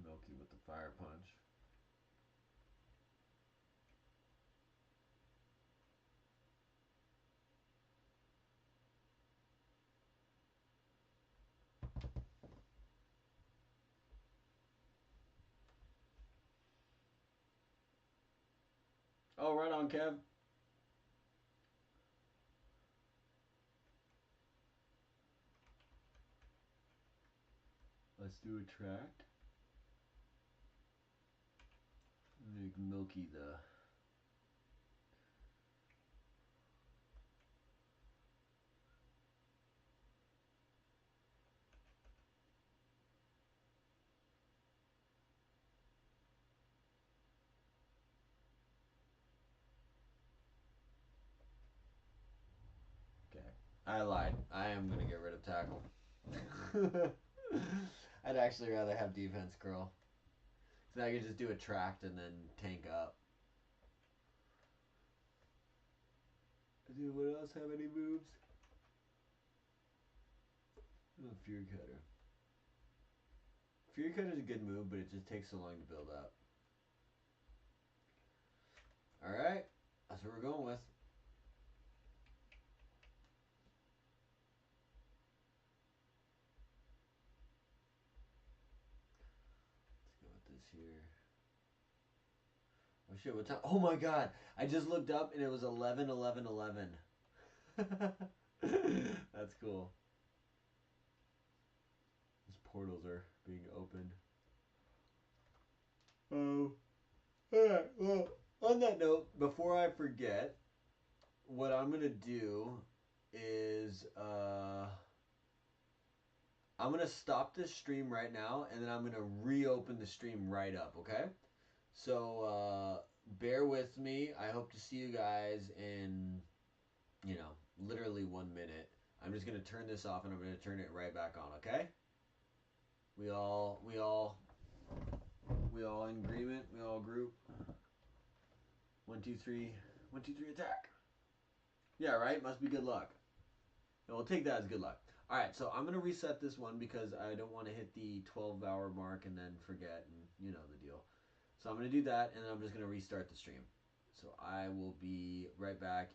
Milky with the fire punch. Oh, right on, Kev. Let's do a track. Make Milky the... Okay, I lied. I am going to get rid of tackle. I'd actually rather have defense curl. So I could just do a tract and then tank up. Does anyone else have any moves? Oh, Fury Cutter. Fury Cutter is a good move, but it just takes so long to build up. Alright, that's what we're going with. Let's go with this here. Oh shit, what time? Oh my god, I just looked up and it was 11:11:11. That's cool. These portals are being opened. Oh. Alright, well, on that note, before I forget, what I'm going to do is I'm gonna stop this stream right now, and then I'm gonna reopen the stream right up. Okay, so bear with me. I hope to see you guys in, you know, literally 1 minute. I'm just gonna turn this off, and I'm gonna turn it right back on. Okay. We all in agreement. We all group. 1, 2, 3. 1, 2, 3. Attack. Yeah, right. Must be good luck. And we'll take that as good luck. All right, so I'm gonna reset this one because I don't want to hit the 12-hour mark and then forget, and you know the deal. So I'm gonna do that, and then I'm just gonna restart the stream. So I will be right back.